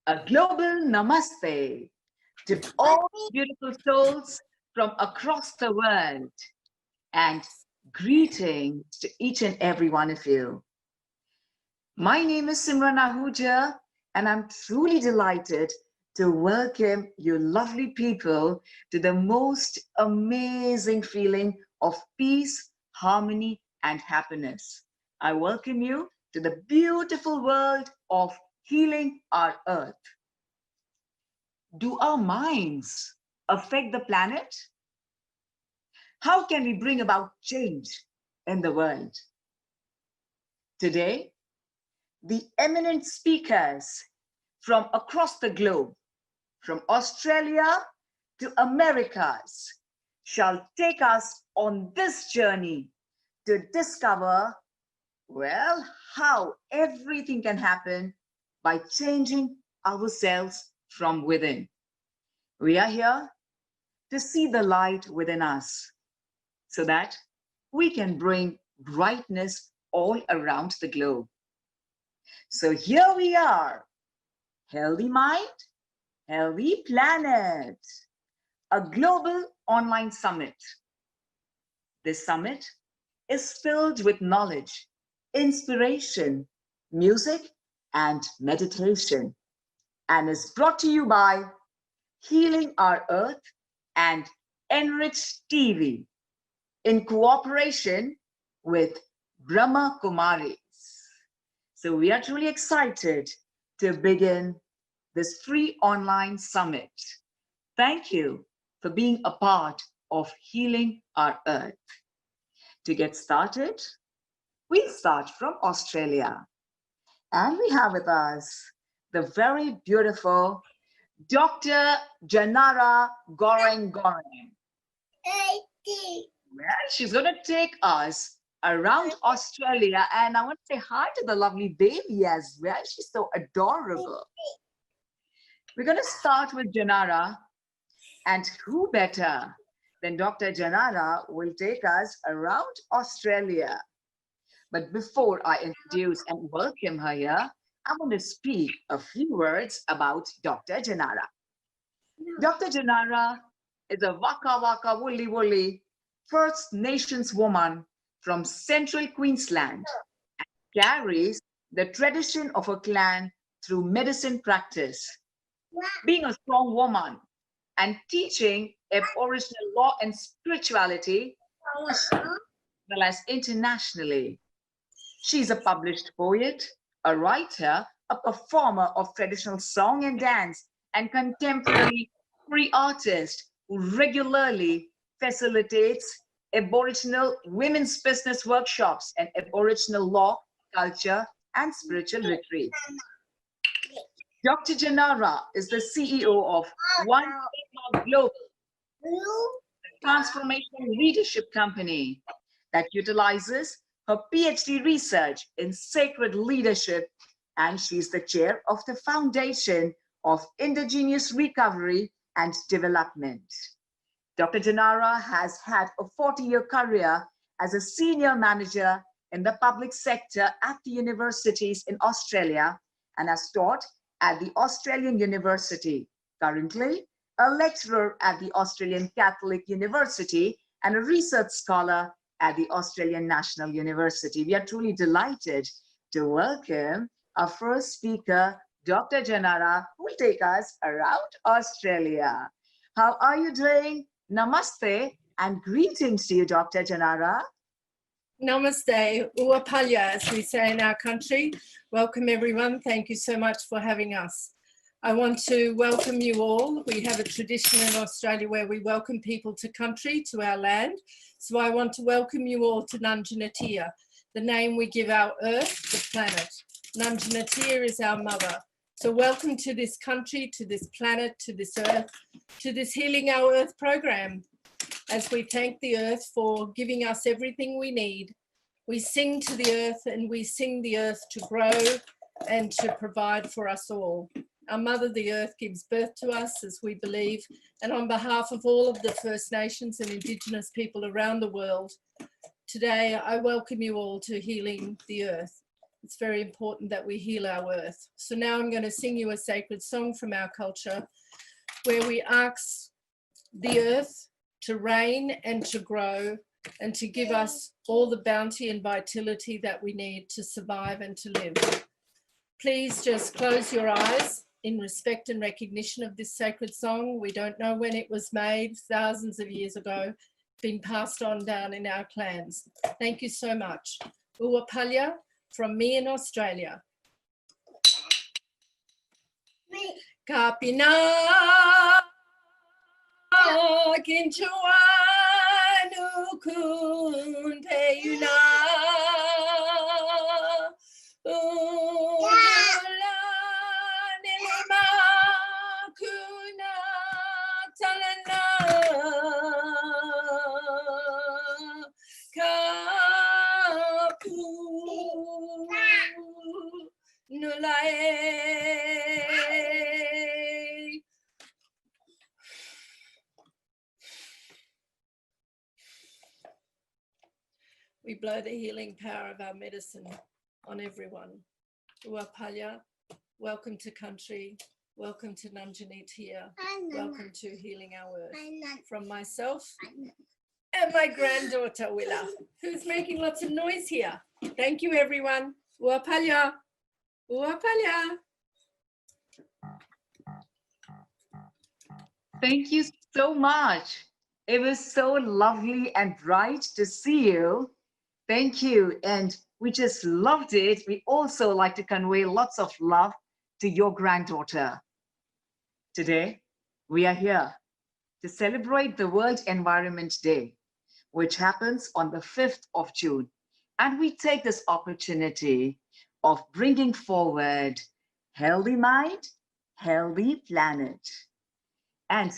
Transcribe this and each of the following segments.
A global namaste to all beautiful souls from across the world, and greetings to each and every one of you. My name is Simran Ahuja, and I'm truly delighted to welcome you lovely people to the most amazing feeling of peace, harmony, and happiness. I welcome you to the beautiful world of healing our earth. Do our minds affect the planet? How can we bring about change in the world? Today, the eminent speakers from across the globe, from Australia to Americas, shall take us on this journey to discover, well, how everything can happen by changing ourselves from within. We are here to see the light within us so that we can bring brightness all around the globe. So here we are, Healthy Mind, Healthy Planet, a global online summit. This summit is filled with knowledge, inspiration, music, and meditation, and is brought to you by Healing Our Earth and Enrich TV in cooperation with Brahma Kumaris. So we are truly excited to begin this free online summit. Thank you for being a part of Healing Our Earth. To get started, we'll start from Australia. And we have with us the very beautiful Dr. Janara Goreng Goreng. Well, she's going to take us around Australia, and I want to say hi to the lovely baby as well. She's so adorable. We're going to start with Janara, and who better than Dr. Janara will take us around Australia. But before I introduce and welcome her here, I want to speak a few words about Dr. Janara. Dr. Janara is a Waka Waka Woolly Woolly First Nations woman from central Queensland and carries the tradition of her clan through medicine practice. Being a strong woman and teaching Aboriginal law and spirituality, as well as internationally. She's a published poet, a writer, a performer of traditional song and dance, and contemporary free artist who regularly facilitates Aboriginal women's business workshops and Aboriginal law, culture, and spiritual retreats. Dr. Janara is the CEO of One Global, a transformational leadership company that utilizes her PhD research in sacred leadership, and she's the chair of the Foundation of Indigenous Recovery and Development. Dr. Janara has had a 40-year career as a senior manager in the public sector at the universities in Australia and has taught at the Australian University. Currently, a lecturer at the Australian Catholic University and a research scholar at the Australian National University. We are truly delighted to welcome our first speaker, Dr. Janara, who will take us around Australia. How are you doing? Namaste and greetings to you, Dr. Janara. Namaste, Uapalya, as we say in our country. Welcome everyone. Thank you so much for having us. I want to welcome you all. We have a tradition in Australia where we welcome people to country, to our land. So I want to welcome you all to Nunjanatia, the name we give our earth, the planet. Nunjanatia is our mother. So welcome to this country, to this planet, to this earth, to this Healing Our Earth program. As we thank the earth for giving us everything we need, we sing to the earth and we sing the earth to grow and to provide for us all. Our mother, the earth, gives birth to us, as we believe, and on behalf of all of the First Nations and Indigenous people around the world, today I welcome you all to Healing the Earth. It's very important that we heal our earth. So now I'm going to sing you a sacred song from our culture where we ask the earth to reign and to grow and to give us all the bounty and vitality that we need to survive and to live. Please just close your eyes in respect and recognition of this sacred song. We don't know when it was made, thousands of years ago, been passed on down in our clans. Thank you so much. Uwapalya from me in Australia. Kapina kinchuanu kun peyuna ula nilima kuna talana kapu nulae. We blow the healing power of our medicine on everyone. Uwapalya, welcome to country. Welcome to Nunjanit here. Welcome to Healing Our Earth. From myself and my granddaughter, Willa, who's making lots of noise here. Thank you, everyone. Uwapalya. Uwapalya. Thank you so much. It was so lovely and bright to see you. Thank you. And we just loved it. We also like to convey lots of love to your granddaughter. Today, we are here to celebrate the World Environment Day, which happens on the 5th of June. And we take this opportunity of bringing forward healthy mind, healthy planet. And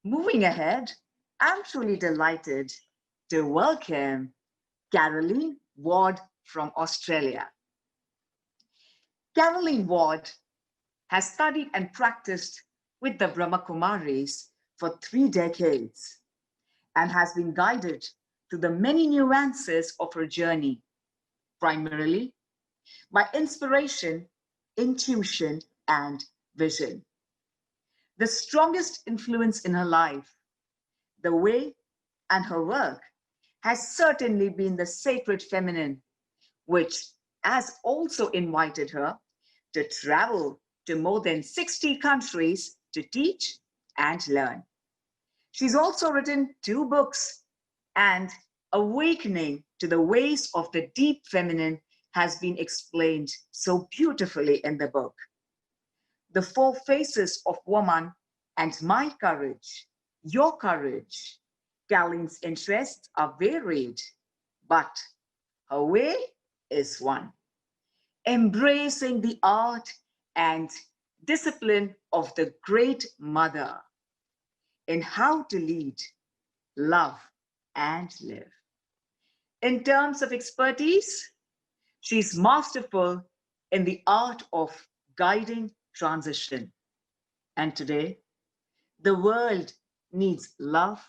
moving ahead, I'm truly delighted to welcome Caroline Ward from Australia. Caroline Ward has studied and practiced with the Brahma Kumaris for 3 decades and has been guided through the many nuances of her journey, primarily by inspiration, intuition, and vision. The strongest influence in her life, the way and her work, has certainly been the sacred feminine, which has also invited her to travel to more than 60 countries to teach and learn. She's also written 2 books, and Awakening to the Ways of the Deep Feminine has been explained so beautifully in the book. The 4 Faces of Woman and My Courage, Your Courage. Caroline's interests are varied, but her way is one: embracing the art and discipline of the Great Mother in how to lead, love, and live. In terms of expertise, she's masterful in the art of guiding transition. And today, the world needs love,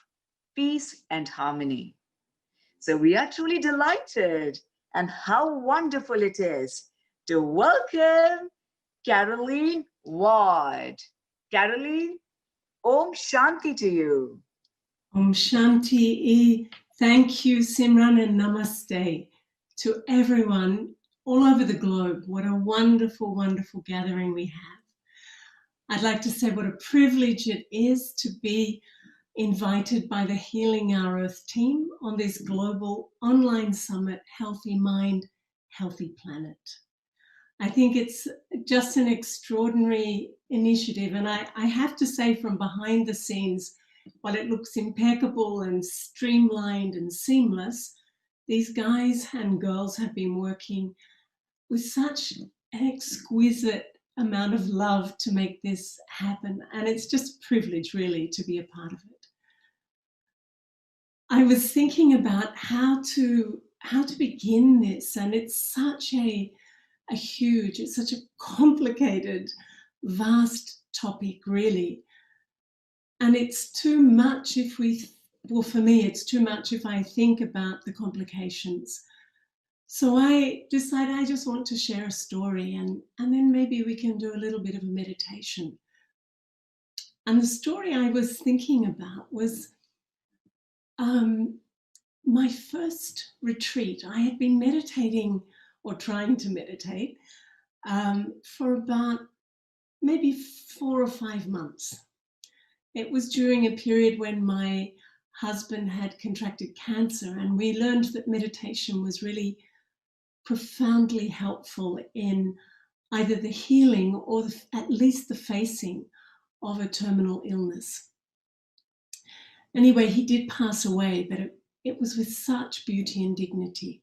peace, and harmony. So we are truly delighted, and how wonderful it is to welcome Caroline Ward. Caroline, Om Shanti to you. Om Shanti. Thank you, Simran, and namaste to everyone all over the globe. What a wonderful, wonderful gathering we have. I'd like to say what a privilege it is to be invited by the Healing Our Earth team on this global online summit, Healthy Mind, Healthy Planet. I think it's just an extraordinary initiative. And I have to say, from behind the scenes, while it looks impeccable and streamlined and seamless, these guys and girls have been working with such an exquisite amount of love to make this happen. And it's just a privilege, really, to be a part of it. I was thinking about how to begin this, and it's such it's such a complicated, vast topic, really. And it's too much for me, it's too much if I think about the complications. So I decided I just want to share a story, and then maybe we can do a little bit of a meditation. And the story I was thinking about was my first retreat. I had been meditating or trying to meditate for about maybe 4 or 5 months. It was during a period when my husband had contracted cancer, and we learned that meditation was really profoundly helpful in either the healing or at least the facing of a terminal illness. Anyway, he did pass away, but it was with such beauty and dignity.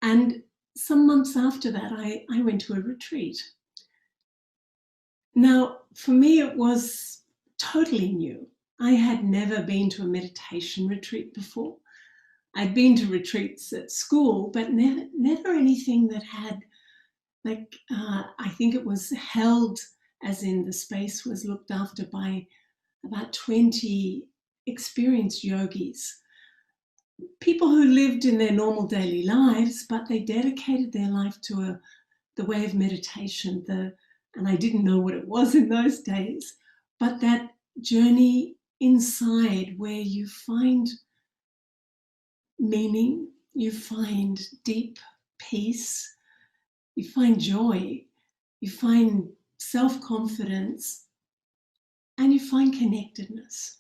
And some months after that, I went to a retreat. Now, for me, it was totally new. I had never been to a meditation retreat before. I'd been to retreats at school, but never anything that had, like, I think it was held, as in the space was looked after by about 20 experienced yogis, people who lived in their normal daily lives, but they dedicated their life to the way of meditation. And I didn't know what it was in those days, but that journey inside where you find meaning, you find deep peace, you find joy, you find self-confidence, and you find connectedness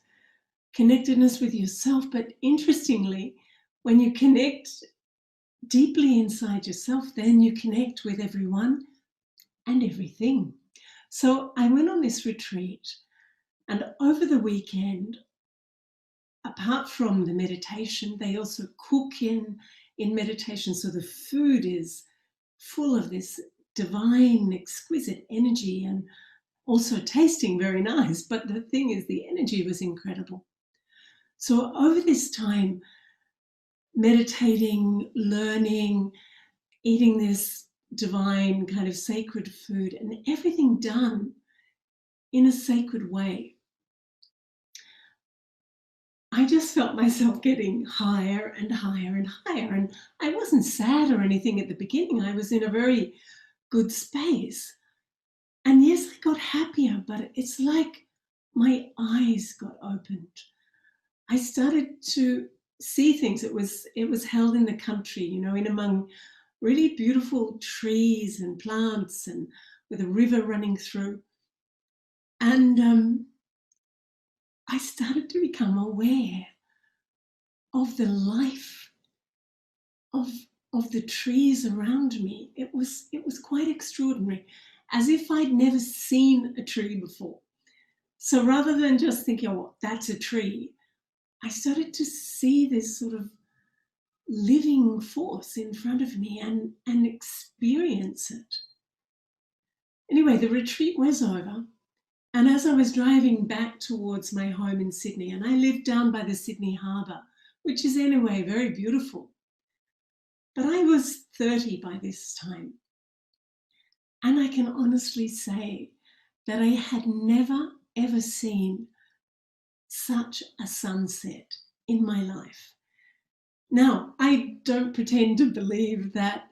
with yourself. But interestingly, when you connect deeply inside yourself, then you connect with everyone and everything. So I went on this retreat, and over the weekend, apart from the meditation, they also cook in meditation. So the food is full of this divine, exquisite energy, and also tasting very nice. But the thing is, the energy was incredible. So over this time, meditating, learning, eating this divine kind of sacred food, and everything done in a sacred way, I just felt myself getting higher and higher and higher. And I wasn't sad or anything at the beginning. I was in a very good space. And yes, I got happier, but it's like my eyes got opened. I started to see things. It was held in the country, you know, in among really beautiful trees and plants, and with a river running through. And I started to become aware of the life of the trees around me. It was quite extraordinary, as if I'd never seen a tree before. So rather than just thinking, oh, that's a tree, I started to see this sort of living force in front of me and experience it. Anyway, the retreat was over. And as I was driving back towards my home in Sydney, and I lived down by the Sydney Harbour, which is anyway very beautiful. But I was 30 by this time. And I can honestly say that I had never, ever seen such a sunset in my life. Now, I don't pretend to believe that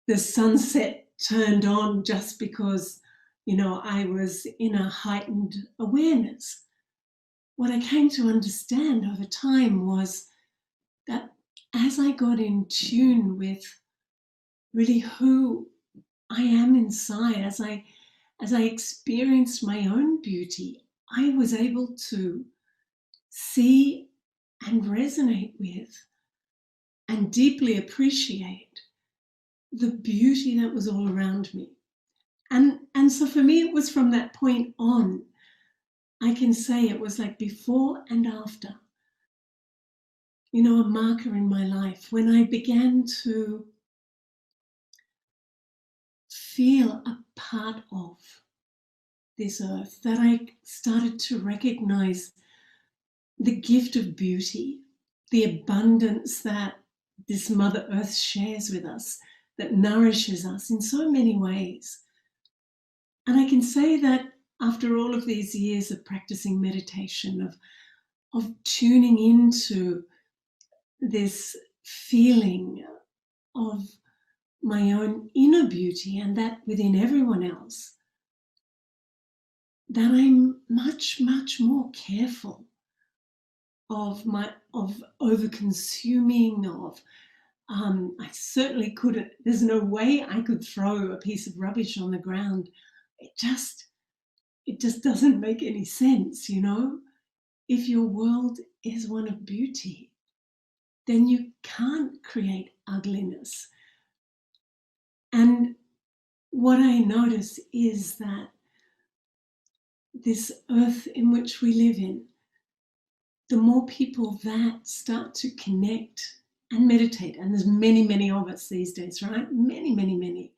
the sunset turned on just because, you know, I was in a heightened awareness. What I came to understand over time was that as I got in tune with really who I am inside, as I experienced my own beauty, I was able to see and resonate with and deeply appreciate the beauty that was all around me. And so for me, it was from that point on, I can say it was like before and after, you know, a marker in my life when I began to feel a part of this earth, that I started to recognize the gift of beauty, the abundance that this Mother Earth shares with us, that nourishes us in so many ways. And I can say that after all of these years of practicing meditation, of tuning into this feeling of my own inner beauty and that within everyone else, that I'm much, much more careful of over consuming, I certainly couldn't, there's no way I could throw a piece of rubbish on the ground. It just doesn't make any sense, you know? If your world is one of beauty, then you can't create ugliness. And what I notice is that this earth in which we live in, the more people that start to connect and meditate, and there's many, many of us these days, right? Many, many, many.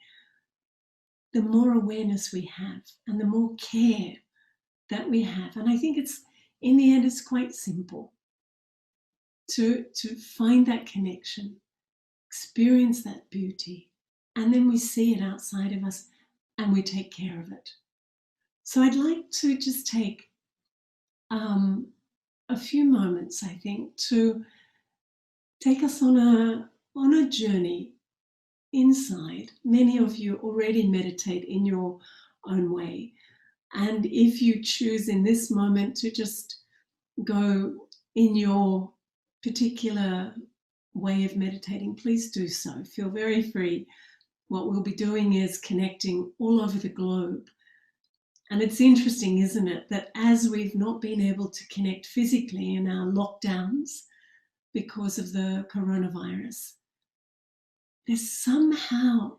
The more awareness we have and the more care that we have. And I think it's, in the end, it's quite simple to find that connection, experience that beauty, and then we see it outside of us and we take care of it. So I'd like to just take a few moments, I think, to take us on a journey inside. Many of you already meditate in your own way. And if you choose in this moment to just go in your particular way of meditating, please do so. Feel very free. What we'll be doing is connecting all over the globe. And it's interesting, isn't it, that as we've not been able to connect physically in our lockdowns because of the coronavirus, there's somehow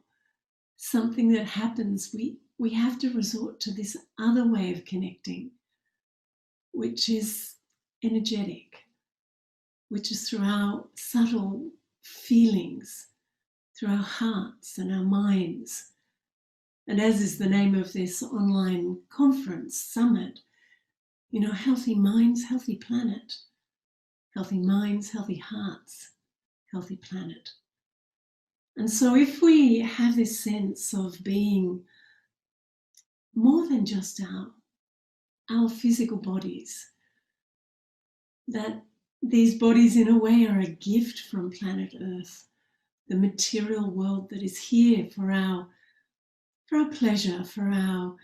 something that happens. We have to resort to this other way of connecting, which is energetic, which is through our subtle feelings, through our hearts and our minds. And as is the name of this online conference, summit, you know, healthy minds, healthy planet. Healthy minds, healthy hearts, healthy planet. And so if we have this sense of being more than just our physical bodies, that these bodies in a way are a gift from planet Earth, the material world that is here for our pleasure, for our,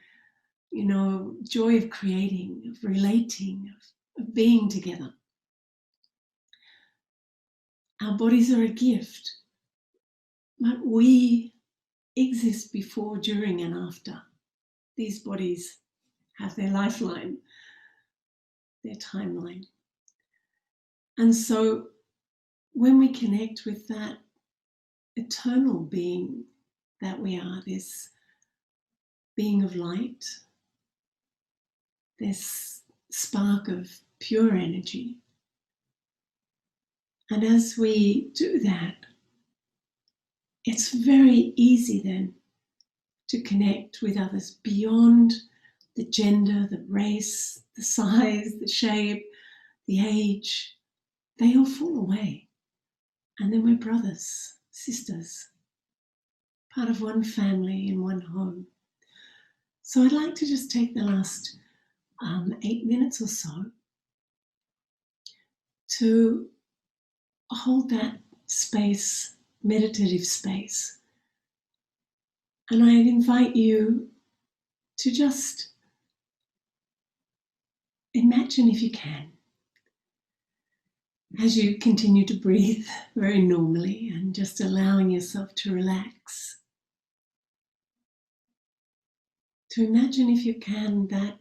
you know, joy of creating, of relating, of being together. Our bodies are a gift, but we exist before, during, and after. These bodies have their lifeline, their timeline. And so when we connect with that eternal being that we are, this being of light, this spark of pure energy, and as we do that, it's very easy then to connect with others beyond the gender, the race, the size, the shape, the age. They all fall away. And then we're brothers, sisters, part of one family in one home. So I'd like to just take the last 8 minutes or so to hold that space, meditative space. And I'd invite you to just imagine, if you can, as you continue to breathe very normally and just allowing yourself to relax, to imagine, if you can, that,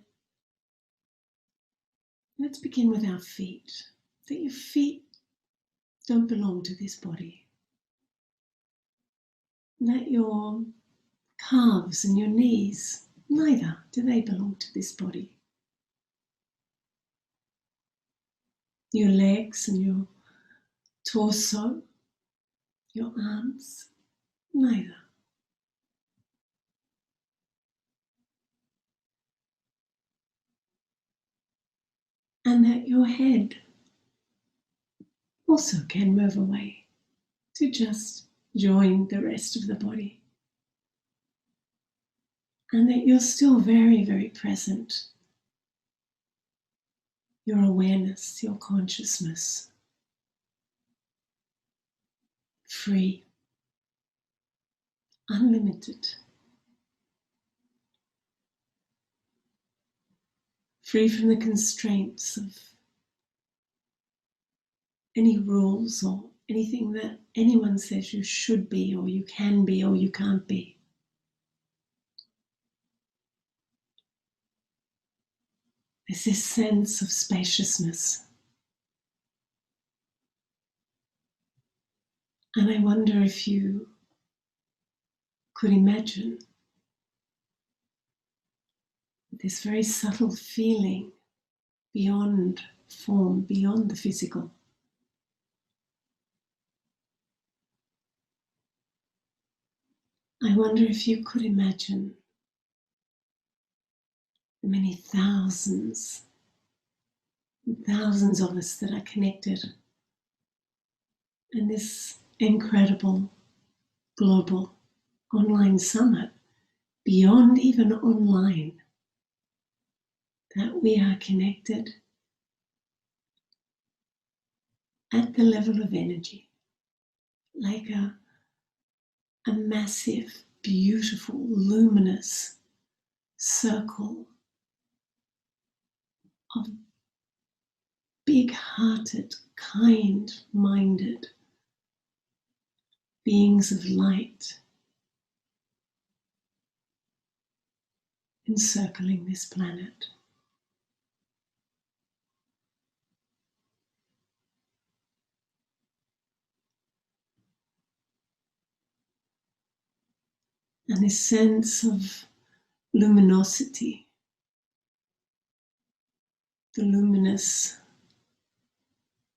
let's begin with our feet, that your feet don't belong to this body. That your calves and your knees, neither do they belong to this body. Your legs and your torso, your arms, neither. And that your head also can move away to just join the rest of the body. And that you're still very, very present. Your awareness, your consciousness, free, unlimited, free from the constraints of any rules or anything that anyone says you should be or you can be or you can't be. There's this sense of spaciousness. And I wonder if you could imagine this very subtle feeling beyond form, beyond the physical. I wonder if you could imagine the many thousands and thousands of us that are connected in this incredible global online summit, beyond even online, that we are connected at the level of energy, like a massive, beautiful, luminous circle of big-hearted, kind-minded beings of light encircling this planet. And this sense of luminosity, the luminous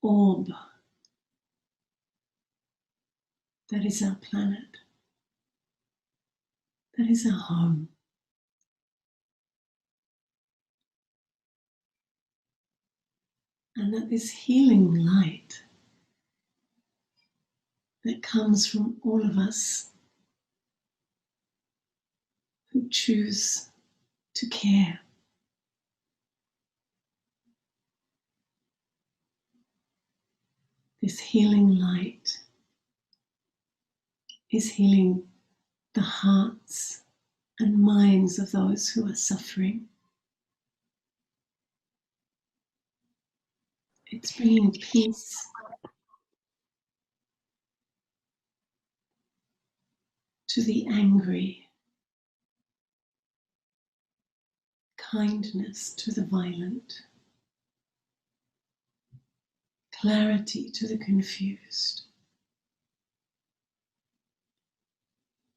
orb that is our planet, that is our home. And that this healing light that comes from all of us who choose to care. This healing light is healing the hearts and minds of those who are suffering. It's bringing peace to the angry, kindness to the violent, clarity to the confused,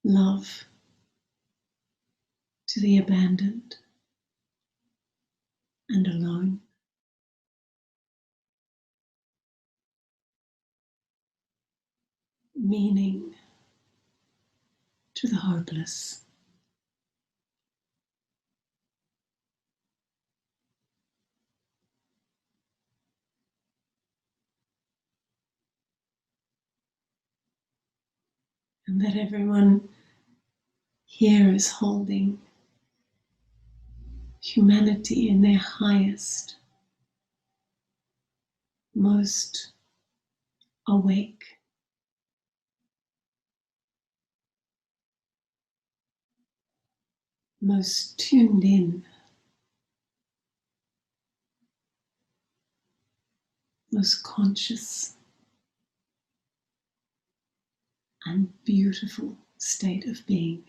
love to the abandoned and alone, meaning to the hopeless. And that everyone here is holding humanity in their highest, most awake, most tuned in, most conscious and beautiful state of being,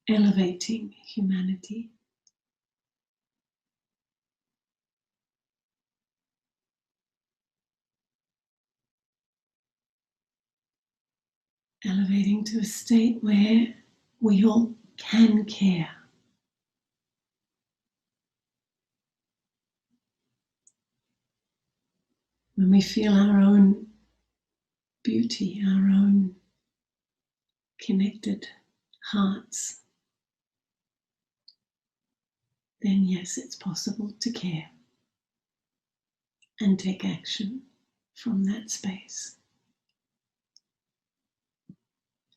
elevating humanity, elevating to a state where we all can care. When we feel our own beauty, our own connected hearts, then yes, it's possible to care and take action from that space,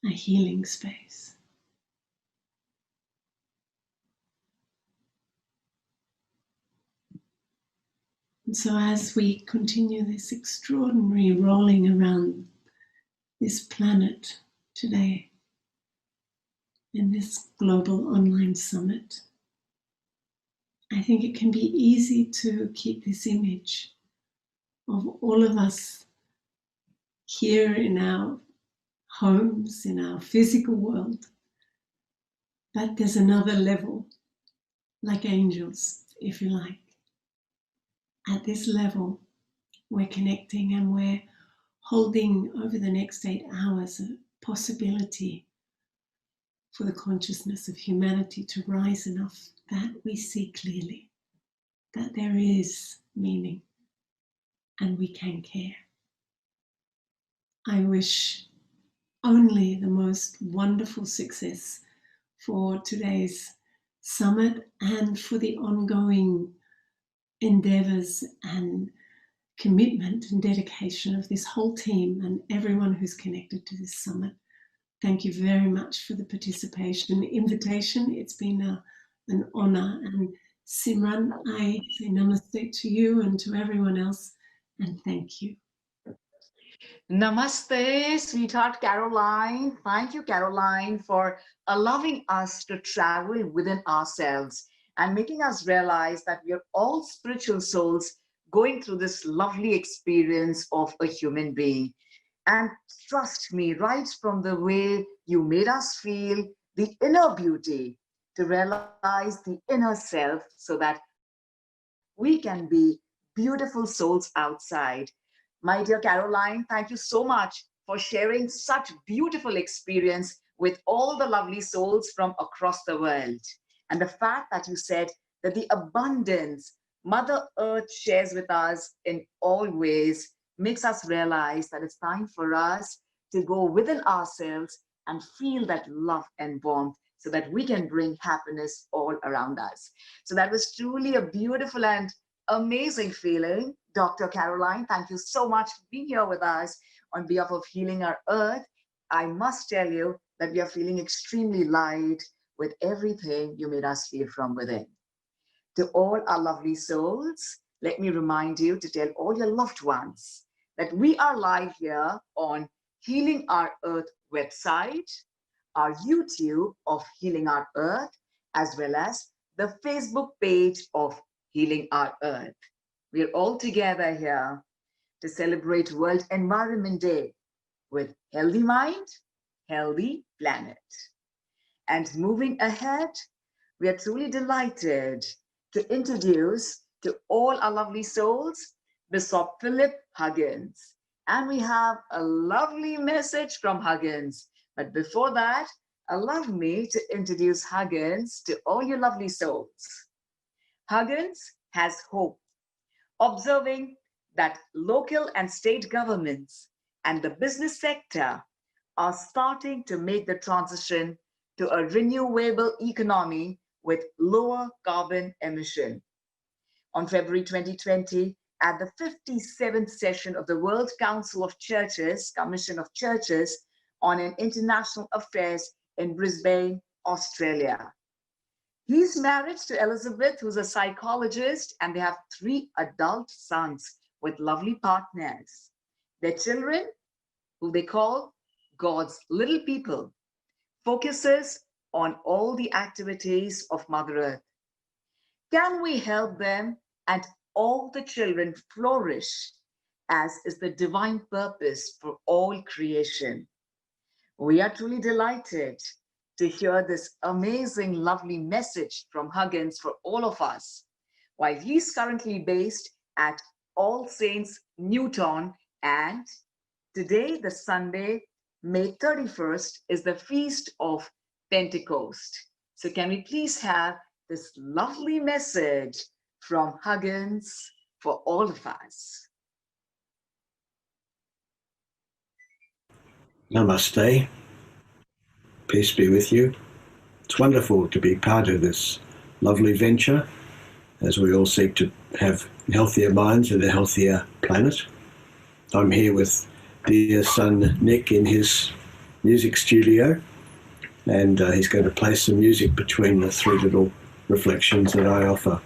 a healing space. And so as we continue this extraordinary rolling around this planet today in this global online summit. I think it can be easy to keep this image of all of us here in our homes, in our physical world. But there's another level, like angels, if you like. At this level, we're connecting and we're holding over the next 8 hours a possibility for the consciousness of humanity to rise enough that we see clearly that there is meaning and we can care. I wish only the most wonderful success for today's summit and for the ongoing endeavors and commitment and dedication of this whole team and everyone who's connected to this summit. Thank you very much for the participation, invitation. It's been an honor. And Simran, I say namaste to you and to everyone else, and thank you. Namaste, sweetheart Caroline. Thank you, Caroline, for allowing us to travel within ourselves and making us realize that we are all spiritual souls going through this lovely experience of a human being. And trust me, right from the way you made us feel the inner beauty, to realize the inner self so that we can be beautiful souls outside. My dear Caroline, thank you so much for sharing such beautiful experience with all the lovely souls from across the world. And the fact that you said that the abundance Mother Earth shares with us in all ways makes us realize that it's time for us to go within ourselves and feel that love and warmth so that we can bring happiness all around us. So that was truly a beautiful and amazing feeling. Dr. Caroline, thank you so much for being here with us on behalf of Healing Our Earth. I must tell you that we are feeling extremely light with everything you made us feel from within. To all our lovely souls, let me remind you to tell all your loved ones that we are live here on Healing Our Earth website, our YouTube of Healing Our Earth, as well as the Facebook page of Healing Our Earth. We're all together here to celebrate World Environment Day with healthy mind, healthy planet. And moving ahead, we are truly delighted to introduce to all our lovely souls, Bishop Philip Huggins. And we have a lovely message from Huggins. But before that, allow me to introduce Huggins to all you lovely souls. Huggins has hope, observing that local and state governments and the business sector are starting to make the transition to a renewable economy with lower carbon emission. On February 2020, at the 57th session of the World Council of Churches, Commission of Churches on International Affairs in Brisbane, Australia. He's married to Elizabeth, who's a psychologist, and they have 3 adult sons with lovely partners. Their children, who they call God's little people, focuses on all the activities of Mother Earth. Can we help them and all the children flourish, as is the divine purpose for all creation? We are truly delighted to hear this amazing, lovely message from Huggins for all of us. While he's currently based at All Saints, Newton, and today, the Sunday, May 31st, is the Feast of Pentecost. So can we please have this lovely message from Huggins for all of us? Namaste. Peace be with you. It's wonderful to be part of this lovely venture as we all seek to have healthier minds and a healthier planet. I'm here with dear son Nick in his music studio, and he's going to play some music between the 3 little reflections that I offer.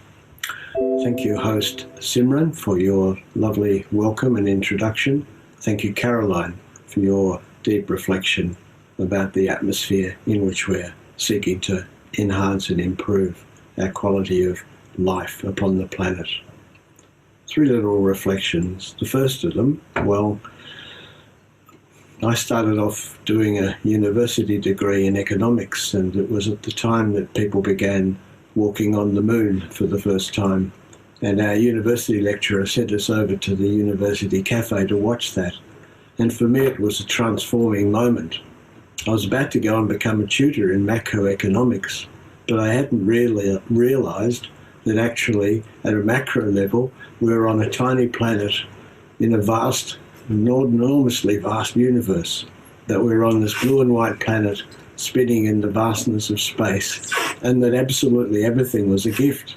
Thank you, host Simran, for your lovely welcome and introduction. Thank you, Caroline, for your deep reflection about the atmosphere in which we're seeking to enhance and improve our quality of life upon the planet. 3 little reflections. The first of them, well, I started off doing a university degree in economics, and it was at the time that people began walking on the moon for the first time. And our university lecturer sent us over to the university cafe to watch that. And for me, it was a transforming moment. I was about to go and become a tutor in macroeconomics, but I hadn't really realized that actually, at a macro level, we were on a tiny planet in a vast, enormously vast universe, that we were on this blue and white planet spinning in the vastness of space, and that absolutely everything was a gift.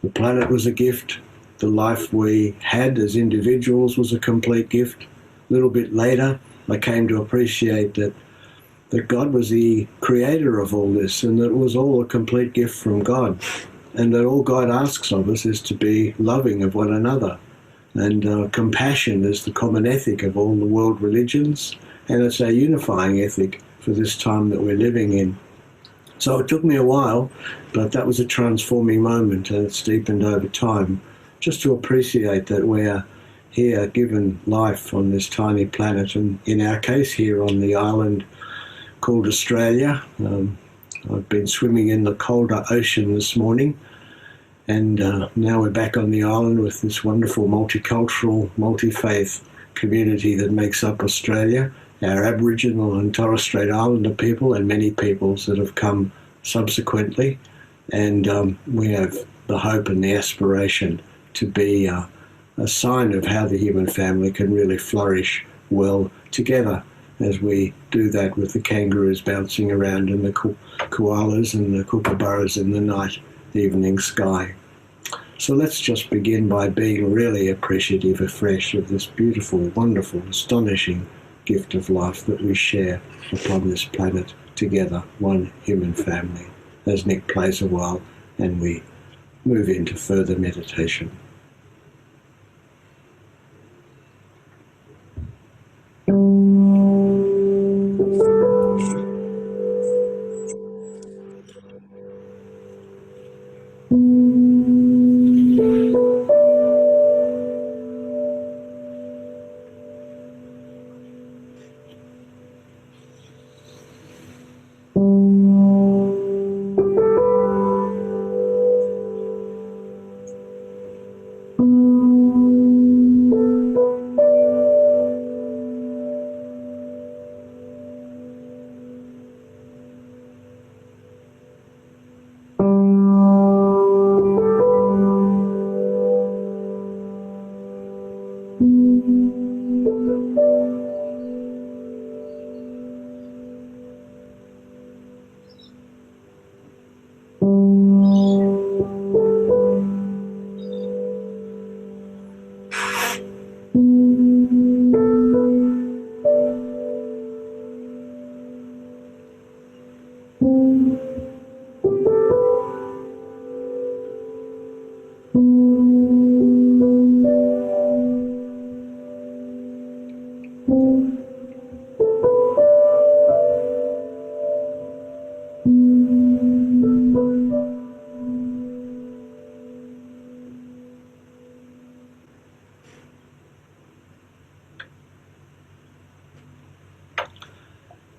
The planet was a gift. The life we had as individuals was a complete gift. A little bit later, I came to appreciate that God was the creator of all this, and that it was all a complete gift from God, and that all God asks of us is to be loving of one another. And compassion is the common ethic of all the world religions, and it's our unifying ethic for this time that we're living in. So it took me a while, but that was a transforming moment, and it's deepened over time, just to appreciate that we're here given life on this tiny planet, and in our case here on the island called Australia. I've been swimming in the colder ocean this morning, and now we're back on the island with this wonderful multicultural, multi-faith community that makes up Australia, our Aboriginal and Torres Strait Islander people, and many peoples that have come subsequently. And we have the hope and the aspiration to be a sign of how the human family can really flourish well together, as we do that with the kangaroos bouncing around and the koalas and the kookaburras in the night evening sky. So let's just begin by being really appreciative afresh of this beautiful, wonderful, astonishing gift of life that we share upon this planet together, one human family, as Nick plays a while and we move into further meditation.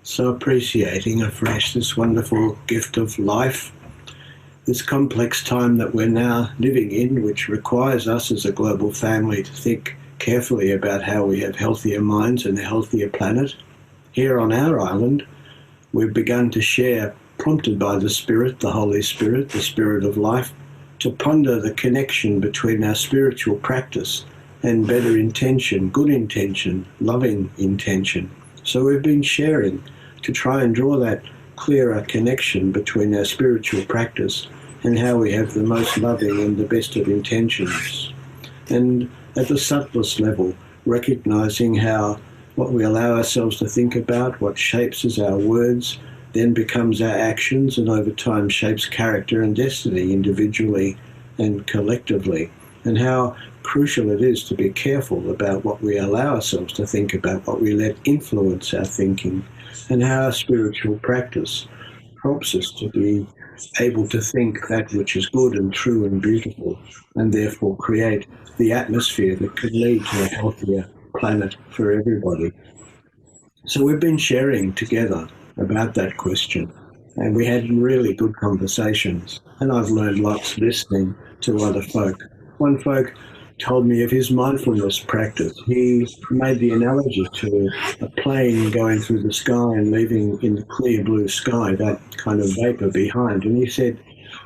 So appreciating afresh this wonderful gift of life, this complex time that we're now living in, which requires us as a global family to think carefully about how we have healthier minds and a healthier planet. Here on our island, we've begun to share, prompted by the Spirit, the Holy Spirit, the Spirit of life, to ponder the connection between our spiritual practice and better intention, good intention, loving intention. So we've been sharing to try and draw that clearer connection between our spiritual practice and how we have the most loving and the best of intentions. And at the subtlest level, recognizing how what we allow ourselves to think about, what shapes as our words, then becomes our actions, and over time shapes character and destiny individually and collectively, and how crucial it is to be careful about what we allow ourselves to think about, what we let influence our thinking, and how our spiritual practice helps us to be able to think that which is good and true and beautiful, and therefore create the atmosphere that could lead to a healthier planet for everybody. So we've been sharing together about that question, and we had really good conversations, and I've learned lots listening to other folk. One folk told me of his mindfulness practice. He made the analogy to a plane going through the sky and leaving in the clear blue sky that kind of vapor behind. And he said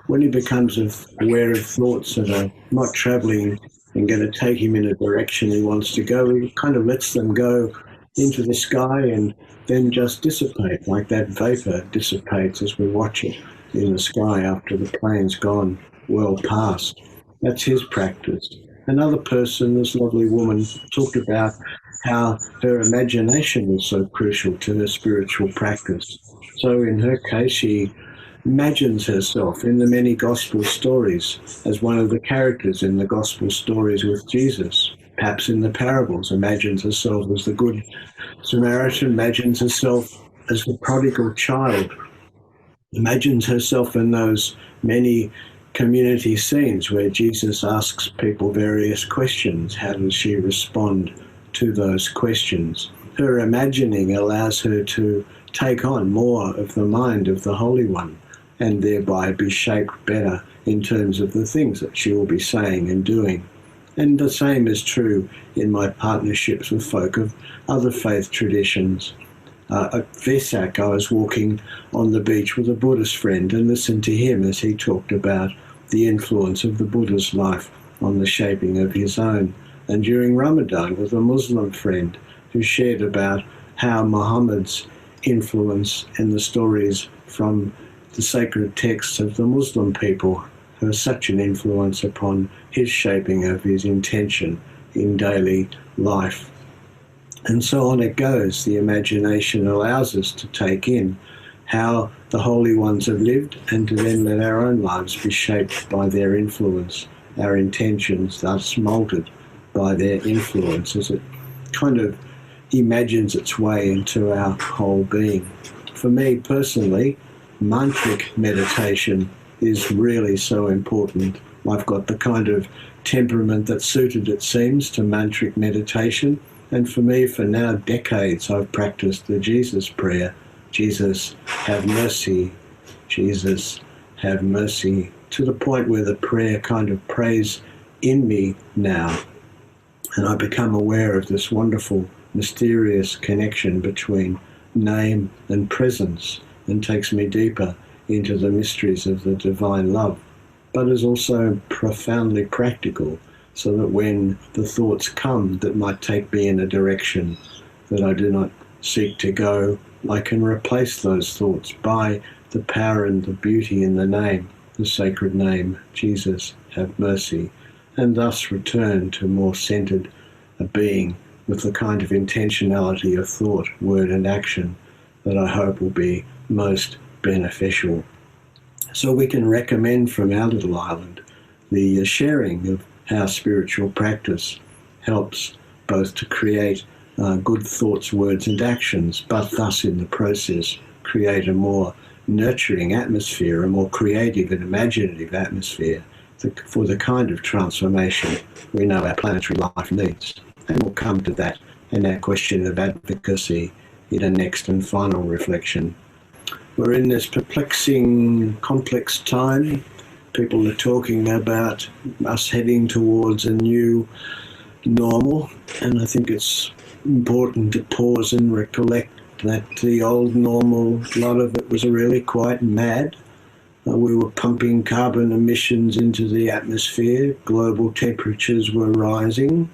when he becomes aware of thoughts that are not traveling and going to take him in a direction he wants to go, he kind of lets them go into the sky and then just dissipate, like that vapor dissipates as we watch it in the sky after the plane's gone well past. That's his practice. Another person, this lovely woman, talked about how her imagination was so crucial to her spiritual practice. So in her case, she imagines herself in the many gospel stories as one of the characters in the gospel stories with Jesus. Perhaps in the parables, imagines herself as the good Samaritan, imagines herself as the prodigal child, imagines herself in those many community scenes where Jesus asks people various questions. How does she respond to those questions? Her imagining allows her to take on more of the mind of the Holy One and thereby be shaped better in terms of the things that she will be saying and doing. And the same is true in my partnerships with folk of other faith traditions. At Vesak, I was walking on the beach with a Buddhist friend and listened to him as he talked about the influence of the Buddha's life on the shaping of his own. And during Ramadan with a Muslim friend who shared about how Muhammad's influence and the stories from the sacred texts of the Muslim people have such an influence upon his shaping of his intention in daily life. And so on it goes. The imagination allows us to take in how the holy ones have lived and to then let our own lives be shaped by their influence, our intentions thus moulded by their influence as it kind of imagines its way into our whole being. For me personally, mantric meditation is really so important. I've got the kind of temperament that's suited, it seems, to mantric meditation. And for me, for now decades, I've practiced the Jesus prayer. Jesus, have mercy. Jesus, have mercy. To the point where the prayer kind of prays in me now. And I become aware of this wonderful, mysterious connection between name and presence and takes me deeper into the mysteries of the divine love, but is also profoundly practical, so that when the thoughts come that might take me in a direction that I do not seek to go, I can replace those thoughts by the power and the beauty in the name, the sacred name, Jesus, have mercy, and thus return to more centered a being with the kind of intentionality of thought, word and action that I hope will be most beneficial. So we can recommend from our little island the sharing of how spiritual practice helps both to create good thoughts, words and actions, but thus in the process create a more nurturing atmosphere, a more creative and imaginative atmosphere for the kind of transformation we know our planetary life needs. And we'll come to that and our question of advocacy in a next and final reflection. We're in this perplexing, complex time. People are talking about us heading towards a new normal, and I think it's important to pause and recollect that the old normal, a lot of it was really quite mad. We were pumping carbon emissions into the atmosphere, global temperatures were rising,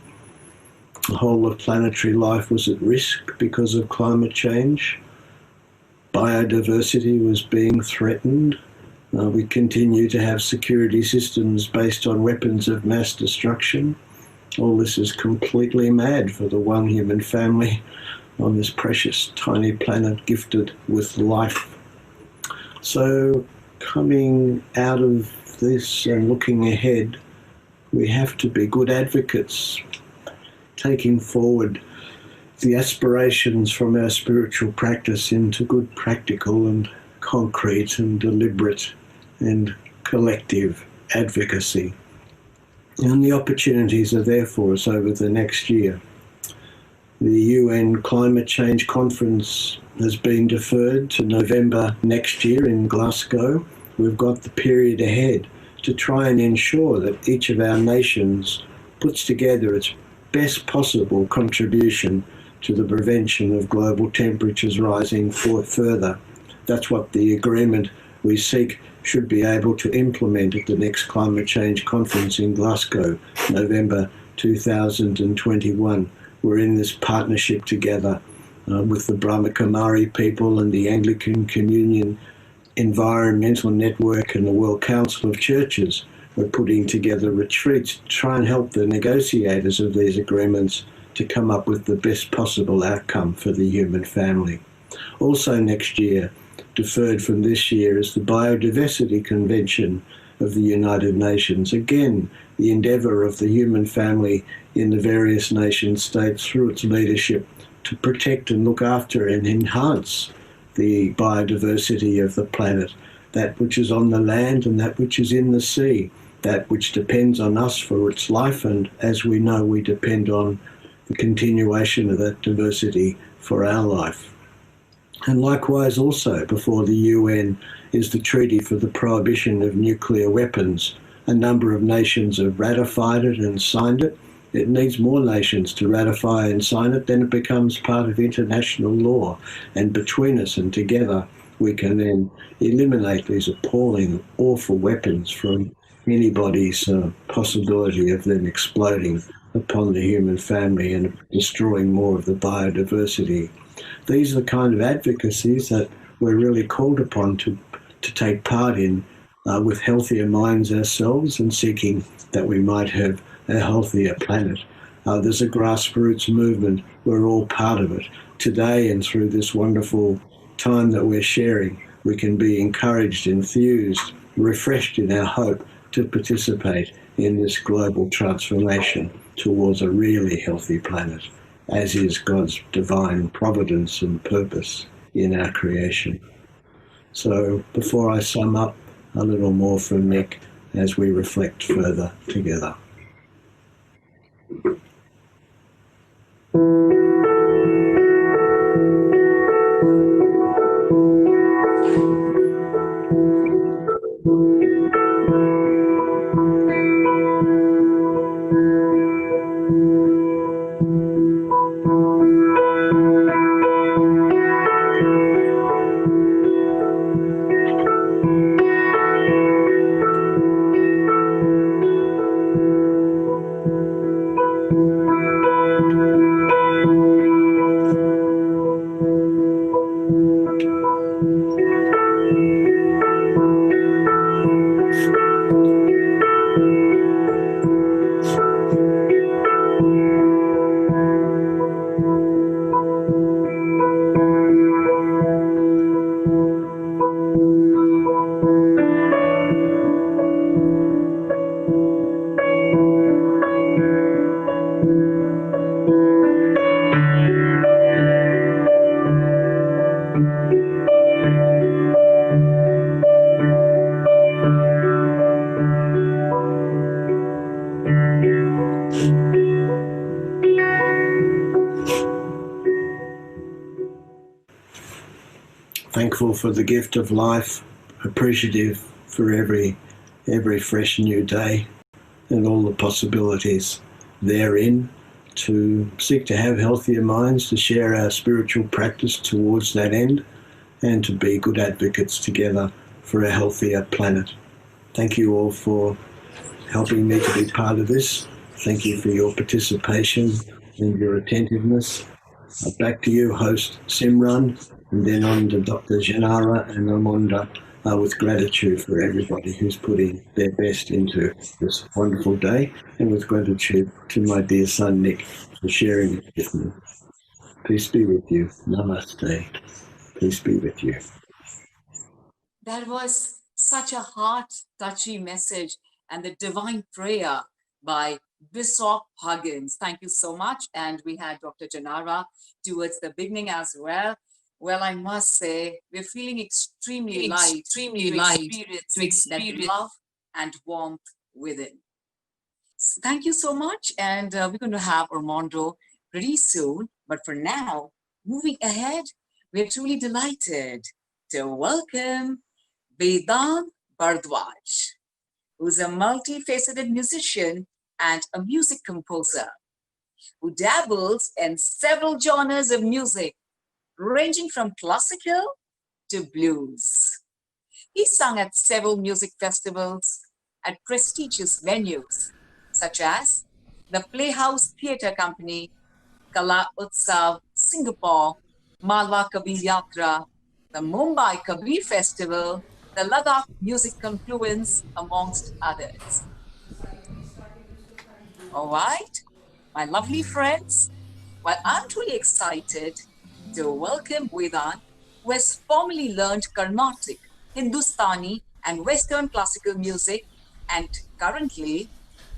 the whole of planetary life was at risk because of climate change. Biodiversity was being threatened. We continue to have security systems based on weapons of mass destruction. All this is completely mad for the one human family on this precious tiny planet gifted with life. So coming out of this and looking ahead, we have to be good advocates, taking forward the aspirations from our spiritual practice into good practical and concrete and deliberate and collective advocacy. And the opportunities are there for us over the next year. The UN Climate Change Conference has been deferred to November next year in Glasgow. We've got the period ahead to try and ensure that each of our nations puts together its best possible contribution to the prevention of global temperatures rising further. That's what the agreement we seek should be able to implement at the next Climate Change Conference in Glasgow, November 2021. We're in this partnership together with the Brahma Kumari people and the Anglican Communion Environmental Network and the World Council of Churches. We're putting together retreats to try and help the negotiators of these agreements to come up with the best possible outcome for the human family. Also next year, deferred from this year, is the Biodiversity Convention of the United Nations. Again, the endeavour of the human family in the various nation states through its leadership to protect and look after and enhance the biodiversity of the planet, that which is on the land and that which is in the sea, that which depends on us for its life, and as we know, we depend on the continuation of that diversity for our life. And likewise also before the UN is the Treaty for the Prohibition of Nuclear Weapons. A number of nations have ratified it and signed it. It needs more nations to ratify and sign it, then it becomes part of international law. And between us and together, we can then eliminate these appalling, awful weapons from anybody's possibility of them exploding upon the human family and destroying more of the biodiversity. These are the kind of advocacies that we're really called upon to take part in with healthier minds ourselves and seeking that we might have a healthier planet. There's a grassroots movement. We're all part of it. Today and through this wonderful time that we're sharing, we can be encouraged, enthused, refreshed in our hope to participate in this global transformation towards a really healthy planet, as is God's divine providence and purpose in our creation. So before I sum up, a little more from Nick as we reflect further together. Thankful for the gift of life, appreciative for every fresh new day and all the possibilities therein, to seek to have healthier minds, to share our spiritual practice towards that end, and to be good advocates together for a healthier planet. Thank you all for helping me to be part of this. Thank you for your participation and your attentiveness. Back to you, host Simran, and then on to Dr. Janara and Amonda, with gratitude for everybody who's putting their best into this wonderful day, and with gratitude to my dear son Nick for sharing it with me. Peace be with you. Namaste. Peace be with you. That was such a heart-touching message, and the divine prayer by Bishop Huggins. Thank you so much. And we had Dr. Janara towards the beginning as well. Well, I must say, we're feeling extremely light to experience that love and warmth within. So thank you so much. And we're going to have Armando pretty soon. But for now, moving ahead, we're truly delighted to welcome Vedant Bhardwaj, who's a multifaceted musician and a music composer who dabbles in several genres of music, ranging from classical to blues. He sung at several music festivals at prestigious venues such as the Playhouse Theatre Company, Kala Utsav, Singapore, Malwa Kabir Yatra, the Mumbai Kabir Festival, the Ladakh Music Confluence, amongst others. All right, my lovely friends, well, I'm truly excited to welcome Vedant, who has formerly learned Carnatic, Hindustani, and Western classical music, and currently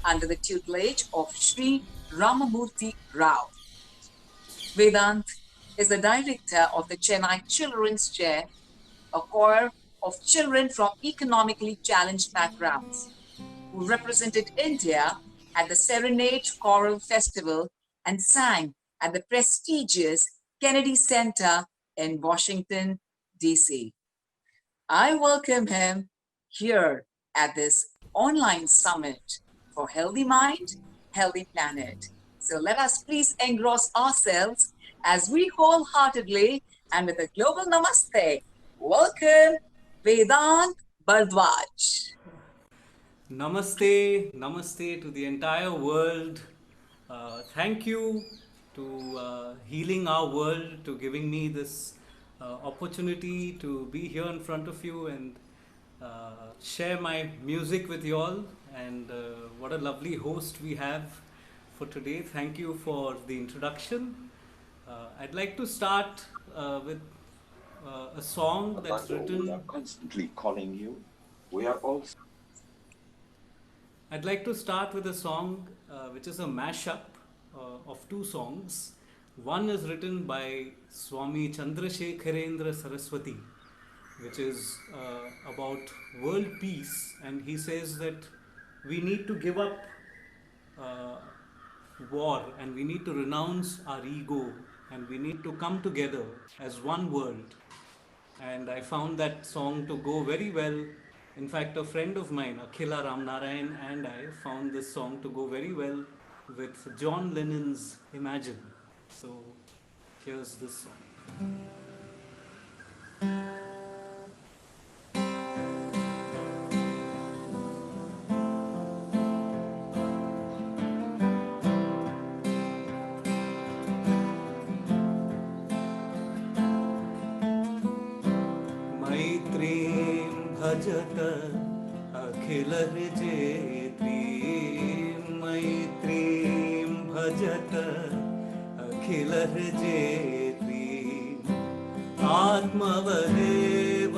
under the tutelage of Sri Ramamurthy Rao. Vedant is the director of the Chennai Children's Chair, a choir of children from economically challenged backgrounds, who represented India at the Serenade Choral Festival and sang at the prestigious Kennedy Center in Washington, D.C. I welcome him here at this online summit for Healthy Mind, Healthy Planet. So let us please engross ourselves as we wholeheartedly and with a global namaste welcome Vedant Bhardwaj. Namaste, namaste to the entire world. Thank you to Healing Our World, to giving me this opportunity to be here in front of you and share my music with you all. And what a lovely host we have for today. Thank you for the introduction. I'd like to start with a song that's written. We are constantly calling you. We are also. I'd like to start with a song which is a mashup of two songs. One is written by Swami Chandrasekharendra Saraswati, which is about world peace, and he says that we need to give up war and we need to renounce our ego and we need to come together as one world. And I found that song to go very well. In fact, a friend of mine, Akhila Ramnarayan, and I found this song to go very well with John Lennon's Imagine. So here's this song. भजत अखिलर्जेत्री मैत्रीं भजत अखिलर्जेत्री आत्मवदेव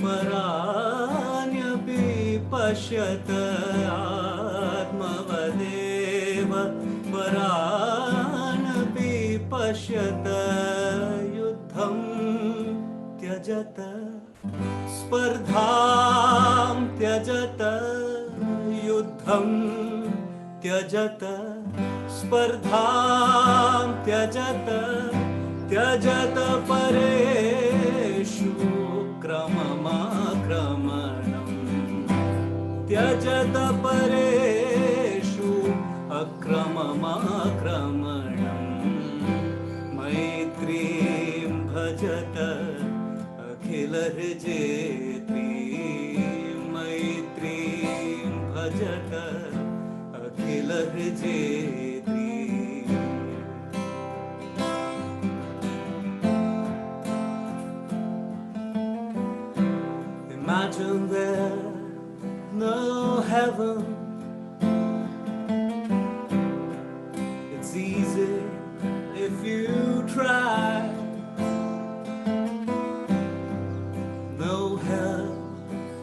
पराण्यपि पश्यत आत्मवदेव पराण्यपि पश्यत युद्धं त्यजत स्पर्धां त्यजत युद्धं त्यजत स्पर्धां त्यजत त्यजत परेषु क्रममाक्रमणम् त्यजत परेषु अक्रममाक्रमणम् मैत्रीं भजत अखिलर्जेत्री मैत्रीं भजत अखिलर्जेत्री Imagine there's no heaven. It's easy if you try. No hell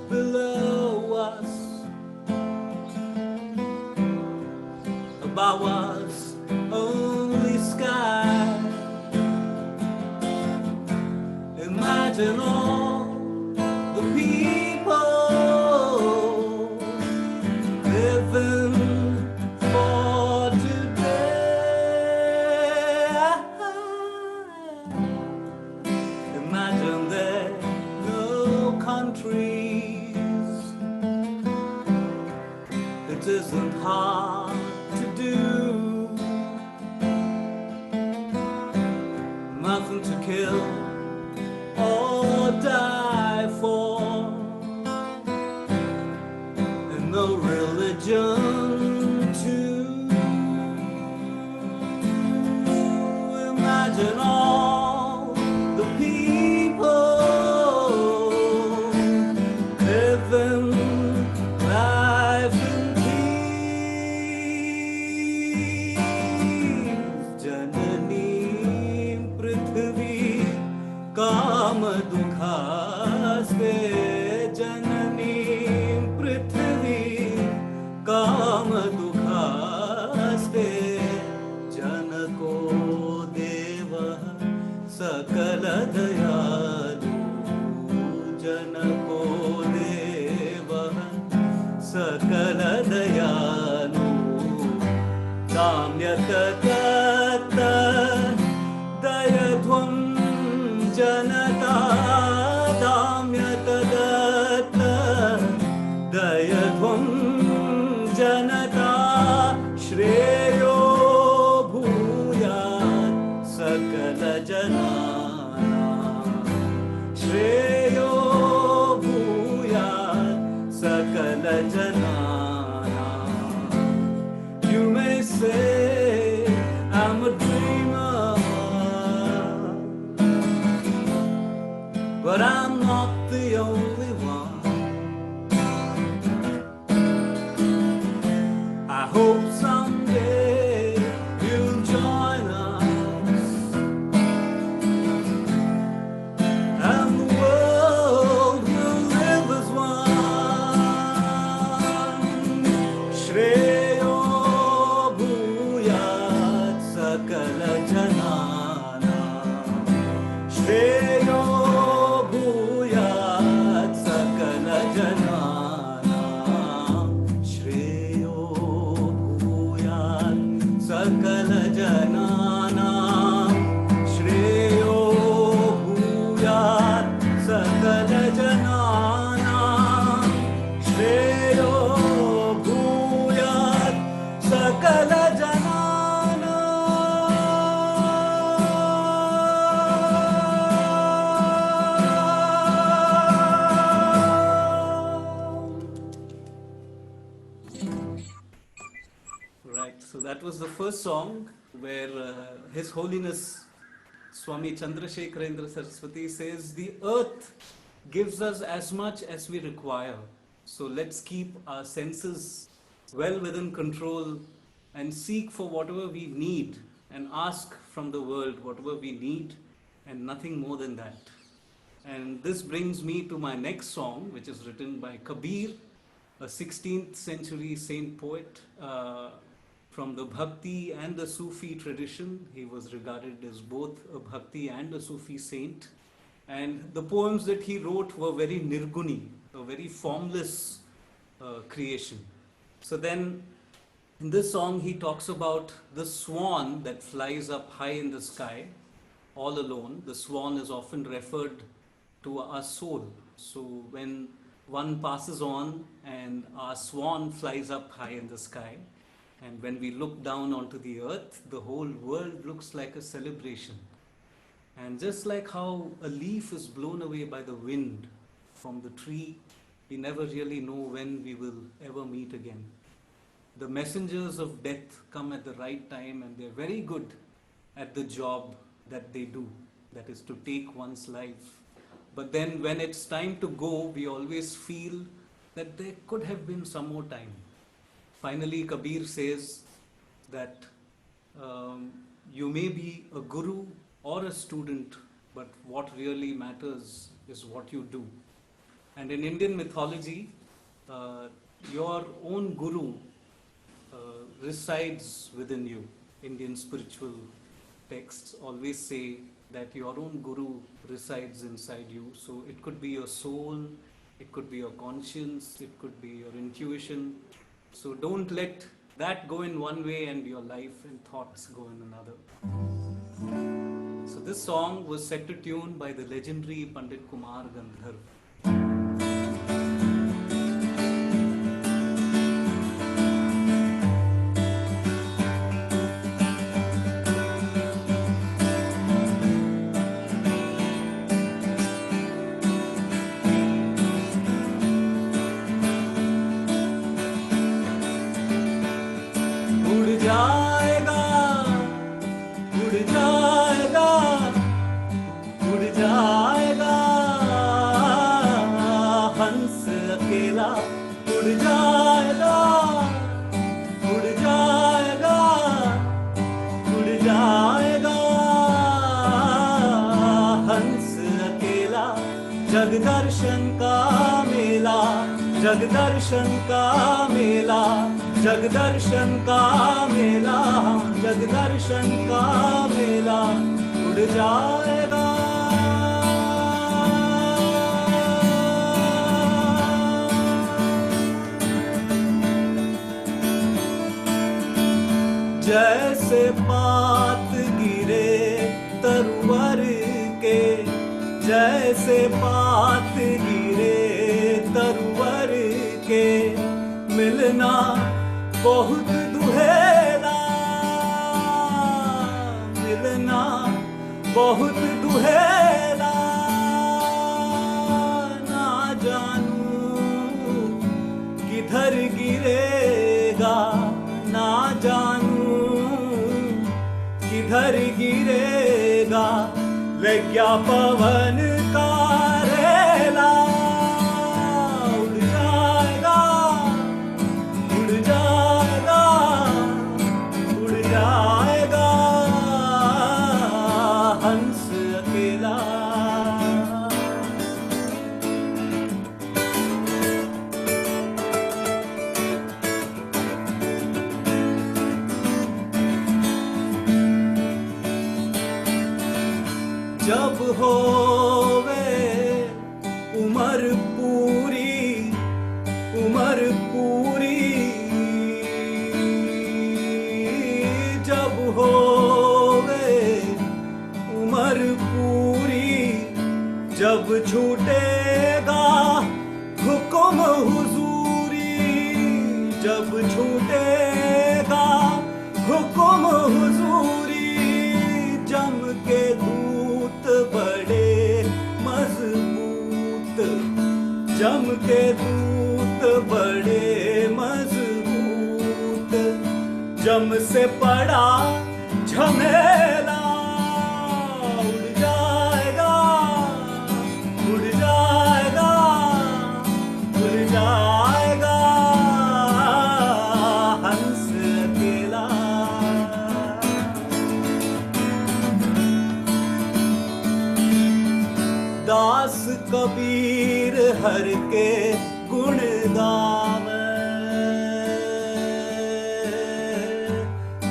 below us. Sumbawa's only sky. Imagine all the people living for today. Imagine there no countries. It isn't hard to do. Nothing to kill or die for, and no religion too. Imagine all the people living life in peace. Janani Prithvi काम दुखास्ते जननी पृथ्वी काम दुखास्ते जनको देव सकल दयालु जनको देव सकल दयालु दाम्यत दत्त दयध्वं जनता दाम्यत दत्त दयध्वं जनता श्रेयो भूयात् सकल जनानां श्रेयो भूयात् सकल जनानां. You may say I'm a dreamer, but I'm not the only one. I hope someday you'll join us, and the world will live as one. Shreyo bhuyat sakala janana. Shreyo भूयात् सकल जनानां श्रेयो भूयात् सकल जनानां श्रेयो भूयात् सकल जनानां श्रेयो भूयात् सकल So that was the first song where His Holiness Swami Chandrasekharendra Saraswati says, the earth gives us as much as we require. So let's keep our senses well within control and seek for whatever we need and ask from the world whatever we need and nothing more than that. And this brings me to my next song, which is written by Kabir, a 16th century saint poet. From the Bhakti and the Sufi tradition. He was regarded as both a Bhakti and a Sufi saint. And the poems that he wrote were very nirguni, a very formless creation. So then in this song he talks about the swan that flies up high in the sky, all alone. The swan is often referred to our soul. So when one passes on and our swan flies up high in the sky, and when we look down onto the earth, the whole world looks like a celebration. And just like how a leaf is blown away by the wind from the tree, we never really know when we will ever meet again. The messengers of death come at the right time, and they're very good at the job that they do, that is to take one's life. But then when it's time to go, we always feel that there could have been some more time. Finally, Kabir says that you may be a guru or a student, but what really matters is what you do. And in Indian mythology, your own guru resides within you. Indian spiritual texts always say that your own guru resides inside you. So it could be your soul, it could be your conscience, it could be your intuition. So don't let that go in one way and your life and thoughts go in another. So this song was set to tune by the legendary Pandit Kumar Gandharv. जगदर्शन का मेला, जगदर्शन का मेला, जगदर्शन का मेला, जगदर्शन का मेला उड़ जाएगा। जैसे पात गिरे तरवर के, जैसे पात गिरे तरवर के, मिलना बहुत दुहेला, मिलना बहुत दुहेला। ना जानूं किधर गिरेगा, ना जानूं किधर गिरेगा, ले क्या पवन का रेला उड़ जाएगा, उड़ जाएगा, उड़ जाएगा हंस अकेला। जब होवे उम्र पूरी, उम्र पूरी, जब होवे उम्र पूरी, जब छूटेगा हुक्म हुजूरी, जब छूटेगा हुक्म हुजूरी, जम के बड़े मजबूत, जम के दूत बड़े मजबूत, जम से पड़ा झमेला उड़ जाएगा, उड़ जाएगा, उड़ जाएगा हंस अकेला। दास कबीर हर के गुण गावे,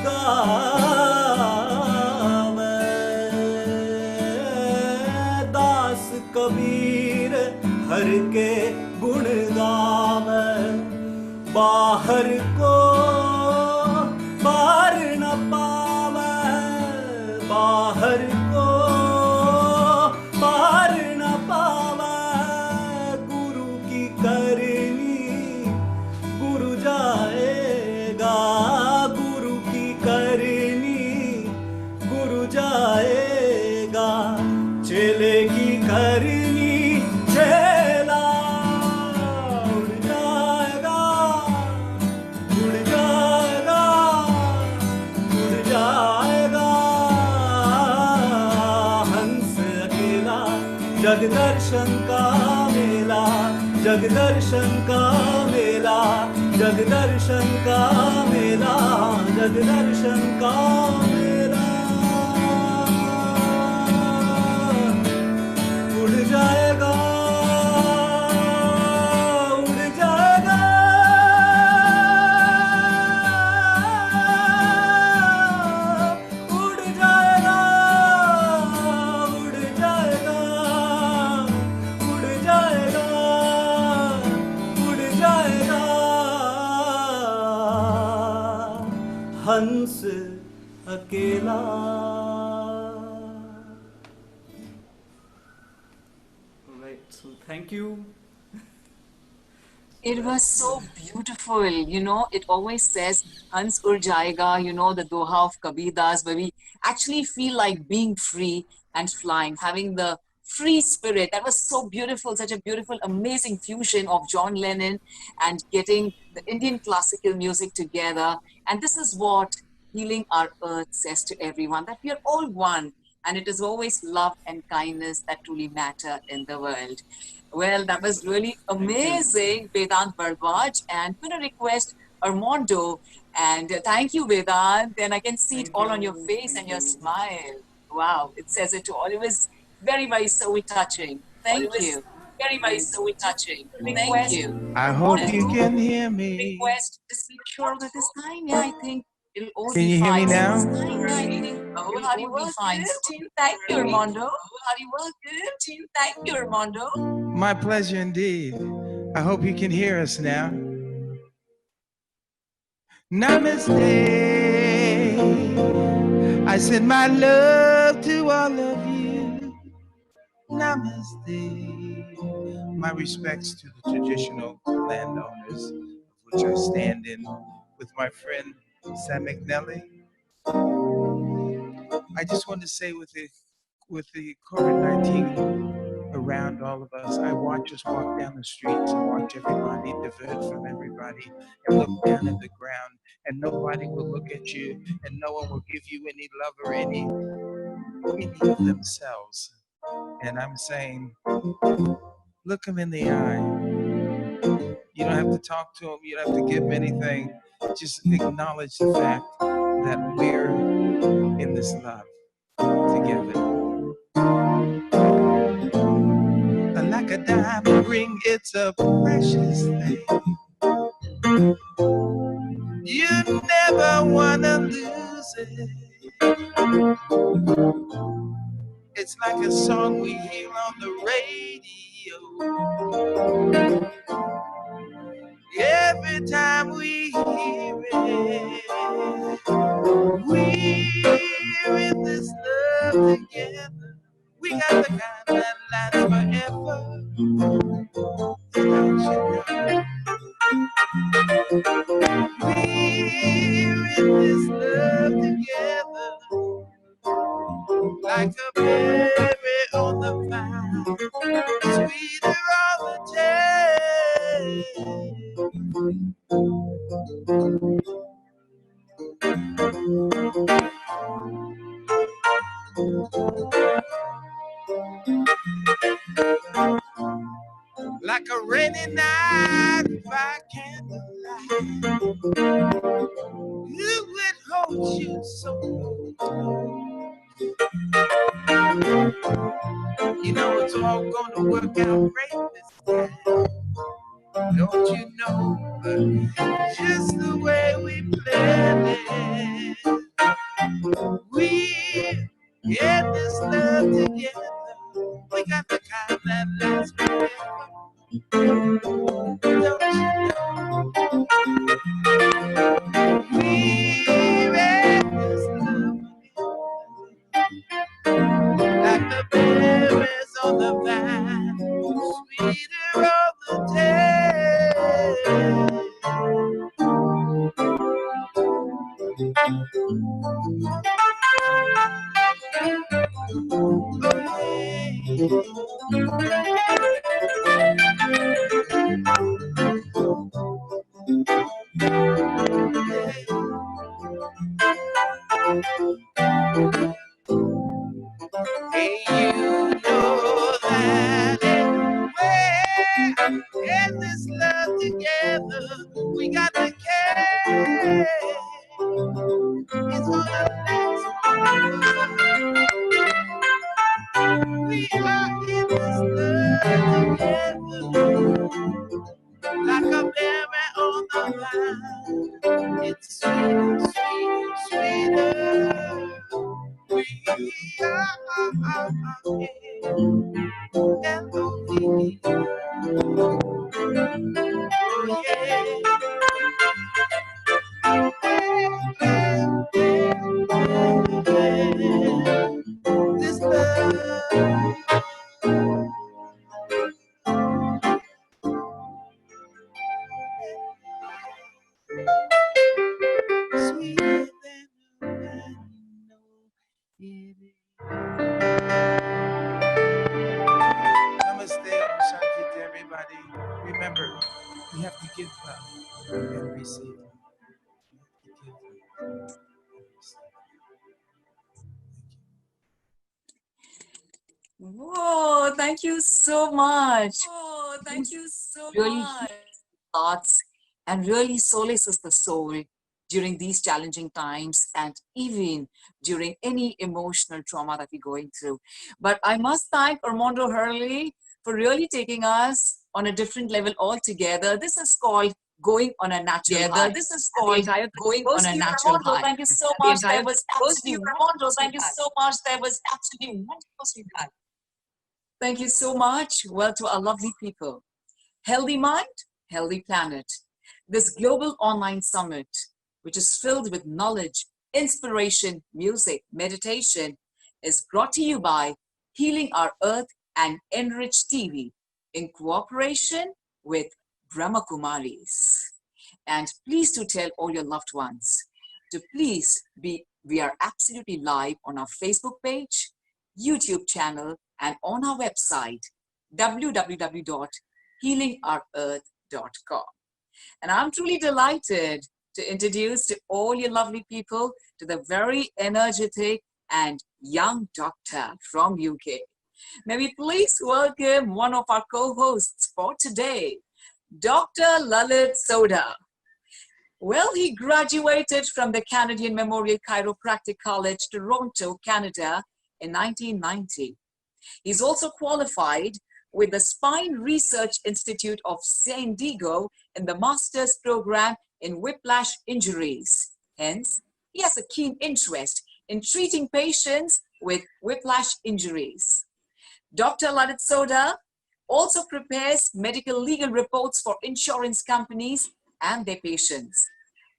गावे। दास कबीर हर के गुण गावे, बाहर को पार न पावे, बाहर को पार न पावे। गुरु की करनी गुरु जाएगा, गुरु की करनी गुरु जाएगा, चेले की करनी चेला उड़ जाएगा, उड़ जाएगा, उड़ जाएगा हंस अकेला। जगदर्शन का मेला, जगदर्शन का मेला, जगदर्शन का मेला, जगदर्शन का मेला उड़ जाएगा, उड़ जाएगा हंस अकेला. Right. So thank you. It was so beautiful. You know, it always says, Hans ur jayega, you know, the Doha of Kabir Das, where we actually feel like being free and flying, having the free spirit. That was so beautiful, such a beautiful, amazing fusion of John Lennon and getting the Indian classical music together. And this is what Healing Our Earth says to everyone, that we are all one. And it is always love and kindness that truly matter in the world. Well, that was really Thank you. amazing, Vedant Bardwaj. And I'm going to request Armando. And thank you, Vedant. And I can see it Thank all on your you. face Thank and your you. smile. Wow, it says it all. It was very, very so touching. Thank you. Very, very so touching. Thank you. I hope you can hear me. Request, just make sure that this time, yeah, I think it'll all Can be you hear me fine. now? Oh, how do you work fine. Thank you, Armando. How do you work good? Thank you, Armando. My pleasure indeed. I hope you can hear us now. Namaste. I send my love to all of you. Namaste. My respects to the traditional landowners, of which I stand in with my friend Sam McNally. I just want to say with the COVID-19 around all of us, I watch us walk down the streets and watch everybody divert from everybody and look down at the ground, and nobody will look at you and no one will give you any love or any of themselves. And I'm saying, look them in the eye. You don't have to talk to them. You don't have to give them anything. Just acknowledge the fact that we're in this love together. Like a diamond ring, it's a precious thing. You never wanna lose it. It's like a song we hear on the radio. Every time we hear it, we're in this love together. We got the kind that lasts forever. Don't you know? We're in this love together, like a berry on the vine, sweeter all the day. Like a rainy night by candlelight, who would hold you so close? You know it's all gonna work out great this time. Don't you know? Just the way we planned it. We in this love together. We got the kind that lasts forever. Don't you know? We're in this love together. Like the berries on the vine, sweeter all the day. Hey, you know that anywhere in this love together, we got to care. It's gonna last forever. We are in this love together, like a berry on the vine. It's sweet, sweet, sweeter. We are L-O-V-E. Oh, yeah. Sweeter than the wine, you know it is. Namaste, Om Shanti to everybody. Remember, we have to give love and receive love. We have to give love and receive love. Whoa, thank you so much. Oh, thank you so Really much. hearts and really solaces the soul during these challenging times and even during any emotional trauma that we're going through. But I must thank Armando Hurley for really taking us on a different level altogether. This is called going on a natural high. This is And the called entire going goes on a to you, natural Armando. high. Thank you so The much. entire That was goes to you, absolutely Armando. Thank you wonderful. so much. That was absolutely wonderful, sweetheart. Thank you so much. Well, to our lovely people. Healthy mind, healthy planet. This global online summit, which is filled with knowledge, inspiration, music, meditation, is brought to you by Healing Our Earth and Enrich TV in cooperation with Brahma Kumaris. And please do tell all your loved ones to please be, we are absolutely live on our Facebook page, YouTube channel, and on our website, www.healingourearth.com. And I'm truly delighted to introduce to all your lovely people to the very energetic and young doctor from UK. May we please welcome one of our co-hosts for today, Dr. Lalit Soda. Well, he graduated from the Canadian Memorial Chiropractic College, Toronto, Canada in 1990. He's also qualified with the Spine Research Institute of San Diego in the master's program in whiplash injuries. Hence, he has a keen interest in treating patients with whiplash injuries. Dr. Lalit Soda also prepares medical legal reports for insurance companies and their patients.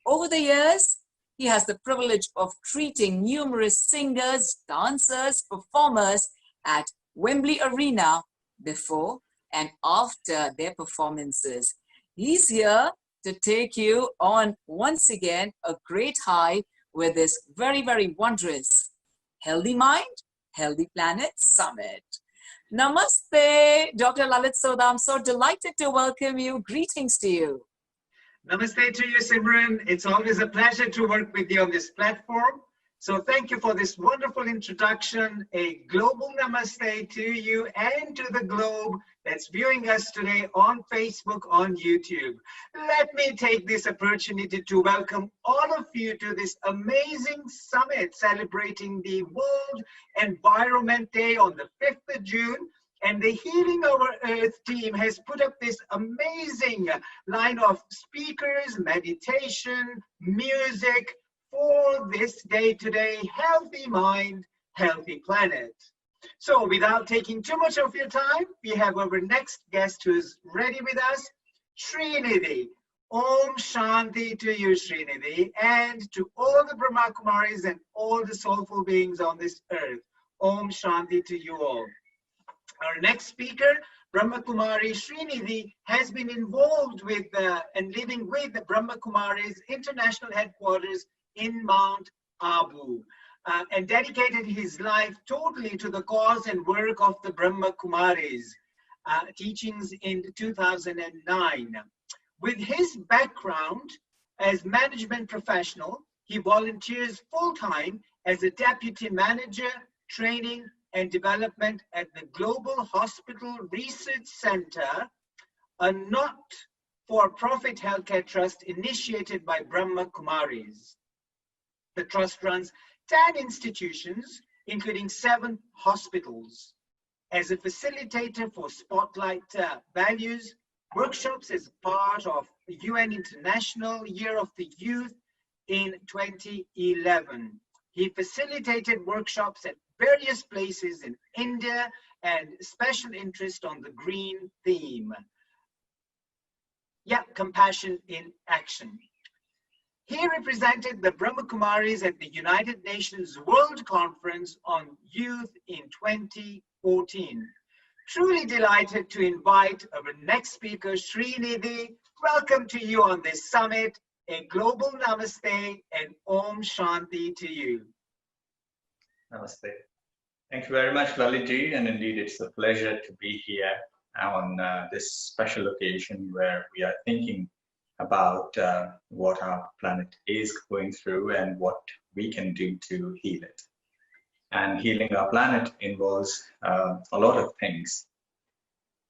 Over the years, he has the privilege of treating numerous singers, dancers, performers at Wembley Arena before and after their performances. He's here to take you on once again a great high with this very, very wondrous Healthy Mind, Healthy Planet Summit. Namaste, Dr. Lalit Soda. I'm so delighted to welcome you. Greetings to you. Namaste to you, Simran. It's always a pleasure to work with you on this platform. So thank you for this wonderful introduction. A global namaste to you and to the globe that's viewing us today on Facebook, on YouTube. Let me take this opportunity to welcome all of you to this amazing summit celebrating the World Environment Day on the 5th of June. And the Healing Our Earth team has put up this amazing line of speakers, meditation, music for this day today, Healthy Mind, Healthy Planet. So without taking too much of your time, we have our next guest who's ready with us, Srinidhi. Om Shanti to you, Srinidhi, and to all the Brahma Kumaris and all the soulful beings on this earth. Om Shanti to you all. Our next speaker, Brahma Kumari Srinidhi, has been involved with and living with the Brahma Kumaris International Headquarters in Mount Abu and dedicated his life totally to the cause and work of the Brahma Kumaris teachings in 2009. With his background as management professional, he volunteers full-time as a deputy manager, training and development at the Global Hospital Research Center, a not-for-profit healthcare trust initiated by Brahma Kumaris. The trust runs 10 institutions, including 7 hospitals. As a facilitator for Spotlight Values, workshops as part of the UN International Year of the Youth in 2011. He facilitated workshops at various places in India and special interest on the green theme. Yeah, compassion in action. He represented the Brahma Kumaris at the United Nations World Conference on Youth in 2014. Truly delighted to invite our next speaker, Srinidhi. Welcome to you on this summit. a global namaste and Om Shanti to you. Namaste. Thank you very much, Lalitji, and indeed it's a pleasure to be here on this special occasion where we are thinking about what our planet is going through and what we can do to heal it. And healing our planet involves a lot of things.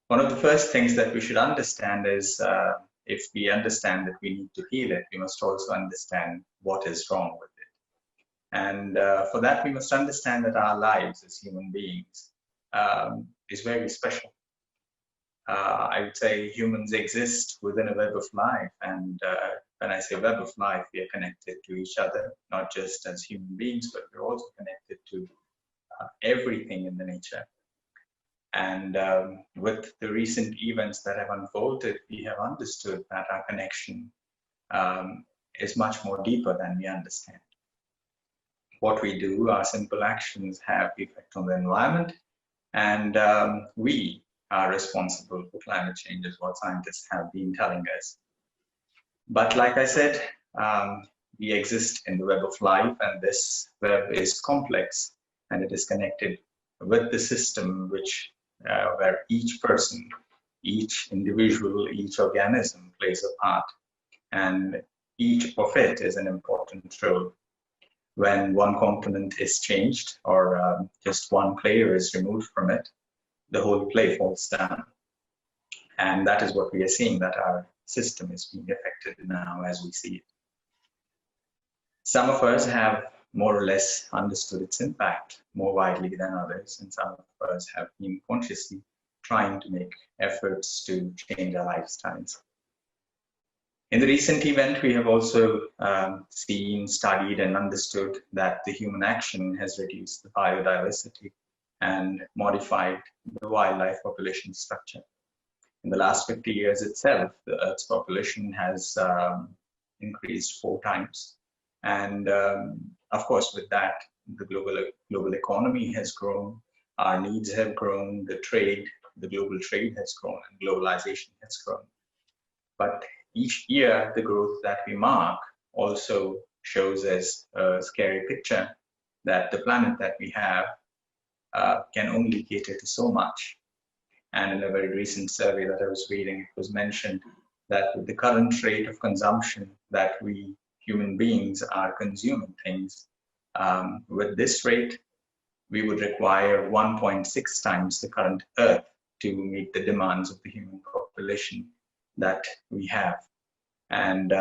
One of the first things that we should understand is if we understand that we need to heal it, we must also understand what is wrong with it. And for that, we must understand that our lives as human beings is very special. I would say humans exist within a web of life, and when I say web of life, we are connected to each other, not just as human beings, but we're also connected to everything in the nature. And with the recent events that have unfolded, we have understood that our connection is much more deeper than we understand. What we do, our simple actions have effect on the environment, and we are responsible for climate change, is what scientists have been telling us. But like I said, we exist in the web of life, and this web is complex, and it is connected with the system which where each person, each individual, each organism plays a part, and each of it is an important role. When one component is changed or just one player is removed from it, the whole play falls down. And that is what we are seeing, that our system is being affected now as we see it. Some of us have more or less understood its impact more widely than others, and some of us have been consciously trying to make efforts to change our lifestyles. In the recent event, we have also seen, studied, and understood that the human action has reduced the biodiversity and modified the wildlife population structure. In the last 50 years itself, the Earth's population has increased 4 times. And of course, with that, the global economy has grown, our needs have grown, the global trade has grown, and globalization has grown. But each year, the growth that we mark also shows us a scary picture that the planet that we have can only cater to so much. And in a very recent survey that I was reading, it was mentioned that with the current rate of consumption that we human beings are consuming things, with this rate, we would require 1.6 times the current Earth to meet the demands of the human population that we have. And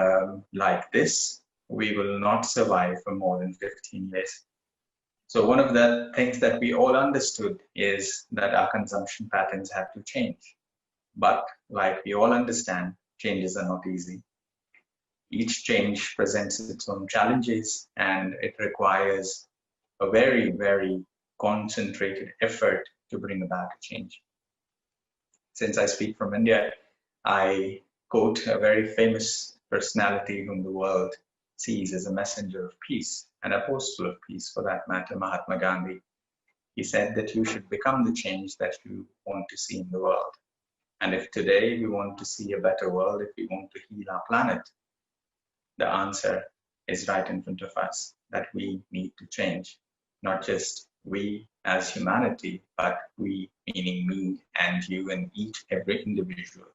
like this, we will not survive for more than 15 years. So one of the things that we all understood is that our consumption patterns have to change. But like we all understand, changes are not easy. Each change presents its own challenges, and it requires a very, very concentrated effort to bring about a change. Since I speak from India, I quote a very famous personality whom the world sees as a messenger of peace, an apostle of peace for that matter, Mahatma Gandhi. He said that you should become the change that you want to see in the world. And if today we want to see a better world, if we want to heal our planet, the answer is right in front of us, that we need to change. Not just we as humanity, but we, meaning me and you and every individual.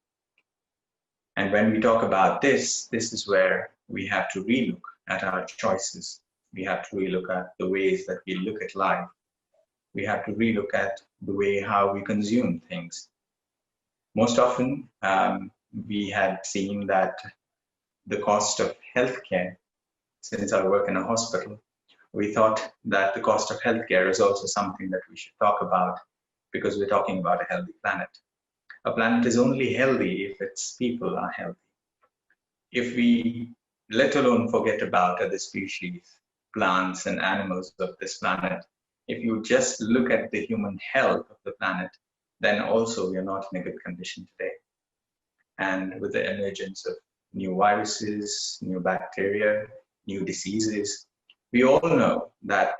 And when we talk about this is where we have to relook at our choices. We have to relook at the ways that we look at life. We have to relook at the way how we consume things. Most often, we had seen that the cost of healthcare, since I work in a hospital, we thought that the cost of healthcare is also something that we should talk about because we're talking about a healthy planet. A planet is only healthy if its people are healthy. If we let alone forget about other species, plants and animals of this planet, if you just look at the human health of the planet, then also we are not in a good condition today. And with the emergence of new viruses, new bacteria, new diseases, we all know that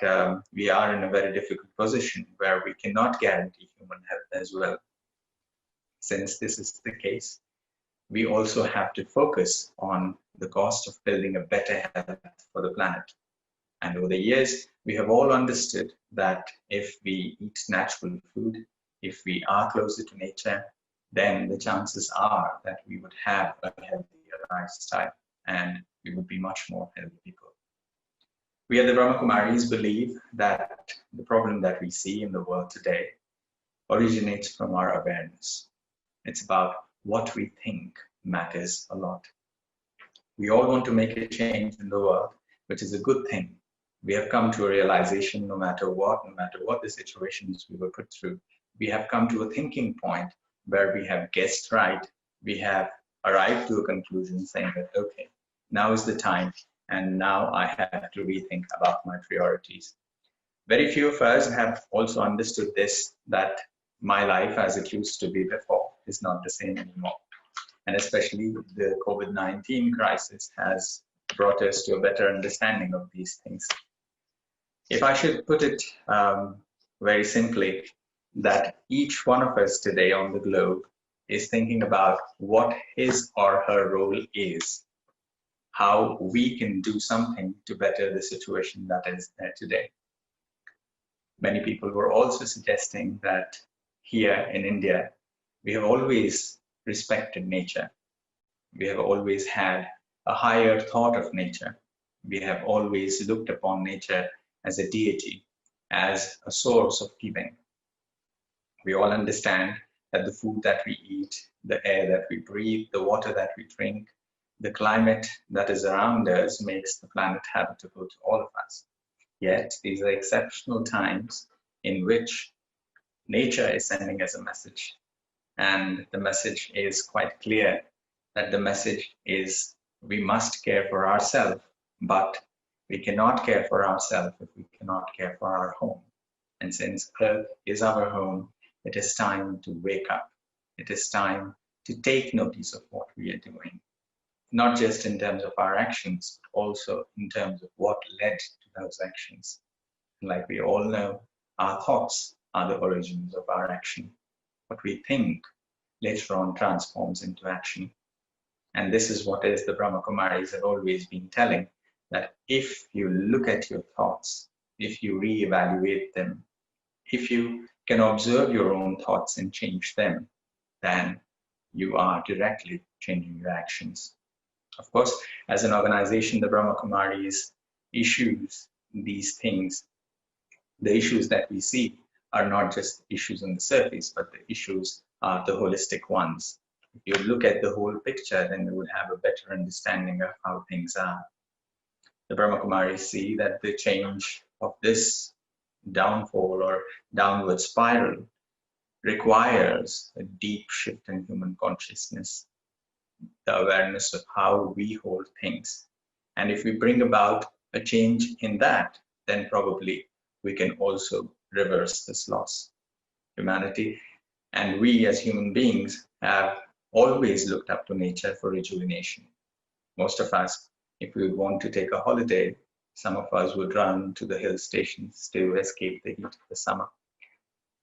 we are in a very difficult position where we cannot guarantee human health as well. Since this is the case, we also have to focus on the cost of building a better health for the planet. And over the years, we have all understood that if we eat natural food, if we are closer to nature, then the chances are that we would have a healthier lifestyle and we would be much more healthy people. We at the Brahma Kumaris believe that the problem that we see in the world today originates from our awareness. It's about what we think matters a lot. We all want to make a change in the world, which is a good thing. We have come to a realization, no matter what the situations we were put through, we have come to a thinking point where we have guessed right. We have arrived to a conclusion saying that, okay, now is the time, and now I have to rethink about my priorities. Very few of us have also understood this, that my life as it used to be before is not the same anymore. And especially the COVID-19 crisis has brought us to a better understanding of these things. If I should put it very simply, that each one of us today on the globe is thinking about what his or her role is, how we can do something to better the situation that is there today. Many people were also suggesting that here in India, we have always respected nature. We have always had a higher thought of nature. We have always looked upon nature as a deity, as a source of giving. We all understand that the food that we eat, the air that we breathe, the water that we drink, the climate that is around us makes the planet habitable to all of us. Yet, these are exceptional times in which nature is sending us a message. And the message is quite clear, that the message is we must care for ourselves, but we cannot care for ourselves if we cannot care for our home. And since Earth is our home, it is time to wake up. It is time to take notice of what we are doing, not just in terms of our actions, but also in terms of what led to those actions. Like we all know, our thoughts are the origins of our action. What we think later on transforms into action. And this is what is the Brahma Kumaris have always been telling, that if you look at your thoughts, if you reevaluate them, if you can observe your own thoughts and change them, then you are directly changing your actions. Of course, as an organization, the Brahma Kumaris issues these things. The issues that we see are not just issues on the surface, but the issues are the holistic ones. If you look at the whole picture, then you would have a better understanding of how things are. The Brahma Kumaris see that the change of this downfall or downward spiral requires a deep shift in human consciousness, the awareness of how we hold things. And if we bring about a change in that, then probably we can also reverse this loss. Humanity and we as human beings have always looked up to nature for rejuvenation. Most of us, if we want to take a holiday, some of us would run to the hill stations to escape the heat of the summer.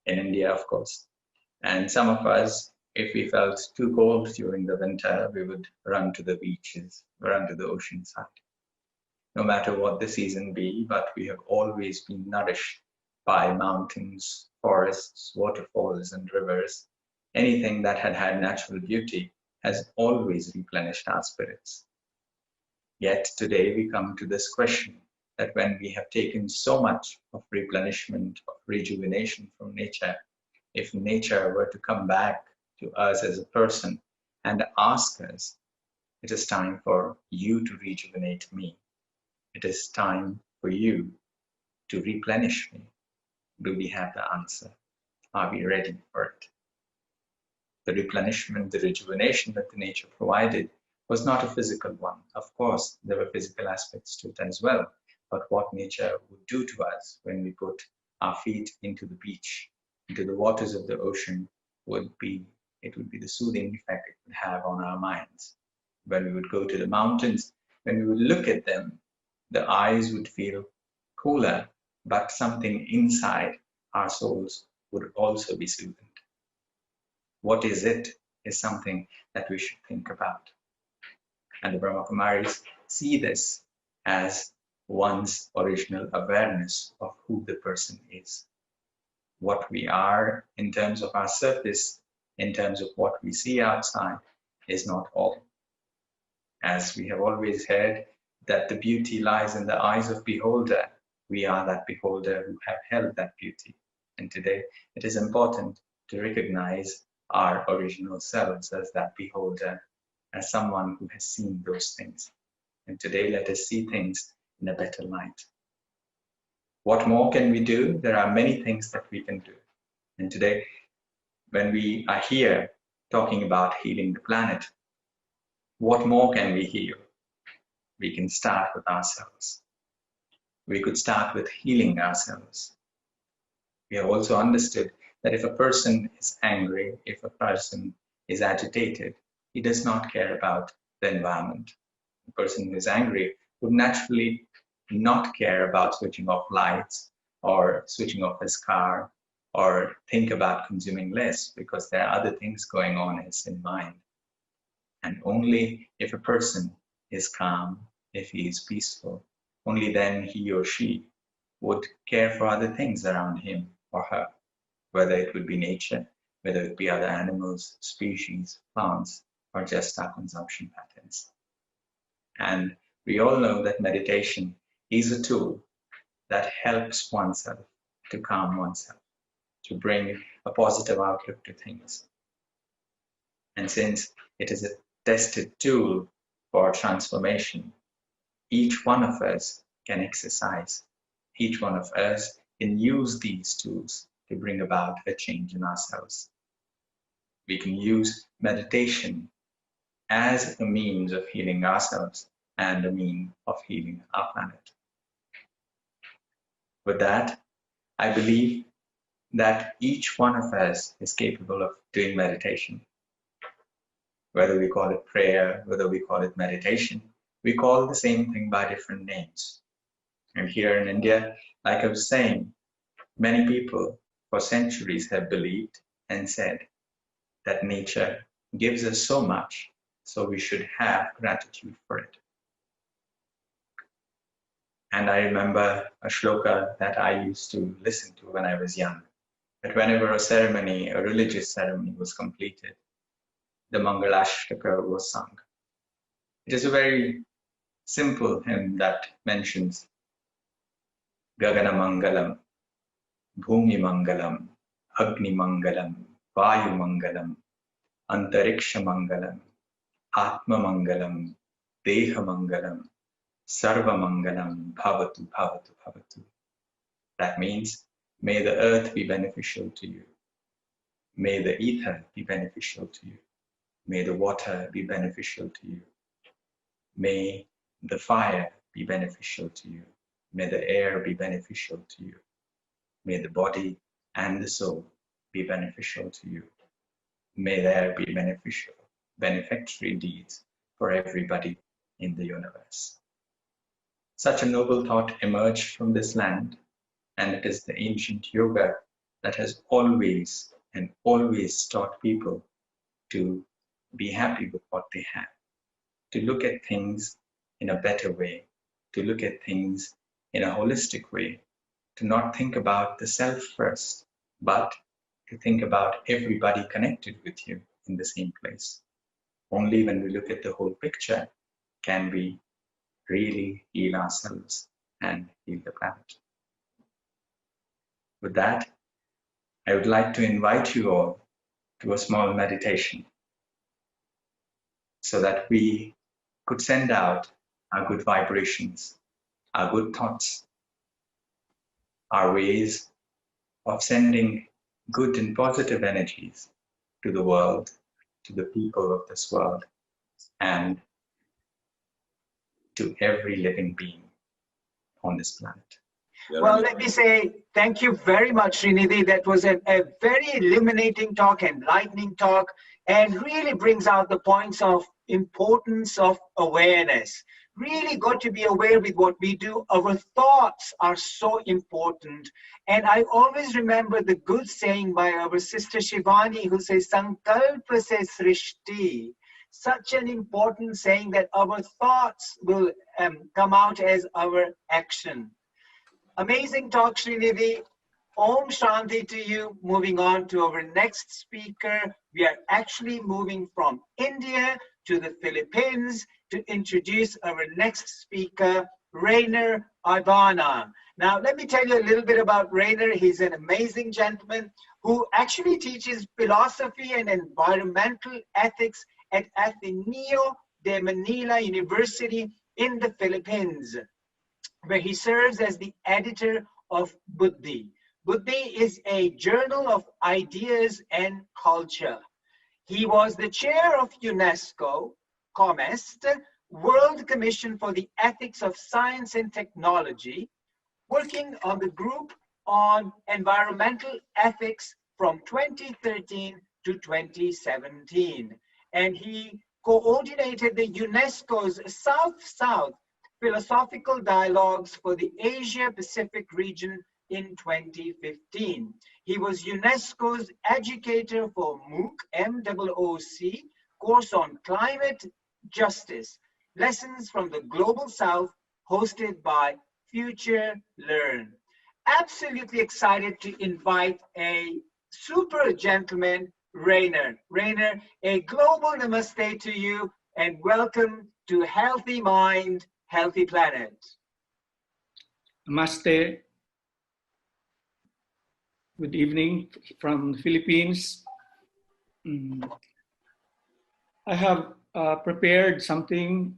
In India, of course. And some of us, if we felt too cold during the winter, we would run to the beaches, run to the ocean side. No matter what the season be, but we have always been nourished by mountains, forests, waterfalls, and rivers. Anything that had had natural beauty has always replenished our spirits. Yet today we come to this question, that when we have taken so much of replenishment, of rejuvenation from nature, if nature were to come back to us as a person and ask us, it is time for you to rejuvenate me. It is time for you to replenish me. Do we have the answer? Are we ready for it? The replenishment, the rejuvenation that the nature provided was not a physical one. Of course, there were physical aspects to it as well. But what nature would do to us when we put our feet into the beach, into the waters of the ocean, would be the soothing effect it would have on our minds. When we would go to the mountains, when we would look at them, the eyes would feel cooler, but something inside our souls would also be soothed. What is it? is something that we should think about. And the Brahma Kumaris see this as one's original awareness of who the person is. What we are in terms of our surface, in terms of what we see outside, is not all. As we have always heard, that the beauty lies in the eyes of beholder. We are that beholder who have held that beauty. And today it is important to recognize our original selves as that beholder, as someone who has seen those things. And today let us see things in a better light. What more can we do? There are many things that we can do. And today, when we are here talking about healing the planet, what more can we heal? We can start with ourselves. We could start with healing ourselves. We have also understood that if a person is angry, if a person is agitated, he does not care about the environment. The person who is angry would naturally not care about switching off lights or switching off his car or think about consuming less, because there are other things going on in mind. And only if a person is calm, if he is peaceful, only then he or she would care for other things around him or her, whether it would be nature, whether it be other animals, species, plants, or just our consumption patterns. And we all know that meditation is a tool that helps oneself to calm oneself, to bring a positive outlook to things. And since it is a tested tool for transformation, each one of us can exercise. Each one of us can use these tools to bring about a change in ourselves. We can use meditation as a means of healing ourselves and a means of healing our planet. With that, I believe that each one of us is capable of doing meditation. Whether we call it prayer, whether we call it meditation, we call the same thing by different names. And here in India, like I was saying, many people for centuries have believed and said that nature gives us so much, so we should have gratitude for it. And I remember a shloka that I used to listen to when I was young, that whenever a ceremony, a religious ceremony was completed, the Mangalashtaka was sung. It is a very simple hymn that mentions Gagana Mangalam, Bhumi Mangalam, Agni Mangalam, Vayu Mangalam, Antariksha Mangalam, Atma Mangalam, Deha Mangalam, Sarva Mangalam, Bhavatu, Bhavatu, Bhavatu. That means, may the earth be beneficial to you. May the ether be beneficial to you. May the water be beneficial to you. May the fire be beneficial to you. May the air be beneficial to you. May the body and the soul be beneficial to you. May there be benefactory deeds for everybody in the universe. Such a noble thought emerged from this land, and it is the ancient yoga that has always and always taught people to be happy with what they have, to look at things in a better way, to look at things in a holistic way, to not think about the self first, but to think about everybody connected with you in the same place. Only when we look at the whole picture can we really heal ourselves and heal the planet. With that, I would like to invite you all to a small meditation so that we could send out our good vibrations, our good thoughts, our ways of sending good and positive energies to the world, to the people of this world, and to every living being on this planet. Well, let me say thank you very much, Srinidhi. That was a very illuminating talk, enlightening talk, and really brings out the points of importance of awareness. really got to be aware with what we do. Our thoughts are so important. And I always remember the good saying by our sister Shivani, who says, Sankalpa se srishti. Such an important saying that our thoughts will come out as our action. Amazing talk, Srinidhi. Om Shanti to you. Moving on to our next speaker. We are actually moving from India to the Philippines to introduce our next speaker, Rainer Ivana. Now, let me tell you a little bit about Rainer. He's an amazing gentleman who actually teaches philosophy and environmental ethics at Ateneo de Manila University in the Philippines, where he serves as the editor of Buddhi. Buddhi is a journal of ideas and culture. He was the chair of UNESCO, COMEST, World Commission for the Ethics of Science and Technology, working on the group on environmental ethics from 2013 to 2017. And he coordinated the UNESCO's South-South Philosophical Dialogues for the Asia-Pacific region in 2015. He was UNESCO's educator for MOOC, MOOC, course on climate justice, lessons from the Global South, hosted by Future Learn. Absolutely excited to invite a super gentleman, Rainer. Rainer, a global namaste to you and welcome to Healthy Mind, Healthy Planet. Namaste. Good evening from the Philippines. I have prepared something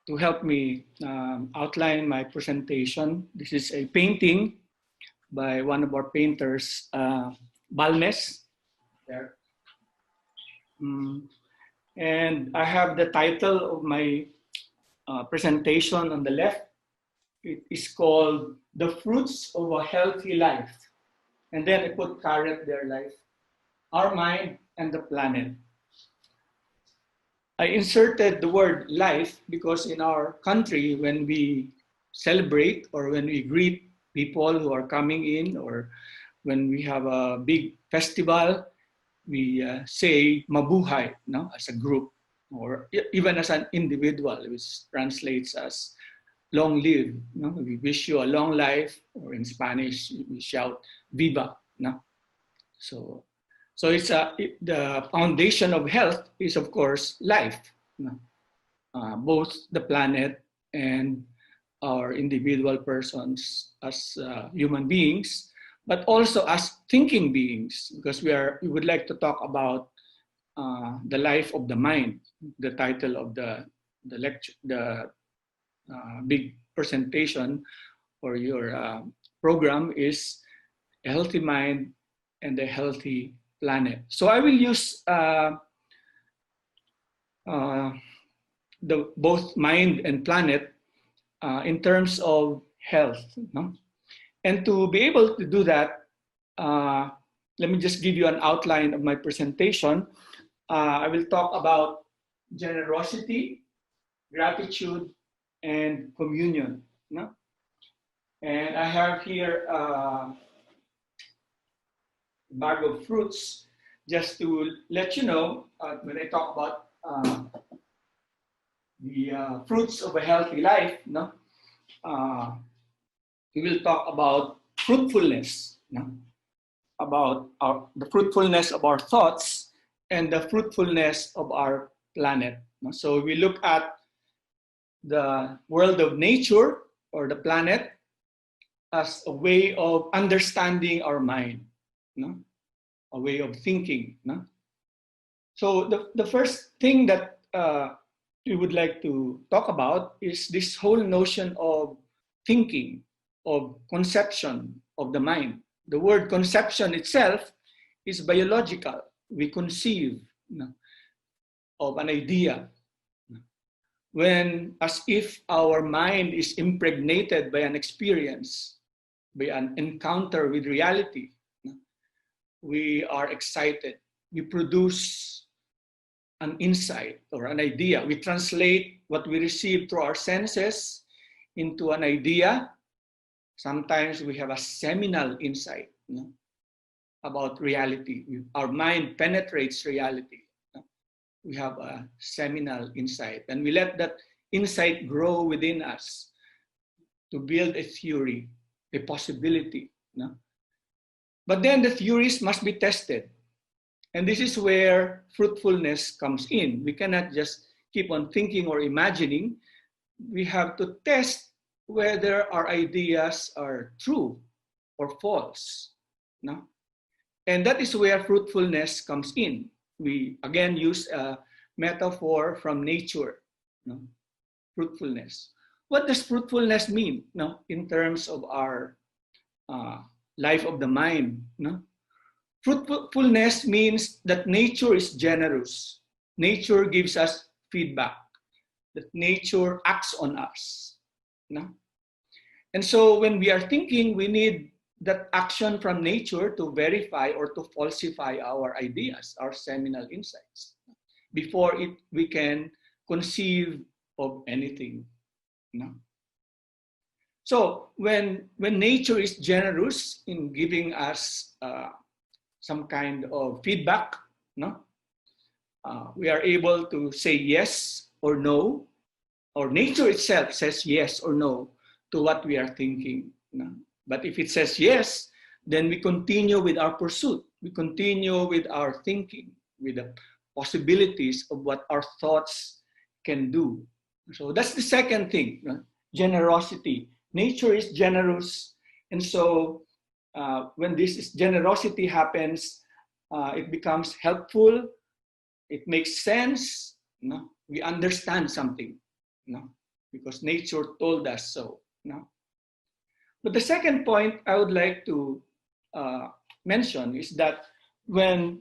to help me outline my presentation. This is a painting by one of our painters, Balmes. There. And I have the title of my presentation on the left. It is called The Fruits of a Healthy Life. And then I put caret there, life, our mind and the planet. I inserted the word life because in our country, when we celebrate or when we greet people who are coming in, or when we have a big festival, we say mabuhay, no, as a group, or even as an individual, which translates as long live. No? We wish you a long life, or in Spanish, we shout viva. No? So it's the foundation of health is, of course, life. No? Both the planet and our individual persons as human beings, but also as thinking beings, because we would like to talk about the life of the mind. The title of the lecture, the big presentation for your program is A Healthy Mind and a Healthy Planet. So I will use both mind and planet in terms of health. No? And to be able to do that, let me just give you an outline of my presentation. I will talk about generosity, gratitude, and communion. No? And I have here a bag of fruits just to let you know when I talk about the fruits of a healthy life. No? We will talk about fruitfulness, no? About the fruitfulness of our thoughts and the fruitfulness of our planet. No? So we look at the world of nature or the planet as a way of understanding our mind, no? A way of thinking. No? So the first thing that we would like to talk about is this whole notion of thinking, of conception of the mind. The word conception itself is biological. We conceive, no, of an idea, when as if our mind is impregnated by an experience, by an encounter with reality. We are excited. We produce an insight or an idea. We translate what we receive through our senses into an idea. Sometimes we have a seminal insight, you know, about reality. Our mind penetrates reality. We have a seminal insight, and we let that insight grow within us to build a theory, a possibility. You know? But then the theories must be tested. And this is where fruitfulness comes in. We cannot just keep on thinking or imagining. We have to test whether our ideas are true or false. No? And that is where fruitfulness comes in. We again use a metaphor from nature. No? Fruitfulness. What does fruitfulness mean, no? In terms of our life of the mind? No? Fruitfulness means that nature is generous. Nature gives us feedback. That nature acts on us. No? And so when we are thinking, we need that action from nature to verify or to falsify our ideas, our seminal insights. Before we can conceive of anything. No? So when nature is generous in giving us some kind of feedback, no? We are able to say yes or no, or nature itself says yes or no to what we are thinking. No? But if it says yes, then we continue with our pursuit. We continue with our thinking, with the possibilities of what our thoughts can do. So that's the second thing, no? Generosity. Nature is generous. And so when this generosity happens, it becomes helpful. It makes sense. No? We understand something, no? Because nature told us so. No? But the second point I would like to mention is that when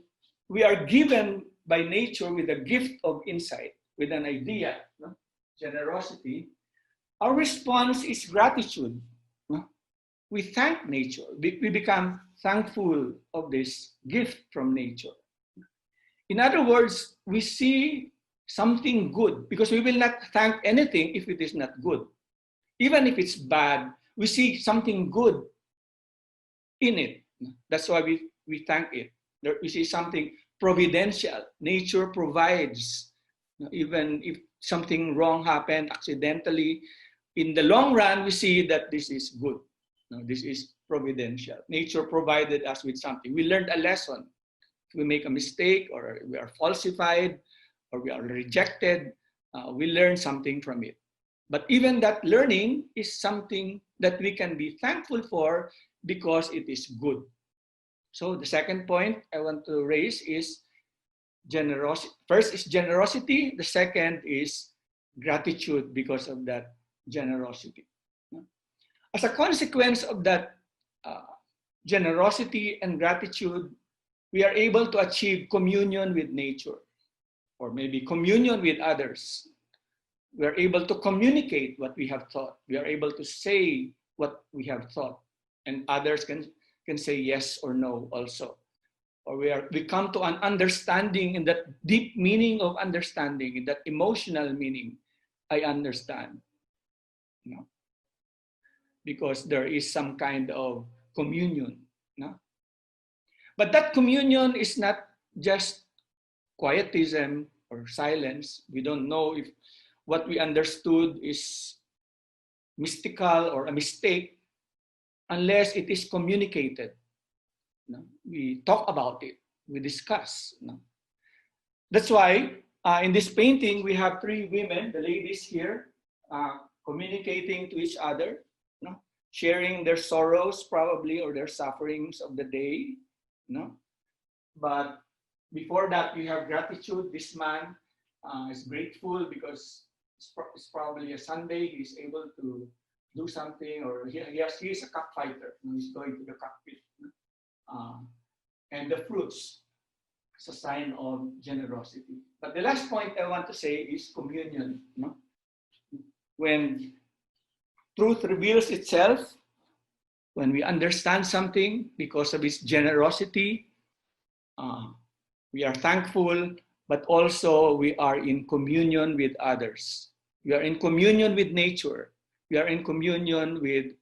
we are given by nature with a gift of insight, with an idea, no? Generosity, our response is gratitude. No? We thank nature. We become thankful of this gift from nature. In other words, we see something good, because we will not thank anything if it is not good. Even if it's bad, we see something good in it. That's why we thank it. We see something providential. Nature provides. Even if something wrong happened accidentally, in the long run, we see that this is good. This is providential. Nature provided us with something. We learned a lesson. If we make a mistake, or we are falsified, or we are rejected, we learn something from it. But even that learning is something that we can be thankful for because it is good. So the second point I want to raise is generosity. First is generosity. The second is gratitude because of that generosity. As a consequence of that generosity and gratitude, we are able to achieve communion with nature, or maybe communion with others. We are able to communicate what we have thought. We are able to say what we have thought, and others can say yes or no also. Or we come to an understanding, in that deep meaning of understanding, in that emotional meaning. I understand, no? Because there is some kind of communion, no? But that communion is not just quietism or silence. We don't know if what we understood is mystical or a mistake unless it is communicated. No? We talk about it, we discuss. No? That's why in this painting, we have three women, the ladies here, communicating to each other, no? Sharing their sorrows probably, or their sufferings of the day. No? But before that, we have gratitude. This man is grateful because it's probably a Sunday. He's able to do something, or he is a cockfighter. He's going to the cockpit. And the fruits, it's a sign of generosity. But the last point I want to say is communion. No? When truth reveals itself, when we understand something because of its generosity, we are thankful, but also we are in communion with others. We are in communion with nature. We are in communion with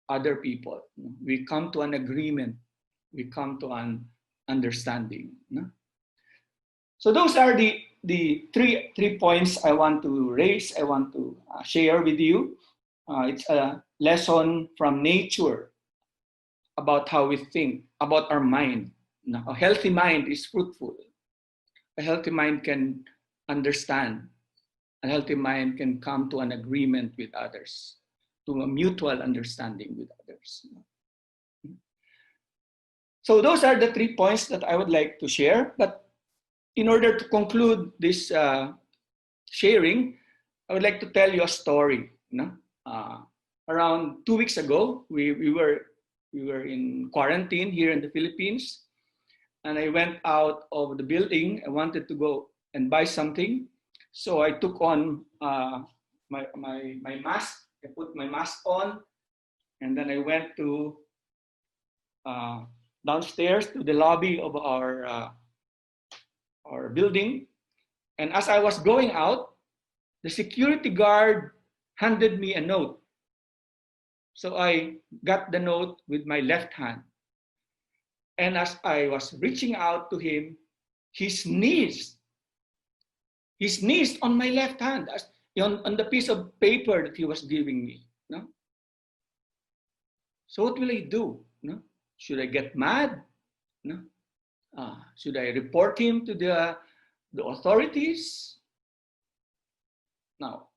other people. We come to an agreement. We come to an understanding. So those are the three points I want to raise, I want to share with you. It's a lesson from nature about how we think, about our mind. A healthy mind is fruitful. A healthy mind can understand. A healthy mind can come to an agreement with others, to a mutual understanding with others. So those are the 3 points that I would like to share. But in order to conclude this sharing, I would like to tell you a story. Around 2 weeks ago, we were in quarantine here in the Philippines, and I went out of the building. I wanted to go and buy something, so I took on my mask. I put my mask on, and then I went to downstairs to the lobby of our building. And as I was going out, the security guard handed me a note. So I got the note with my left hand. And as I was reaching out to him, he sneezed. He sneezed on my left hand, on the piece of paper that he was giving me. So what will I do? Should I get mad? Should I report him to the authorities? No,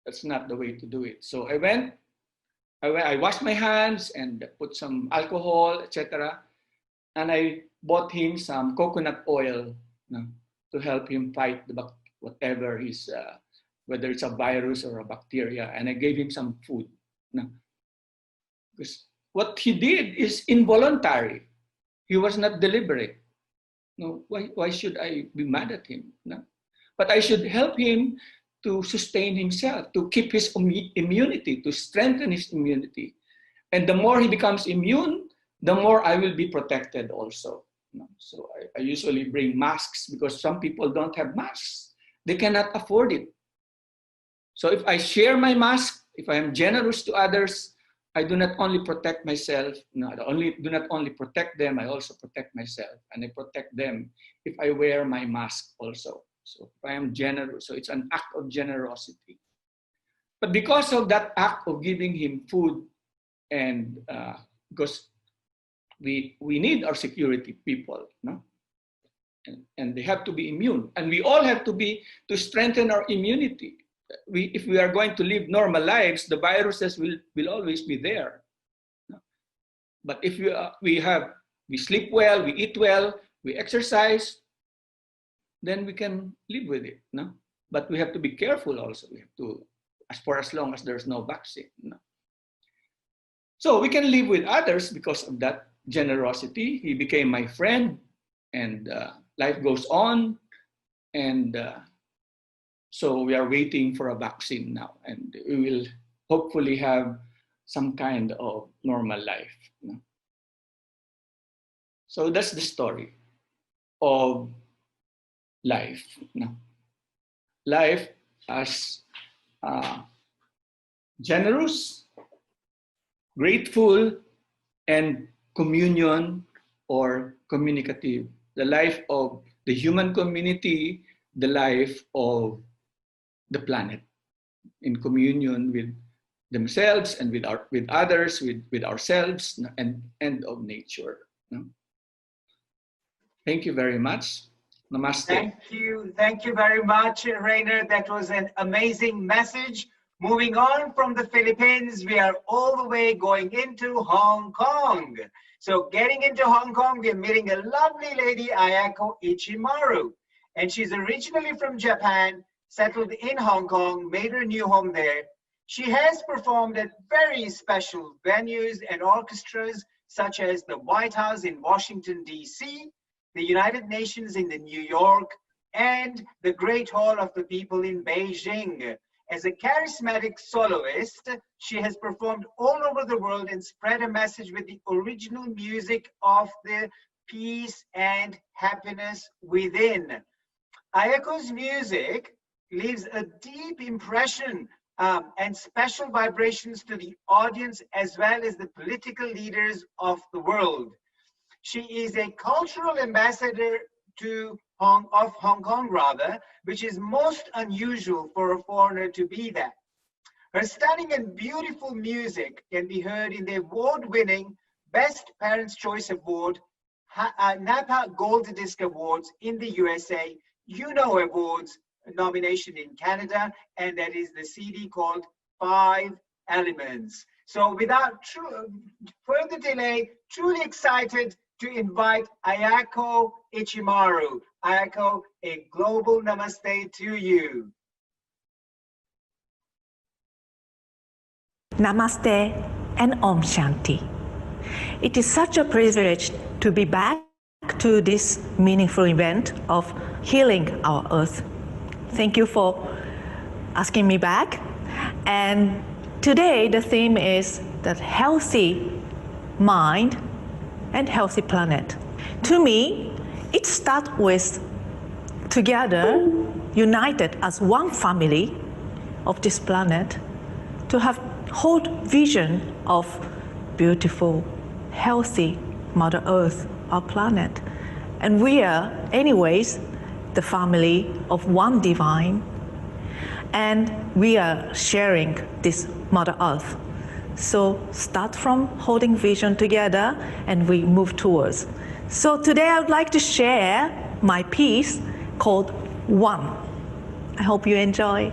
that's not the way to do it. So I washed my hands and put some alcohol, etc. And I bought him some coconut oil to help him fight whatever is, whether it's a virus or a bacteria. And I gave him some food. Because what he did is involuntary. He was not deliberate. Why should I be mad at him? But I should help him to sustain himself, to keep his immunity, to strengthen his immunity. And the more he becomes immune, the more I will be protected also. So I usually bring masks because some people don't have masks. They cannot afford it. So if I share my mask, if I am generous to others, I do not only protect myself, do not only protect them, I also protect myself. And I protect them if I wear my mask also. So if I am generous, so it's an act of generosity. But because of that act of giving him food, and because we need our security people, and they have to be immune, and we all have to strengthen our immunity. If we are going to live normal lives, the viruses will always be there. But if we sleep well, we eat well, we exercise, then we can live with it. But we have to be careful also. We have to, as long as there's no vaccine. So we can live with others because of that generosity. He became my friend, and life goes on. And so we are waiting for a vaccine now, and we will hopefully have some kind of normal life. So that's the story of life. Life as generous, grateful, and communion or communicative. The life of the human community, the life of the planet, in communion with themselves and with others, with ourselves, and of nature. Thank you very much. Namaste. Thank you very much, Rainer. That was an amazing message. Moving on from the Philippines, we are all the way going into Hong Kong. So getting into Hong Kong, we are meeting a lovely lady, Ayako Ichimaru. And she's originally from Japan, settled in Hong Kong, made her new home there. She has performed at very special venues and orchestras, such as the White House in Washington, D.C., the United Nations in New York, and the Great Hall of the People in Beijing. As a charismatic soloist, she has performed all over the world and spread a message with the original music of the peace and happiness within. Ayako's music leaves a deep impression and special vibrations to the audience as well as the political leaders of the world. She is a cultural ambassador of Hong Kong, which is most unusual for a foreigner to be there. Her stunning and beautiful music can be heard in the award-winning Best Parents' Choice Award, Napa Gold Disc Awards in the USA, UNO Awards nomination in Canada, and that is the CD called 5 Elements. So without further delay, truly excited to invite Ayako Ichimaru. Ayako, a global namaste to you. Namaste and Om Shanti. It is such a privilege to be back to this meaningful event of healing our earth. Thank you for asking me back. And today the theme is that healthy mind and healthy planet. To me, it starts with together, united as one family of this planet, to have whole vision of beautiful, healthy Mother Earth, our planet. And we are, anyways, the family of one divine, and we are sharing this Mother Earth. So start from holding vision together and we move towards. So today I would like to share my piece called One. I hope you enjoy.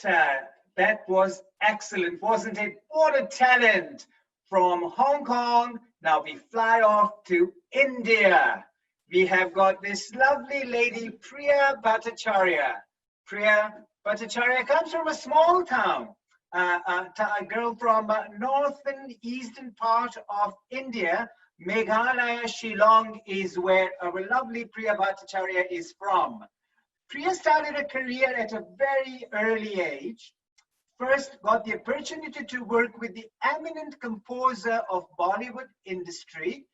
That was excellent, wasn't it? What a talent. From Hong Kong, now we fly off to India. We have got this lovely lady, Priya Bhattacharya. Priya Bhattacharya comes from a small town, a girl from northern eastern part of India. Meghalaya, Shillong is where our lovely Priya Bhattacharya is from. Priya started a career at a very early age. First, got the opportunity to work with the eminent composer of Bollywood industry,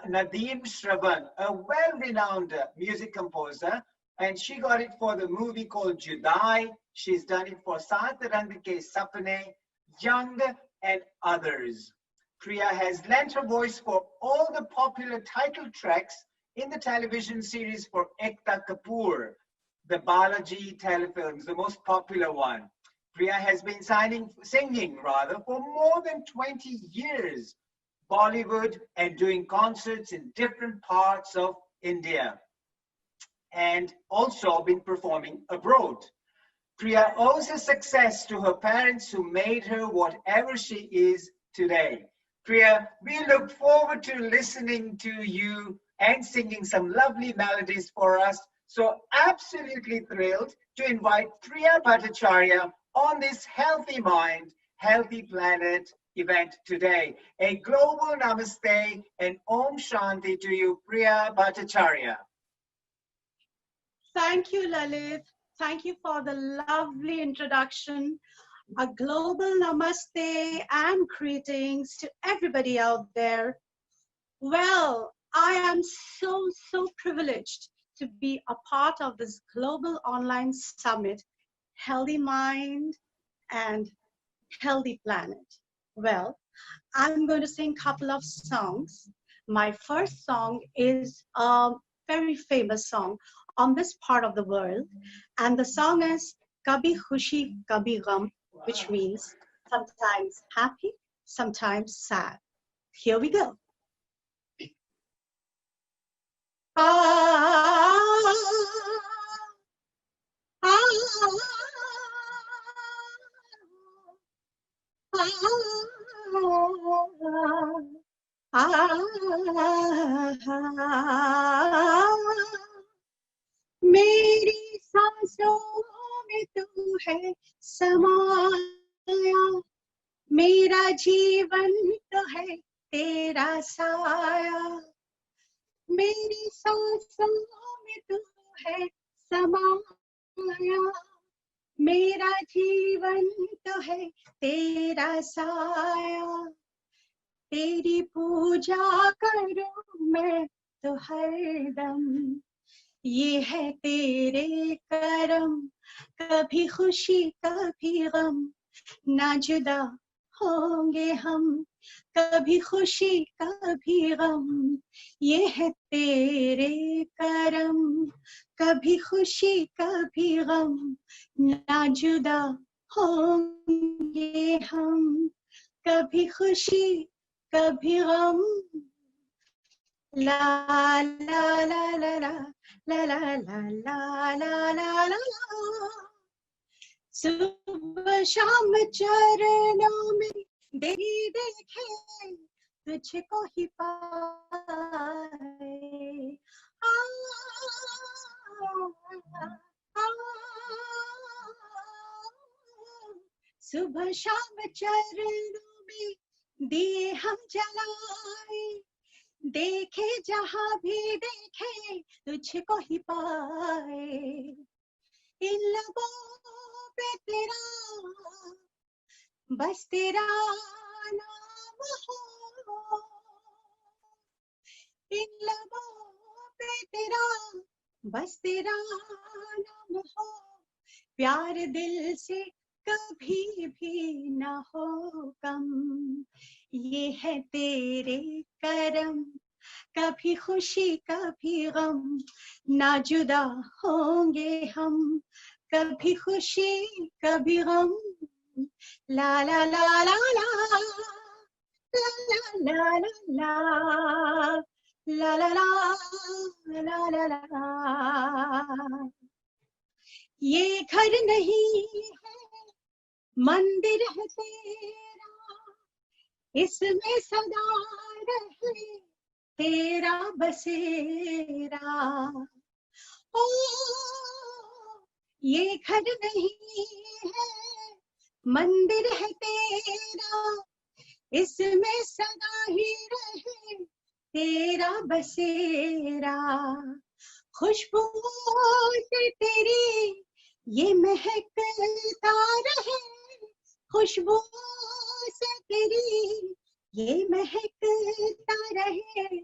Nadeem Shravan, a well-renowned music composer, and she got it for the movie called Judai. She's done it for Saath Rang Ke Sapne, Young, and others. Priya has lent her voice for all the popular title tracks in the television series for Ekta Kapoor, the Balaji telefilms, the most popular one. Priya has been singing for more than 20 years, Bollywood, and doing concerts in different parts of India, and also been performing abroad. Priya owes her success to her parents who made her whatever she is today. Priya, we look forward to listening to you and singing some lovely melodies for us. So absolutely thrilled to invite Priya Bhattacharya on this Healthy Mind, Healthy Planet event today. A global namaste and Om Shanti to you, Priya Bhattacharya. Thank you, Lalit. Thank you for the lovely introduction. A global namaste and greetings to everybody out there. Well, I am so privileged to be a part of this global online summit, Healthy Mind and Healthy Planet. Well, I'm going to sing a couple of songs. My first song is a very famous song on this part of the world, and the song is Kabhi Khushi Kabhi Gham, which means sometimes happy, sometimes sad. Here we go. मेरी सांसों में तू है समाया, मेरा जीवन तो है तेरा साया, मेरी सांसों में तू है समाया, मेरा जीवन तो है तेरा साया, तेरी पूजा करूं मैं तो हरदम, ये है तेरे करम, कभी खुशी कभी गम, ना जुदा होंगे हम, कभी खुशी कभी गम, ये है तेरे करम, कभी खुशी कभी गम, ना जुदा होंगे हम, कभी खुशी कभी गम. La la la la la la la la la la la la. सुबह शाम चरणों में देवी देखे, तुझको ही पाए. सुबह शाम चरणों में दिए हम जलाए, देखे जहां भी देखे तुझको ही पाए. इन लबों पे तेरा, बस तेरा नाम हो, इन लबों पे तेरा, बस तेरा नाम हो, प्यार दिल से कभी भी ना हो कम, ये है तेरे करम, कभी खुशी कभी गम, ना जुदा होंगे हम, कभी खुशी कभी गम. ला ला ला ला ला ला ला ला ला ला ला ला ला. ये घर नहीं है मंदिर है तेरा, इसमें सदा रहे तेरा बसेरा। ओ ये घर नहीं है, मंदिर है तेरा, इसमें सदा ही रहे तेरा बसेरा। खुशबू से तेरी ये महकता रहे, खुशबू से तेरी ये महकता रहे।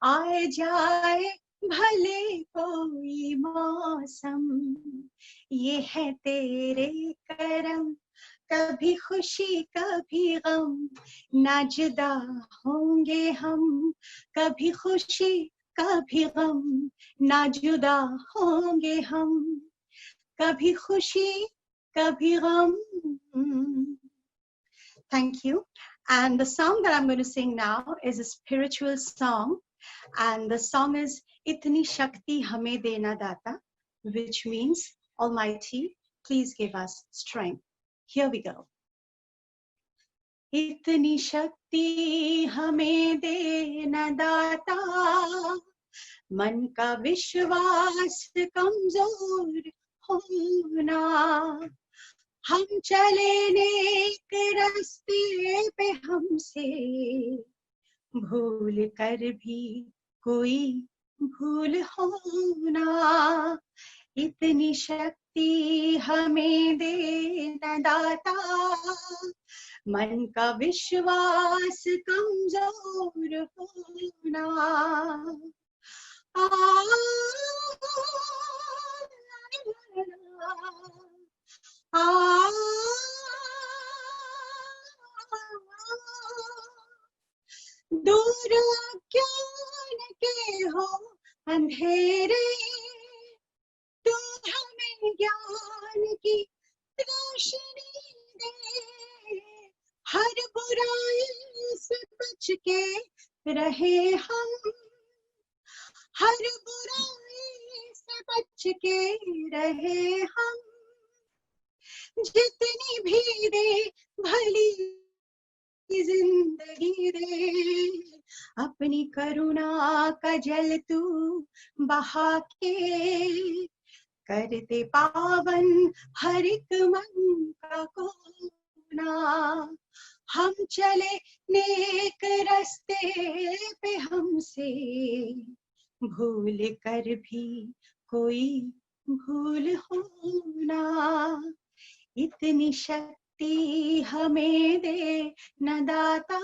आए जाए भले कोई मौसम, ये है तेरे करम, कभी खुशी कभी गम, ना जुदा होंगे हम। कभी खुशी कभी गम, ना जुदा होंगे हम। कभी खुशी कभी गम. Thank you. And the song that I'm going to sing now is a spiritual song, and the song is Itni Shakti Hame Dena Data, which means Almighty, please give us strength. Here we go. इतनी शक्ति हमें देना दाता, मन का विश्वास कमजोर होना। हम चले नेक रास्ते पे, हमसे भूल कर भी कोई भूल होना। इतनी शक्ति हमें देना दाता, मन का विश्वास कमजोर होना। दूर अज्ञान के हो अंधेरे, तू हमें ज्ञान की रोशनी दे। हर बुराई से बच के रहे हम, हर बुराई से बच के रहे हम। जितनी भी दे भली जिंदगी दे, अपनी करुणा का जल तू बहा के। करते पावन हर एक मन का कोना। हम चले नेक रास्ते पे, हमसे भूल कर भी कोई भूल होना। इतनी शक्ति हमें दे न दाता,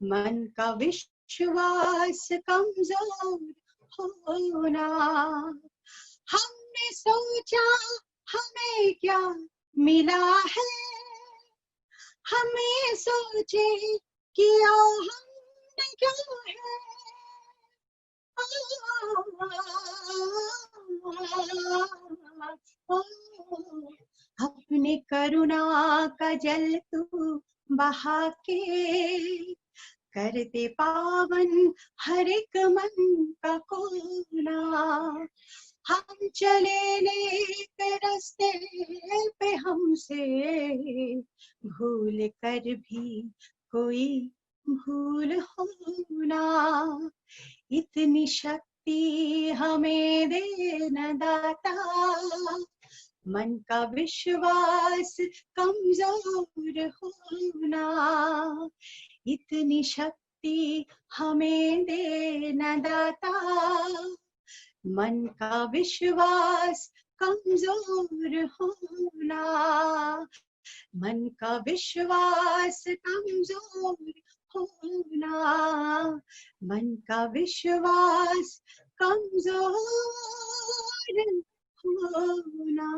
मन का विश्वास कमजोर होना। हमने सोचा हमें क्या मिला है, हमें सोचे किया हमने क्या है। अपने करुणा का जल तू बहा के। करते पावन हर एक मन का कोना। हम चले नेक रास्ते पे, हमसे भूल कर भी कोई भूल होना। इतनी शक्ति हमें देना दाता, मन का विश्वास कमजोर होना। इतनी शक्ति हमें देना दाता, मन का विश्वास कमजोर होना। मन का विश्वास कमजोर होना। मन का विश्वास कमजोर होना.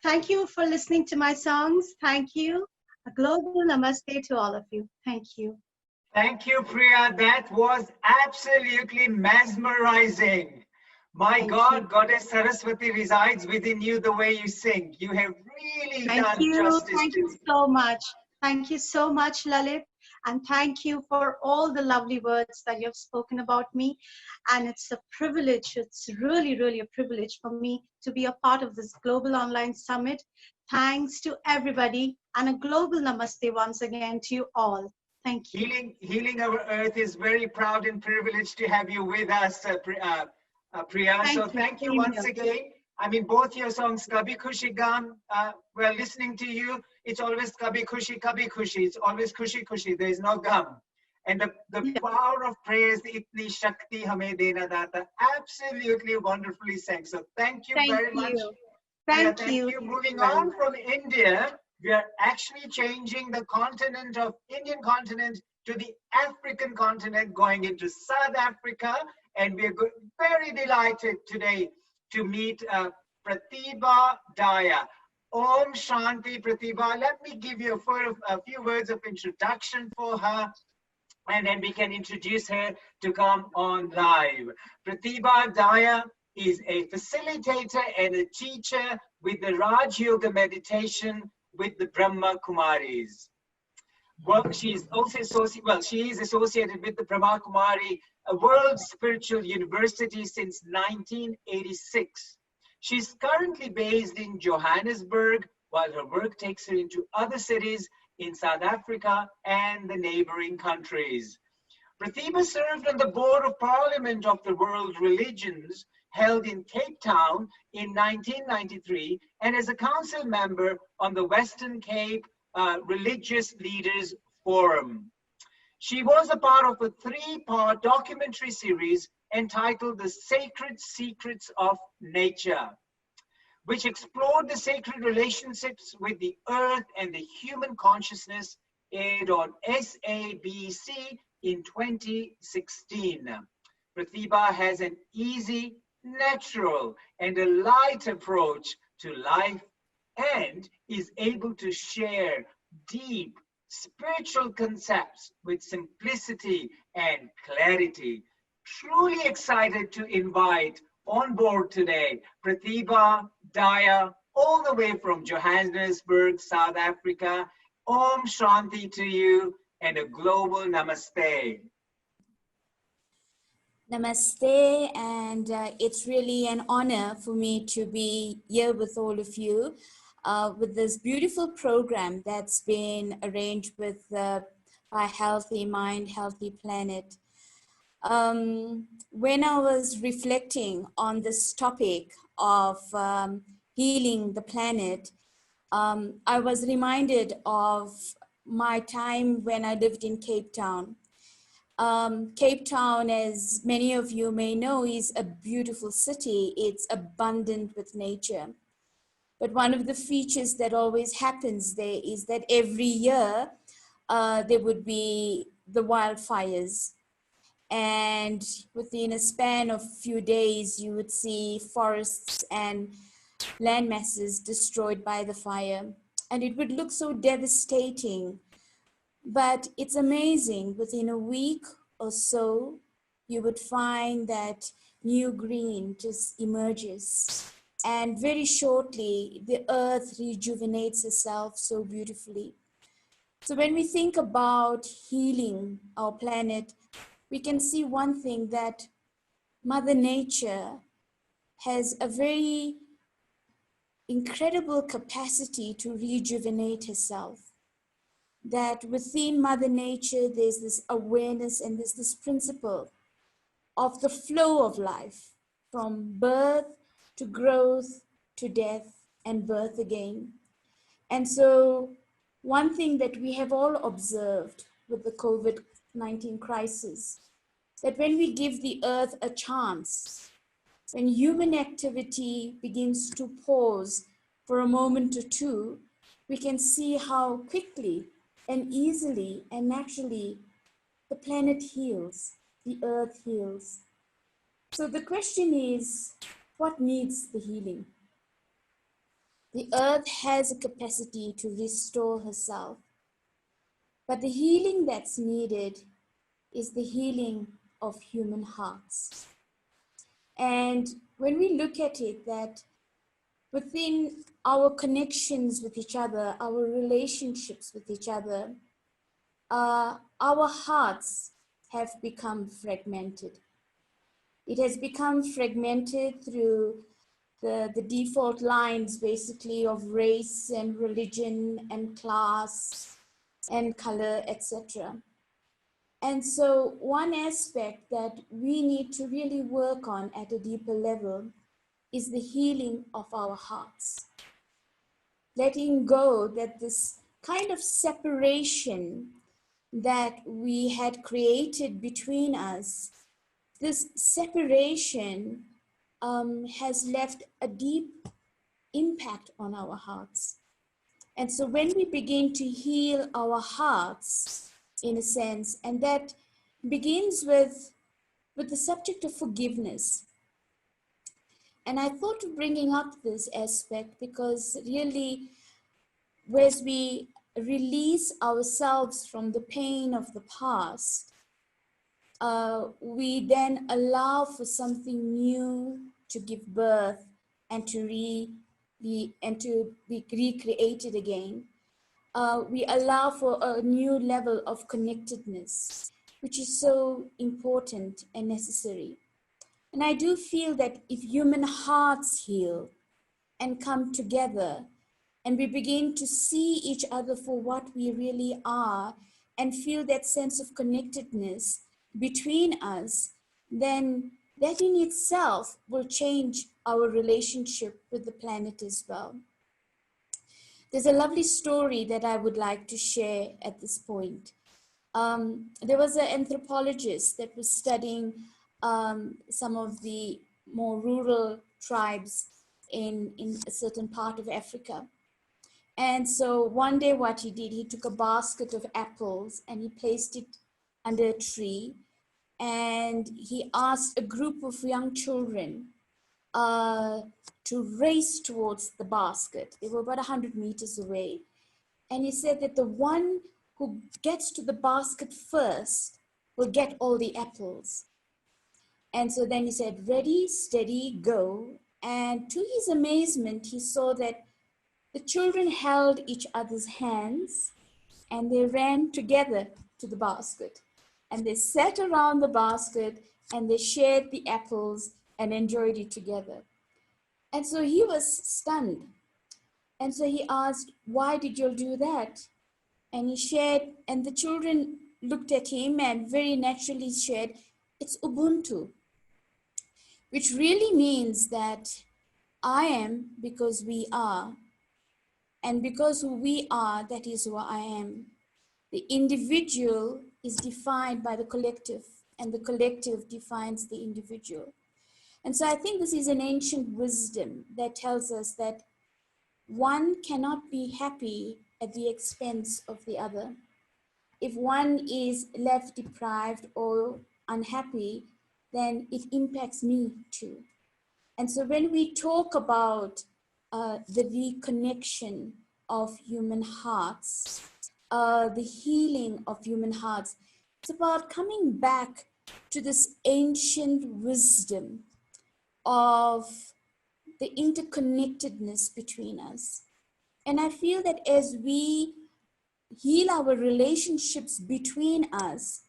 Thank you for listening to my songs. Thank you. A global namaste to all of you. Thank you. Thank you, Priya. That was absolutely mesmerizing. My God, Goddess Saraswati resides within you the way you sing. You have really done justice. Thank you so much. Thank you so much, Lalit. And thank you for all the lovely words that you've spoken about me. And it's a privilege, it's really, really a privilege for me to be a part of this Global Online Summit. Thanks to everybody, and a global namaste once again to you all. Thank you. Healing Our Earth is very proud and privileged to have you with us, Priya. So thank you once again. I mean, both your songs, Kabhi Khushi Gam, we're listening to you. It's always Kabhi Khushi, Kabhi Khushi. It's always Khushi Khushi. There is no gum. And the power of praise, Itni Shakti Hame Dena Data, absolutely wonderfully sang. So thank you very much. Thank you. Moving on from India, we are actually changing the continent of Indian continent to the African continent, going into South Africa. And we are very delighted today to meet Pratibha Daya. Om Shanti Pratibha. Let me give you a few words of introduction for her, and then we can introduce her to come on live. Pratibha Daya is a facilitator and a teacher with the Raj Yoga meditation with the Brahma Kumaris. Well, she is associated with the Brahma Kumari, a world spiritual university since 1986. She's currently based in Johannesburg, while her work takes her into other cities in South Africa and the neighboring countries. Pratibha served on the Board of Parliament of the World Religions, held in Cape Town in 1993, and as a council member on the Western Cape Religious Leaders Forum. She was a part of a 3-part documentary series entitled The Sacred Secrets of Nature, which explored the sacred relationships with the earth and the human consciousness, aired on SABC in 2016. Pratibha has an easy, natural, and a light approach to life and is able to share deep spiritual concepts with simplicity and clarity. Truly excited to invite on board today Pratibha Daya, all the way from Johannesburg, South Africa. Om Shanti to you and a global namaste. Namaste, and it's really an honor for me to be here with all of you with this beautiful program that's been arranged with by Healthy Mind, Healthy Planet. When I was reflecting on this topic of healing the planet, I was reminded of my time when I lived in Cape Town. Cape Town, as many of you may know, is a beautiful city. It's abundant with nature. But one of the features that always happens there is that every year there would be the wildfires. And within a span of few days, you would see forests and land masses destroyed by the fire. And it would look so devastating. But it's amazing, within a week or so, you would find that new green just emerges. And very shortly, the earth rejuvenates itself so beautifully. So when we think about healing our planet, we can see one thing, that Mother Nature has a very incredible capacity to rejuvenate herself. That within Mother Nature, there's this awareness and there's this principle of the flow of life, from birth to growth to death and birth again. And so one thing that we have all observed with the COVID-19 crisis, that when we give the earth a chance, when human activity begins to pause for a moment or two, we can see how quickly and easily and naturally the planet heals, the earth heals. So the question is, what needs the healing? The earth has a capacity to restore herself, but the healing that's needed is the healing of human hearts. And when we look at it, that within our connections with each other, our relationships with each other, our hearts have become fragmented. It has become fragmented through the default lines, basically, of race and religion and class and color, etc. And so one aspect that we need to really work on at a deeper level is the healing of our hearts. Letting go that this kind of separation that we had created between us, this separation has left a deep impact on our hearts. And so when we begin to heal our hearts, in a sense, and that begins with the subject of forgiveness. And I thought of bringing up this aspect because really, as we release ourselves from the pain of the past, we then allow for something new to give birth and to be recreated again. We allow for a new level of connectedness, which is so important and necessary. And I do feel that if human hearts heal and come together, and we begin to see each other for what we really are, and feel that sense of connectedness between us, then that in itself will change our relationship with the planet as well. There's a lovely story that I would like to share at this point. There was an anthropologist that was studying some of the more rural tribes in a certain part of Africa. And so one day what he did, he took a basket of apples and he placed it under a tree, and he asked a group of young children to race towards the basket. They were about 100 meters away. And he said that the one who gets to the basket first will get all the apples. And so then he said, ready, steady, go. And to his amazement, he saw that the children held each other's hands and they ran together to the basket. And they sat around the basket and they shared the apples and enjoyed it together. And so he was stunned. And so he asked, why did you do that? And he shared, and the children looked at him and very naturally shared, it's Ubuntu, which really means that I am because we are. And because who we are, that is who I am. The individual is defined by the collective, and the collective defines the individual. And so I think this is an ancient wisdom that tells us that one cannot be happy at the expense of the other. If one is left deprived or unhappy, then it impacts me too. And so when we talk about the reconnection of human hearts, the healing of human hearts, it's about coming back to this ancient wisdom of the interconnectedness between us. And I feel that as we heal our relationships between us,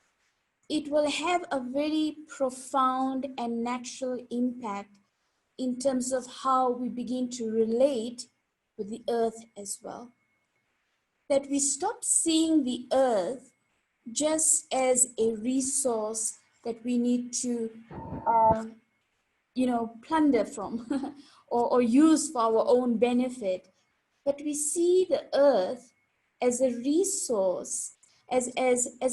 it will have a very profound and natural impact in terms of how we begin to relate with the earth as well. That we stop seeing the earth just as a resource that we need to plunder from or use for our own benefit, but we see the earth as a resource, as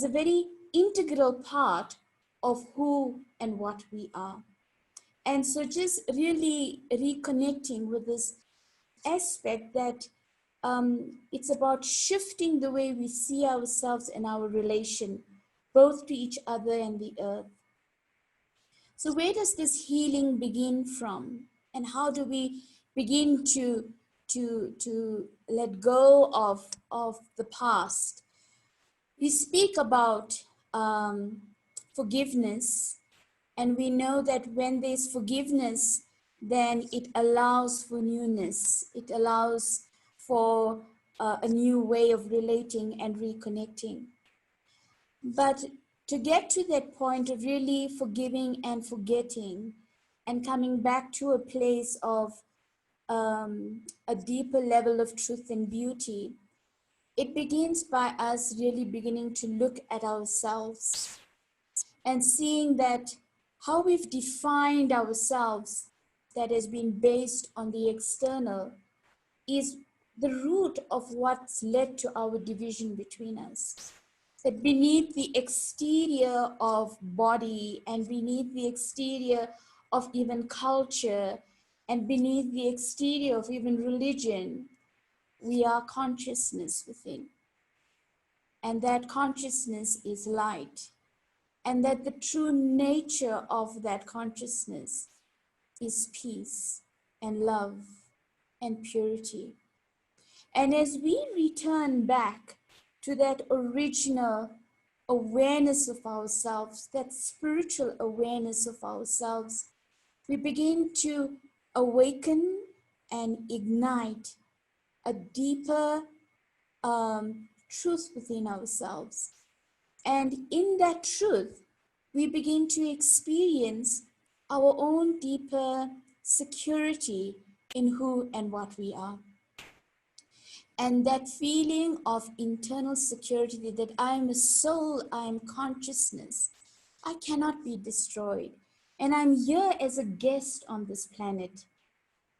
a very integral part of who and what we are. And so just really reconnecting with this aspect that it's about shifting the way we see ourselves and our relation, both to each other and the earth. So where does this healing begin from? And how do we begin to let go of the past? We speak about forgiveness, and we know that when there's forgiveness, then it allows for newness. It allows for a new way of relating and reconnecting. But to get to that point of really forgiving and forgetting and coming back to a place of a deeper level of truth and beauty, it begins by us really beginning to look at ourselves and seeing that how we've defined ourselves that has been based on the external is the root of what's led to our division between us. That beneath the exterior of body and beneath the exterior of even culture and beneath the exterior of even religion, we are consciousness within. And that consciousness is light. And that the true nature of that consciousness is peace and love and purity. And as we return back to that original awareness of ourselves, that spiritual awareness of ourselves, we begin to awaken and ignite a deeper truth within ourselves. And in that truth, we begin to experience our own deeper security in who and what we are. And that feeling of internal security that I am a soul, I am consciousness, I cannot be destroyed. And I'm here as a guest on this planet.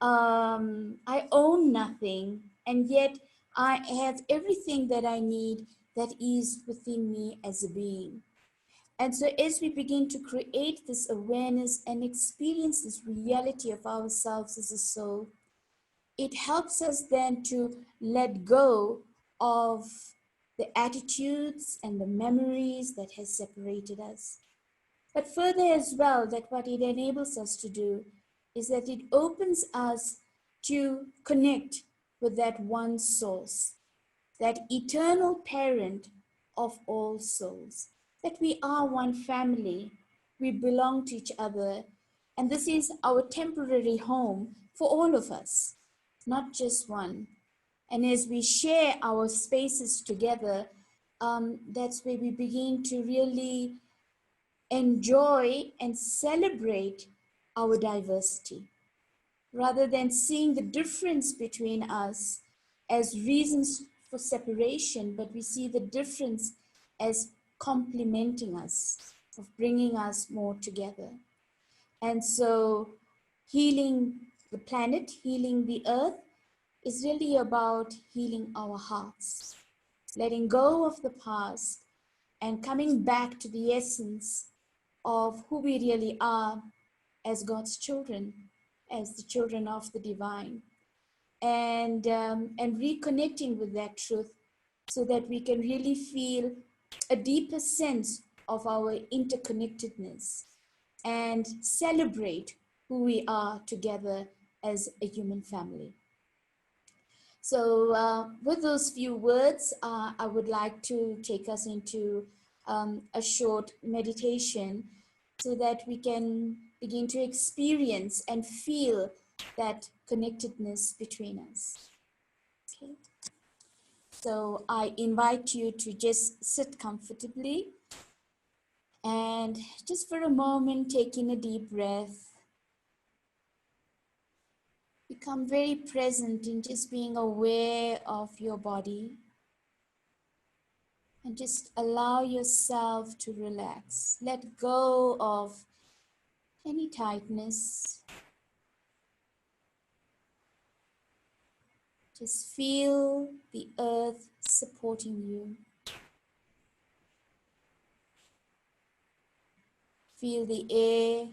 I own nothing, and yet I have everything that I need that is within me as a being. And so as we begin to create this awareness and experience this reality of ourselves as a soul, it helps us then to let go of the attitudes and the memories that has separated us. But further as well, that what it enables us to do is that it opens us to connect with that one source, that eternal parent of all souls, that we are one family, we belong to each other, and this is our temporary home for all of us, not just one. And as we share our spaces together, that's where we begin to really enjoy and celebrate our diversity, rather than seeing the difference between us as reasons for separation, but we see the difference as complementing us, of bringing us more together. And so healing the planet, healing the earth, is really about healing our hearts, letting go of the past and coming back to the essence of who we really are as God's children, as the children of the divine, and reconnecting with that truth so that we can really feel a deeper sense of our interconnectedness and celebrate who we are together as a human family. So with those few words, I would like to take us into a short meditation so that we can begin to experience and feel that connectedness between us. Okay. So I invite you to just sit comfortably and just for a moment, taking a deep breath. Become very present in just being aware of your body and just allow yourself to relax. Let go of any tightness. Just feel the earth supporting you. Feel the air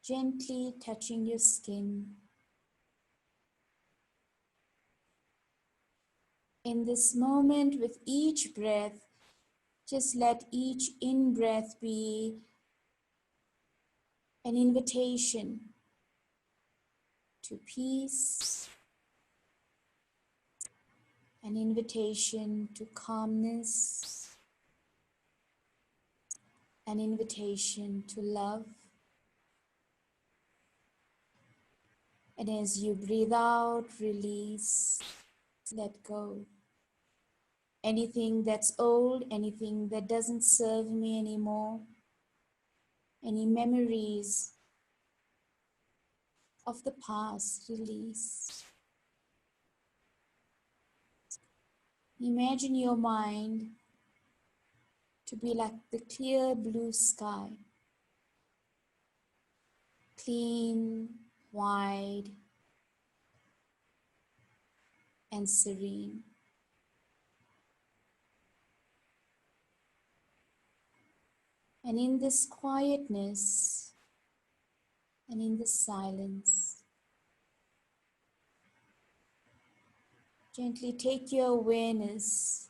gently touching your skin. In this moment, with each breath, just let each in-breath be an invitation to peace, an invitation to calmness, an invitation to love. And as you breathe out, release, let go. anything that's old, anything that doesn't serve me anymore, any memories of the past, release. Imagine your mind to be like the clear blue sky, clean, wide, and serene. And in this quietness and in the silence, gently take your awareness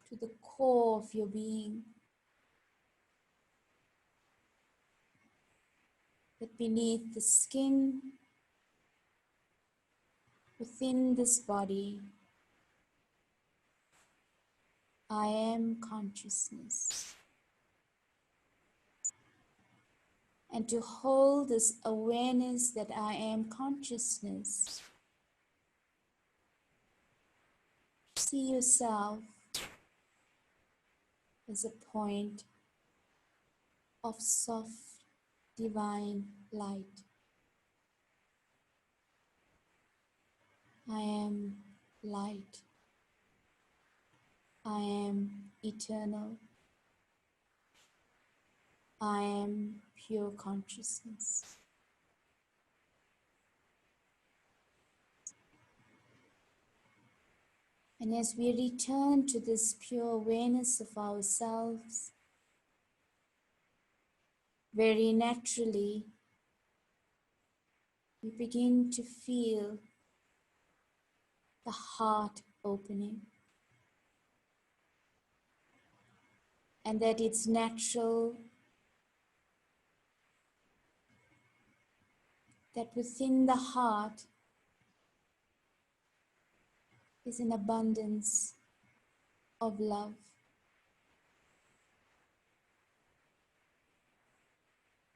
to the core of your being, that beneath the skin, within this body, I am consciousness. And to hold this awareness that I am consciousness, see yourself as a point of soft divine light. I am light. I am eternal. I am pure consciousness. And as we return to this pure awareness of ourselves, very naturally, we begin to feel the heart opening. And that it's natural that within the heart is an abundance of love.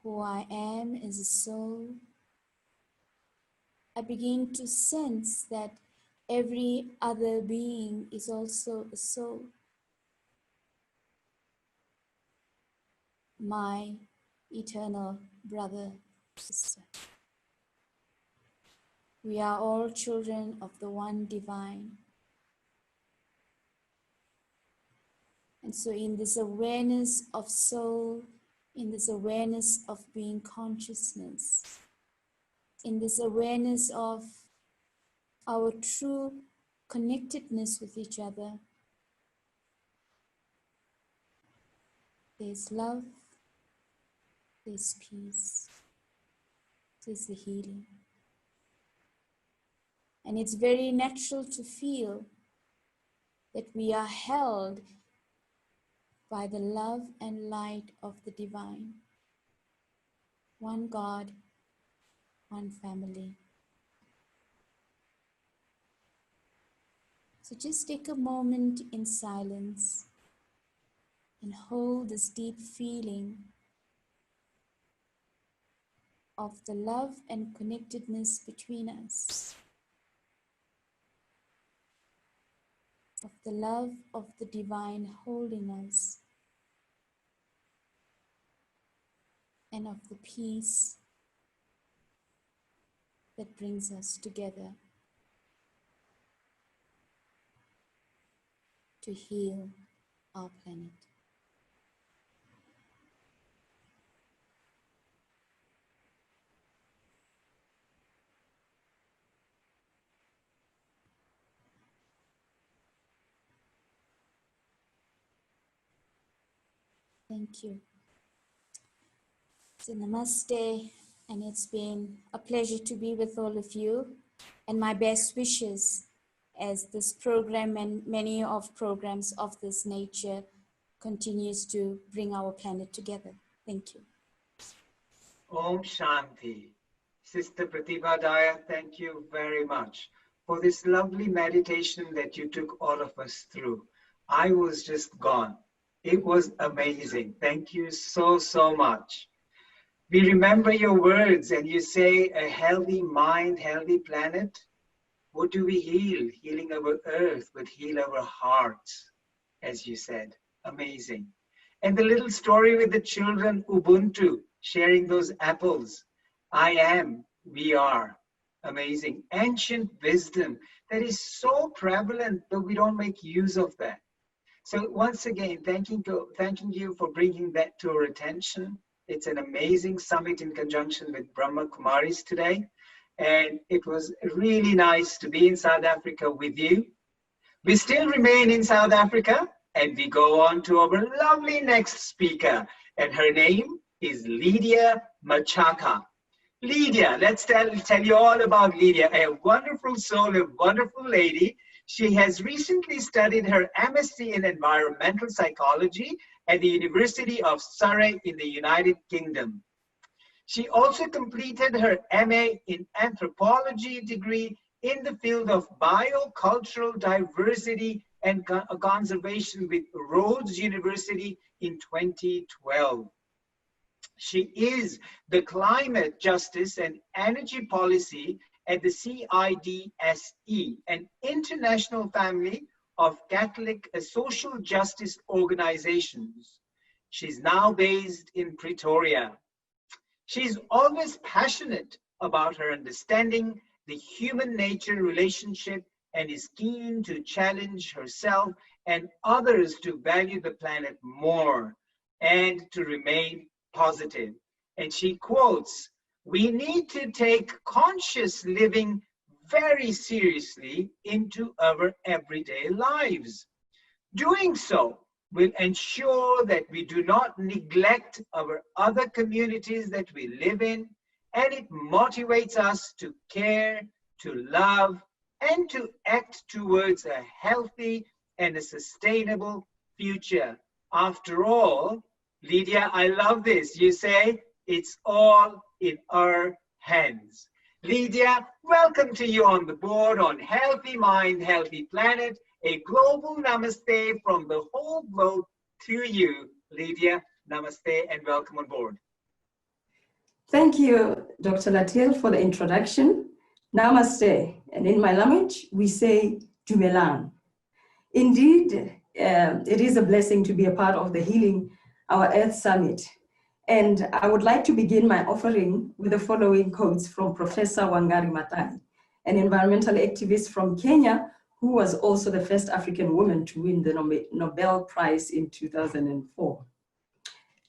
Who I am as a soul, I begin to sense that every other being is also a soul. My eternal brother, sister. We are all children of the one divine. And so in this awareness of soul, in this awareness of being consciousness, in this awareness of our true connectedness with each other, there's love, there's peace, there's the healing. And it's very natural to feel that we are held by the love and light of the divine. One God, one family. So just take a moment in silence and hold this deep feeling of the love and connectedness between us, of the love of the divine holding us, and of the peace that brings us together to heal our planet. Thank you. So namaste, and it's been a pleasure to be with all of you, and my best wishes as this program and many of programs of this nature continues to bring our planet together. Thank you. Om Shanti. Sister Pratibha Daya, thank you very much for this lovely meditation that you took all of us through. I was just gone. It was amazing. Thank you so, so much. We remember your words and you say a healthy mind, healthy planet. What do we heal? Healing our earth, but heal our hearts, as you said. Amazing. And the little story with the children, Ubuntu, sharing those apples. I am, we are. Amazing. Ancient wisdom that is so prevalent, but we don't make use of that. So once again, thanking you for bringing that to our attention. It's an amazing summit in conjunction with Brahma Kumaris today. And it was really nice to be in South Africa with you. We still remain in South Africa, and we go on to our lovely next speaker. And her name is Lydia Machaka. Lydia, let's tell you all about Lydia, a wonderful soul, a wonderful lady. She has recently studied her MSc in environmental psychology at the University of Surrey in the United Kingdom. She also completed her MA in anthropology degree in the field of biocultural diversity and conservation with Rhodes University in 2012. She is the Climate Justice and Energy Policy at the CIDSE, an international family of Catholic social justice organizations. She's now based in Pretoria. She's always passionate about her understanding the human nature relationship and is keen to challenge herself and others to value the planet more and to remain positive. And she quotes, "We need to take conscious living very seriously into our everyday lives. Doing so will ensure that we do not neglect our other communities that we live in, and it motivates us to care, to love, and to act towards a healthy and a sustainable future. After all," Lydia, I love this. You say, "It's all in our hands." Lydia, welcome to you on the board on Healthy Mind, Healthy Planet, a global namaste from the whole globe to you. Lydia, namaste and welcome on board. Thank you, Dr. Latil, for the introduction. Namaste. And in my language, we say Dumelang. Indeed, it is a blessing to be a part of the Healing Our Earth Summit. And I would like to begin my offering with the following quotes from Professor Wangari Maathai, an environmental activist from Kenya, who was also the first African woman to win the Nobel Prize in 2004.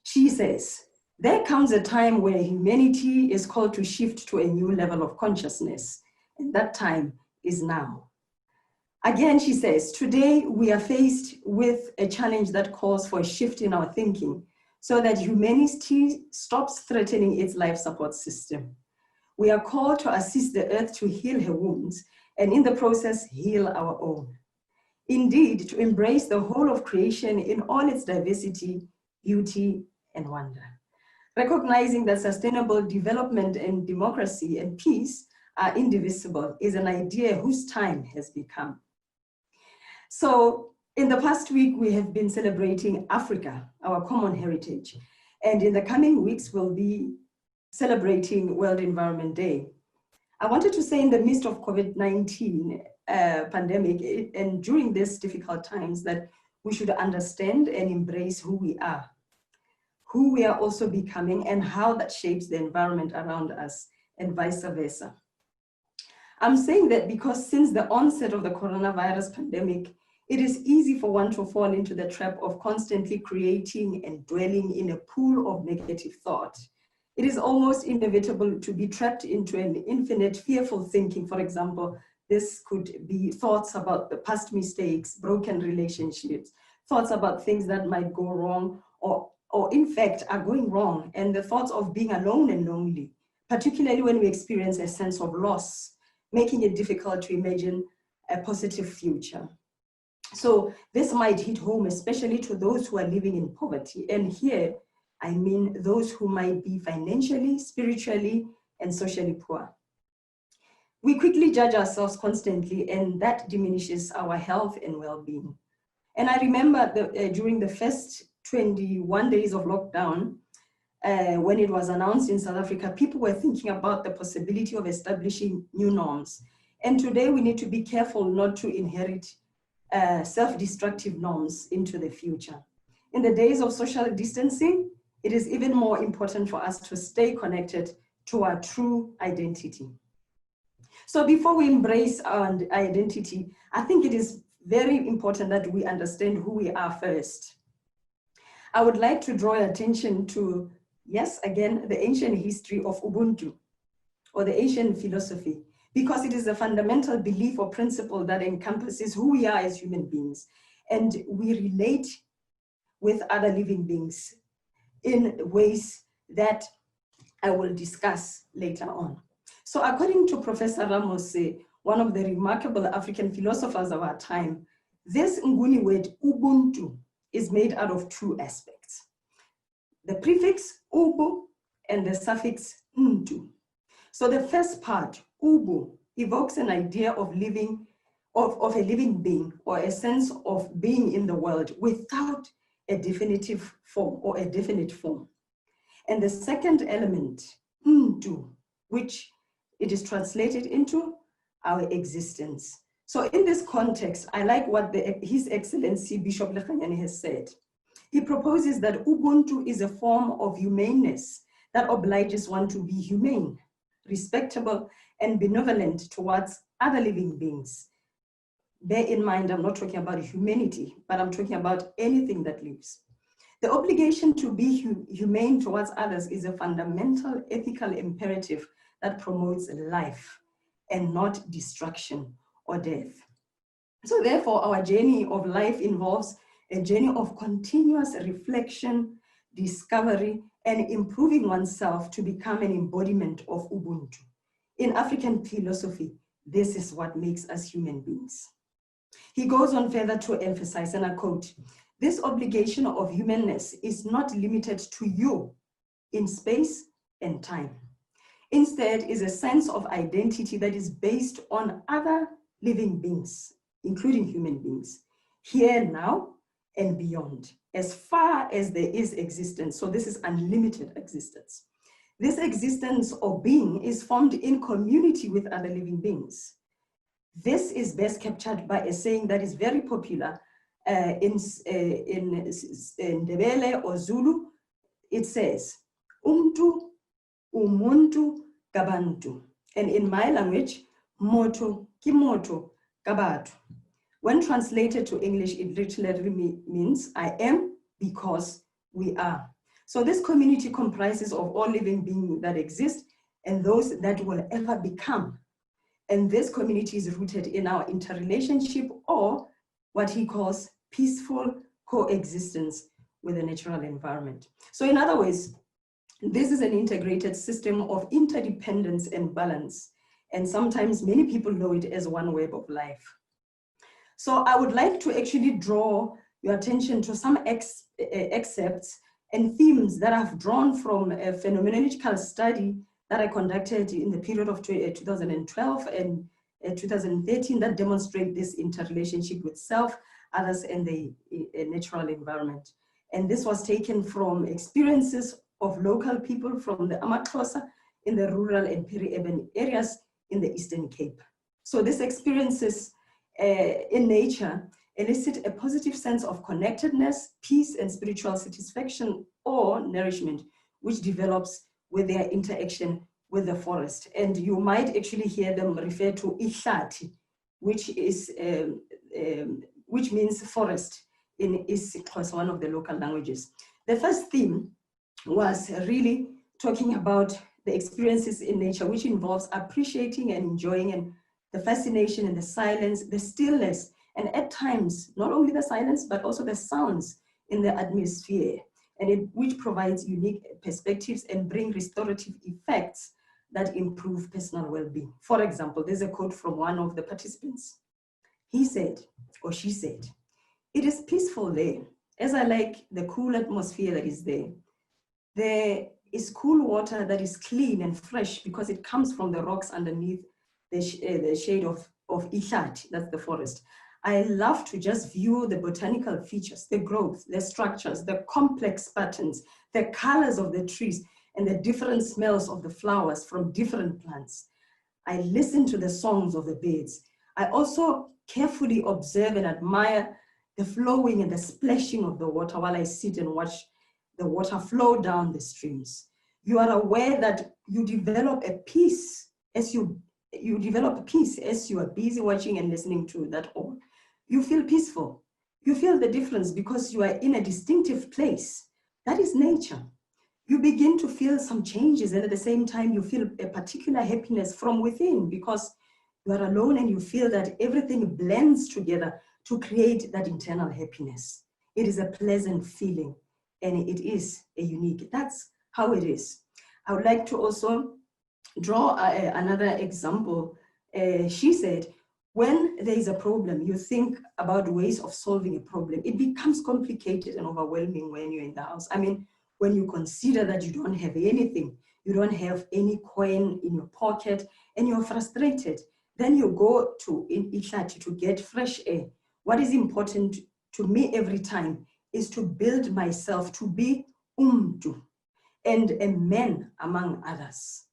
She says, "There comes a time where humanity is called to shift to a new level of consciousness, and that time is now." Again, she says, "Today we are faced with a challenge that calls for a shift in our thinking so that humanity stops threatening its life support system. We are called to assist the earth to heal her wounds and in the process heal our own. Indeed, to embrace the whole of creation in all its diversity, beauty, and wonder. Recognizing that sustainable development and democracy and peace are indivisible is an idea whose time has become." So in the past week, we have been celebrating Africa, our common heritage. And in the coming weeks, we'll be celebrating World Environment Day. I wanted to say in the midst of COVID-19 pandemic and during these difficult times that we should understand and embrace who we are also becoming, and how that shapes the environment around us and vice versa. I'm saying that because since the onset of the coronavirus pandemic, it is easy for one to fall into the trap of constantly creating and dwelling in a pool of negative thought. It is almost inevitable to be trapped into an infinite fearful thinking. For example, this could be thoughts about the past mistakes, broken relationships, thoughts about things that might go wrong or in fact are going wrong, and the thoughts of being alone and lonely, particularly when we experience a sense of loss, making it difficult to imagine a positive future. So this might hit home, especially to those who are living in poverty. And here, I mean those who might be financially, spiritually, and socially poor. We quickly judge ourselves constantly, and that diminishes our health and well-being. And I remember during the first 21 days of lockdown, when it was announced in South Africa, people were thinking about the possibility of establishing new norms. And today we need to be careful not to inherit self-destructive norms into the future. In the days of social distancing, it is even more important for us to stay connected to our true identity. So before we embrace our identity, I think it is very important that we understand who we are first. I would like to draw your attention to, yes, again, the ancient history of Ubuntu, or the ancient philosophy, because it is a fundamental belief or principle that encompasses who we are as human beings. And we relate with other living beings in ways that I will discuss later on. So according to Professor Ramos, one of the remarkable African philosophers of our time, this Nguni word Ubuntu is made out of two aspects: the prefix ubu and the suffix ntu. So the first part, ubu, evokes an idea of living, of a living being, or a sense of being in the world without a definitive form or a definite form. And the second element, ntu, which it is translated into our existence. So in this context, I like what His Excellency Bishop Lekganyane has said. He proposes that Ubuntu is a form of humaneness that obliges one to be humane, respectable, and benevolent towards other living beings. Bear in mind, I'm not talking about humanity, but I'm talking about anything that lives. The obligation to be humane towards others is a fundamental ethical imperative that promotes life and not destruction or death. So therefore, our journey of life involves a journey of continuous reflection, discovery, and improving oneself to become an embodiment of Ubuntu. In African philosophy, this is what makes us human beings. He goes on further to emphasize, and I quote, "This obligation of humanness is not limited to you in space and time. Instead, is a sense of identity that is based on other living beings, including human beings, here, now, and beyond, as far as there is existence." So this is unlimited existence. This existence or being is formed in community with other living beings. This is best captured by a saying that is very popular in Ndebele or Zulu. It says, "Umtu, umuntu, kabantu." And in my language, moto, kimoto, kabatu. When translated to English, it literally means I am because we are. So this community comprises of all living beings that exist and those that will ever become. And this community is rooted in our interrelationship, or what he calls peaceful coexistence with the natural environment. So in other words, this is an integrated system of interdependence and balance. And sometimes many people know it as one web of life. So I would like to actually draw your attention to some excerpts and themes that I've drawn from a phenomenological study that I conducted in the period of 2012 and 2013 that demonstrate this interrelationship with self, others, and the natural environment. And this was taken from experiences of local people from the Amaxhosa in the rural and peri-urban areas in the Eastern Cape. So these experiences in nature elicit a positive sense of connectedness, peace, and spiritual satisfaction or nourishment, which develops with their interaction with the forest. And you might actually hear them refer to Ihlati, which means forest in isiXhosa, one of the local languages. The first theme was really talking about the experiences in nature, which involves appreciating and enjoying and the fascination and the silence, the stillness, and at times, not only the silence, but also the sounds in the atmosphere, and which provides unique perspectives and bring restorative effects that improve personal well-being. For example, there's a quote from one of the participants. He said, or she said, "It is peaceful there, as I like the cool atmosphere that is there. There is cool water that is clean and fresh because it comes from the rocks underneath the shade of Ihlati, that's the forest. I love to just view the botanical features, the growth, the structures, the complex patterns, the colors of the trees, and the different smells of the flowers from different plants. I listen to the songs of the birds. I also carefully observe and admire the flowing and the splashing of the water while I sit and watch the water flow down the streams. You are aware that you develop a peace as you are busy watching and listening to that all. You feel peaceful. You feel the difference because you are in a distinctive place. That is nature. You begin to feel some changes, and at the same time, you feel a particular happiness from within because you are alone and you feel that everything blends together to create that internal happiness. It is a pleasant feeling, and it is a unique. That's how it is. I would like to also draw another example. She said, when there is a problem, you think about ways of solving a problem. It becomes complicated and overwhelming when you're in the house. I mean, when you consider that you don't have anything, you don't have any coin in your pocket, and you're frustrated, then you go to Ihlati to get fresh air. What is important to me every time is to build myself to be umdu and a man among others.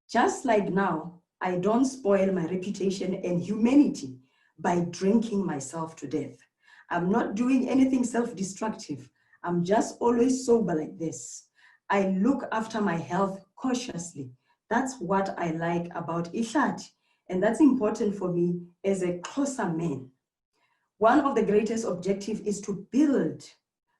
Just like now, I don't spoil my reputation and humanity by drinking myself to death. I'm not doing anything self-destructive. I'm just always sober like this. I look after my health cautiously. That's what I like about Ihlati, and that's important for me as a closer man. One of the greatest objectives is to build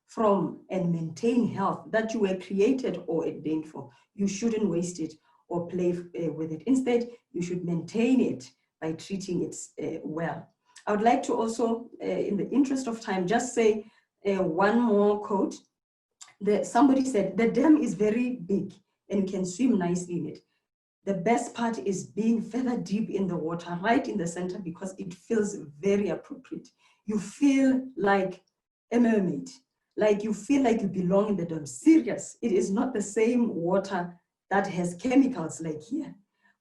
from and maintain health that you were created or ordained for. You shouldn't waste it or play with it. Instead, you should maintain it by treating it well. I would like to also, in the interest of time, just say one more quote. Somebody said, the dam is very big and you can swim nicely in it. The best part is being feather deep in the water, right in the center, because it feels very appropriate. You feel like a mermaid, like you feel like you belong in the dam. Serious, it is not the same water that has chemicals like here,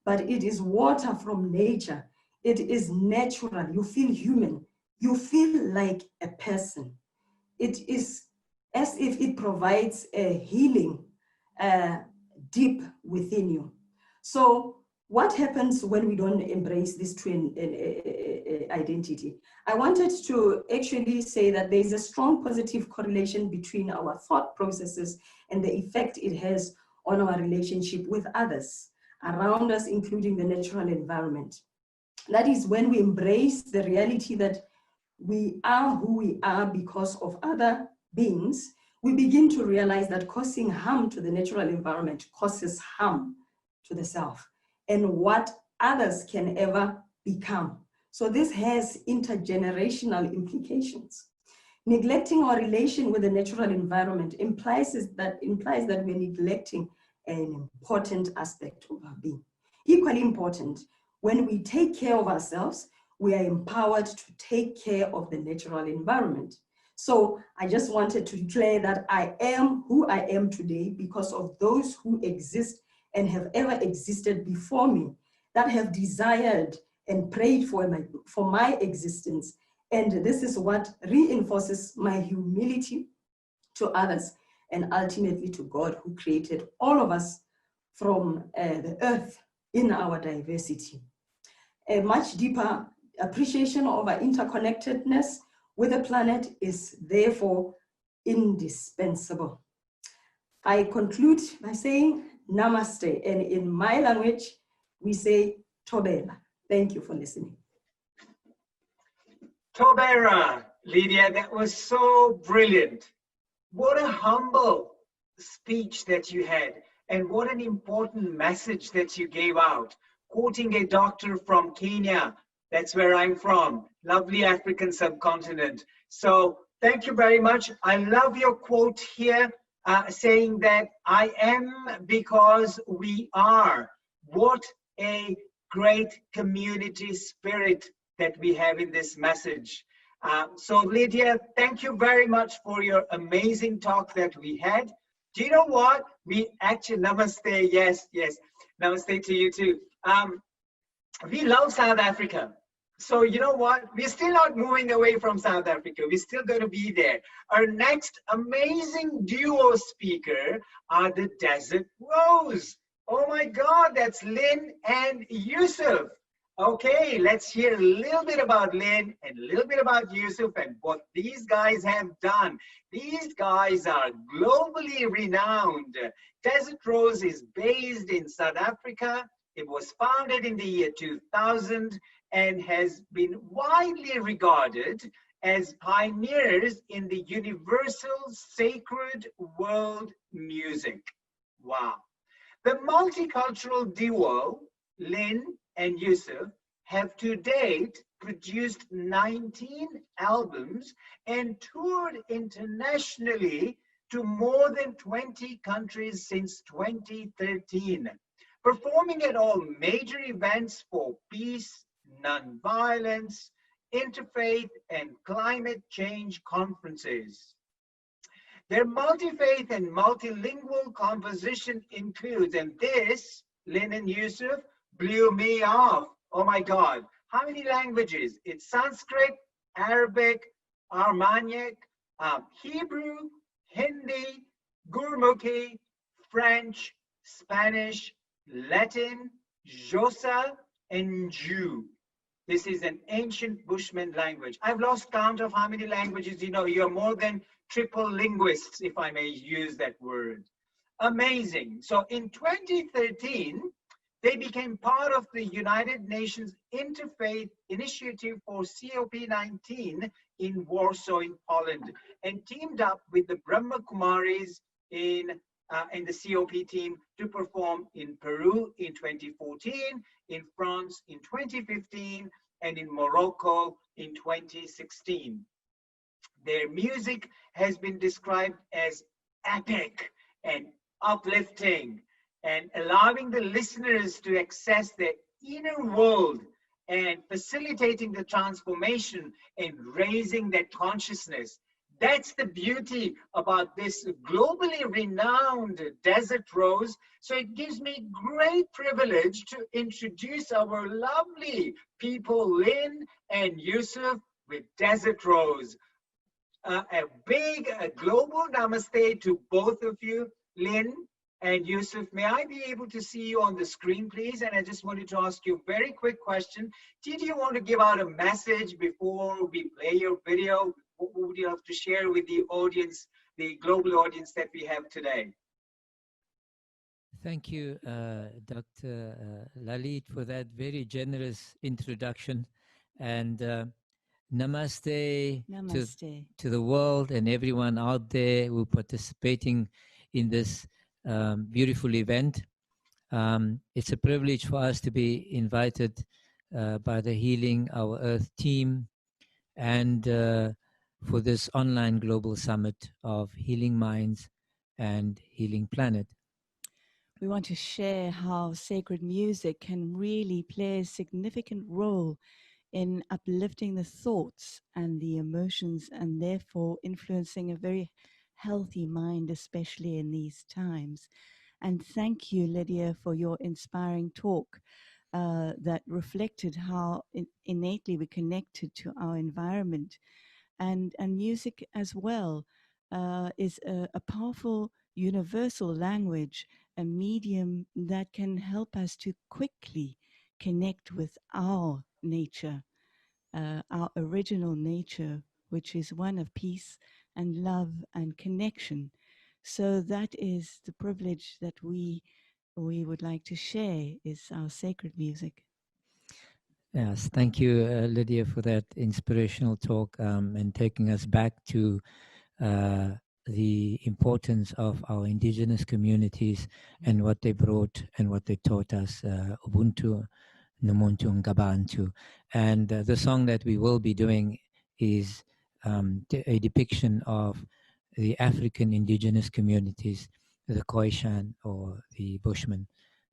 but it is water from nature. It is natural. You feel human. You feel like a person. It is as if it provides a healing deep within you. So what happens when we don't embrace this true identity? I wanted to actually say that there is a strong positive correlation between our thought processes and the effect it has on our relationship with others around us, including the natural environment. That is when we embrace the reality that we are who we are because of other beings, we begin to realize that causing harm to the natural environment causes harm to the self and what others can ever become. So this has intergenerational implications. Neglecting our relation with the natural environment implies that we're neglecting an important aspect of our being. Equally important, when we take care of ourselves, we are empowered to take care of the natural environment. So I just wanted to declare that I am who I am today because of those who exist and have ever existed before me, that have desired and prayed for my existence. And this is what reinforces my humility to others and ultimately to God, who created all of us from the earth in our diversity. A much deeper appreciation of our interconnectedness with the planet is therefore indispensable. I conclude by saying namaste, and in my language, we say tobela. Thank you for listening. Tobera, Lydia, that was so brilliant. What a humble speech that you had, and what an important message that you gave out, quoting a doctor from Kenya. That's where I'm from, lovely African subcontinent. So thank you very much. I love your quote here, saying that I am because we are. What a great community spirit that we have in this message. So Lydia, thank you very much for your amazing talk that we had. Do you know what? We actually, namaste, yes, namaste to you too. We love South Africa. So you know what? We're still not moving away from South Africa. We're still going to be there. Our next amazing duo speaker are the Desert Rose. Oh my God, that's Lynn and Yusuf. Okay, let's hear a little bit about Lynn and a little bit about Yusuf and what these guys have done. These guys are globally renowned. Desert Rose is based in South Africa. It was founded in the year 2000 and has been widely regarded as pioneers in the universal sacred world music. Wow. The multicultural duo, Lynn and Yusuf, have to date produced 19 albums and toured internationally to more than 20 countries since 2013, performing at all major events for peace, nonviolence, interfaith, and climate change conferences. Their multi-faith and multilingual composition includes, and this, Lynn and Yusuf, blew me off. Oh my God, how many languages? It's Sanskrit, Arabic, Armenic, Hebrew, Hindi, Gurmukhi, French, Spanish, Latin, Xhosa, and Jew. This is an ancient Bushman language. I've lost count of how many languages you know. You're more than triple linguists, if I may use that word. Amazing. So in 2013, they became part of the United Nations Interfaith Initiative for COP19 in Warsaw in Poland and teamed up with the Brahma Kumaris in the COP team to perform in Peru in 2014, in France in 2015, and in Morocco in 2016. Their music has been described as epic and uplifting and allowing the listeners to access their inner world and facilitating the transformation and raising their consciousness. That's the beauty about this globally renowned Desert Rose. So it gives me great privilege to introduce our lovely people, Lynn and Yusuf with Desert Rose. A big global namaste to both of you, Lynn and Yusuf. May I be able to see you on the screen, please? And I just wanted to ask you a very quick question. Did you want to give out a message before we play your video? What would you have to share with the audience, the global audience that we have today? Thank you, Dr. Lalit, for that very generous introduction. And namaste, Namaste. To the world and everyone out there who are participating in this beautiful event. It's a privilege for us to be invited by the Healing Our Earth team and for this online global summit of Healing Minds and Healing Planet. We want to share how sacred music can really play a significant role in uplifting the thoughts and the emotions and therefore influencing a very healthy mind, especially in these times. And thank you, Lydia, for your inspiring talk that reflected how innately we connected to our environment. And music as well is a powerful universal language, a medium that can help us to quickly connect with our nature, our original nature, which is one of peace and love and connection. So that is the privilege that we would like to share, is our sacred music. Yes, thank you, Lydia, for that inspirational talk and taking us back to the importance of our indigenous communities and what they brought and what they taught us, Ubuntu, Numuntu, Ngabantu. And the song that we will be doing is a depiction of the African indigenous communities, the Khoisan or the Bushmen.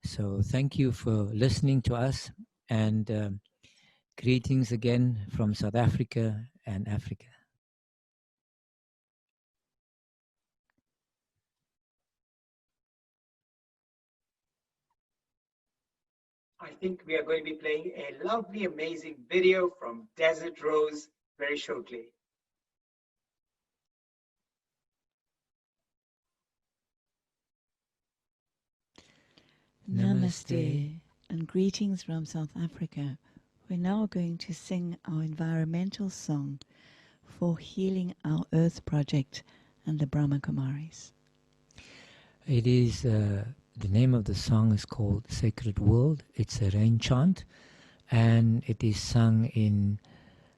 So thank you for listening to us, and greetings again from South Africa and Africa. I think we are going to be playing a lovely, amazing video from Desert Rose very shortly. Namaste and greetings from South Africa. We're now going to sing our environmental song for Healing Our Earth project and the Brahma Kumaris. It is, the name of the song is called Sacred World. It's a rain chant, and it is sung in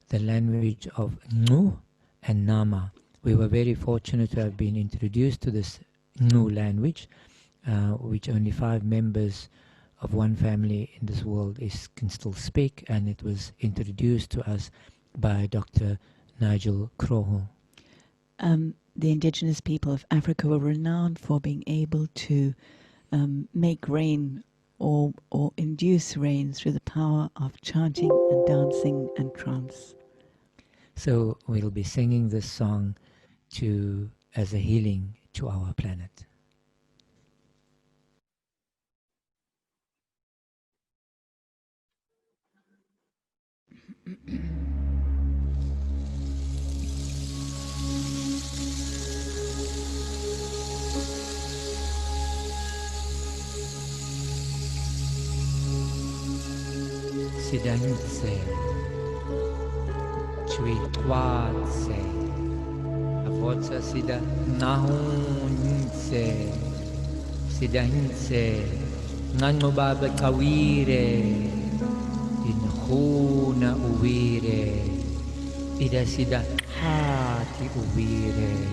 the language of Ngu and Nama. We were very fortunate to have been introduced to this Ngu language, which only 5 members of one family in this world can still speak, and it was introduced to us by Dr. Nigel Kroho. The indigenous people of Africa were renowned for being able to make rain or induce rain through the power of chanting and dancing and trance. So we'll be singing this song as a healing to our planet. Sidanse, Chwitwatse, Avotsa Sida Nahunse, Sidanse, Nanobaba Kawire, Inhuna Uwire, Ida Sida Hati Uwire.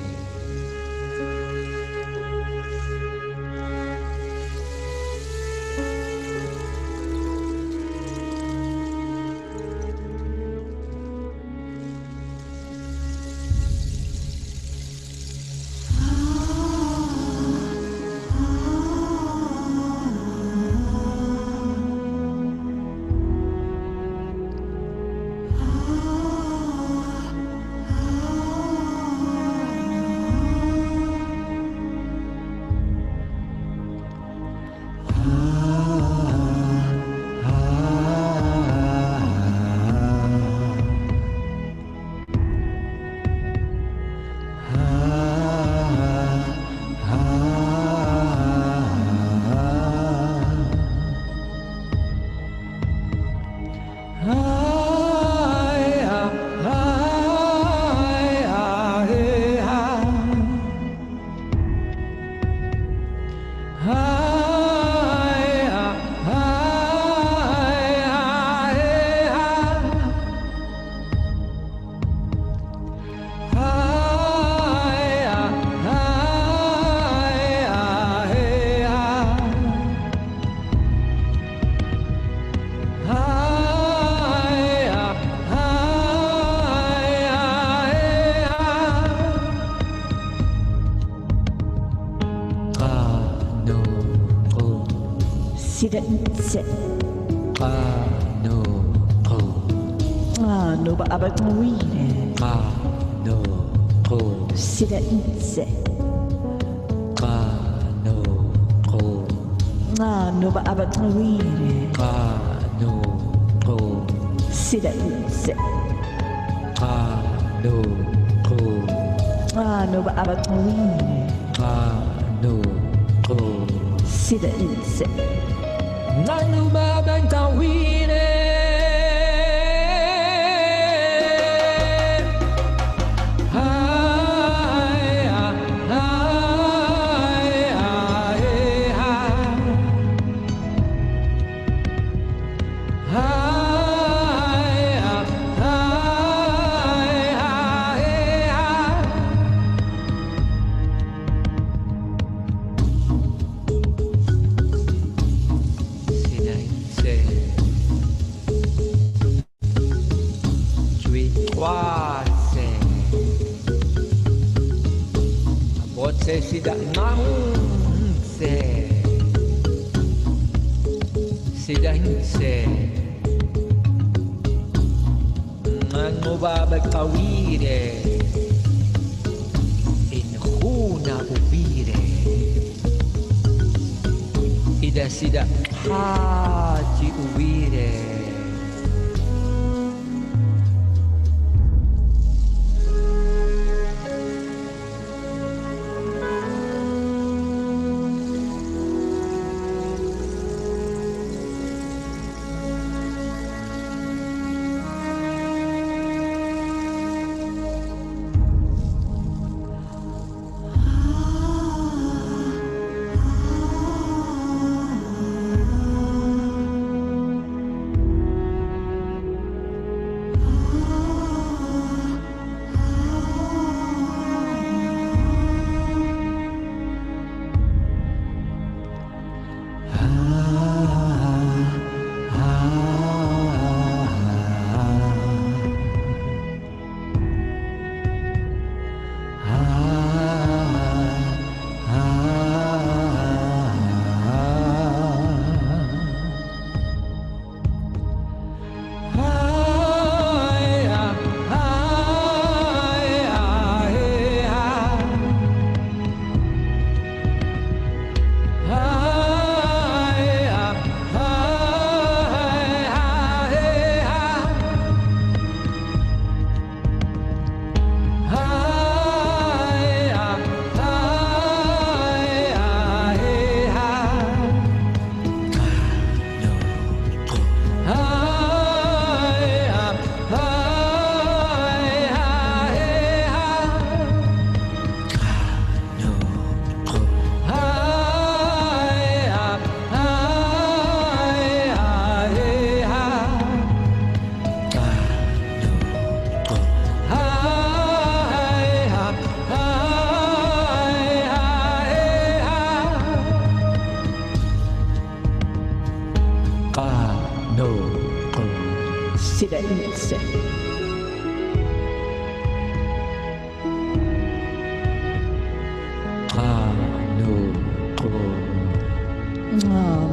Nse.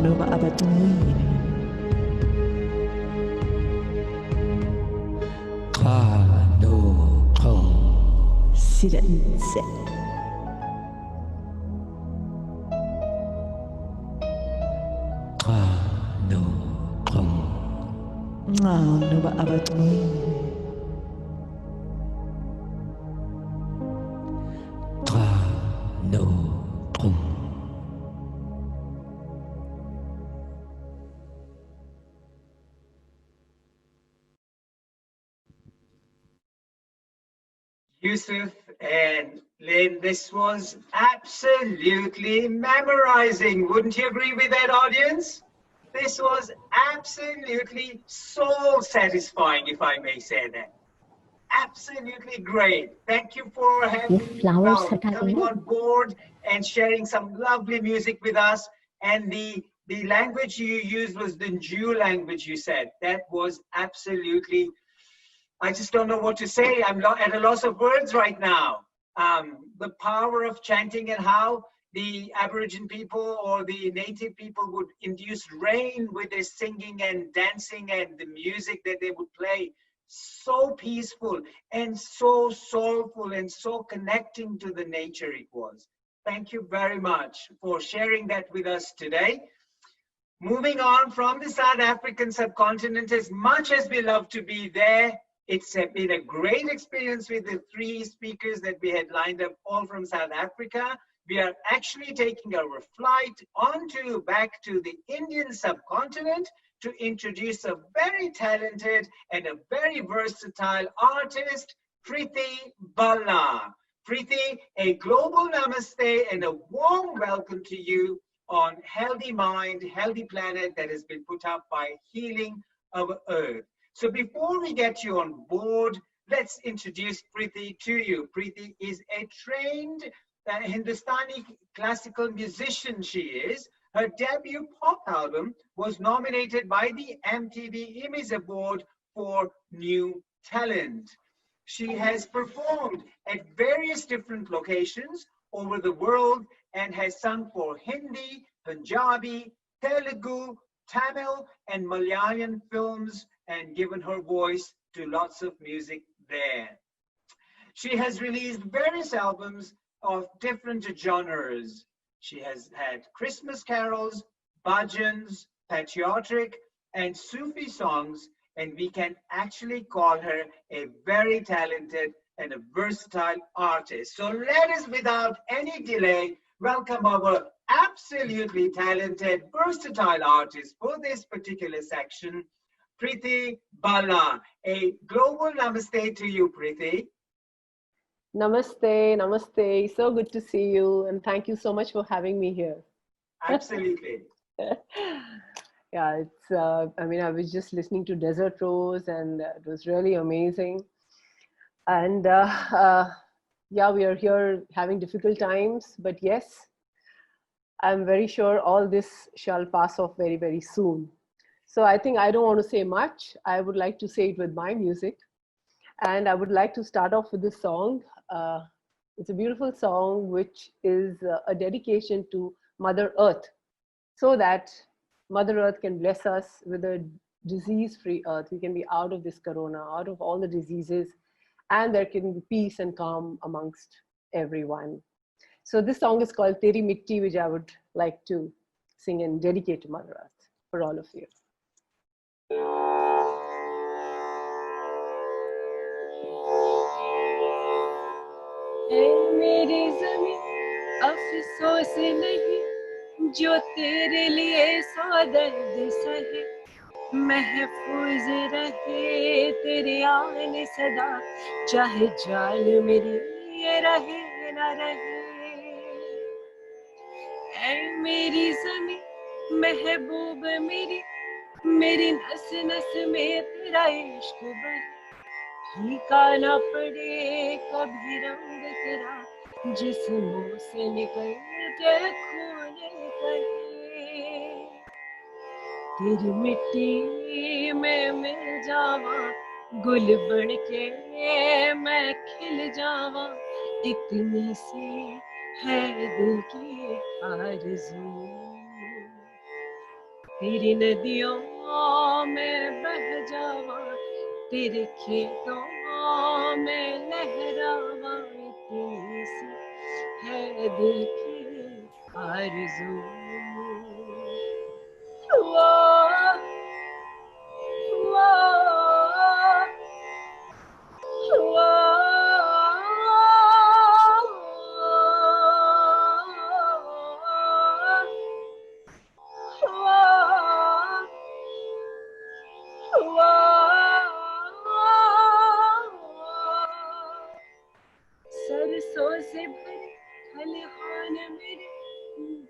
No Abatui. Sida Nse. No Abatui. Yusuf and Lynn, this was absolutely memorizing. Wouldn't you agree with that, audience? This was absolutely soul satisfying, if I may say that. Absolutely great. Thank you for having coming on board and sharing some lovely music with us. And the language you used was the Jew language, you said. That was absolutely, I just don't know what to say. I'm at a loss of words right now. The power of chanting and how the Aboriginal people or the native people would induce rain with their singing and dancing and the music that they would play. So peaceful and so soulful and so connecting to the nature it was. Thank you very much for sharing that with us today. Moving on from the South African subcontinent, as much as we love to be there, it's been a great experience with the 3 speakers that we had lined up all from South Africa. We are actually taking our flight back to the Indian subcontinent to introduce a very talented and a very versatile artist, Preeti Balla. Preeti, a global namaste and a warm welcome to you on Healthy Mind, Healthy Planet that has been put up by Healing Our Earth. So before we get you on board, let's introduce Preeti to you. Preeti is a trained Hindustani classical musician, she is. Her debut pop album was nominated by the MTV Image Award for New Talent. She has performed at various different locations over the world and has sung for Hindi, Punjabi, Telugu, Tamil, and Malayalam films and given her voice to lots of music there. She has released various albums of different genres. She has had Christmas carols, bhajans, patriotic, and Sufi songs, and we can actually call her a very talented and a versatile artist. So let us, without any delay, welcome our absolutely talented, versatile artist for this particular section, Preeti Balla. A global namaste to you, Preeti. Namaste, namaste. So good to see you, and thank you so much for having me here. Absolutely. Yeah, it's, I mean, I was just listening to Desert Rose, and it was really amazing. And yeah, we are here having difficult times, but yes, I'm very sure all this shall pass off very, very soon. So I think I don't want to say much. I would like to say it with my music. And I would like to start off with this song. It's a beautiful song, which is a dedication to Mother Earth, so that Mother Earth can bless us with a disease-free earth. We can be out of this corona, out of all the diseases, and there can be peace and calm amongst everyone. So this song is called Teri Mitti, which I would like to sing and dedicate to Mother Earth for all of you. मेरी ज़मीन अफ़सोस नहीं जो तेरे लिए सौ दर्द सहे महफूज रहे तेरे आने सदा चाहे जान मेरी ये रहे न रहे ऐ मेरी ज़मीन महबूब मेरी नस नस में तेरा इश्क बहे फीका न पड़े कभी रंग तेरा जिस्मों से निकल के खून कहे तेरी मिट्टी में मिल जावा गुल बन के मैं खिल जावा, इतनी सी है दिल की आरज़ू। तेरी नदियों में बह जावा, तेरे खेतों में लहरावा, इतनी सी है दिल की आरज़ू। वो सरसों से भरे खलिहान मेरे,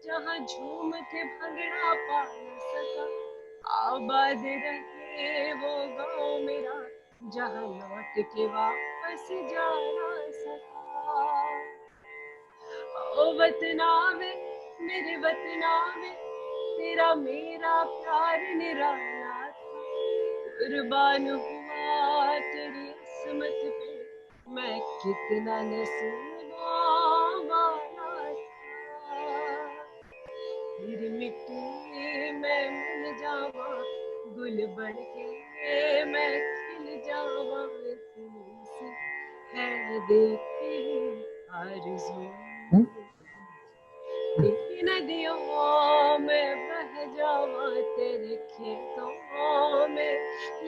जहाँ झूम के भंगड़ा पा न सका, आबाद रहे वो गाँव मेरा, जहाँ लौट के वापस जा ना सका। ओ वतना में, मेरे वतना में, तेरा मेरा प्यार निराला था, कुर्बान हुआ तेरी असमत पे, मैं कितना नसीबान वाला था। तेरी मिट्टी में मिल जावा, गुल बन के मैं खिल जावा, इतनी सी है दिल की आरज़ू। तेरी नदियों में बह जावा, तेरे खेतों में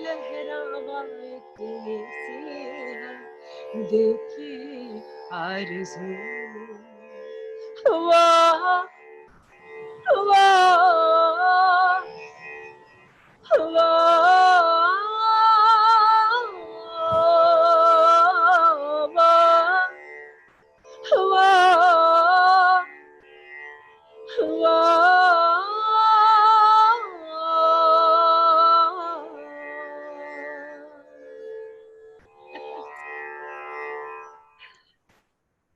लहरावा, इतनी सी है दिल की आरज़ू। वाह वाह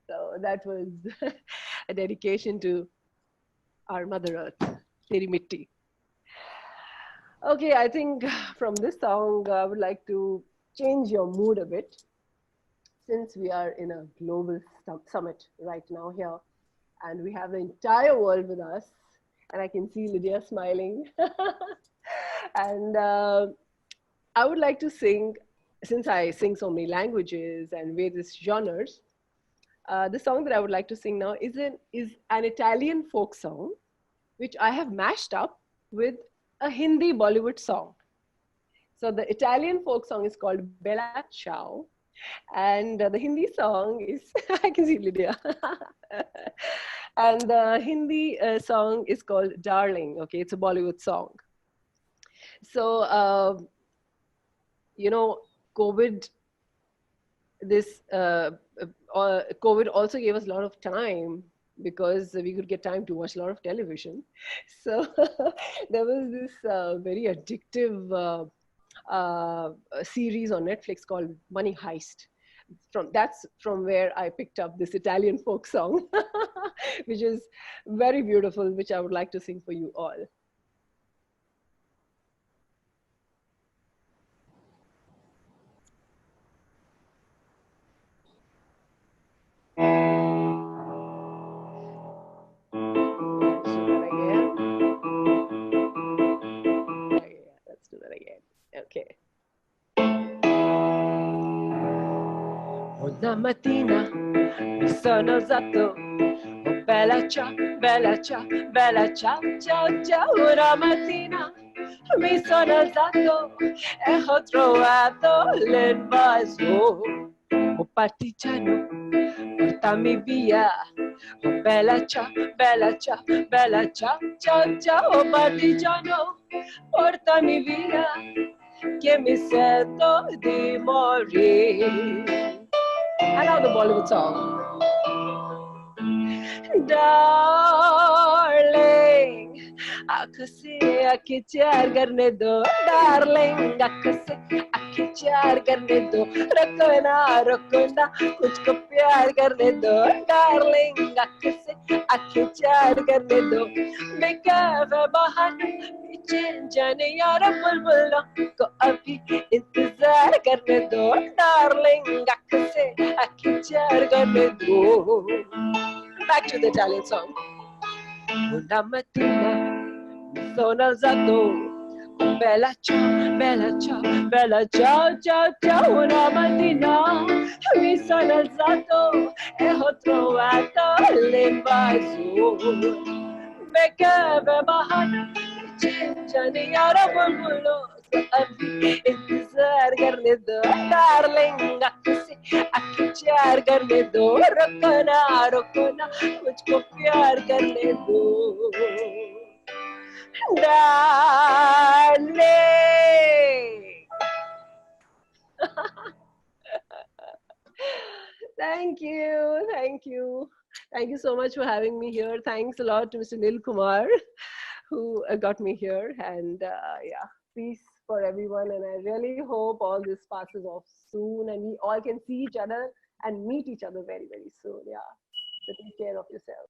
So that was a dedication to our Mother Earth, Teri Mitti. Okay, I think from this song, I would like to change your mood a bit, since we are in a global summit right now here, and we have the entire world with us, and I can see Lydia smiling. And I would like to sing, since I sing so many languages and various genres, the song that I would like to sing now is an Italian folk song, which I have mashed up with a Hindi Bollywood song. So the Italian folk song is called Bella Ciao, and the Hindi song is, I can see Lydia. And the Hindi song is called Darling, okay, it's a Bollywood song. So, you know, COVID also gave us a lot of time, because we could get time to watch a lot of television. So there was this very addictive series on Netflix called Money Heist. That's from where I picked up this Italian folk song, which is very beautiful, which I would like to sing for you all. Let's do that again. Okay. Una mattina mi sono alzato, oh bella ciao, bella ciao, bella ciao, ciao, ciao. Una mattina mi sono alzato e ho trovato l'invaso. Oh partigiano, portami via. Oh bella ciao, bella ciao, bella ciao, ciao, ciao. Oh partigiano, portami via, che mi sento di morire. I love the Bollywood song. Darling, आँख से आँखें चार करने दो, darling, आँख से आँखें आखिर चार करने दो रुको ना मुझको प्यार करने दो डार्लिंग आखिर चार करने दो बेकाबू बाहर पीछे जाने यार बुलबुलों को अभी इंतजार करने दो डार्लिंग आखिर चार करने दो. Back to the Italian song. Una mattina mi sono alzato, bella ciao, bella ciao, ciao, ciao. Una mattina mi sono alzato e ho trovato l'invasore. Perché bahan जाने यारा बुलबुलो अभी इंतजार करने दो डार्लिंग आखिर चार करने दो रुको ना मुझको प्यार करने दो darling. Thank you, thank you. Thank you so much for having me here. Thanks a lot to Mr. Nil Kumar, who got me here. And yeah, peace for everyone. And I really hope all this passes off soon and we all can see each other and meet each other very, very soon. Yeah. So take care of yourself.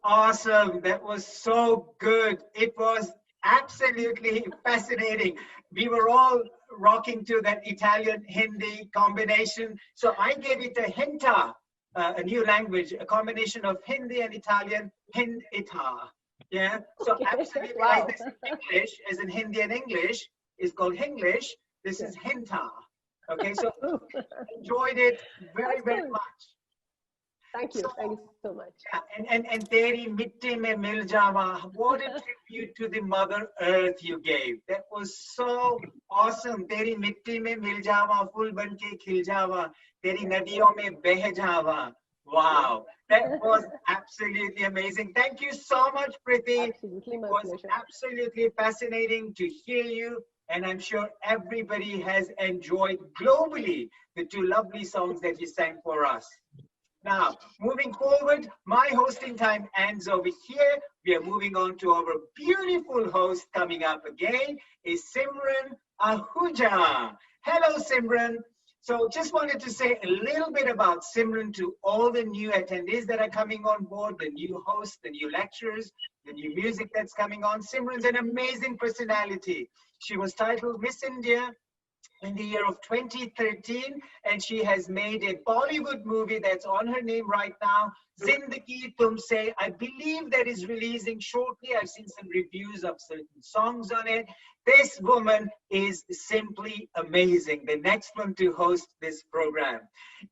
Awesome. That was so good. It was absolutely fascinating. We were all rocking to that Italian Hindi combination. So I gave it a hinta, a new language, a combination of Hindi and Italian, Hindita. Yeah. So Okay. absolutely Wow. like this in English, as in Hindi and English, is called Hinglish. This is hinta. Okay. So enjoyed it very, very much. Thank you. Thank you so much. Yeah, and Teri Mitti Mein Mil Jawa, what a tribute to the Mother Earth you gave. That was so awesome. Teri Mitti Mein Mil Jawa, Phul Ban Ke Khil Jawa, Teri Nadiyon Mein Beh Jawa. Wow, that was absolutely amazing. Thank you so much, Priti. Absolutely, my It was pleasure. absolutely fascinating to hear you. And I'm sure everybody has enjoyed globally the two lovely songs that you sang for us. Now, moving forward, my hosting time ends over here. We are moving on to our beautiful host coming up again, is Simran Ahuja. Hello, Simran. So just wanted to say a little bit about Simran to all the new attendees that are coming on board, the new hosts, the new lecturers, the new music that's coming on. Simran's an amazing personality. She was titled Miss India in the year of 2013, and she has made a Bollywood movie that's on her name right now, Zindagi Tumse. I believe that is releasing shortly. I've seen some reviews of certain songs on it. This woman is simply amazing, the next one to host this program.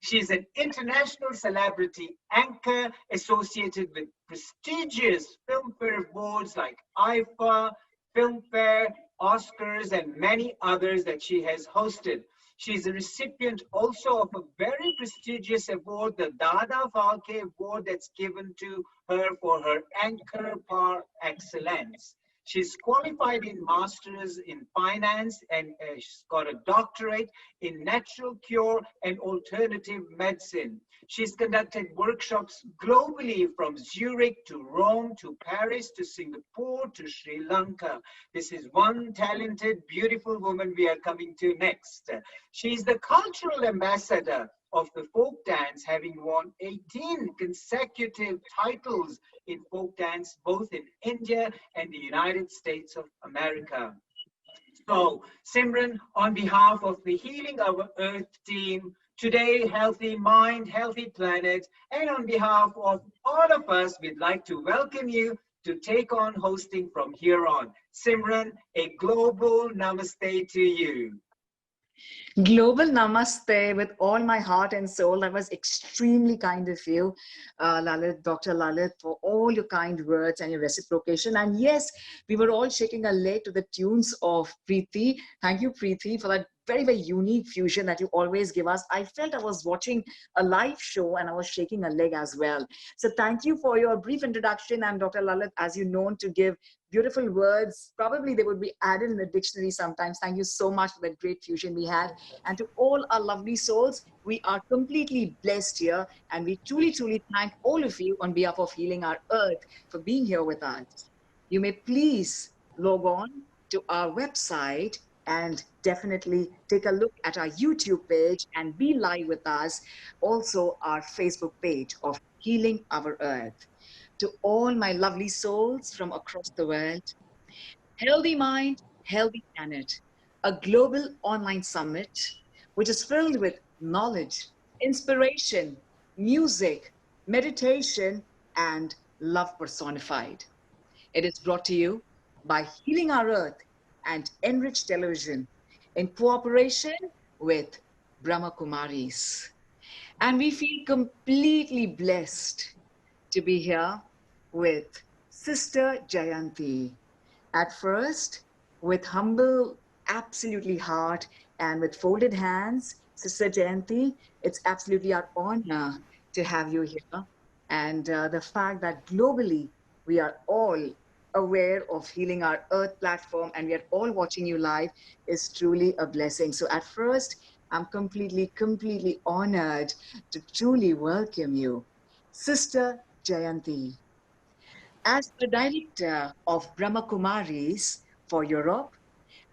She's an international celebrity anchor associated with prestigious filmfare awards like IFA, Filmfare, Oscars, and many others that she has hosted. She's a recipient also of a very prestigious award, the Dada Phalke Award, that's given to her for her anchor par excellence. She's qualified in Masters in Finance and she's got a doctorate in Natural Cure and Alternative Medicine. She's conducted workshops globally from Zurich to Rome to Paris to Singapore to Sri Lanka. This is one talented, beautiful woman we are coming to next. She's the cultural ambassador of the folk dance, having won 18 consecutive titles in folk dance, both in India and the United States of America. So, Simran, on behalf of the Healing Our Earth team, today, Healthy Mind, Healthy Planet, and on behalf of all of us, we'd like to welcome you to take on hosting from here on. Simran, a global namaste to you. Global namaste with all my heart and soul. That was extremely kind of you, Lalit, Dr. Lalit, for all your kind words and your reciprocation. And yes, we were all shaking a leg to the tunes of Preeti. Thank you, Preeti, for that very, very unique fusion that you always give us. I felt I was watching a live show and I was shaking a leg as well. So thank you for your brief introduction. And Dr. Lalit, as you known to give beautiful words, probably they would be added in the dictionary sometimes. Thank you so much for that great fusion we had. And to all our lovely souls, we are completely blessed here. And we truly, truly thank all of you on behalf of Healing Our Earth for being here with us. You may please log on to our website, And definitely take a look at our YouTube page and be live with us. Also, our Facebook page of Healing Our Earth. To all my lovely souls from across the world, Healthy Mind, Healthy Planet, a global online summit which is filled with knowledge, inspiration, music, meditation, and love personified. It is brought to you by Healing Our Earth and Enrich Television in cooperation with Brahma Kumaris. And we feel completely blessed to be here with Sister Jayanti. At first, with humble, absolutely heart and with folded hands, Sister Jayanti, it's absolutely our honor to have you here. And the fact that globally we are all aware of Healing Our Earth platform and we are all watching you live is truly a blessing. So at first, I'm completely honored to truly welcome you. Sister Jayanti, as the director of Brahma Kumaris for Europe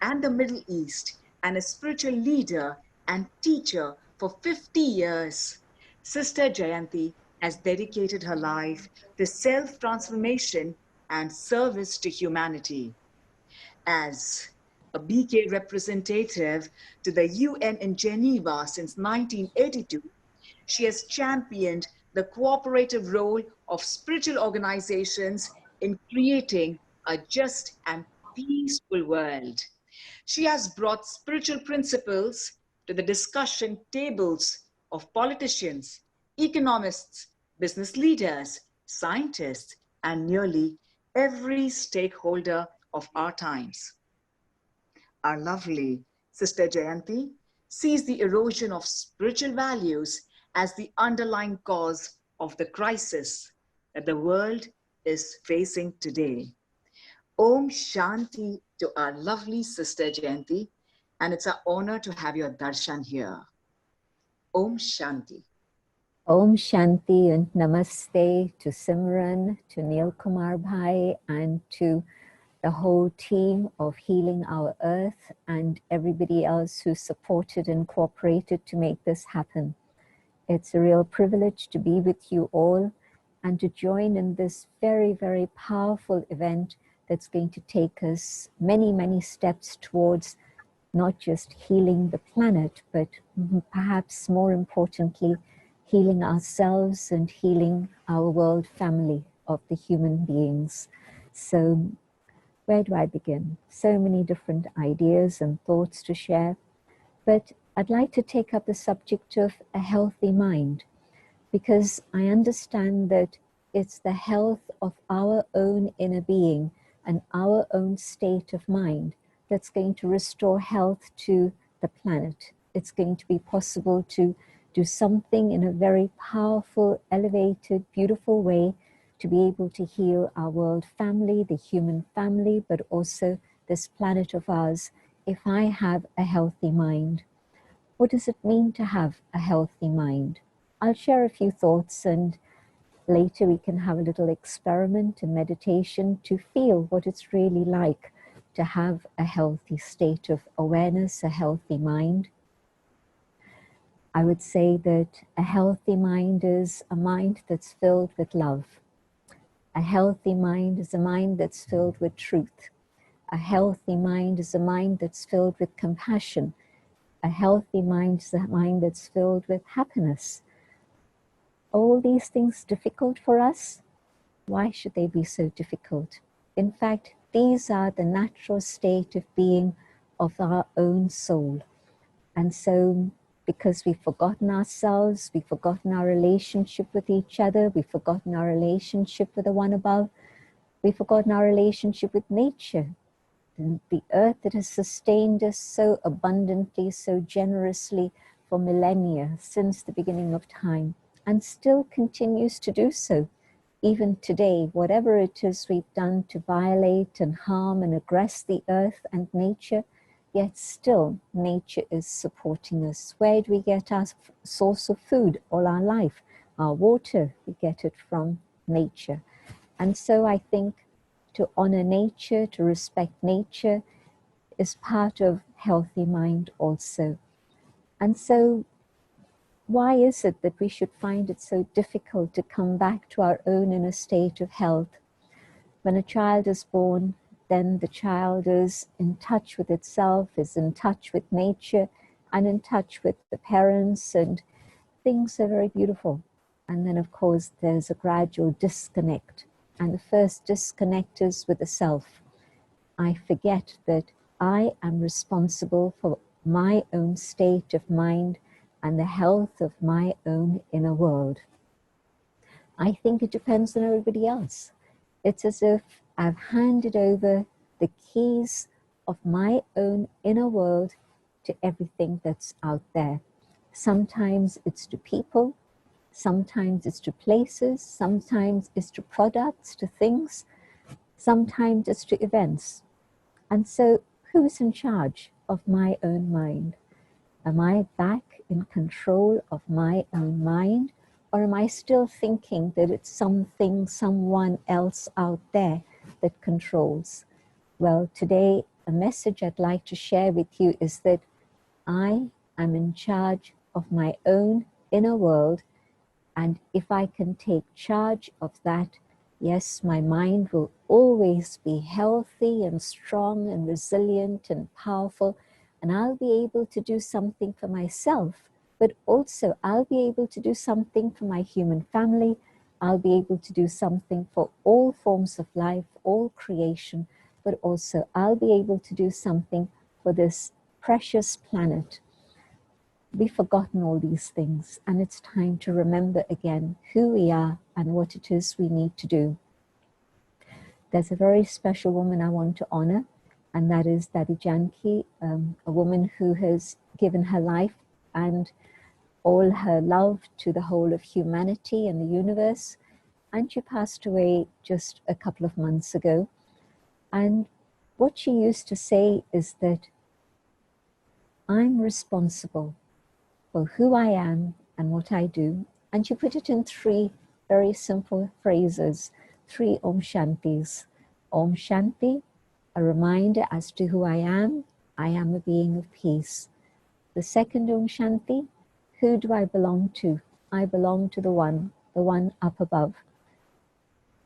and the Middle East, and a spiritual leader and teacher for 50 years, Sister Jayanti has dedicated her life to self-transformation and service to humanity. As a BK representative to the UN in Geneva since 1982, she has championed the cooperative role of spiritual organizations in creating a just and peaceful world. She has brought spiritual principles to the discussion tables of politicians, economists, business leaders, scientists, and nearly every stakeholder of our times. Our lovely Sister Jayanti sees the erosion of spiritual values as the underlying cause of the crisis that the world is facing today. Om Shanti to our lovely Sister Jayanti, and it's an honor to have your darshan here. Om Shanti. Om Shanti and Namaste to Simran, to Neil Kumar Bhai, and to the whole team of Healing Our Earth and everybody else who supported and cooperated to make this happen. It's a real privilege to be with you all and to join in this very powerful event that's going to take us many steps towards not just healing the planet, but perhaps more importantly, healing ourselves and healing our world family of the human beings. So where do I begin? So many different ideas and thoughts to share, but I'd like to take up the subject of a healthy mind, because I understand that it's the health of our own inner being and our own state of mind that's going to restore health to the planet. It's going to be possible to do something in a very powerful, elevated, beautiful way to be able to heal our world family, the human family, but also this planet of ours, if I have a healthy mind. What does it mean to have a healthy mind? I'll share a few thoughts, and later we can have a little experiment and meditation to feel what it's really like to have a healthy state of awareness, a healthy mind. I would say that a healthy mind is a mind that's filled with love. A healthy mind is a mind that's filled with truth. A healthy mind is a mind that's filled with compassion. A healthy mind is a mind that's filled with happiness. All these things difficult for us? Why should they be so difficult? In fact, these are the natural state of being of our own soul. And so, because we've forgotten ourselves, we've forgotten our relationship with each other, we've forgotten our relationship with the one above, we've forgotten our relationship with nature, the earth that has sustained us so abundantly, so generously for millennia since the beginning of time, and still continues to do so. Even today, whatever it is we've done to violate and harm and aggress the earth and nature, yet still nature is supporting us. Where do we get our source of food all our life? Our water, we get it from nature. And so I think to honor nature, to respect nature, is part of healthy mind also. And so why is it that we should find it so difficult to come back to our own inner state of health? When a child is born, then the child is in touch with itself, is in touch with nature, and in touch with the parents, and things are very beautiful. And then, of course, there's a gradual disconnect. And the first disconnect is with the self. I forget that I am responsible for my own state of mind and the health of my own inner world. I think it depends on everybody else. It's as if I've handed over the keys of my own inner world to everything that's out there. Sometimes it's to people, sometimes it's to places, sometimes it's to products, to things, sometimes it's to events. And so who's in charge of my own mind? Am I back in control of my own mind? Or am I still thinking that it's something, someone else out there that controls? Well, today, a message I'd like to share with you is that I am in charge of my own inner world. And if I can take charge of that, yes, my mind will always be healthy and strong and resilient and powerful. And I'll be able to do something for myself, but also I'll be able to do something for my human family. I'll be able to do something for all forms of life, all creation, but also I'll be able to do something for this precious planet. We've forgotten all these things, and it's time to remember again who we are and what it is we need to do. There's a very special woman I want to honor, and that is Dadi Janki, a woman who has given her life and all her love to the whole of humanity and the universe. And she passed away just a couple of months ago. And what she used to say is that I'm responsible for who I am and what I do. And she put it in 3 very simple phrases, 3 Om Shantis. Om Shanti, a reminder as to who I am a being of peace. The second Om Shanti, who do I belong to? I belong to the one up above.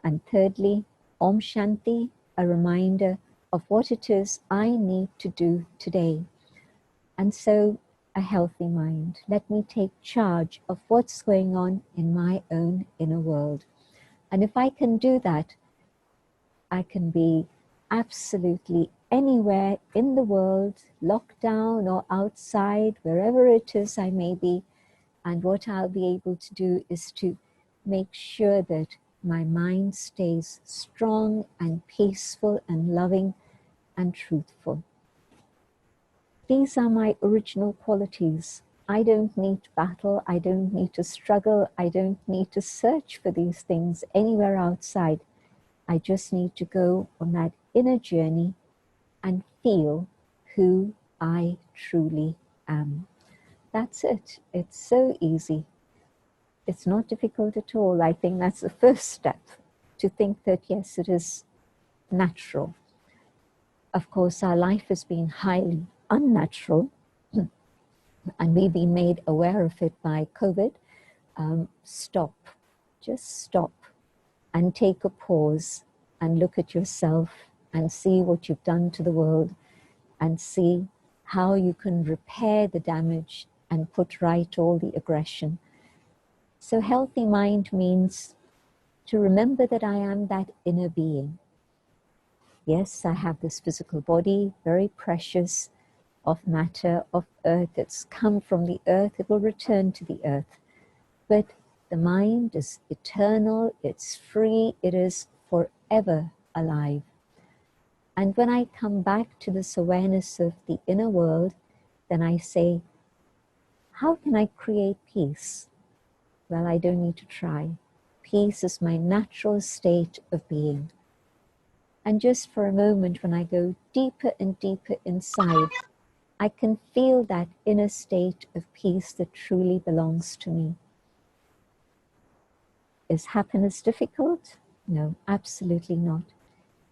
And thirdly, Om Shanti, a reminder of what it is I need to do today. And so, a healthy mind. Let me take charge of what's going on in my own inner world. And if I can do that, I can be absolutely anywhere in the world, locked down or outside, wherever it is I may be. And what I'll be able to do is to make sure that my mind stays strong and peaceful and loving and truthful. These are my original qualities. I don't need to battle. I don't need to struggle. I don't need to search for these things anywhere outside. I just need to go on that inner journey and feel who I truly am. That's it. It's so easy. It's not difficult at all. I think that's the first step, to think that, yes, it is natural. Of course, our life has been highly unnatural, and we've been made aware of it by COVID. Stop. Just stop and take a pause and look at yourself and see what you've done to the world and see how you can repair the damage and put right all the aggression. So healthy mind means to remember that I am that inner being. Yes, I have this physical body, very precious, of matter, of earth. It's come from the earth, it will return to the earth. But the mind is eternal, it's free, it is forever alive. And when I come back to this awareness of the inner world, then I say, how can I create peace? Well, I don't need to try. Peace is my natural state of being. And just for a moment, when I go deeper and deeper inside, I can feel that inner state of peace that truly belongs to me. Is happiness difficult? No, absolutely not.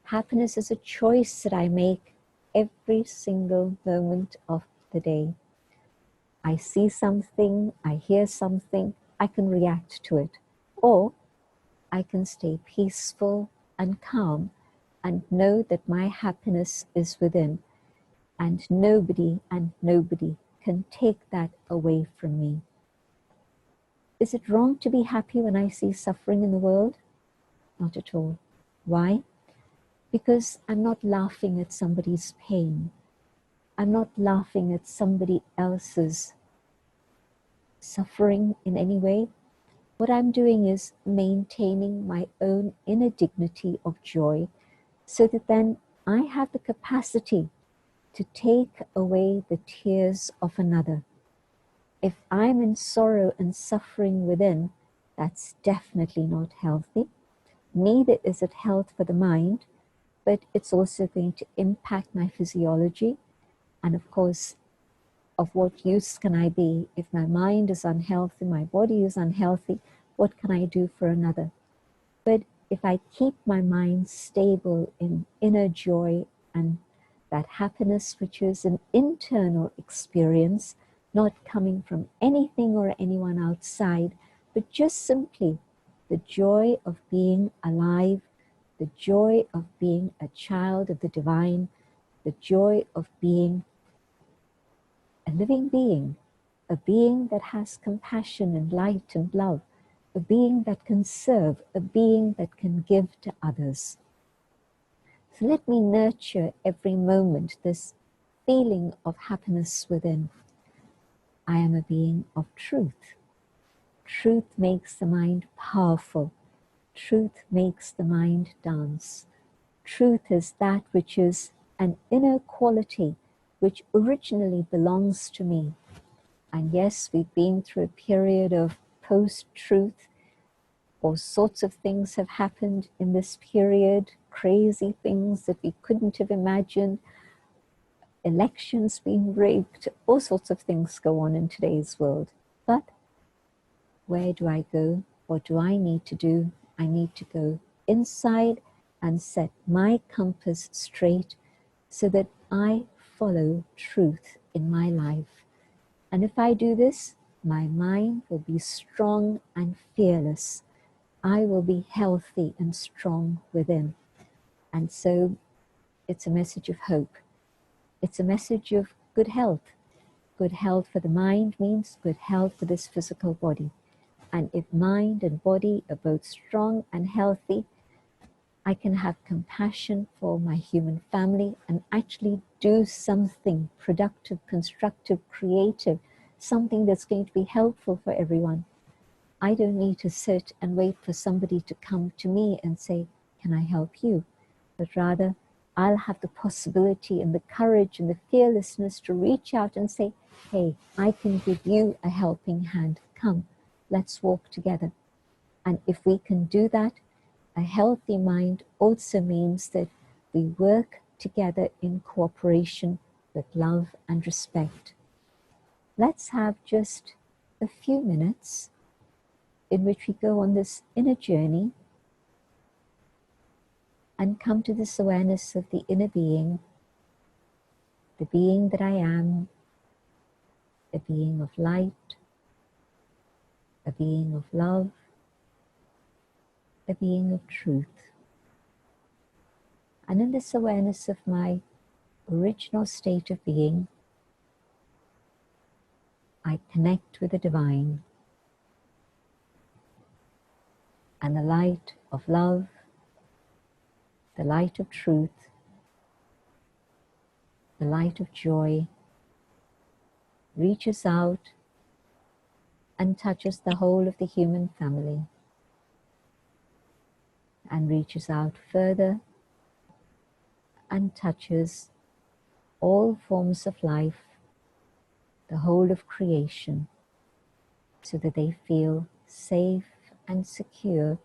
Happiness is a choice that I make every single moment of the day. I see something, I hear something, I can react to it. Or I can stay peaceful and calm and know that my happiness is within, and nobody can take that away from me. Is it wrong to be happy when I see suffering in the world? Not at all. Why? Because I'm not laughing at somebody's pain. I'm not laughing at somebody else's suffering in any way. What I'm doing is maintaining my own inner dignity of joy, so that then I have the capacity to take away the tears of another. If I'm in sorrow and suffering within, that's definitely not healthy. Neither is it health for the mind, but it's also going to impact my physiology. And of course, of what use can I be? If my mind is unhealthy, my body is unhealthy, what can I do for another? But if I keep my mind stable in inner joy and that happiness, which is an internal experience, not coming from anything or anyone outside, but just simply the joy of being alive, the joy of being a child of the divine, the joy of being a living being, a being that has compassion and light and love, a being that can serve, a being that can give to others. So let me nurture every moment this feeling of happiness within. I am a being of truth. Truth makes the mind powerful. Truth makes the mind dance. Truth is that which is an inner quality which originally belongs to me. And yes, we've been through a period of post-truth. All sorts of things have happened in this period, crazy things that we couldn't have imagined, elections being rigged, all sorts of things go on in today's world. But where do I go? What do I need to do? I need to go inside and set my compass straight so that I follow truth in my life. And if I do this, my mind will be strong and fearless. I will be healthy and strong within. And so it's a message of hope. It's a message of good health. Good health for the mind means good health for this physical body. And if mind and body are both strong and healthy, I can have compassion for my human family and actually do something productive, constructive, creative, something that's going to be helpful for everyone. I don't need to sit and wait for somebody to come to me and say, can I help you? But rather, I'll have the possibility and the courage and the fearlessness to reach out and say, hey, I can give you a helping hand. Come, let's walk together. And if we can do that, a healthy mind also means that we work together in cooperation with love and respect. Let's have just a few minutes in which we go on this inner journey and come to this awareness of the inner being, the being that I am, a being of light, a being of love, a being of truth. And in this awareness of my original state of being, I connect with the divine, and the light of love, the light of truth, the light of joy reaches out and touches the whole of the human family, and reaches out further and touches all forms of life, the whole of creation, so that they feel safe and secure.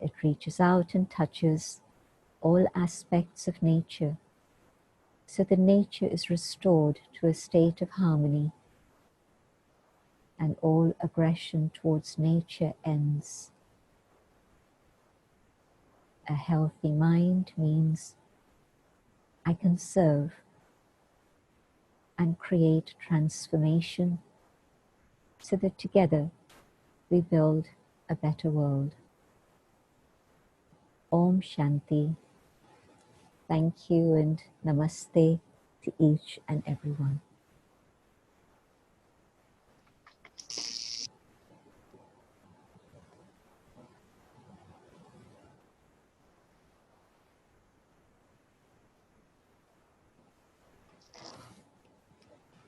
It reaches out and touches all aspects of nature, so that nature is restored to a state of harmony, and all aggression towards nature ends. A healthy mind means I can serve and create transformation so that together we build a better world. Om Shanti. Thank you and namaste to each and everyone.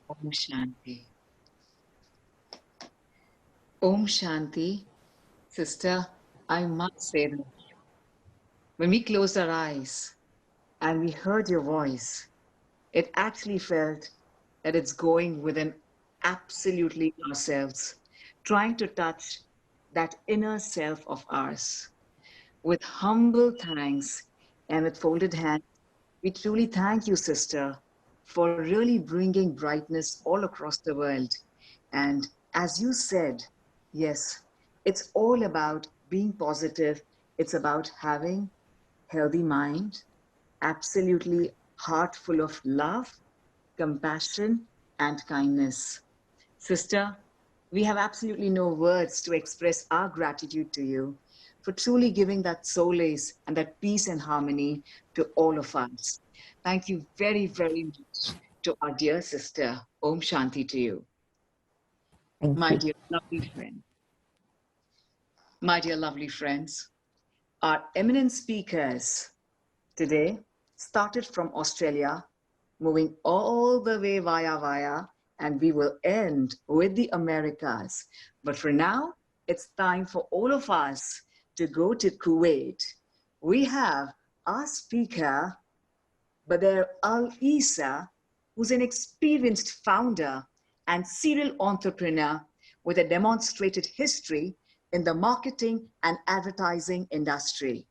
Om Shanti. Om Shanti. Sister, I must say that when we closed our eyes and we heard your voice, it actually felt that it's going within absolutely ourselves, trying to touch that inner self of ours. With humble thanks and with folded hands, we truly thank you, sister, for really bringing brightness all across the world. And as you said, yes, it's all about being positive. It's about having healthy mind, absolutely heart full of love, compassion, and kindness. Sister, we have absolutely no words to express our gratitude to you for truly giving that solace and that peace and harmony to all of us. Thank you very, very much to our dear sister. Om Shanti to you. Thank My you. dear lovely friend. My dear lovely friends, our eminent speakers today started from Australia, moving all the way via, and we will end with the Americas. But for now, it's time for all of us to go to Kuwait. We have our speaker, Badr Al Isa, who's an experienced founder and serial entrepreneur with a demonstrated history in the marketing and advertising industry.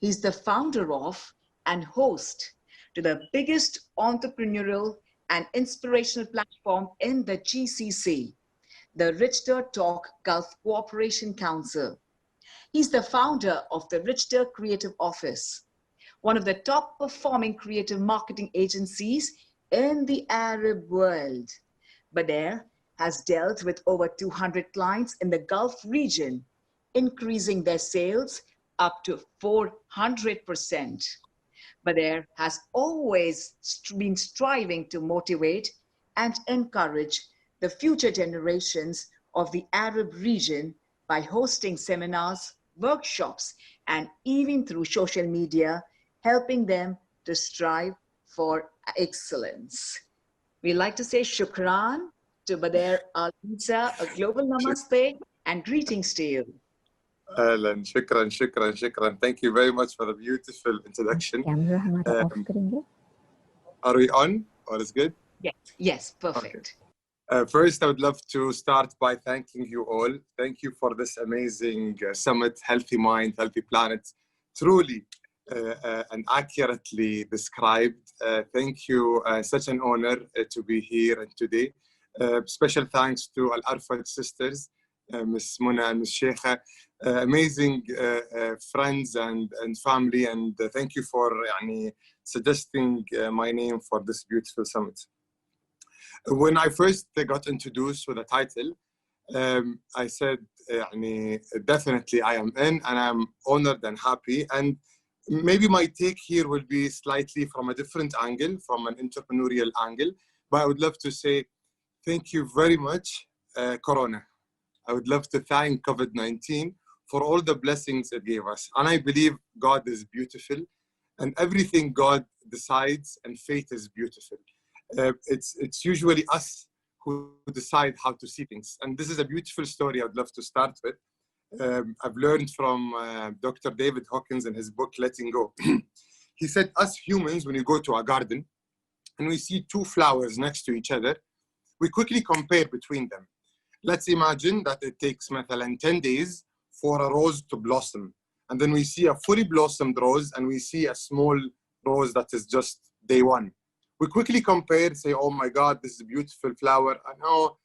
He's the founder of and host to the biggest entrepreneurial and inspirational platform in the GCC, the Richter Talk Gulf Cooperation Council. He's the founder of the Richter Creative Office, one of the top performing creative marketing agencies in the Arab world. Badr has dealt with over 200 clients in the Gulf region, increasing their sales up to 400%. Badr has always been striving to motivate and encourage the future generations of the Arab region by hosting seminars, workshops, and even through social media, helping them to strive for excellence. We like to say shukran to Badr Al Isa, a global namaste and greetings to you. Alan, shukran, shukran, shukran. Thank you very much for the beautiful introduction. Are we on? All is good? Yes, yes, perfect. Okay. First, I would love to start by thanking you all. Thank you for this amazing summit, Healthy Mind, Healthy Planet. Truly and accurately described. Thank you. Such an honor to be here and today. Special thanks to Al Arfat sisters, Ms. Muna and Ms. Sheikha. Amazing friends and family, and thank you for suggesting my name for this beautiful summit. When I first got introduced with the title, I said, definitely I am in, and I'm honored and happy. And maybe my take here will be slightly from a different angle, from an entrepreneurial angle, but I would love to say thank you very much, Corona. I would love to thank COVID-19 for all the blessings it gave us. And I believe God is beautiful, and everything God decides and fate is beautiful. It's usually us who decide how to see things. And this is a beautiful story I'd love to start with. I've learned from Dr. David Hawkins in his book, Letting Go. He said, us humans, when you go to a garden and we see two flowers next to each other, we quickly compare between them. Let's imagine that it takes 10 days for a rose to blossom. And then we see a fully blossomed rose and we see a small rose that is just day one. We quickly compare, say, oh my God, this is a beautiful flower. I know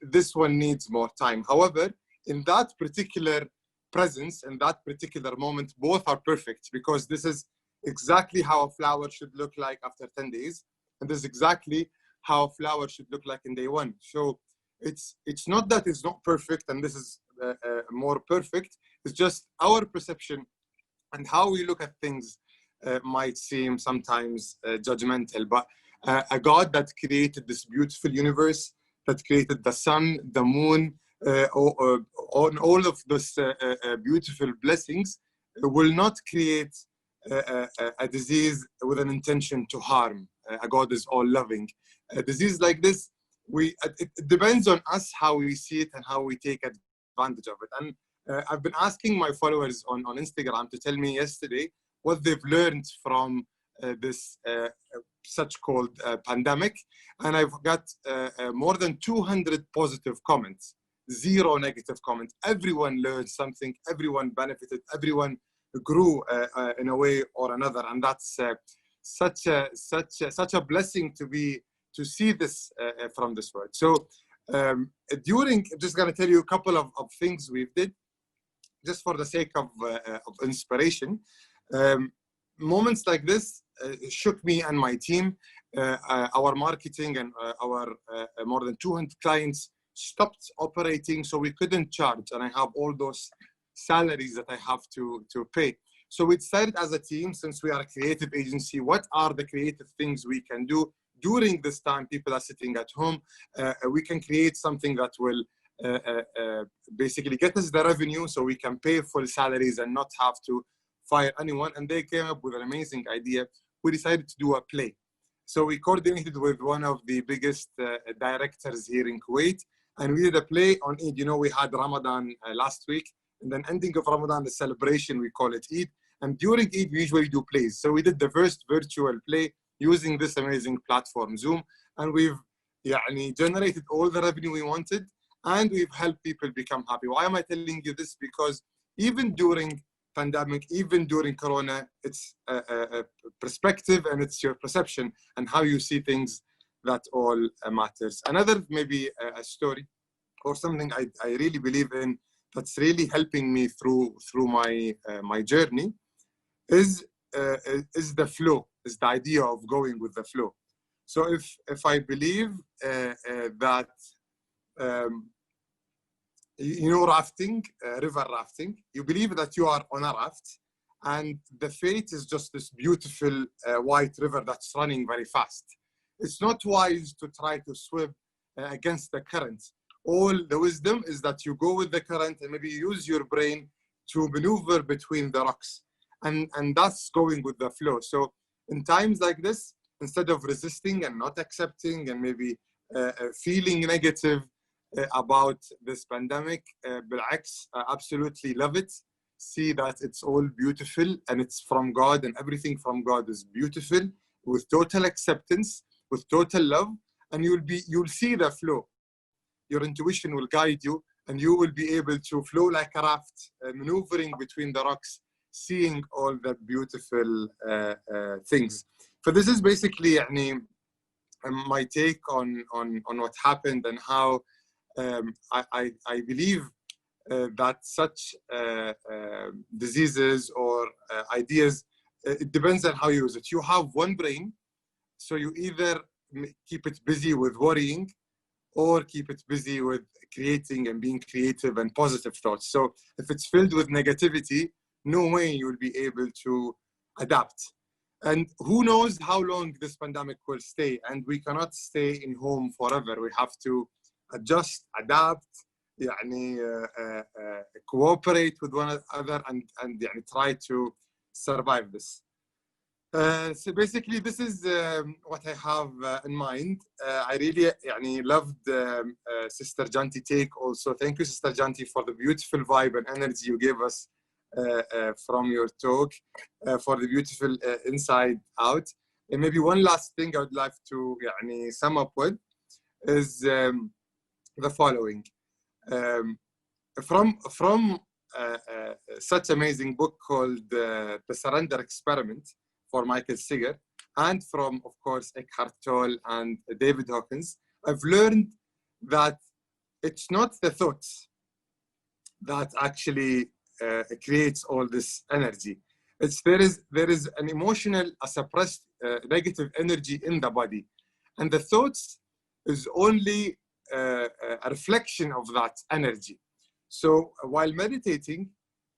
this one needs more time. However, in that particular presence, in that particular moment, both are perfect because this is exactly how a flower should look like after 10 days. And this is exactly how a flower should look like in day one. So it's not that it's not perfect and this is more perfect. It's just our perception and how we look at things might seem sometimes judgmental. But a God that created this beautiful universe, that created the sun, the moon, on all of those beautiful blessings, will not create a disease with an intention to harm. A God is all loving. A disease like this, it depends on us how we see it and how we take advantage of it. And I've been asking my followers on Instagram to tell me yesterday what they've learned from this such-called pandemic. And I've got more than 200 positive comments, 0 negative comments. Everyone learned something, everyone benefited, everyone grew in a way or another. And that's such a blessing to see this from this world. So I'm just going to tell you a couple of things we've did, just for the sake of inspiration. Moments like this shook me and my team. Our marketing and our more than 200 clients stopped operating, so we couldn't charge. And I have all those salaries that I have to pay. So we decided as a team, since we are a creative agency, what are the creative things we can do during this time? People are sitting at home. We can create something that will basically get us the revenue so we can pay full salaries and not have to fire anyone. And they came up with an amazing idea. We decided to do a play. So we coordinated with one of the biggest directors here in Kuwait, and we did a play on Eid. You know, we had Ramadan last week, and then ending of Ramadan, the celebration, we call it Eid. And during Eid, we usually do plays. So we did the first virtual play using this amazing platform, Zoom, and we've generated all the revenue we wanted, and we've helped people become happy. Why am I telling you this? Because even during pandemic, even during Corona, it's a perspective and it's your perception and how you see things that all matters. Another maybe a story or something I really believe in that's really helping me through my my journey is the flow, is the idea of going with the flow. So if I believe that you know, rafting, river rafting, you believe that you are on a raft and the fate is just this beautiful white river that's running very fast. It's not wise to try to swim against the current. All the wisdom is that you go with the current and maybe use your brain to maneuver between the rocks. And that's going with the flow. So in times like this, instead of resisting and not accepting and maybe feeling negative about this pandemic, بالعكس, absolutely love it. See that it's all beautiful and it's from God, and everything from God is beautiful, with total acceptance, with total love, and you'll see the flow. Your intuition will guide you, and you will be able to flow like a raft, maneuvering between the rocks, seeing all the beautiful things. So this is basically my take on what happened and how I believe that such diseases or ideas, it depends on how you use it. You have one brain, so you either keep it busy with worrying or keep it busy with creating and being creative and positive thoughts. So if it's filled with negativity, no way you'll be able to adapt. And who knows how long this pandemic will stay, and we cannot stay in home forever. We have to adjust, adapt, cooperate with one another, and try to survive this. So basically, this is what I have in mind. I really loved Sister Janti take also. Thank you, Sister Janti, for the beautiful vibe and energy you gave us from your talk, for the beautiful inside out. And maybe one last thing I would like to sum up with is the following. From such amazing book called The Surrender Experiment for Michael Singer, and from, of course, Eckhart Tolle and David Hawkins, I've learned that it's not the thoughts that actually creates all this energy. there is an emotional, a suppressed negative energy in the body, and the thoughts is only a reflection of that energy. So while meditating,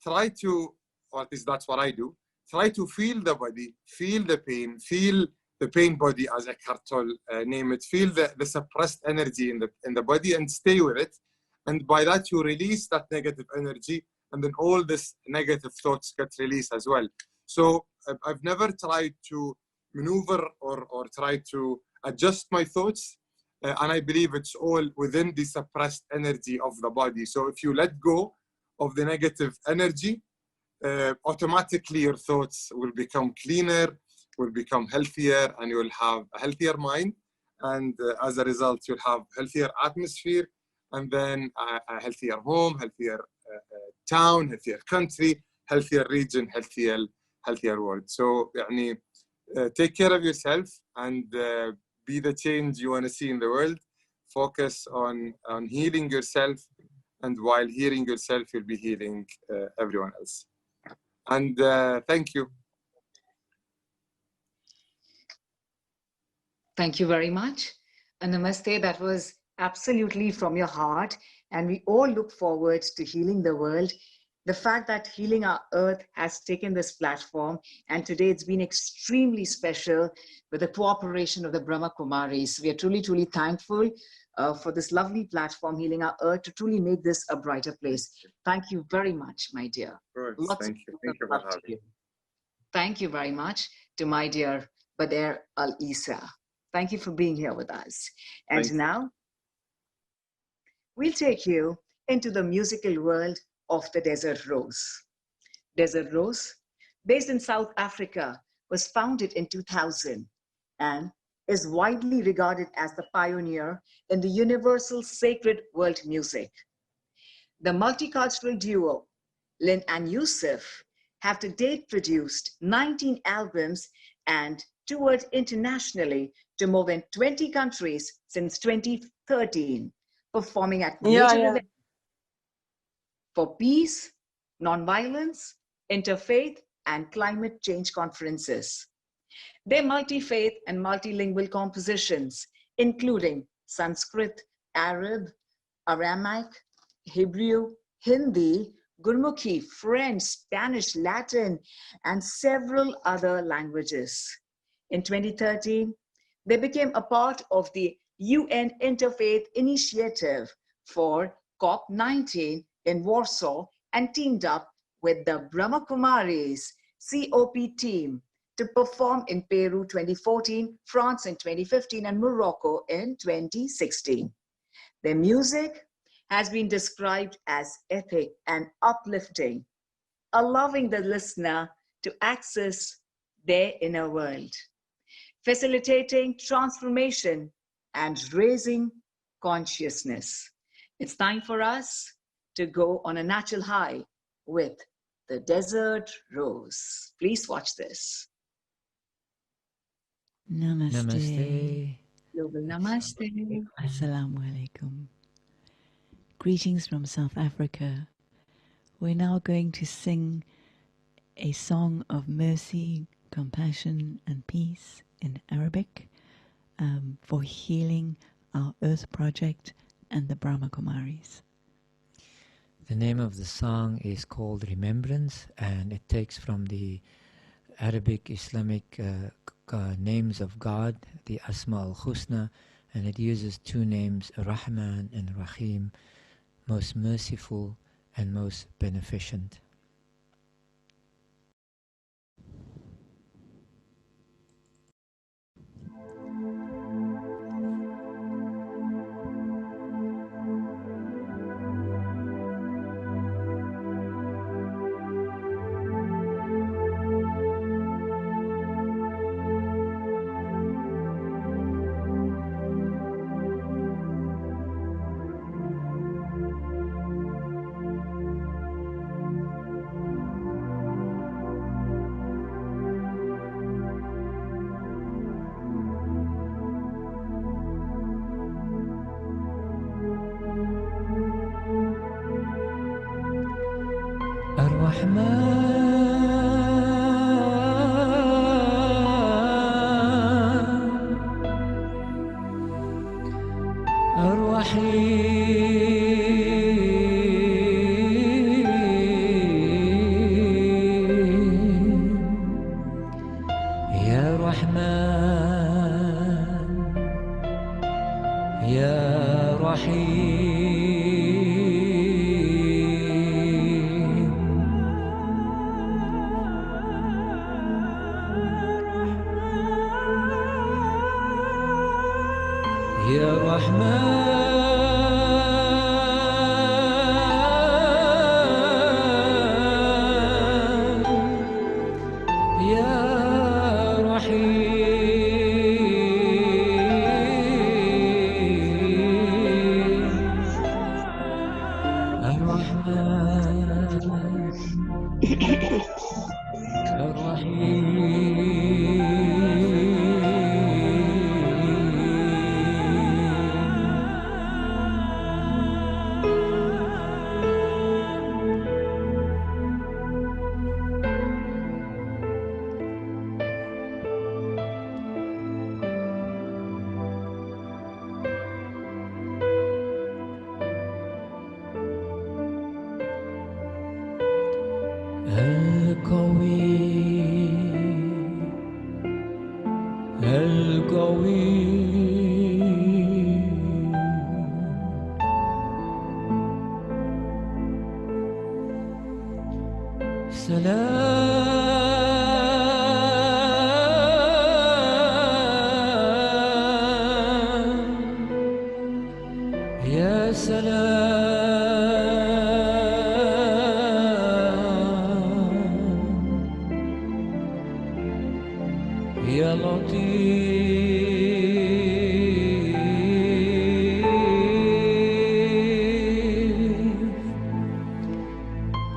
try to, or at least that's what I do, try to feel the body, feel the pain body, as Eckhart Tolle name it, feel the suppressed energy in the body and stay with it. And by that, you release that negative energy, and then all this negative thoughts get released as well. So I've never tried to maneuver or try to adjust my thoughts. And I believe it's all within the suppressed energy of the body. So if you let go of the negative energy, automatically your thoughts will become cleaner, will become healthier, and you will have a healthier mind. And as a result, you'll have healthier atmosphere, and then a healthier home, healthier town, healthier country, healthier region, healthier world. So take care of yourself and be the change you want to see in the world. Focus on healing yourself, and while healing yourself, you'll be healing everyone else. And thank you. Thank you very much. And Namaste, that was absolutely from your heart. And we all look forward to healing the world. The fact that Healing Our Earth has taken this platform, and today it's been extremely special with the cooperation of the Brahma Kumaris. We are truly, truly thankful for this lovely platform, Healing Our Earth, to truly make this a brighter place. Thank you very much, my dear. Thank you. Thank you for having me. Thank you very much to my dear Bader Al-Isa. Thank you for being here with us. And now, we'll take you into the musical world of the Desert Rose. Desert Rose, based in South Africa, was founded in 2000 and is widely regarded as the pioneer in the universal sacred world music. The multicultural duo, Lynn and Yusuf, have to date produced 19 albums and toured internationally to more than 20 countries since 2013, performing at major events for peace, nonviolence, interfaith, and climate change conferences. Their multi-faith and multilingual compositions, including Sanskrit, Arab, Aramaic, Hebrew, Hindi, Gurmukhi, French, Spanish, Latin, and several other languages. In 2013, they became a part of the UN Interfaith Initiative for COP19 in Warsaw and teamed up with the Brahma Kumaris COP team to perform in Peru 2014, France in 2015, and Morocco in 2016. Their music has been described as ethic and uplifting, allowing the listener to access their inner world, facilitating transformation and raising consciousness. It's time for us to go on a natural high with the Desert Rose. Please watch this. Namaste. Namaste. Global Namaste. Assalamu alaikum. Greetings from South Africa. We're now going to sing a song of mercy, compassion, and peace in Arabic for Healing Our Earth Project and the Brahma Kumaris. The name of the song is called Remembrance, and it takes from the Arabic Islamic names of God, the Asma al-Husna, and it uses two names, Rahman and Rahim, most merciful and most beneficent.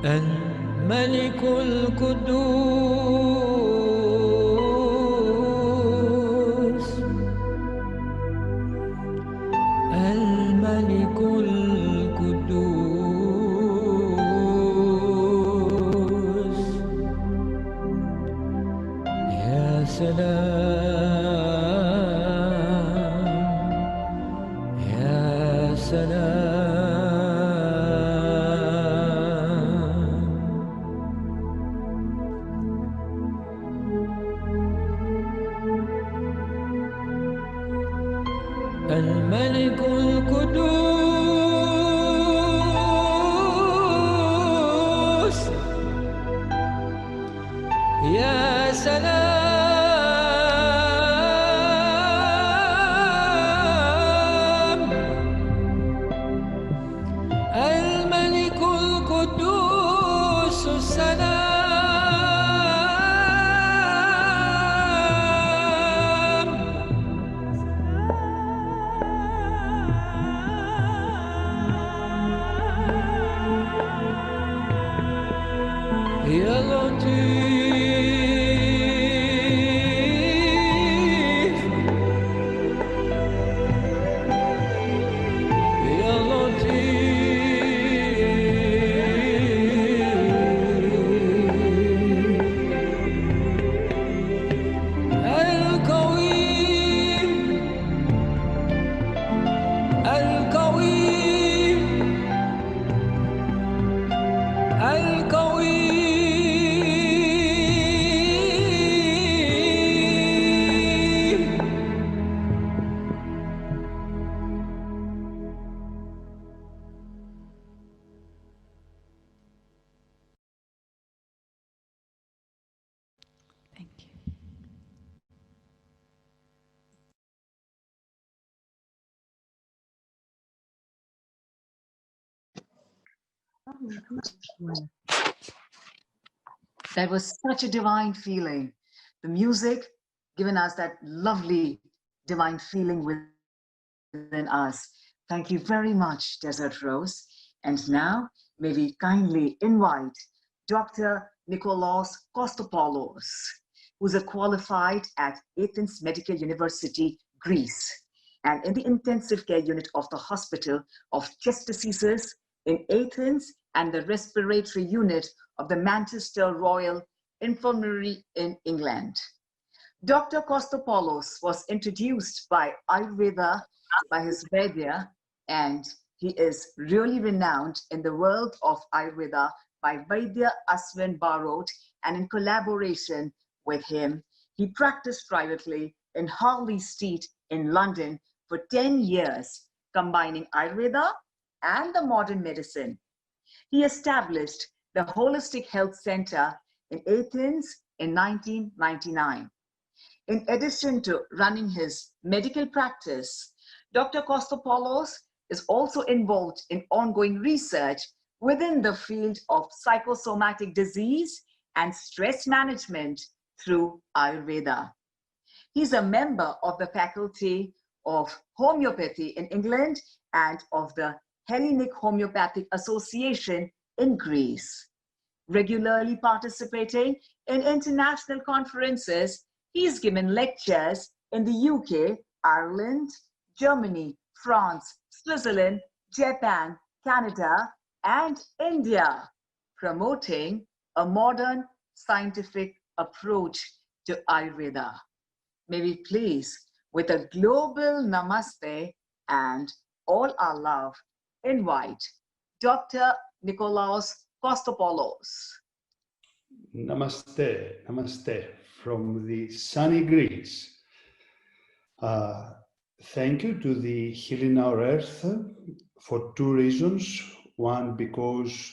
الملك القدوس الملك القدوس يا سلام يا سلام الملك القدوس يا سلام الملك القدوس السلام يا لطيف يا That was such a divine feeling. The music given us that lovely divine feeling within us. Thank you very much, Desert Rose. And now, may we kindly invite Dr. Nikolaos Kostopoulos, who's a qualified at Athens Medical University, Greece, and in the intensive care unit of the Hospital of Chest Diseases in Athens and the respiratory unit of the Manchester Royal Infirmary in England. Dr. Kostopoulos was introduced by Ayurveda by his Vaidya, and he is really renowned in the world of Ayurveda by Vaidya Aswin Barot, and in collaboration with him, he practiced privately in Harley Street in London for 10 years, combining Ayurveda and the modern medicine. He established the Holistic Health Center in Athens in 1999. In addition to running his medical practice, Dr. Kostopoulos is also involved in ongoing research within the field of psychosomatic disease and stress management through Ayurveda. He's a member of the Faculty of Homeopathy in England and of the Hellenic Homeopathic Association in Greece. Regularly participating in international conferences, he's given lectures in the UK, Ireland, Germany, France, Switzerland, Japan, Canada, and India, promoting a modern scientific approach to Ayurveda. May we please, with a global namaste and all our love, invite Dr. Nikolaos Kostopoulos. Namaste, namaste from the sunny Greece. Thank you to the Healing Our Earth for two reasons. One, because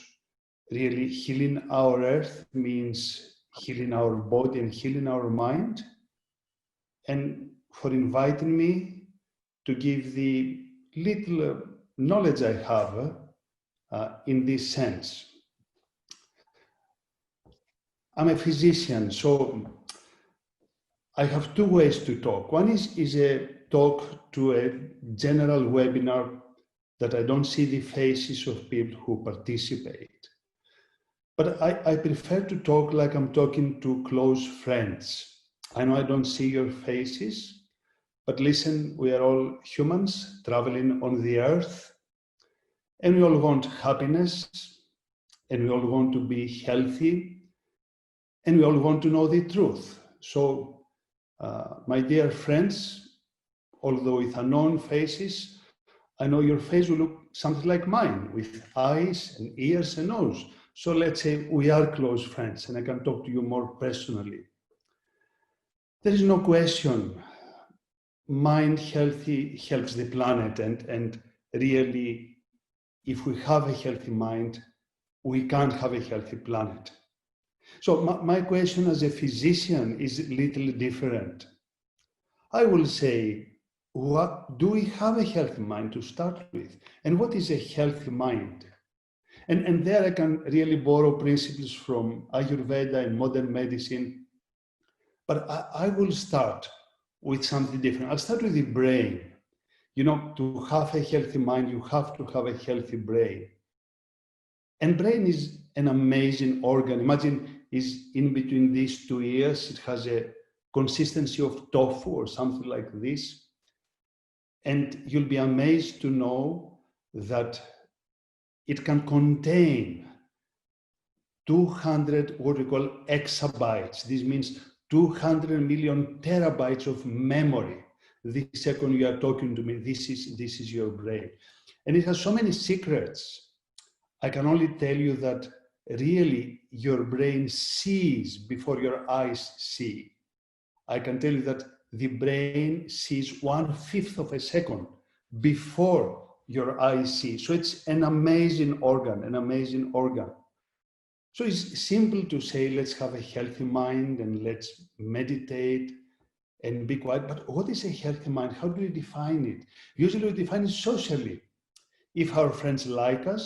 really healing our earth means healing our body and healing our mind. And for inviting me to give the little knowledge I have in this sense. I'm a physician, so I have two ways to talk. One is a talk to a general webinar that I don't see the faces of people who participate. But I prefer to talk like I'm talking to close friends. I know I don't see your faces, but listen, we are all humans traveling on the earth, and we all want happiness, and we all want to be healthy, and we all want to know the truth. So, my dear friends, although with unknown faces, I know your face will look something like mine, with eyes and ears and nose. So let's say we are close friends, and I can talk to you more personally. There is no question, mind healthy helps the planet, and really, if we have a healthy mind, we can't have a healthy planet. So my question as a physician is a little different. I will say, what do we have a healthy mind to start with? And what is a healthy mind? And there I can really borrow principles from Ayurveda and modern medicine. But I will start with something different. I'll start with the brain. You know, to have a healthy mind, you have to have a healthy brain. And brain is an amazing organ. Imagine is in between these two ears. It has a consistency of tofu or something like this. And you'll be amazed to know that it can contain 200 what we call exabytes. This means 200 million terabytes of memory. The second you are talking to me, this is your brain. And it has so many secrets. I can only tell you that really your brain sees before your eyes see. I can tell you that the brain sees 1/5 of a second before your eyes see. So it's an amazing organ, an amazing organ. So it's simple to say, let's have a healthy mind and let's meditate and be quiet. But what is a healthy mind? How do we define it? Usually we define it socially. If our friends like us,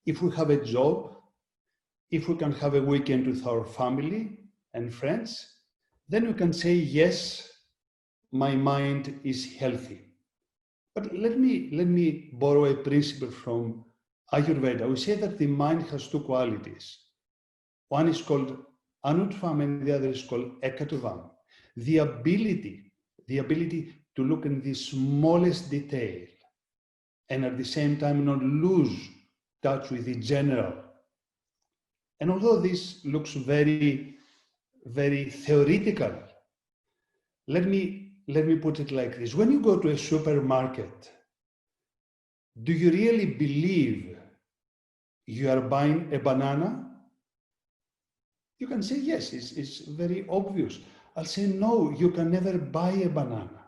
if we have a job, if we can have a weekend with our family and friends, then we can say, yes, my mind is healthy. But let me borrow a principle from Ayurveda. We say that the mind has two qualities. One is called Anutvam and the other is called Ekatvam. The ability to look in the smallest detail and at the same time not lose touch with the general. And although this looks very, very theoretical, let me put it like this. When you go to a supermarket, do you really believe you are buying a banana? You can say, yes, it's very obvious. I'll say, no, you can never buy a banana.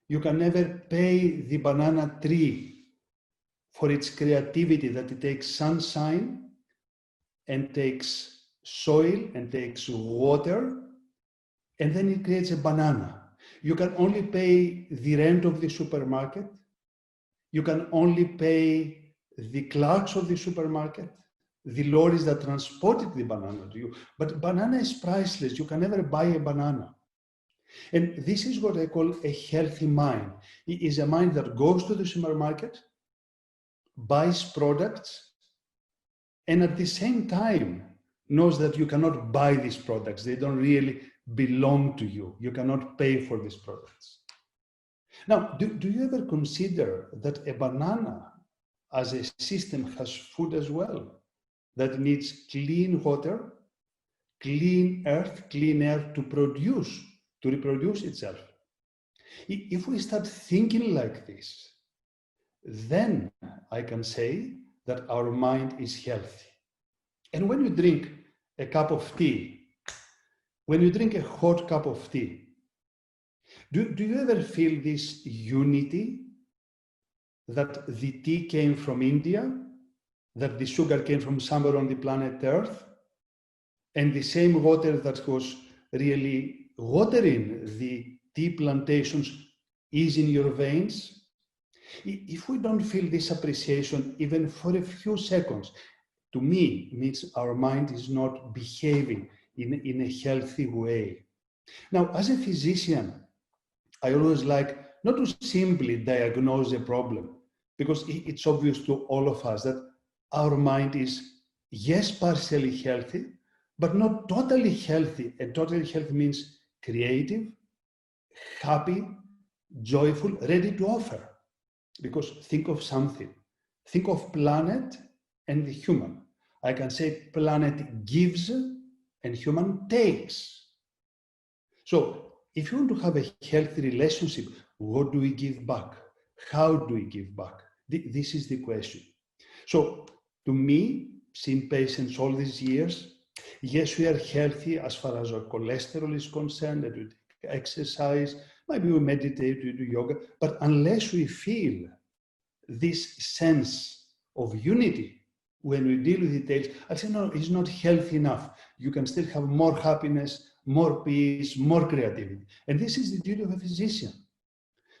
You can never pay the banana tree for its creativity, that it takes sunshine and takes soil and takes water, and then it creates a banana. You can only pay the rent of the supermarket. You can only pay the clerks of the supermarket, the lorries that transported the banana to you. But banana is priceless. You can never buy a banana. And this is what I call a healthy mind. It is a mind that goes to the supermarket, buys products, and at the same time knows that you cannot buy these products. They don't really belong to you. You cannot pay for these products. Now, do you ever consider that a banana as a system has food as well, that needs clean water, clean earth, clean air to reproduce itself? If we start thinking like this, then I can say that our mind is healthy. And when you drink a cup of tea, when you drink a hot cup of tea, do you ever feel this unity that the tea came from India, that the sugar came from somewhere on the planet Earth, and the same water that was really watering the tea plantations is in your veins? If we don't feel this appreciation even for a few seconds, to me, means our mind is not behaving in a healthy way. Now, as a physician, I always like not to simply diagnose a problem, because it's obvious to all of us that our mind is, yes, partially healthy, but not totally healthy. And totally healthy means creative, happy, joyful, ready to offer. Because think of something. Think of planet and the human. I can say planet gives and human takes. So if you want to have a healthy relationship, what do we give back? How do we give back? This is the question. So to me, seeing patients all these years, yes, we are healthy as far as our cholesterol is concerned, that we exercise, maybe we meditate, we do yoga, but unless we feel this sense of unity when we deal with details, I say, no, it's not healthy enough. You can still have more happiness, more peace, more creativity. And this is the duty of a physician,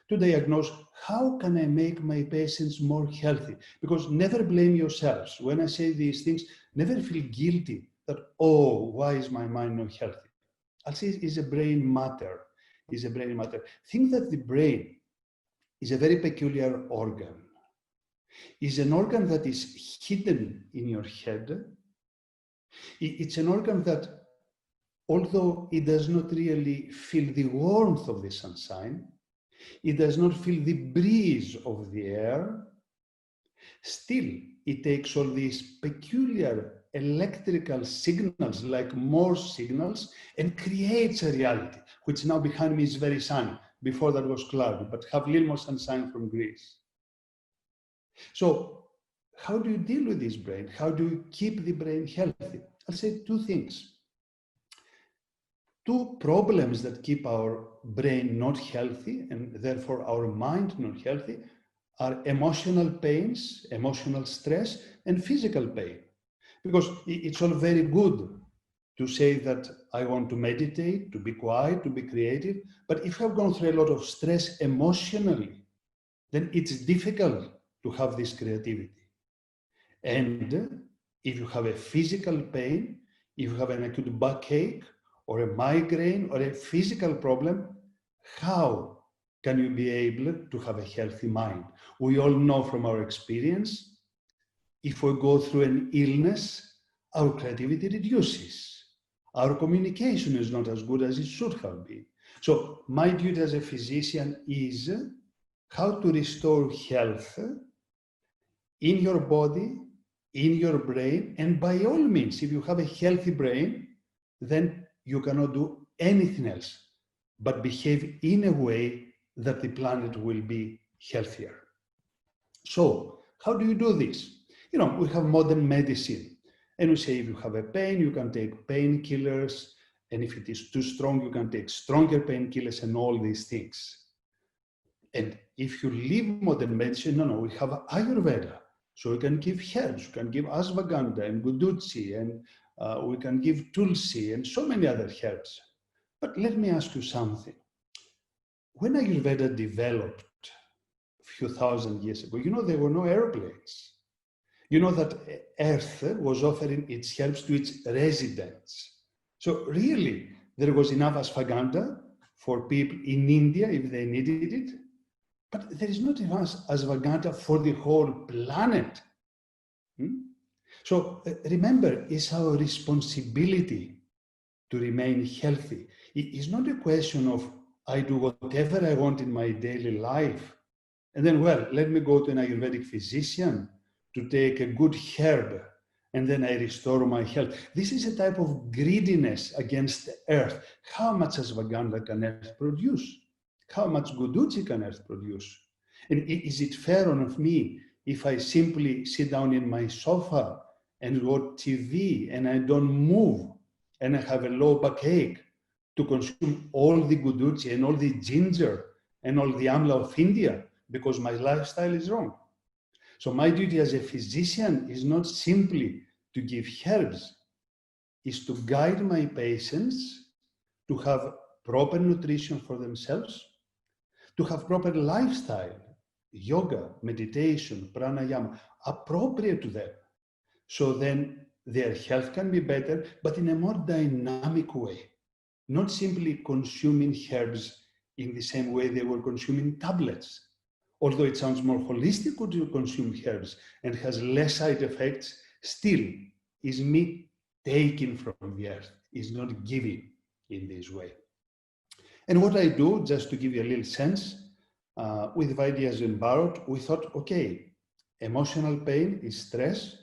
to diagnose how can I make my patients more healthy? Because never blame yourselves. When I say these things, never feel guilty that, oh, why is my mind not healthy? I'll say it's a brain matter. It's a brain matter. Think that the brain is a very peculiar organ. It's an organ that is hidden in your head. It's an organ that, although it does not really feel the warmth of the sunshine, it does not feel the breeze of the air, still it takes all these peculiar electrical signals, like Morse signals, and creates a reality, which now behind me is very sunny. Before that was cloudy, but have little more sunshine from Greece. So how do you deal with this brain? How do you keep the brain healthy? I'll say two things. Two problems that keep our brain not healthy and therefore our mind not healthy are emotional pains, emotional stress, and physical pain. Because it's all very good to say that I want to meditate, to be quiet, to be creative, but if I've gone through a lot of stress emotionally, then it's difficult to have this creativity. And if you have a physical pain, if you have an acute backache, or a migraine, or a physical problem, how can you be able to have a healthy mind? We all know from our experience, if we go through an illness, our creativity reduces. Our communication is not as good as it should have been. So my duty as a physician is how to restore health in your body, in your brain, and by all means, if you have a healthy brain, then you cannot do anything else but behave in a way that the planet will be healthier. So how do you do this? You know, we have modern medicine, and we say if you have a pain, you can take painkillers, and if it is too strong, you can take stronger painkillers and all these things. And if you leave modern medicine, no, we have Ayurveda. So we can give herbs, we can give ashwagandha and gudutsi, and we can give tulsi and so many other herbs. But let me ask you something. when Ayurveda developed a few thousand years ago, you know, there were no airplanes. You know that Earth was offering its herbs to its residents. So really, there was enough ashwagandha for people in India if they needed it, but there is not enough ashwagandha for the whole planet. So remember, it's our responsibility to remain healthy. It's not a question of I do whatever I want in my daily life, and then, well, let me go to an Ayurvedic physician to take a good herb, and then I restore my health. This is a type of greediness against the earth. How much ashwagandha can earth produce? How much guduchi can earth produce? And is it fair on me if I simply sit down in my sofa and watch TV and I don't move and I have a low backache to consume all the guduchi and all the ginger and all the amla of India because my lifestyle is wrong? So my duty as a physician is not simply to give herbs, is to guide my patients to have proper nutrition for themselves, to have proper lifestyle, yoga, meditation, pranayama, appropriate to them. So then their health can be better, but in a more dynamic way, not simply consuming herbs in the same way they were consuming tablets. Although it sounds more holistic to consume herbs and has less side effects, still is meat taken from the earth, is not given in this way. And what I do, just to give you a little sense, with Vaidyas and Bharat, we thought, okay, emotional pain is stress.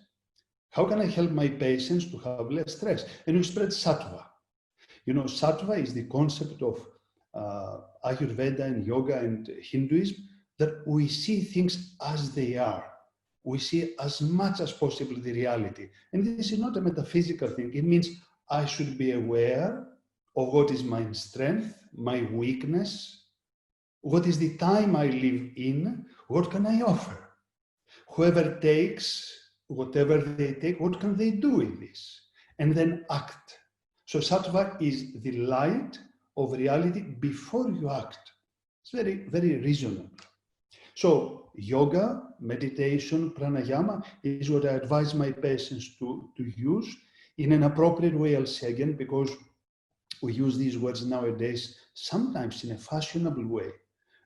How can I help my patients to have less stress? And we spread sattva. You know, sattva is the concept of Ayurveda and yoga and Hinduism, that we see things as they are. We see as much as possible the reality. And this is not a metaphysical thing. It means I should be aware of what is my strength, my weakness, what is the time I live in, what can I offer? Whoever takes whatever they take, what can they do with this? And then act. So sattva is the light of reality before you act. It's very, very reasonable. So yoga, meditation, pranayama is what I advise my patients to use in an appropriate way, I'll say again, because we use these words nowadays sometimes in a fashionable way.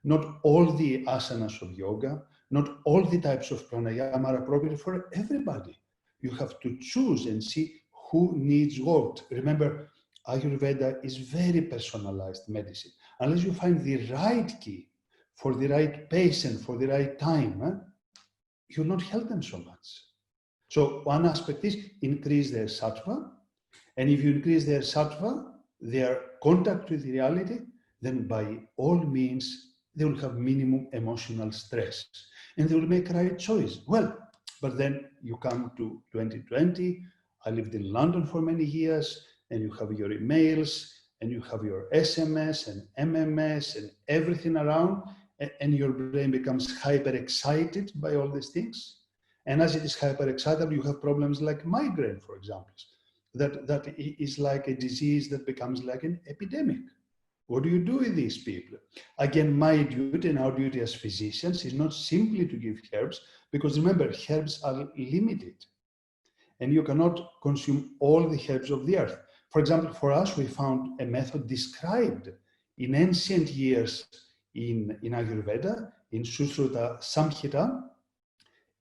Not all the asanas of yoga, not all the types of pranayama are appropriate for everybody. You have to choose and see who needs what. Remember, Ayurveda is very personalized medicine. Unless you find the right key for the right patient, for the right time, you'll not help them so much. So one aspect is increase their sattva. And if you increase their sattva, their contact with reality, then by all means, they will have minimum emotional stress and they will make right choice. Well, but then you come to 2020, I lived in London for many years, and you have your emails, and you have your SMS and MMS and everything around, and your brain becomes hyper excited by all these things. And as it is hyper excited, you have problems like migraine, for example. That is like a disease that becomes like an epidemic. What do you do with these people? Again, my duty and our duty as physicians is not simply to give herbs, because remember, herbs are limited and you cannot consume all the herbs of the earth. For example, for us, we found a method described in ancient years in Ayurveda, in Sushruta Samhita,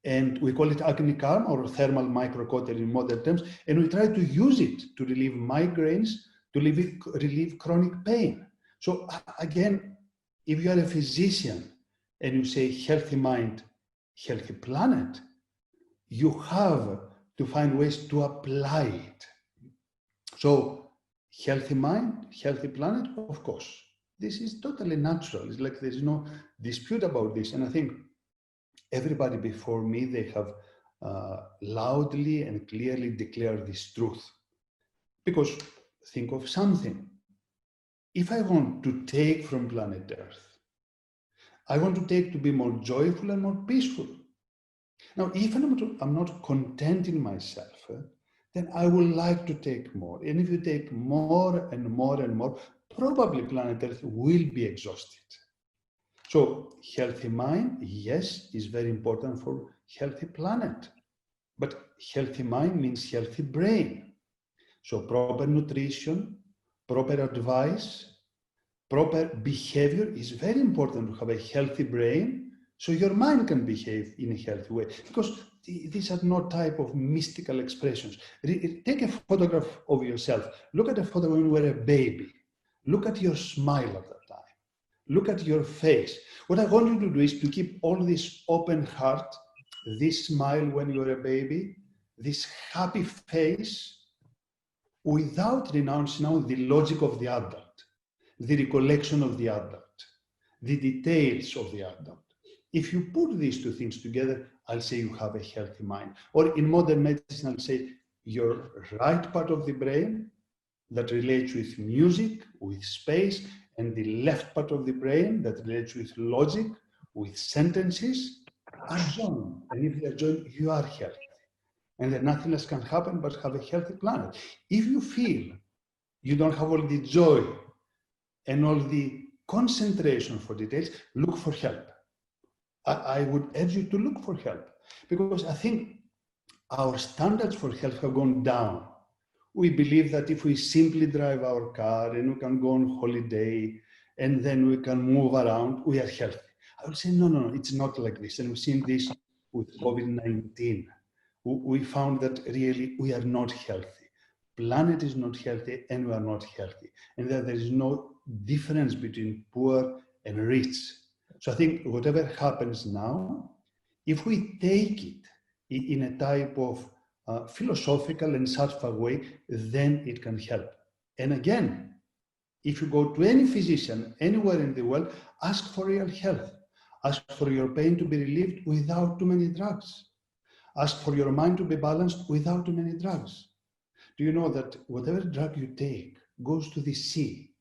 and we call it Agni Karma or thermal microcotton in modern terms, and we try to use it to relieve migraines, to relieve chronic pain. So again, if you are a physician and you say healthy mind, healthy planet, you have to find ways to apply it. So healthy mind, healthy planet, of course. This is totally natural. It's like there's no dispute about this. And I think everybody before me, they have loudly and clearly declared this truth. Because think of something. If I want to take from planet Earth, I want to take to be more joyful and more peaceful. Now, if I'm not content in myself, then I would like to take more. And if you take more and more and more, probably planet Earth will be exhausted. So healthy mind, yes, is very important for healthy planet. But healthy mind means healthy brain. So proper nutrition, proper advice, proper behavior is very important to have a healthy brain so your mind can behave in a healthy way. Because these are not type of mystical expressions. Take a photograph of yourself. Look at a photograph when you were a baby. Look at your smile at that time. Look at your face. What I want you to do is to keep all this open heart, this smile when you were a baby, this happy face, without renouncing now the logic of the adult, the recollection of the adult, the details of the adult. If you put these two things together, I'll say you have a healthy mind. Or in modern medicine, I'll say your right part of the brain that relates with music, with space, and the left part of the brain that relates with logic, with sentences, are joined. And if they are joined, you are healthy. And then nothing else can happen but have a healthy planet. If you feel you don't have all the joy and all the concentration for details, look for help. I would urge you to look for help, because I think our standards for health have gone down. We believe that if we simply drive our car and we can go on holiday and then we can move around, we are healthy. I would say, no, it's not like this. And we've seen this with COVID-19. We found that really we are not healthy. Planet is not healthy and we are not healthy. And that there is no difference between poor and rich. So I think whatever happens now, if we take it in a type of philosophical and satisfying way, then it can help. And again, if you go to any physician anywhere in the world, ask for real health. Ask for your pain to be relieved without too many drugs. Ask for your mind to be balanced without too many drugs. Do you know that whatever drug you take goes to the sea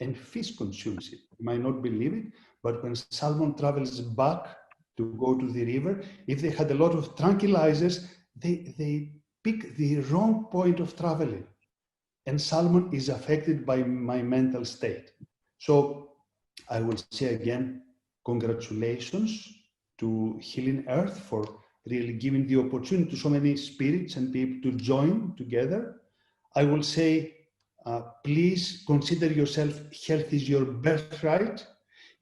and fish consumes it? You might not believe it, but when salmon travels back to go to the river, if they had a lot of tranquilizers, they pick the wrong point of traveling. And salmon is affected by my mental state. So I will say again, congratulations to Healing Earth for really giving the opportunity to so many spirits and people to join together. I will say, please consider yourself health is your birthright.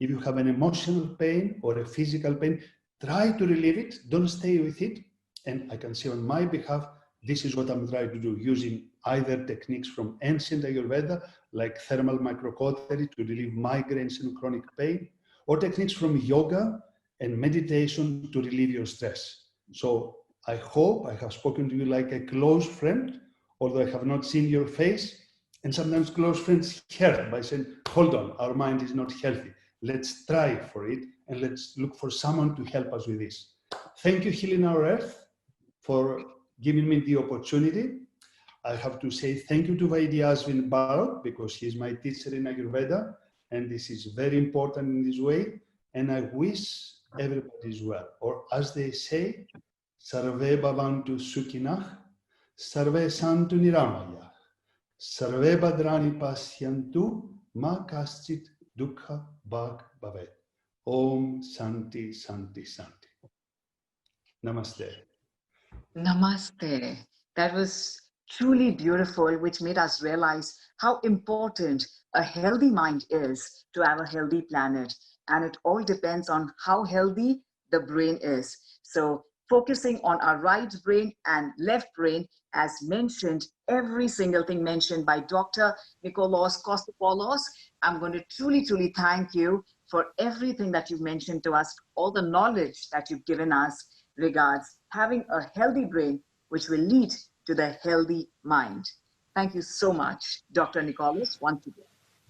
If you have an emotional pain or a physical pain, try to relieve it, don't stay with it. And I can say on my behalf, this is what I'm trying to do, using either techniques from ancient Ayurveda, like thermal microcautery to relieve migraines and chronic pain, or techniques from yoga and meditation to relieve your stress. So I hope I have spoken to you like a close friend, although I have not seen your face. And sometimes close friends hurt by saying, hold on, our mind is not healthy. Let's try for it and let's look for someone to help us with this. Thank you, Healing Our Earth, for giving me the opportunity. I have to say thank you to Vaidya Bharat, because he's my teacher in Ayurveda, and this is very important in this way. And I wish everybody is well. Or as they say, Sarve Bhavantu Sukhinah, Sarve Santu Niramaya, Sarve Bhadrani Pasyantu, Ma Kaschit Dukha Bhag Bhavet. Om Santi Santi Santi. Namaste. Namaste. That was truly beautiful, which made us realize how important a healthy mind is to have a healthy planet. And it all depends on how healthy the brain is. So focusing on our right brain and left brain, as mentioned, every single thing mentioned by Dr. Nikolaos Kostopoulos, I'm going to truly, truly thank you for everything that you've mentioned to us, all the knowledge that you've given us regards having a healthy brain, which will lead to the healthy mind. Thank you so much, Dr. Nikolaos, once again.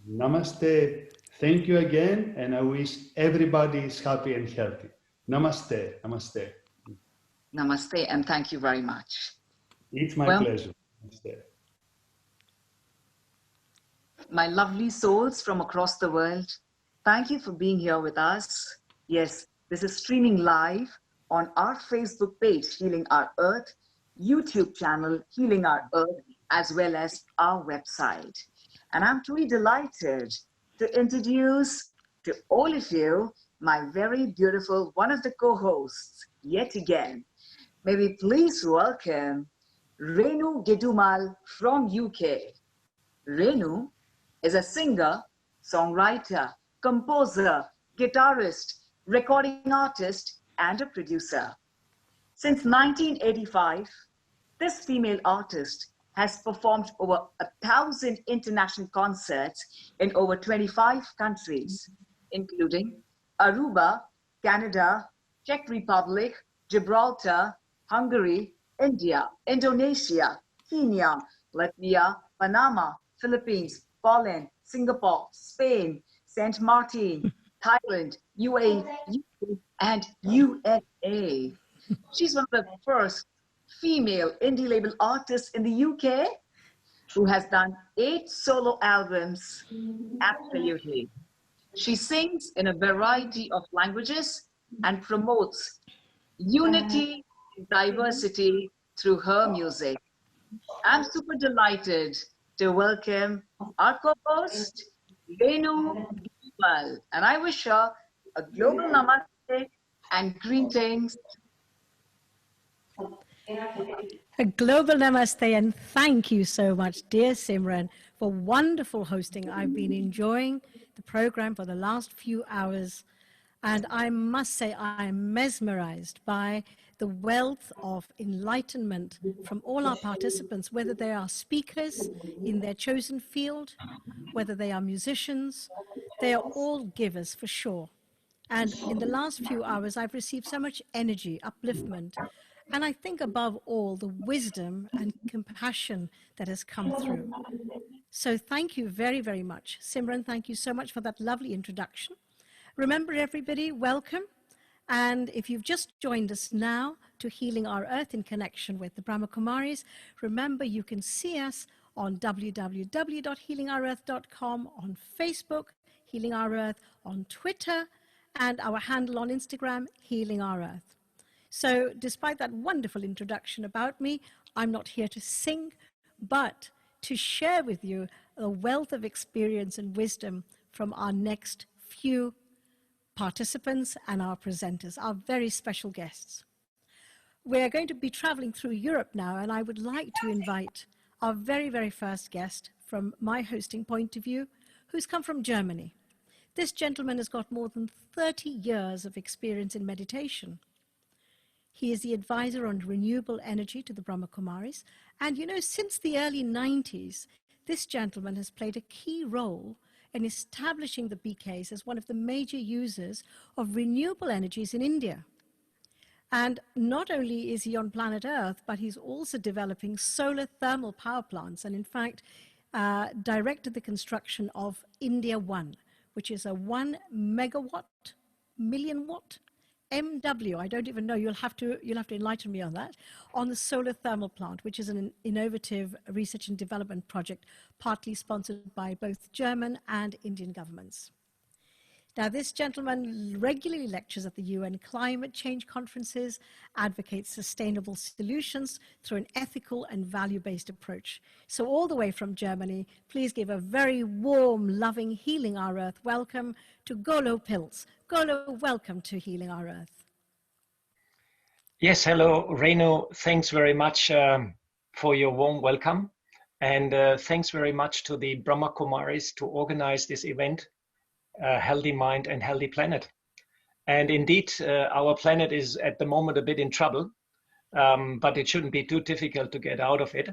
Namaste. Thank you again, and I wish everybody is happy and healthy. Namaste. Namaste. Namaste, and thank you very much. It's my pleasure. Namaste. My lovely souls from across the world, thank you for being here with us. Yes, this is streaming live on our Facebook page, Healing Our Earth, YouTube channel, Healing Our Earth, as well as our website. And I'm truly delighted to introduce to all of you my very beautiful, one of the co-hosts, yet again. May we please welcome Renu Gedumal from UK. Renu is a singer, songwriter, composer, guitarist, recording artist, and a producer. Since 1985, this female artist has performed over 1,000 international concerts in over 25 countries, including Aruba, Canada, Czech Republic, Gibraltar, Hungary, India, Indonesia, Kenya, Latvia, Panama, Philippines, Poland, Singapore, Spain, St. Martin, Thailand, UAE, UK, and USA. She's one of the first female indie label artists in the UK who has done 8 solo albums. Absolutely. She sings in a variety of languages and promotes unity and diversity through her music. I'm super delighted to welcome our co-host, Renu Gedumal, and I wish her a global namaste and greetings. A global namaste and thank you so much, dear Simran, for wonderful hosting. I've been enjoying the program for the last few hours, and I must say I am mesmerized by the wealth of enlightenment from all our participants, whether they are speakers in their chosen field, whether they are musicians, they are all givers for sure. And in the last few hours, I've received so much energy, upliftment, and I think above all, the wisdom and compassion that has come through. So thank you very, very much. Simran, thank you so much for that lovely introduction. Remember, everybody, welcome. And if you've just joined us now to Healing Our Earth in connection with the Brahma Kumaris, remember you can see us on www.healingourearth.com, on Facebook, Healing Our Earth, on Twitter, and our handle on Instagram, Healing Our Earth. So despite that wonderful introduction about me, I'm not here to sing, but to share with you a wealth of experience and wisdom from our next few participants and our presenters, our very special guests. We're going to be traveling through Europe now, and I would like to invite our very, very first guest from my hosting point of view, who's come from Germany. This gentleman has got more than 30 years of experience in meditation. He is the advisor on renewable energy to the Brahma Kumaris. And you know, since the early 90s, this gentleman has played a key role in establishing the BKs as one of the major users of renewable energies in India. And not only is he on planet Earth, but he's also developing solar thermal power plants, and in fact, directed the construction of India 1, which is a 1 megawatt, million watt, MW, I don't even know, you'll have to enlighten me on that, on the solar thermal plant, which is an innovative research and development project, partly sponsored by both German and Indian governments. Now, this gentleman regularly lectures at the UN climate change conferences, advocates sustainable solutions through an ethical and value-based approach. So all the way from Germany, please give a very warm, loving, Healing Our Earth welcome to Golo Pils. Golo, welcome to Healing Our Earth. Yes, hello, Renu. Thanks very much for your warm welcome. And thanks very much to the Brahma Kumaris to organize this event, Healthy Mind and Healthy Planet. And indeed, our planet is at the moment a bit in trouble, but it shouldn't be too difficult to get out of it.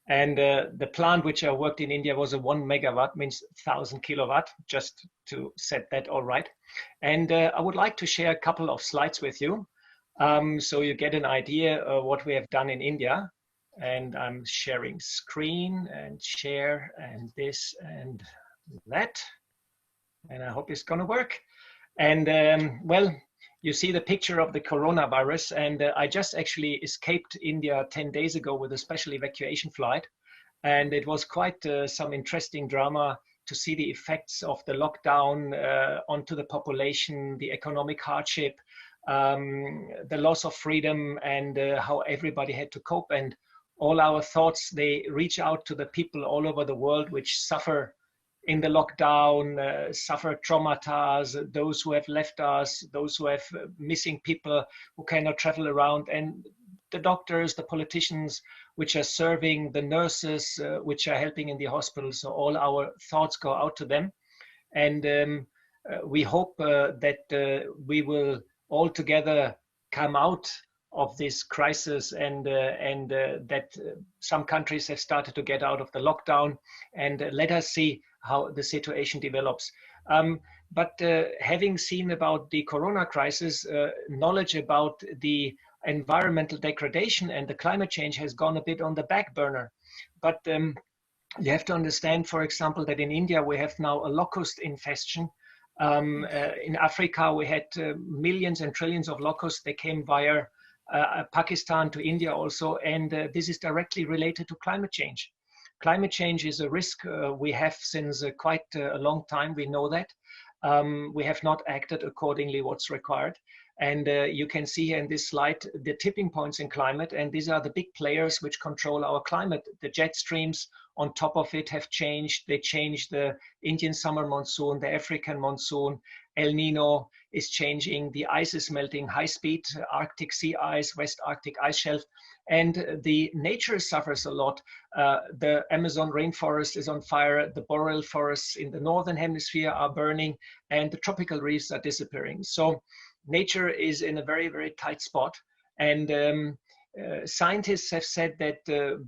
And the plant which I worked in India was a 1 megawatt, means 1,000 kilowatt, just to set that all right. And I would like to share a couple of slides with you, so you get an idea of what we have done in India. And I'm sharing screen and share and this and that. And I hope it's going to work. And well, you see the picture of the coronavirus, and I just actually escaped India 10 days ago with a special evacuation flight. And it was quite some interesting drama to see the effects of the lockdown onto the population, the economic hardship, the loss of freedom, and how everybody had to cope. And all our thoughts, they reach out to the people all over the world which suffer in the lockdown, suffer traumatas, those who have left us, those who have missing people who cannot travel around, and the doctors, the politicians which are serving, the nurses which are helping in the hospitals. So all our thoughts go out to them. And we hope that we will all together come out of this crisis, and that some countries have started to get out of the lockdown, and let us see how the situation develops. But having seen about the corona crisis, knowledge about the environmental degradation and the climate change has gone a bit on the back burner. But you have to understand, for example, that in India we have now a locust infestation. In Africa we had millions and trillions of locusts. They came via Pakistan to India also, and this is directly related to climate change. Climate change is a risk we have since quite a long time. We know that. We have not acted accordingly what's required. And you can see here in this slide the tipping points in climate, and these are the big players which control our climate. The jet streams on top of it have changed. They changed the Indian summer monsoon, the African monsoon. El Nino is changing. The ice is melting, high speed, Arctic sea ice, West Arctic ice shelf. And the nature suffers a lot. The Amazon rainforest is on fire. The boreal forests in the northern hemisphere are burning, and the tropical reefs are disappearing. So nature is in a very, very tight spot. And scientists have said that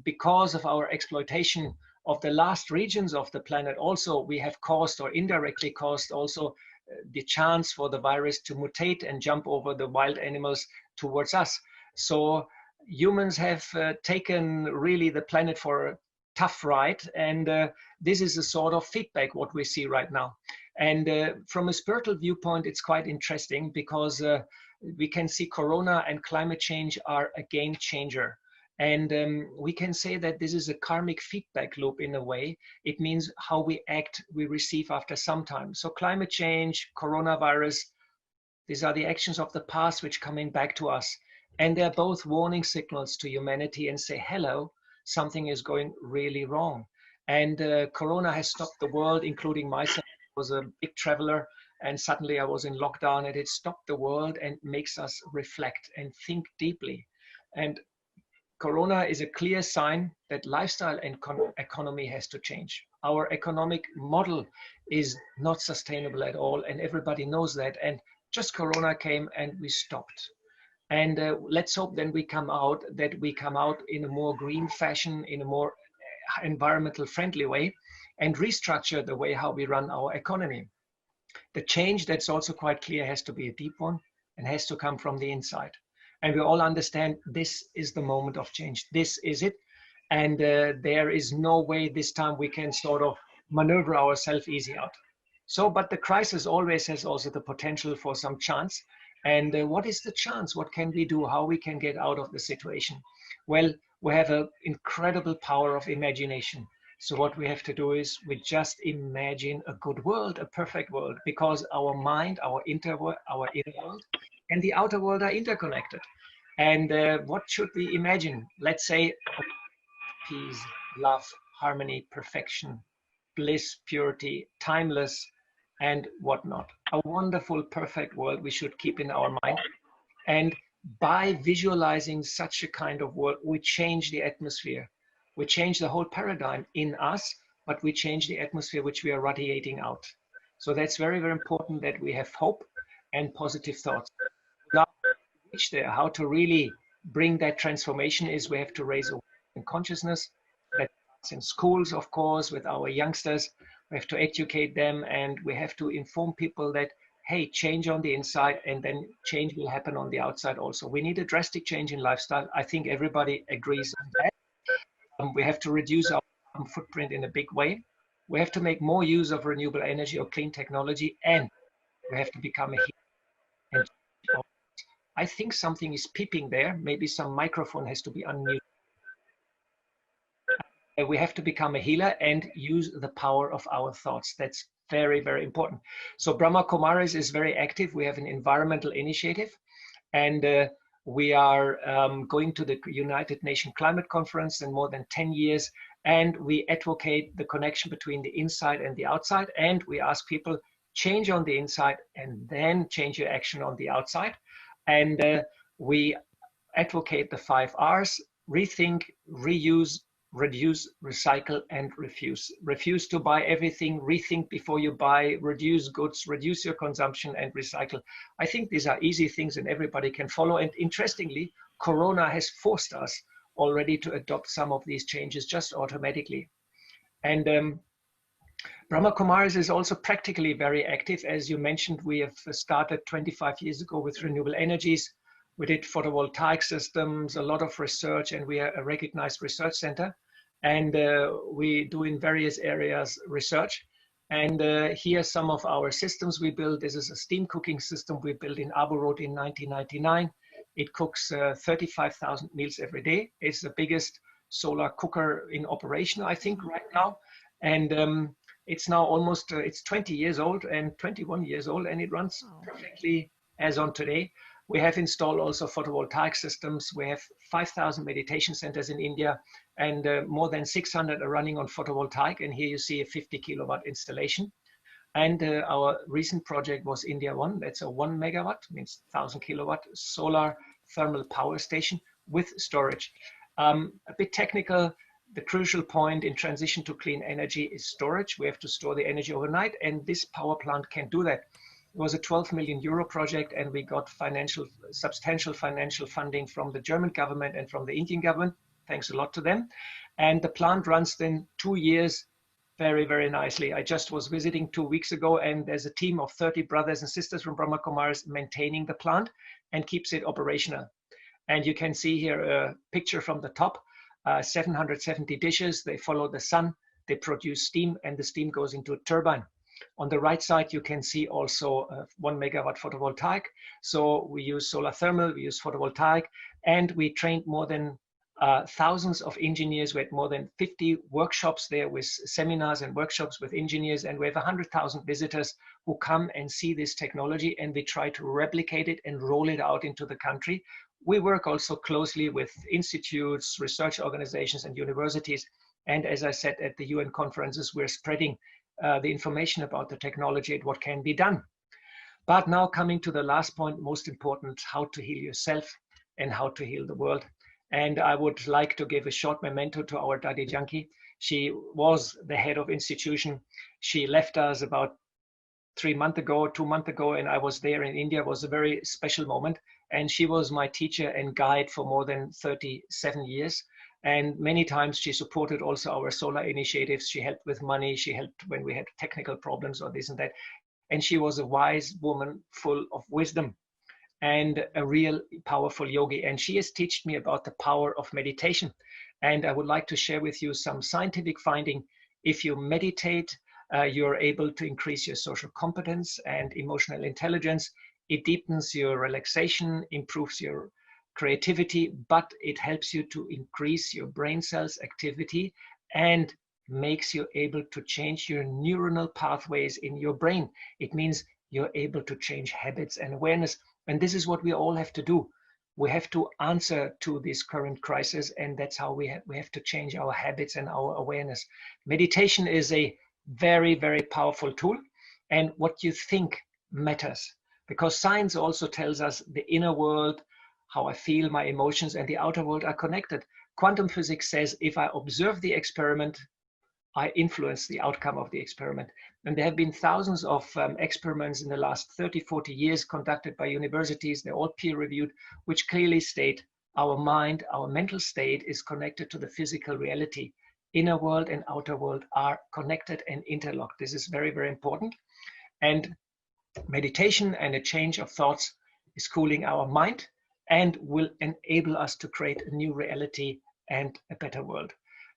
because of our exploitation of the last regions of the planet, also we have caused, or indirectly caused also, the chance for the virus to mutate and jump over the wild animals towards us. So humans have taken really the planet for a tough ride, and this is a sort of feedback what we see right now. And from a spiritual viewpoint, it's quite interesting, because we can see Corona and climate change are a game changer. And we can say that this is a karmic feedback loop in a way. It means how we act, we receive after some time. So climate change, coronavirus, these are the actions of the past which coming back to us. And they're both warning signals to humanity and say, hello, something is going really wrong. And Corona has stopped the world, including myself. I was a big traveler, and suddenly I was in lockdown, and it stopped the world and makes us reflect and think deeply. And Corona is a clear sign that lifestyle and economy has to change. Our economic model is not sustainable at all, and everybody knows that. And just Corona came and we stopped. And let's hope then we come out in a more green fashion, in a more environmental friendly way, and restructure the way how we run our economy. The change that's also quite clear has to be a deep one and has to come from the inside. And we all understand this is the moment of change. This is it. And there is no way this time we can sort of maneuver ourselves easy out. So, but the crisis always has also the potential for some chance. And what is the chance? What can we do? How we can get out of the situation? Well, we have an incredible power of imagination. So what we have to do is we just imagine a good world, a perfect world, because our mind, our inner world, and the outer world are interconnected. And what should we imagine? Let's say peace, love, harmony, perfection, bliss, purity, timeless, and whatnot. A wonderful, perfect world we should keep in our mind. And by visualizing such a kind of world, we change the atmosphere. We change the whole paradigm in us, but we change the atmosphere which we are radiating out. So that's very, very important that we have hope and positive thoughts. Now, to reach there, how to really bring that transformation is we have to raise awareness and consciousness. That starts in schools, of course, with our youngsters. We have to educate them, and we have to inform people that, hey, change on the inside, and then change will happen on the outside also. We need a drastic change in lifestyle. I think everybody agrees on that. We have to reduce our footprint in a big way. We have to make more use of renewable energy or clean technology, and we have to become a healer. I think something is peeping there. Maybe some microphone has to be unmuted. We have to become a healer and use the power of our thoughts. That's very, very important. So Brahma Kumaris is very active. We have an environmental initiative, and we are going to the United Nations Climate Conference in more than 10 years, and we advocate the connection between the inside and the outside, and we ask people change on the inside and then change your action on the outside. And we advocate the 5 R's: rethink, reuse, reduce, recycle, and refuse. Refuse to buy everything, rethink before you buy, reduce goods, reduce your consumption, and recycle. I think these are easy things and everybody can follow. And interestingly, Corona has forced us already to adopt some of these changes just automatically. And Brahma Kumaris is also practically very active. As you mentioned, we have started 25 years ago with renewable energies. We did photovoltaic systems, a lot of research, and we are a recognized research center. And we do in various areas research. And here are some of our systems we built. This is a steam cooking system we built in Abu Road in 1999. It cooks 35,000 meals every day. It's the biggest solar cooker in operation, I think, right now. And it's now almost, it's 20 years old and 21 years old, and it runs perfectly as on today. We have installed also photovoltaic systems. We have 5,000 meditation centers in India, and more than 600 are running on photovoltaic. And here you see a 50 kilowatt installation. And our recent project was India One. That's a 1 megawatt, means 1,000 kilowatt solar thermal power station with storage. A bit technical. The crucial point in transition to clean energy is storage. We have to store the energy overnight, and this power plant can do that. It was a 12 million euro project, and we got substantial financial funding from the German government and from the Indian government. Thanks a lot to them. And the plant runs then 2 years very, very nicely. I just was visiting 2 weeks ago, and there's a team of 30 brothers and sisters from Brahma Kumaris maintaining the plant and keeps it operational. And you can see here a picture from the top. 770 dishes, they follow the sun, they produce steam, and the steam goes into a turbine. On the right side, you can see also 1 megawatt photovoltaic. So we use solar thermal, we use photovoltaic, and we trained more than thousands of engineers. We had more than 50 workshops there with seminars and workshops with engineers, and we have 100,000 visitors who come and see this technology, and we try to replicate it and roll it out into the country. We work also closely with institutes, research organizations, and universities. And as I said at the UN conferences, we're spreading the information about the technology and what can be done. But now coming to the last point, most important, how to heal yourself and how to heal the world. And I would like to give a short memento to our Dadi Janki. She was the head of institution. She left us about 2 months ago, and I was there in India. It was a very special moment. And she was my teacher and guide for more than 37 years. And many times she supported also our solar initiatives. She helped with money. She helped when we had technical problems or this and that. And she was a wise woman full of wisdom and a real powerful yogi. And she has taught me about the power of meditation. And I would like to share with you some scientific finding. If you meditate, you're able to increase your social competence and emotional intelligence. It deepens your relaxation, improves your creativity, but it helps you to increase your brain cells activity and makes you able to change your neuronal pathways in your brain. It means you're able to change habits and awareness. And this is what we all have to do. We have to answer to this current crisis, and that's how we have to change our habits and our awareness. Meditation is a very, very powerful tool, and what you think matters. Because science also tells us the inner world, how I feel, my emotions, and the outer world are connected. Quantum physics says if I observe the experiment, I influence the outcome of the experiment. And there have been thousands of experiments in the last 30, 40 years conducted by universities. They're all peer-reviewed, which clearly state our mind, our mental state is connected to the physical reality. Inner world and outer world are connected and interlocked. This is very, very important. And meditation and a change of thoughts is cooling our mind and will enable us to create a new reality and a better world.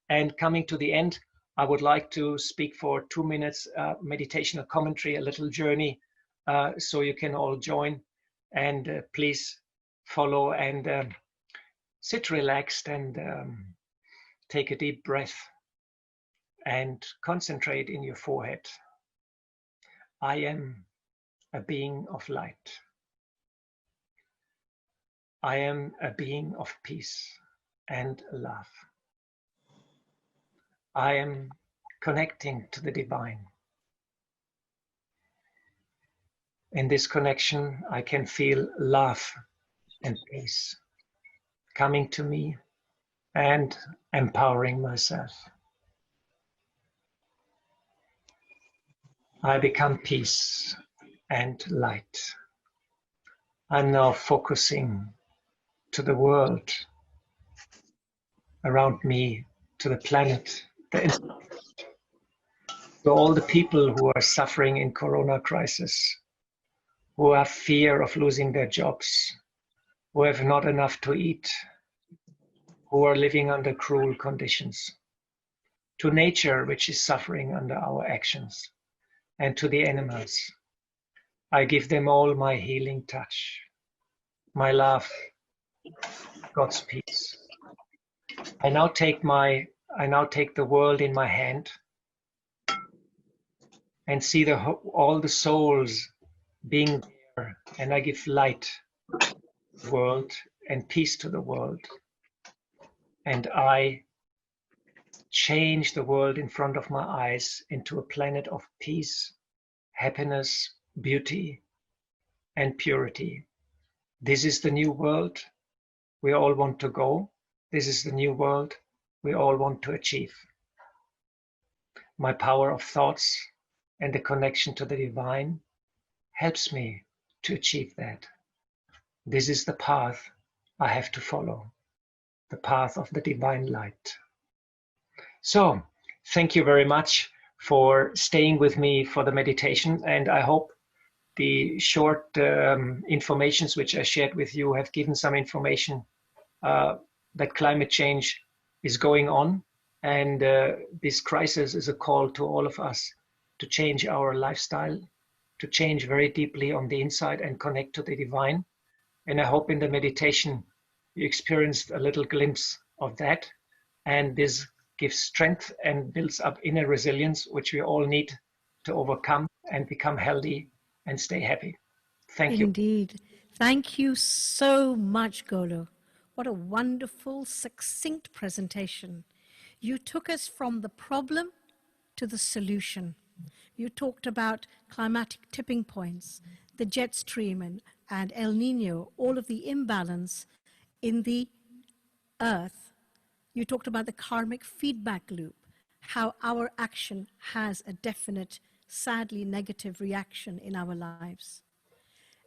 And coming to the end, I would like to speak for 2 minutes, meditational commentary, a little journey, so you can all join. And please follow and sit relaxed and take a deep breath and concentrate in your forehead. I am a being of light. I am a being of peace and love. I am connecting to the divine. In this connection, I can feel love and peace coming to me and empowering myself. I become peace and light. I'm now focusing to the world around me, to the planet, to all the people who are suffering in Corona crisis, who have fear of losing their jobs, who have not enough to eat, who are living under cruel conditions, to nature, which is suffering under our actions, and to the animals. I give them all my healing touch, my love, God's peace. I now take the world in my hand and see all the souls being there, and I give light to the world and peace to the world. And I change the world in front of my eyes into a planet of peace, happiness, beauty, and purity. This is the new world we all want to go. This is the new world we all want to achieve. My power of thoughts and the connection to the divine helps me to achieve that. This is the path I have to follow, the path of the divine light. So, thank you very much for staying with me for the meditation, and I hope the short informations which I shared with you have given some information that climate change is going on, and this crisis is a call to all of us to change our lifestyle, to change very deeply on the inside and connect to the divine. And I hope in the meditation you experienced a little glimpse of that, and this gives strength and builds up inner resilience, which we all need to overcome and become healthy and stay happy. Thank you. Indeed. Thank you so much, Golo. What a wonderful, succinct presentation. You took us from the problem to the solution. You talked about climatic tipping points, the jet stream and El Nino, all of the imbalance in the earth. You talked about the karmic feedback loop, how our action has a definite, sadly negative reaction in our lives.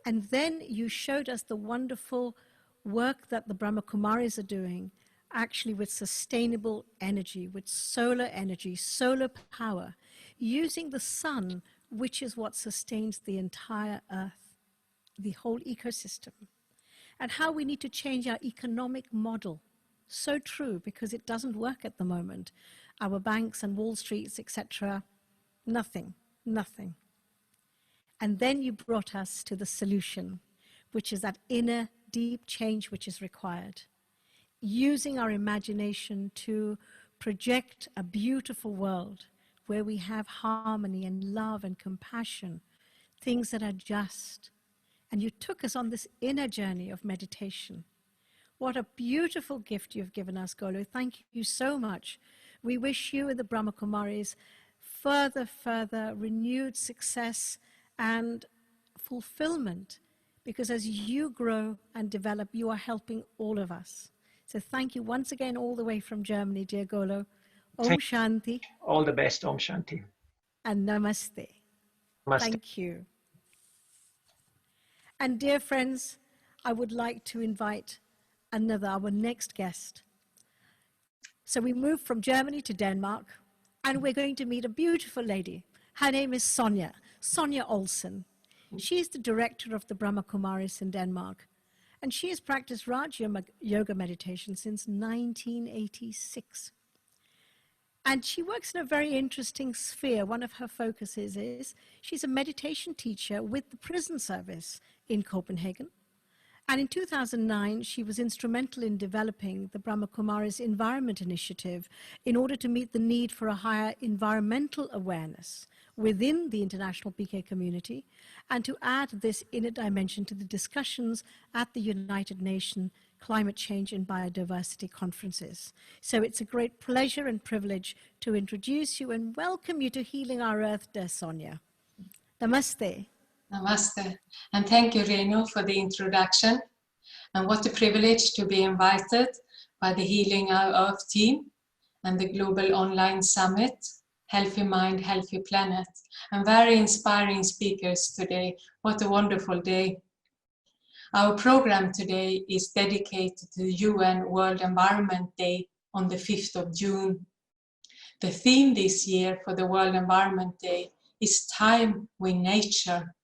And then you showed us the wonderful work that the Brahma Kumaris are doing, actually with sustainable energy, with solar energy, solar power, using the sun, which is what sustains the entire earth, the whole ecosystem, and how we need to change our economic model. So true, because it doesn't work at the moment. Our banks and Wall Streets, etc., nothing. And then you brought us to the solution, which is that inner deep change which is required. Using our imagination to project a beautiful world where we have harmony and love and compassion, things that are just. And you took us on this inner journey of meditation. What a beautiful gift you've given us, Golo. Thank you so much. We wish you and the Brahma Kumaris further renewed success and fulfillment, because as you grow and develop, you are helping all of us. So thank you once again, all the way from Germany, dear Golo. Om Shanti. All the best, Om Shanti. And Namaste. Namaste. Thank you. And dear friends, I would like to invite our next guest. So we moved from Germany to Denmark, and we're going to meet a beautiful lady. Her name is Sonia Olsen. She is the director of the Brahma Kumaris in Denmark, and she has practiced Raja Yoga meditation since 1986. And she works in a very interesting sphere. One of her focuses is she's a meditation teacher with the prison service in Copenhagen. And in 2009, she was instrumental in developing the Brahma Kumaris Environment Initiative in order to meet the need for a higher environmental awareness within the international PK community, and to add this inner dimension to the discussions at the United Nations climate change and biodiversity conferences. So it's a great pleasure and privilege to introduce you and welcome you to Healing Our Earth, dear Sonia. Namaste. Namaste. And thank you, Renu, for the introduction. And what a privilege to be invited by the Healing Our Earth team and the Global Online Summit, Healthy Mind, Healthy Planet. And very inspiring speakers today. What a wonderful day. Our program today is dedicated to the UN World Environment Day on the 5th of June. The theme this year for the World Environment Day is Time with Nature.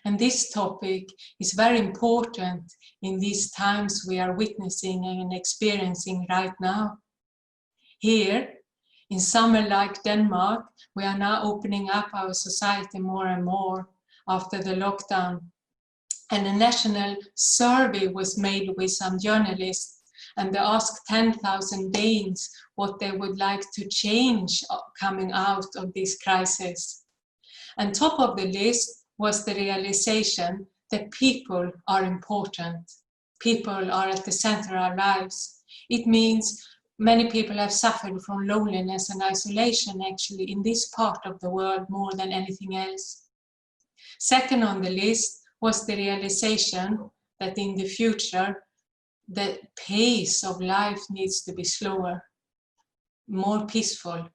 And this topic is very important in these times we are witnessing and experiencing right now. Here, in somewhere like Denmark, we are now opening up our society more and more after the lockdown. And a national survey was made with some journalists, and they asked 10,000 Danes what they would like to change coming out of this crisis. And top of the list was the realization that people are important. People are at the center of our lives. It means many people have suffered from loneliness and isolation actually in this part of the world more than anything else. Second on the list was the realization that in the future, the pace of life needs to be slower, more peaceful,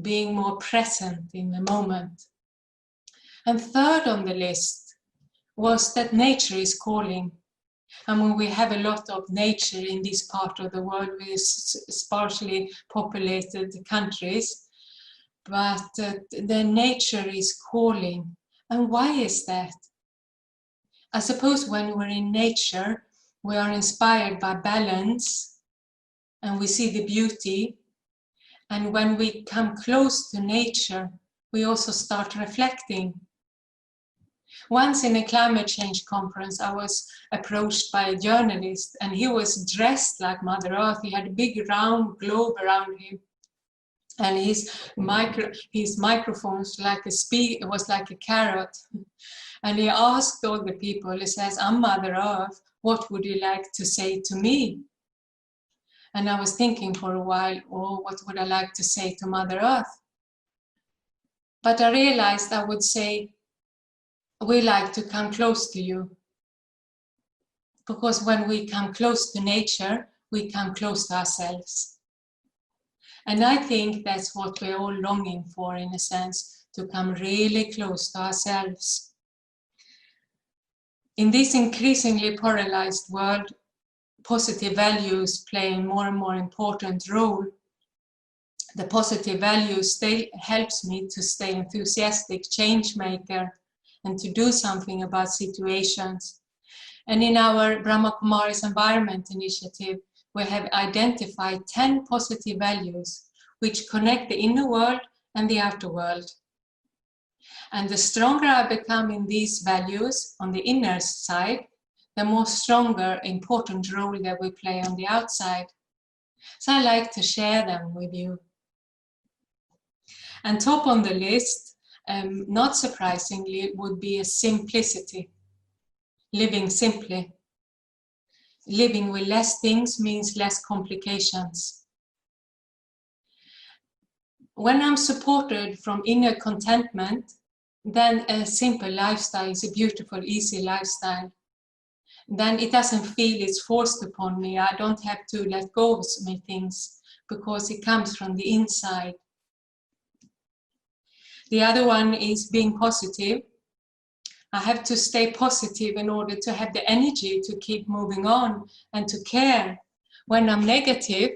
being more present in the moment. And third on the list was that nature is calling. And when we have a lot of nature in this part of the world with sparsely populated countries, but the nature is calling. And why is that? I suppose when we're in nature, we are inspired by balance and we see the beauty. And when we come close to nature, we also start reflecting. Once in a climate change conference, I was approached by a journalist and he was dressed like Mother Earth. He had a big round globe around him. And his microphones was like a carrot. And he asked all the people, he says, I'm Mother Earth, what would you like to say to me? And I was thinking for a while, oh, what would I like to say to Mother Earth? But I realized I would say, we like to come close to you. Because when we come close to nature, we come close to ourselves. And I think that's what we're all longing for, in a sense, to come really close to ourselves. In this increasingly polarized world, positive values play a more and more important role. The positive values helps me to stay enthusiastic change maker and to do something about situations. And in our Brahma Kumaris Environment Initiative, we have identified 10 positive values which connect the inner world and the outer world. And the stronger I become in these values on the inner side, the more stronger, important role that we play on the outside. So I like to share them with you. And top on the list, not surprisingly, would be a simplicity. Living simply. Living with less things means less complications. When I'm supported from inner contentment, then a simple lifestyle is a beautiful, easy lifestyle. Then it doesn't feel it's forced upon me. I don't have to let go of many things because it comes from the inside. The other one is being positive. I have to stay positive in order to have the energy to keep moving on and to care. When I'm negative,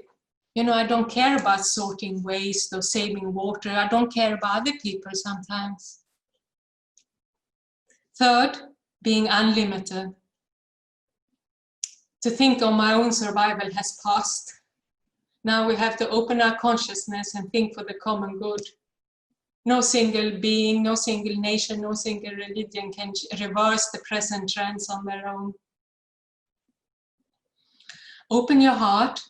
I don't care about sorting waste or saving water. I don't care about other people sometimes. Third, being unlimited. To think of my own survival has passed. Now we have to open our consciousness and think for the common good. No single being, no single nation, no single religion can reverse the present trends on their own. Open your heart.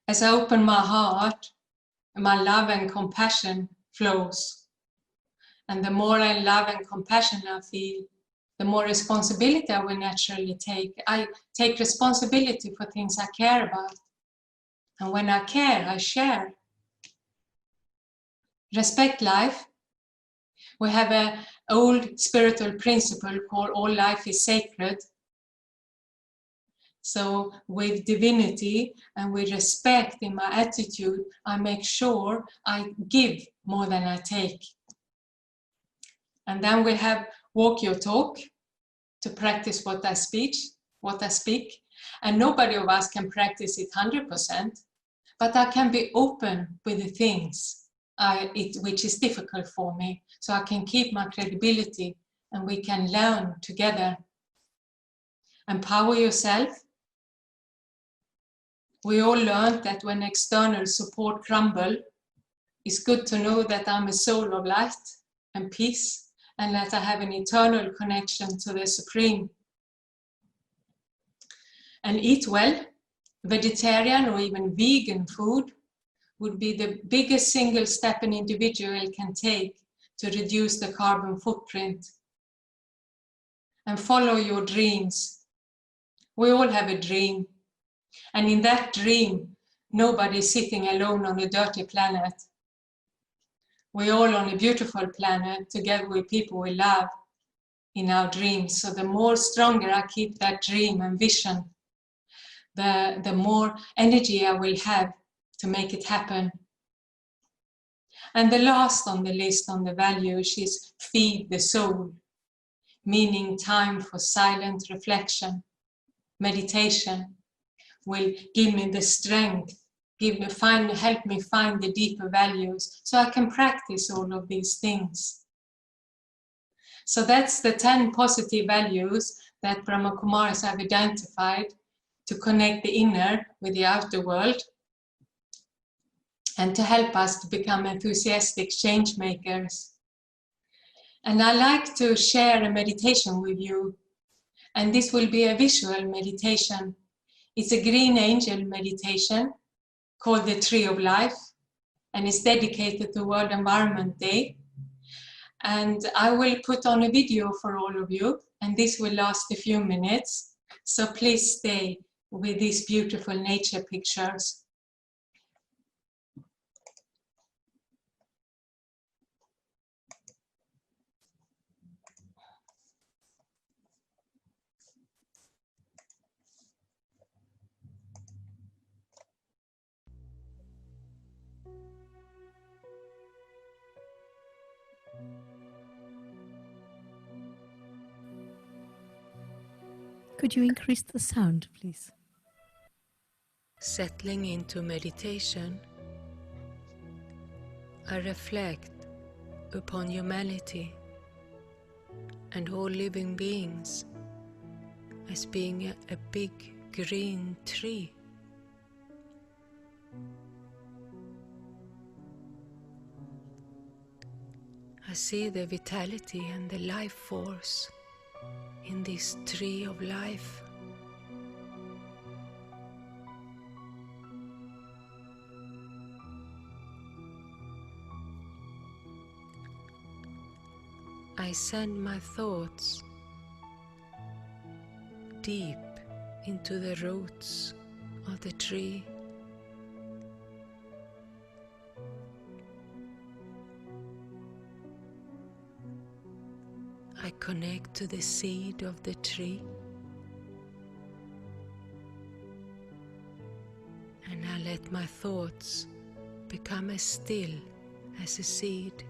As I open my heart, my love and compassion flows. And the more I love and compassion I feel, the more responsibility I will naturally take. I take responsibility for things I care about. And when I care, I share. Respect life. We have an old spiritual principle called all life is sacred. So with divinity and with respect in my attitude, I make sure I give more than I take. And then we have walk your talk to practice what I speak. And nobody of us can practice it 100%, but I can be open with the things which is difficult for me, so I can keep my credibility and we can learn together. Empower yourself. We all learned that when external support crumble, it's good to know that I'm a soul of light and peace, and that I have an eternal connection to the Supreme. And eat well. Vegetarian or even vegan food would be the biggest single step an individual can take to reduce the carbon footprint. And follow your dreams. We all have a dream. And in that dream, nobody is sitting alone on a dirty planet. We're all on a beautiful planet together with people we love in our dreams. So the more stronger I keep that dream and vision, the more energy I will have to make it happen. And the last on the list on the values is feed the soul, meaning time for silent reflection. Meditation will give me the strength, help me find the deeper values so I can practice all of these things. So that's the 10 positive values that Brahma Kumaris have identified to connect the inner with the outer world and to help us to become enthusiastic change makers. And I like to share a meditation with you, and this will be a visual meditation. It's a green angel meditation called the Tree of Life, and it's dedicated to World Environment Day. And I will put on a video for all of you, and this will last a few minutes. So please stay with these beautiful nature pictures. Could you increase the sound, please? Settling into meditation, I reflect upon humanity and all living beings as being a big green tree. I see the vitality and the life force in this tree of life. I send my thoughts deep into the roots of the tree. I connect to the seed of the tree, and I let my thoughts become as still as a seed.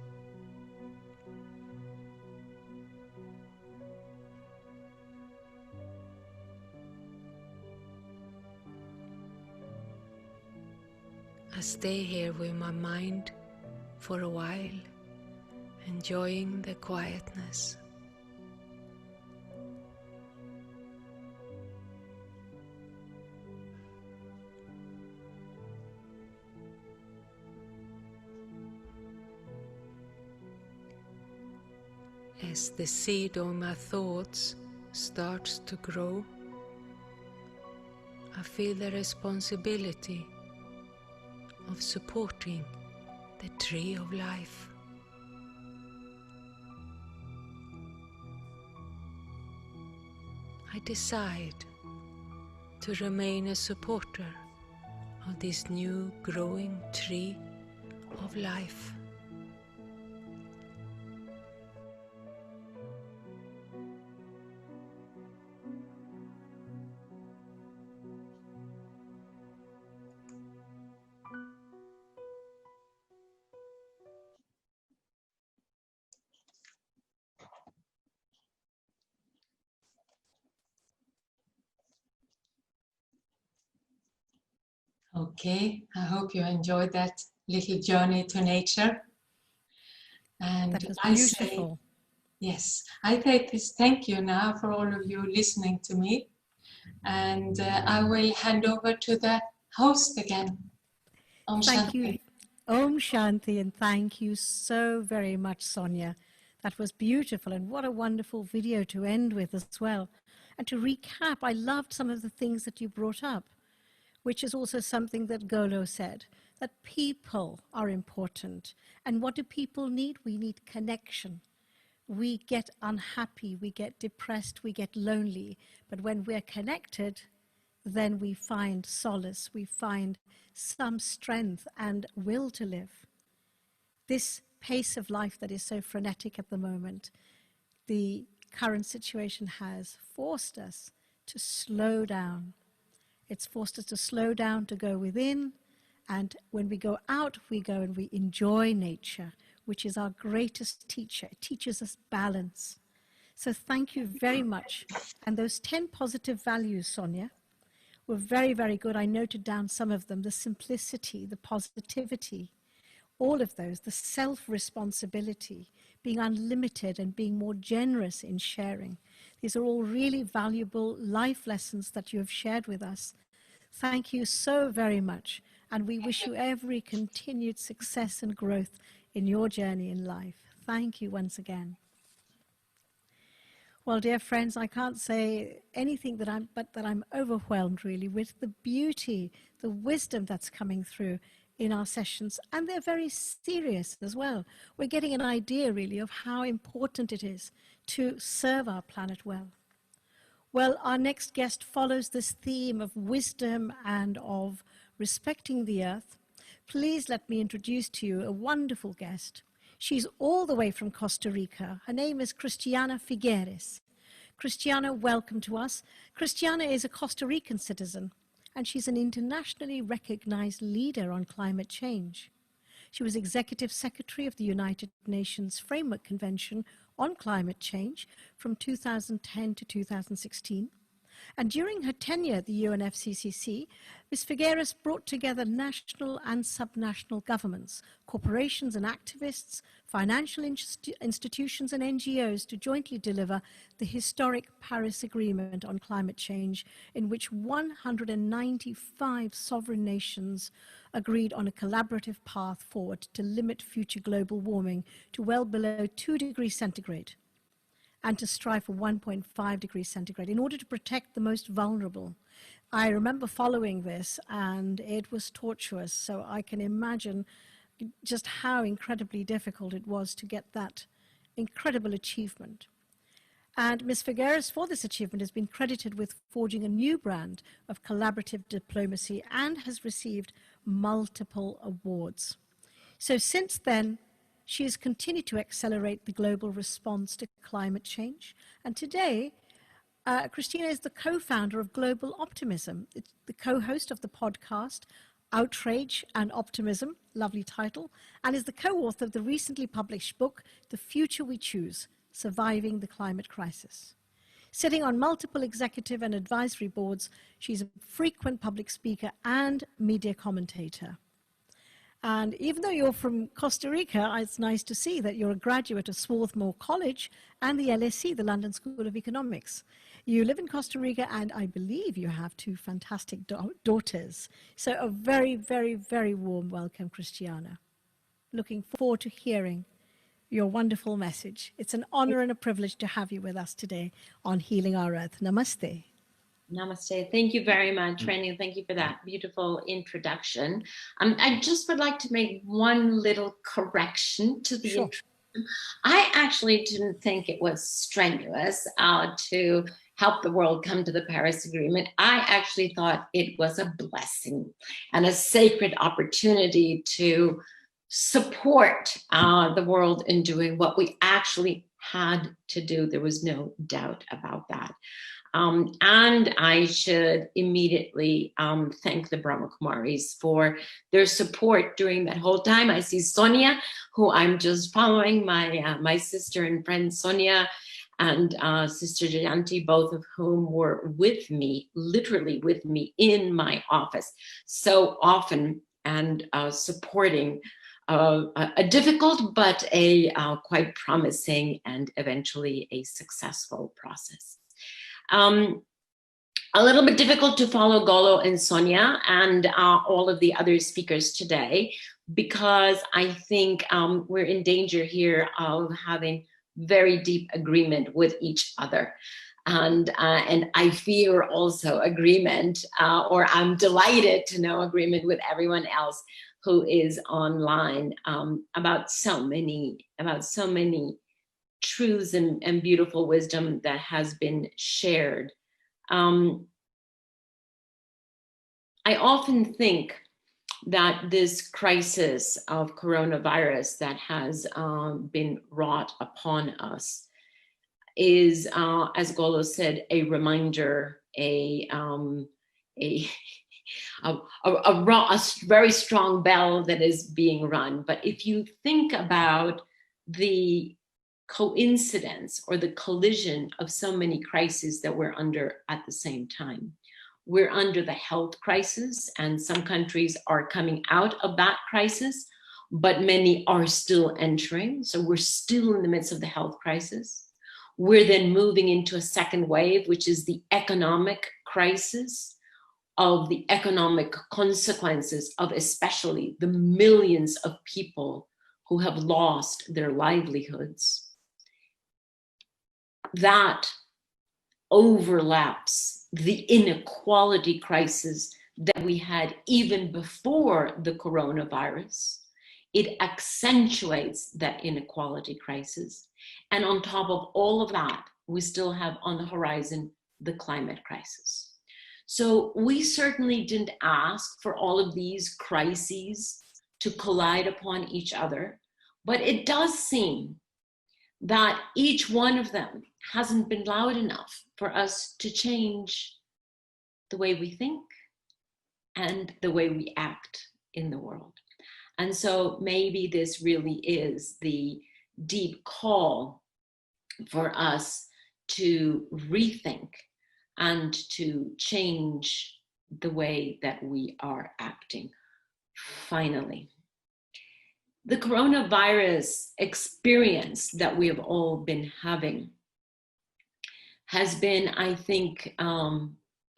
I stay here with my mind for a while, enjoying the quietness. As the seed of my thoughts starts to grow, I feel the responsibility of supporting the tree of life. I decide to remain a supporter of this new growing tree of life. Okay, I hope you enjoyed that little journey to nature. And That was I beautiful. say, yes, I take this thank you now for all of you listening to me. And I will hand over to the host again. Om Thank Shanti. you. Om Shanti, and thank you so very much, Sonia. That was beautiful, and what a wonderful video to end with as well. And to recap, I loved some of the things that you brought up, which is also something that Golo said, that people are important. And what do people need? We need connection. We get unhappy, we get depressed, we get lonely. But when we're connected, then we find solace, we find some strength and will to live. This pace of life that is so frenetic at the moment, the current situation has forced us to slow down. It's forced us to slow down, to go within, and when we go out, we go and we enjoy nature, which is our greatest teacher. It teaches us balance. So thank you very much. And those 10 positive values, Sonia, were very, very good. I noted down some of them: the simplicity, the positivity, all of those, the self-responsibility, being unlimited and being more generous in sharing. These are all really valuable life lessons that you have shared with us. Thank you so very much. And we wish you every continued success and growth in your journey in life. Thank you once again. Well, dear friends, I can't say anything but that I'm overwhelmed really with the beauty, the wisdom that's coming through in our sessions, and they're very serious as well. We're getting an idea really of how important it is to serve our planet well. Well, our next guest follows this theme of wisdom and of respecting the earth. Please let me introduce to you a wonderful guest. She's all the way from Costa Rica. Her name is Cristiana Figueres. Cristiana, welcome to us. Cristiana is a Costa Rican citizen, and she's an internationally recognized leader on climate change. She was Executive Secretary of the United Nations Framework Convention on Climate Change from 2010 to 2016. And during her tenure at the UNFCCC, Ms. Figueres brought together national and subnational governments, corporations and activists, financial institutions and NGOs to jointly deliver the historic Paris Agreement on climate change, in which 195 sovereign nations agreed on a collaborative path forward to limit future global warming to well below 2 degrees centigrade, and to strive for 1.5 degrees centigrade in order to protect the most vulnerable. I remember following this, and it was tortuous, so I can imagine just how incredibly difficult it was to get that incredible achievement. And Ms. Figueres, for this achievement, has been credited with forging a new brand of collaborative diplomacy and has received multiple awards. So since then, she has continued to accelerate the global response to climate change. And today, Christina is the co-founder of Global Optimism. It's the co-host of the podcast Outrage and Optimism, lovely title, and is the co-author of the recently published book, The Future We Choose, Surviving the Climate Crisis. Sitting on multiple executive and advisory boards, she's a frequent public speaker and media commentator. And even though you're from Costa Rica, it's nice to see that you're a graduate of Swarthmore College and the LSE, the London School of Economics. You live in Costa Rica, and I believe you have 2 fantastic daughters. So a very, very, very warm welcome, Christiana. Looking forward to hearing your wonderful message. It's an honor and a privilege to have you with us today on Healing Our Earth. Namaste. Namaste. Thank you very much, Rani. Thank you for that beautiful introduction. I just would like to make one little correction to the introduction. I actually didn't think it was strenuous to help the world come to the Paris Agreement, I actually thought it was a blessing and a sacred opportunity to support the world in doing what we actually had to do. There was no doubt about that. And I should immediately thank the Brahma Kumaris for their support during that whole time. I see Sonia, who I'm just following, my sister and friend Sonia, and Sister Jayanti, both of whom were with me, literally with me in my office so often, and supporting a difficult but a quite promising and eventually a successful process. A little bit difficult to follow Golo and Sonia and all of the other speakers today, because I think we're in danger here of having very deep agreement with each other. And I fear also agreement, or I'm delighted to know agreement with everyone else who is online about so many truths and beautiful wisdom that has been shared. I often think that this crisis of coronavirus that has been wrought upon us is, as Golo said, a reminder, a very strong bell that is being rung. But if you think about the coincidence or the collision of so many crises that we're under at the same time, we're under the health crisis, and some countries are coming out of that crisis, but many are still entering. So we're still in the midst of the health crisis. We're then moving into a second wave, which is the economic crisis, of the economic consequences of especially the millions of people who have lost their livelihoods. That overlaps the inequality crisis that we had even before the coronavirus. It accentuates that inequality crisis. And on top of all of that, we still have on the horizon the climate crisis. So we certainly didn't ask for all of these crises to collide upon each other, but it does seem that each one of them hasn't been loud enough for us to change the way we think and the way we act in the world. And so maybe this really is the deep call for us to rethink and to change the way that we are acting. Finally, the coronavirus experience that we have all been having has been, I think,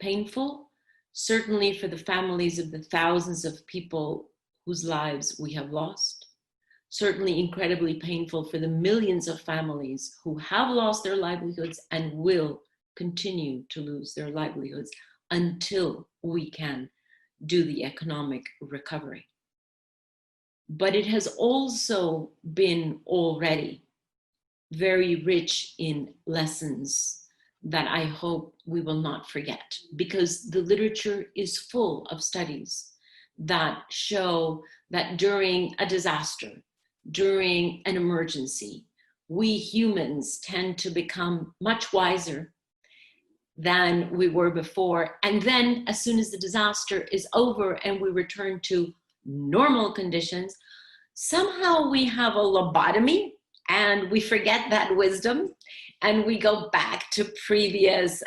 painful, certainly for the families of the thousands of people whose lives we have lost, certainly incredibly painful for the millions of families who have lost their livelihoods and will continue to lose their livelihoods until we can do the economic recovery. But it has also been already very rich in lessons that I hope we will not forget, because the literature is full of studies that show that during a disaster, during an emergency, we humans tend to become much wiser than we were before. And then as soon as the disaster is over and we return to normal conditions, somehow we have a lobotomy and we forget that wisdom and we go back to previous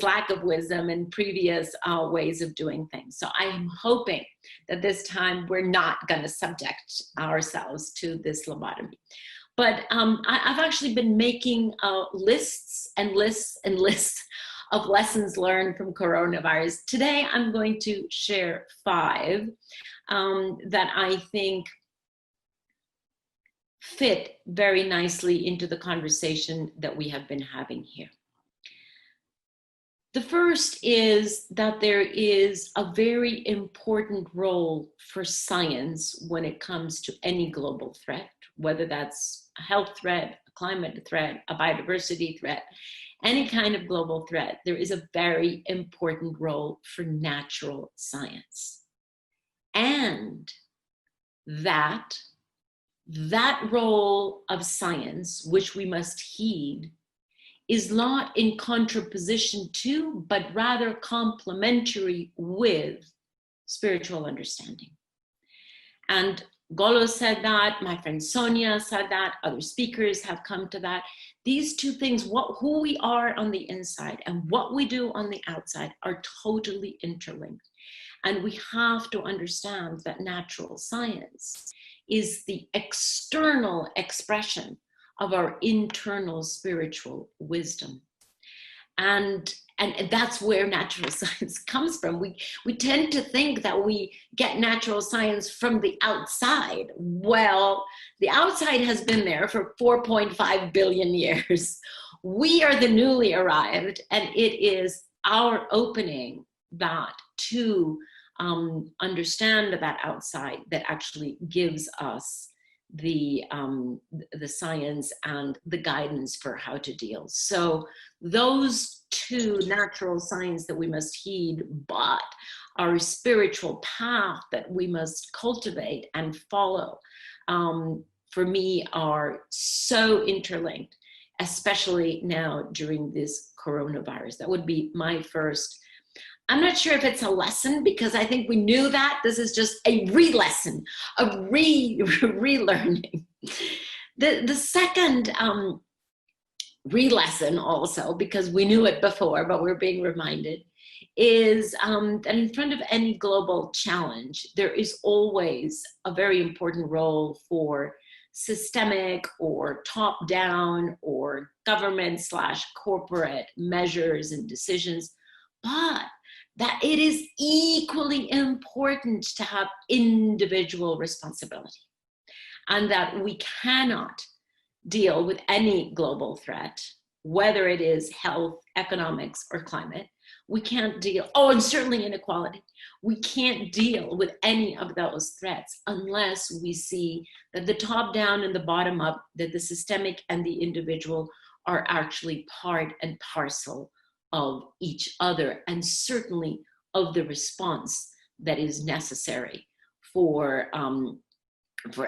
lack of wisdom and previous ways of doing things. So I am hoping that this time we're not going to subject ourselves to this lobotomy. But I've actually been making lists and lists and lists of lessons learned from coronavirus. Today, I'm going to share 5 that I think fit very nicely into the conversation that we have been having here. The first is that there is a very important role for science when it comes to any global threat, whether that's a health threat, a climate threat, a biodiversity threat, any kind of global threat, there is a very important role for natural science. And that role of science, which we must heed, is not in contraposition to, but rather complementary with spiritual understanding. And Golo said that, my friend Sonia said that, other speakers have come to that. These two things, who we are on the inside and what we do on the outside, are totally interlinked. And we have to understand that natural science is the external expression of our internal spiritual wisdom. And that's where natural science comes from. We tend to think that we get natural science from the outside. Well, the outside has been there for 4.5 billion years. We are the newly arrived, and it is our opening that to understand that outside that actually gives us the science and the guidance for how to deal. So those two natural science that we must heed, but our spiritual path that we must cultivate and follow, for me, are so interlinked, especially now during this coronavirus. That would be my first. I'm not sure if it's a lesson, because I think we knew that. This is just a re-lesson, a relearning. The second re-lesson also, because we knew it before, but we're being reminded, is that in front of any global challenge, there is always a very important role for systemic or top-down or government/corporate measures and decisions, but that it is equally important to have individual responsibility, and that we cannot deal with any global threat, whether it is health, economics, or climate. We can't deal, and certainly inequality. We can't deal with any of those threats unless we see that the top down and the bottom up, that the systemic and the individual are actually part and parcel of each other, and certainly of the response that is necessary for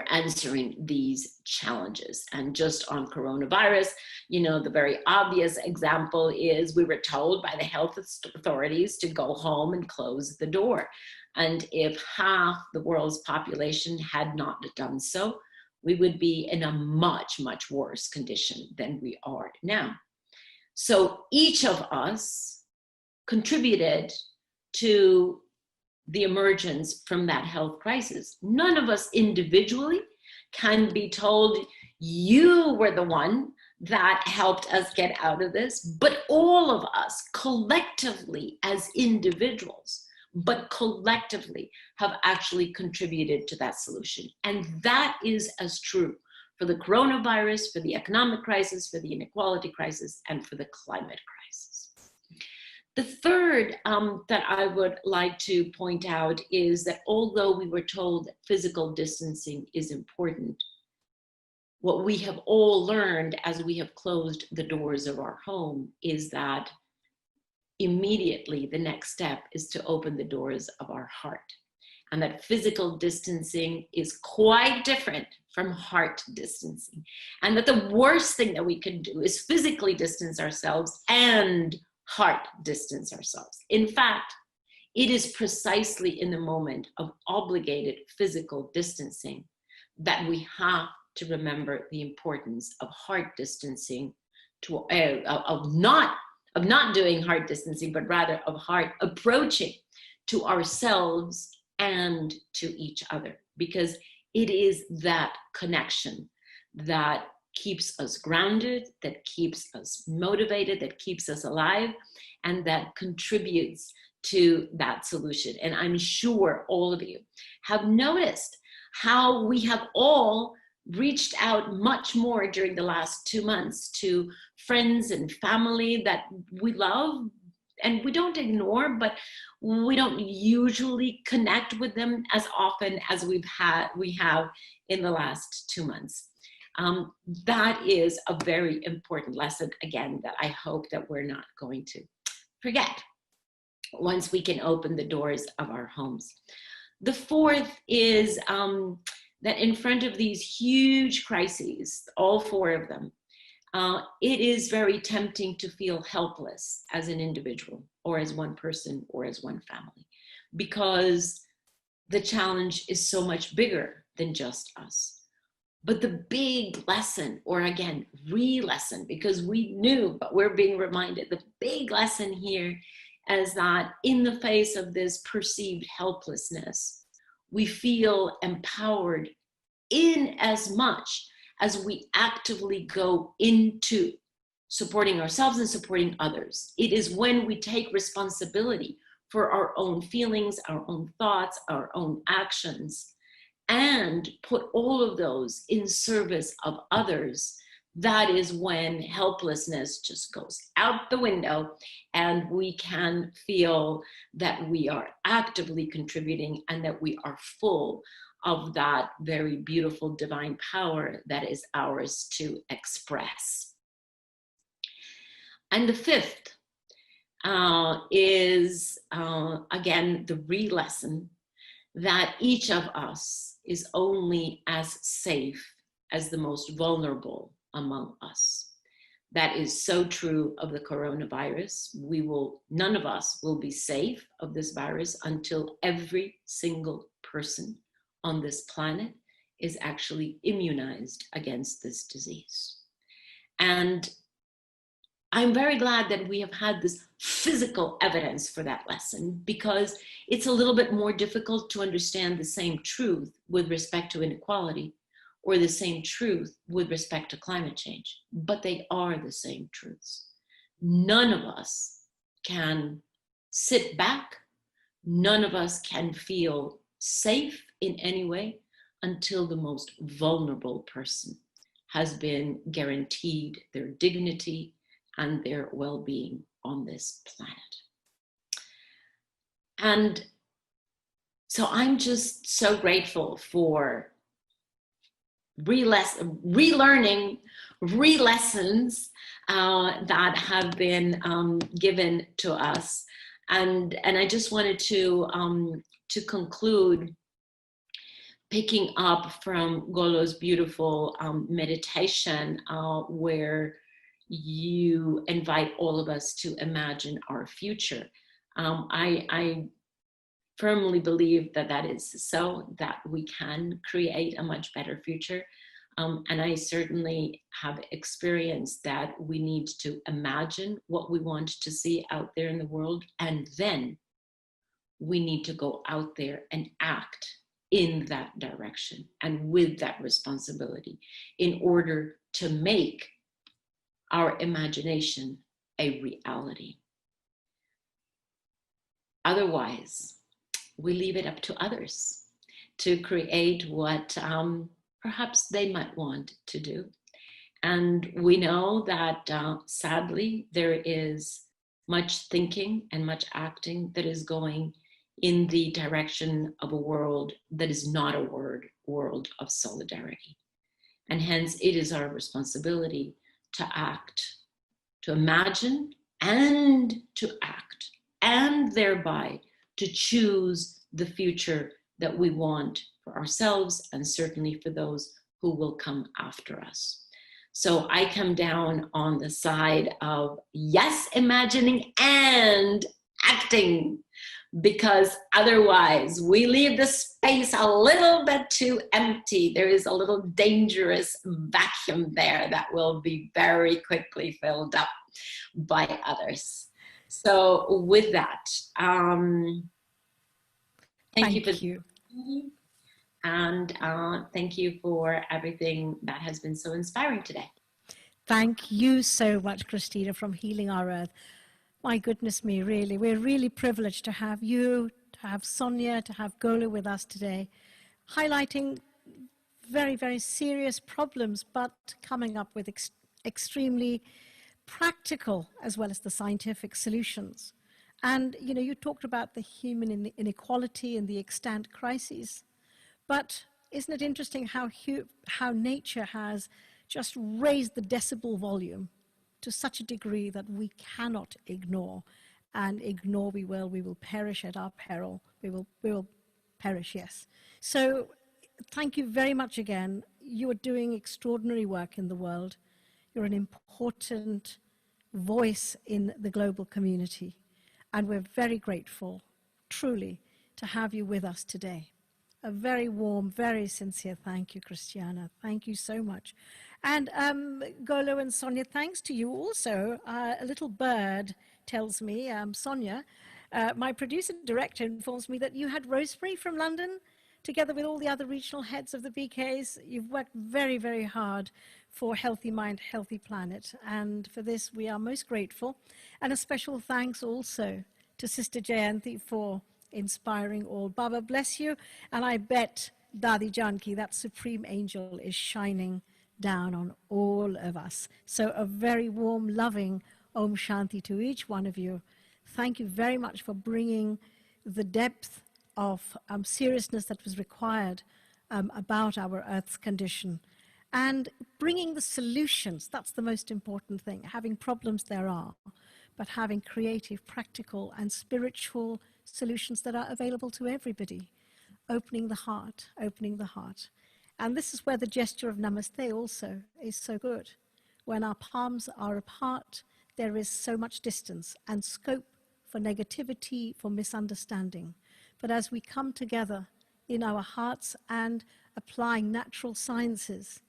answering these challenges. And just on coronavirus, the very obvious example is we were told by the health authorities to go home and close the door. And if half the world's population had not done so, we would be in a much, much worse condition than we are now. So each of us contributed to the emergence from that health crisis. None of us individually can be told, you were the one that helped us get out of this, but all of us collectively as individuals, but collectively have actually contributed to that solution. And that is as true for the coronavirus, for the economic crisis, for the inequality crisis, and for the climate crisis. The third that I would like to point out is that although we were told that physical distancing is important, what we have all learned as we have closed the doors of our home is that immediately the next step is to open the doors of our heart. And that physical distancing is quite different from heart distancing. And that the worst thing that we can do is physically distance ourselves and heart distance ourselves. In fact, it is precisely in the moment of obligated physical distancing that we have to remember the importance of heart distancing, of not doing heart distancing, but rather of heart approaching to ourselves and to each other, because it is that connection that keeps us grounded, that keeps us motivated, that keeps us alive, and that contributes to that solution. And I'm sure all of you have noticed how we have all reached out much more during the last 2 months to friends and family that we love, and we don't ignore, but we don't usually connect with them as often as we have in the last 2 months. That is a very important lesson, again, that I hope that we're not going to forget once we can open the doors of our homes. The fourth is that in front of these huge crises, all four of them, it is very tempting to feel helpless as an individual or as one person or as one family, because the challenge is so much bigger than just us. But the big lesson, or again, re-lesson, because we knew, but we're being reminded, the big lesson here is that in the face of this perceived helplessness, we feel empowered in as much as we actively go into supporting ourselves and supporting others. It is when we take responsibility for our own feelings, our own thoughts, our own actions, and put all of those in service of others, that is when helplessness just goes out the window and we can feel that we are actively contributing and that we are full of that very beautiful divine power that is ours to express. And the fifth is, again, the re-lesson that each of us is only as safe as the most vulnerable among us. That is so true of the coronavirus. None of us will be safe of this virus until every single person on this planet is actually immunized against this disease. And I'm very glad that we have had this physical evidence for that lesson, because it's a little bit more difficult to understand the same truth with respect to inequality or the same truth with respect to climate change, but they are the same truths. None of us can sit back. None of us can feel safe in any way until the most vulnerable person has been guaranteed their dignity and their well-being on this planet. And so I'm just so grateful for relearning, re-lessons that have been given to us. And I just wanted to conclude picking up from Golo's beautiful meditation where you invite all of us to imagine our future. I firmly believe that that is so, that we can create a much better future. And I certainly have experienced that we need to imagine what we want to see out there in the world, and then we need to go out there and act in that direction and with that responsibility in order to make our imagination a reality. Otherwise, we leave it up to others to create what perhaps they might want to do. And we know that sadly, there is much thinking and much acting that is going in the direction of a world that is not a world of solidarity. And hence it is our responsibility to act, to imagine and to act, and thereby to choose the future that we want for ourselves and certainly for those who will come after us. So I come down on the side of yes, imagining and acting, because otherwise we leave the space a little bit too empty. There is a little dangerous vacuum there that will be very quickly filled up by others. So with that, thank you. And thank you for everything that has been so inspiring today. Thank you so much, Christina from Healing Our Earth. My goodness me, really, we're really privileged to have you, to have Sonia, to have Golo with us today, highlighting very, very serious problems, but coming up with extremely practical as well as the scientific solutions. And, you talked about the human inequality and the extant crises. But isn't it interesting how nature has just raised the decibel volume to such a degree that we cannot ignore, and ignore we will perish at our peril. We will perish, yes. So thank you very much again. You are doing extraordinary work in the world. You're an important voice in the global community, and we're very grateful, truly, to have you with us today. A very warm, very sincere thank you, Christiana. Thank you so much. And Golo and Sonia, thanks to you also. A little bird tells me, Sonia, my producer director informs me that you had Rosemary from London, together with all the other regional heads of the BKs. You've worked very, very hard for Healthy Mind, Healthy Planet. And for this, we are most grateful. And a special thanks also to Sister Jayanti for inspiring all. Baba bless you. And I bet Dadi Janki, that supreme angel, is shining down on all of us. So a very warm, loving Om Shanti to each one of you. Thank you very much for bringing the depth of seriousness that was required about our Earth's condition, and bringing the solutions. That's the most important thing. Having problems there are, but having creative, practical, and spiritual solutions that are available to everybody. Opening the heart, opening the heart. And this is where the gesture of Namaste also is so good. When our palms are apart, there is so much distance and scope for negativity, for misunderstanding. But as we come together in our hearts and applying natural sciences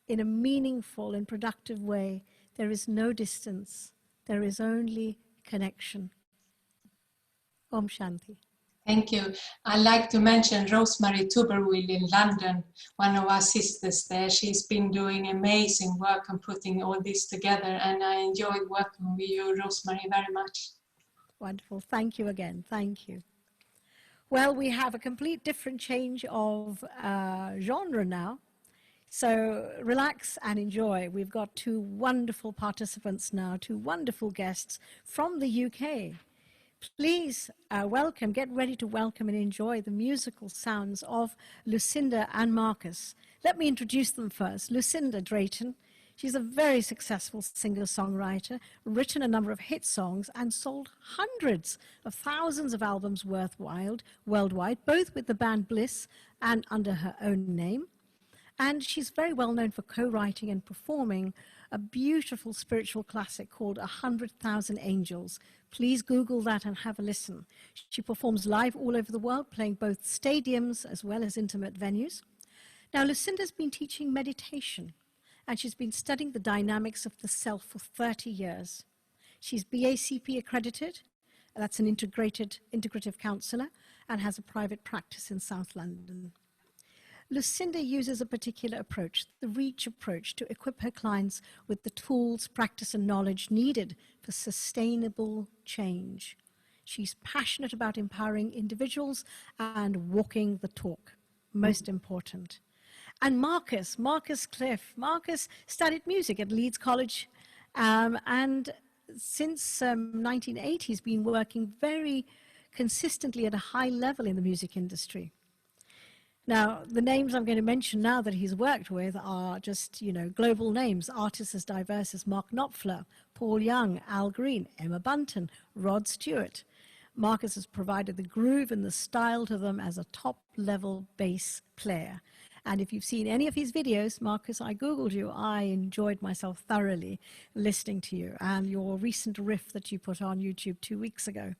in a meaningful and productive way, there is no distance. There is only connection. Om Shanti. Thank you. I'd like to mention Rosemary Tuberwill in London, one of our sisters there. She's been doing amazing work and putting all this together, and I enjoyed working with you, Rosemary, very much. Wonderful. Thank you again. Thank you. Well, we have a complete different change of genre now. So relax and enjoy. We've got two wonderful participants now, two wonderful guests from the UK. Please welcome, get ready to welcome and enjoy the musical sounds of Lucinda and Marcus. Let me introduce them first. Lucinda Drayton. She's a very successful singer-songwriter, written a number of hit songs and sold hundreds of thousands of albums worldwide, both with the band Bliss and under her own name. And she's very well known for co-writing and performing a beautiful spiritual classic called 100,000 Angels. Please Google that and have a listen. She performs live all over the world, playing both stadiums as well as intimate venues. Now, Lucinda's been teaching meditation, and she's been studying the dynamics of the self for 30 years. She's BACP accredited, that's an integrative counselor, and has a private practice in South London. Lucinda uses a particular approach, the REACH approach, to equip her clients with the tools, practice, and knowledge needed for sustainable change. She's passionate about empowering individuals and walking the talk, most important. And Marcus Cliff. Marcus studied music at Leeds College, and since 1980, he's been working very consistently at a high level in the music industry. Now, the names I'm going to mention now that he's worked with are just, global names, artists as diverse as Mark Knopfler, Paul Young, Al Green, Emma Bunton, Rod Stewart. Marcus has provided the groove and the style to them as a top-level bass player. And if you've seen any of his videos, Marcus, I Googled you. I enjoyed myself thoroughly listening to you and your recent riff that you put on YouTube 2 weeks ago.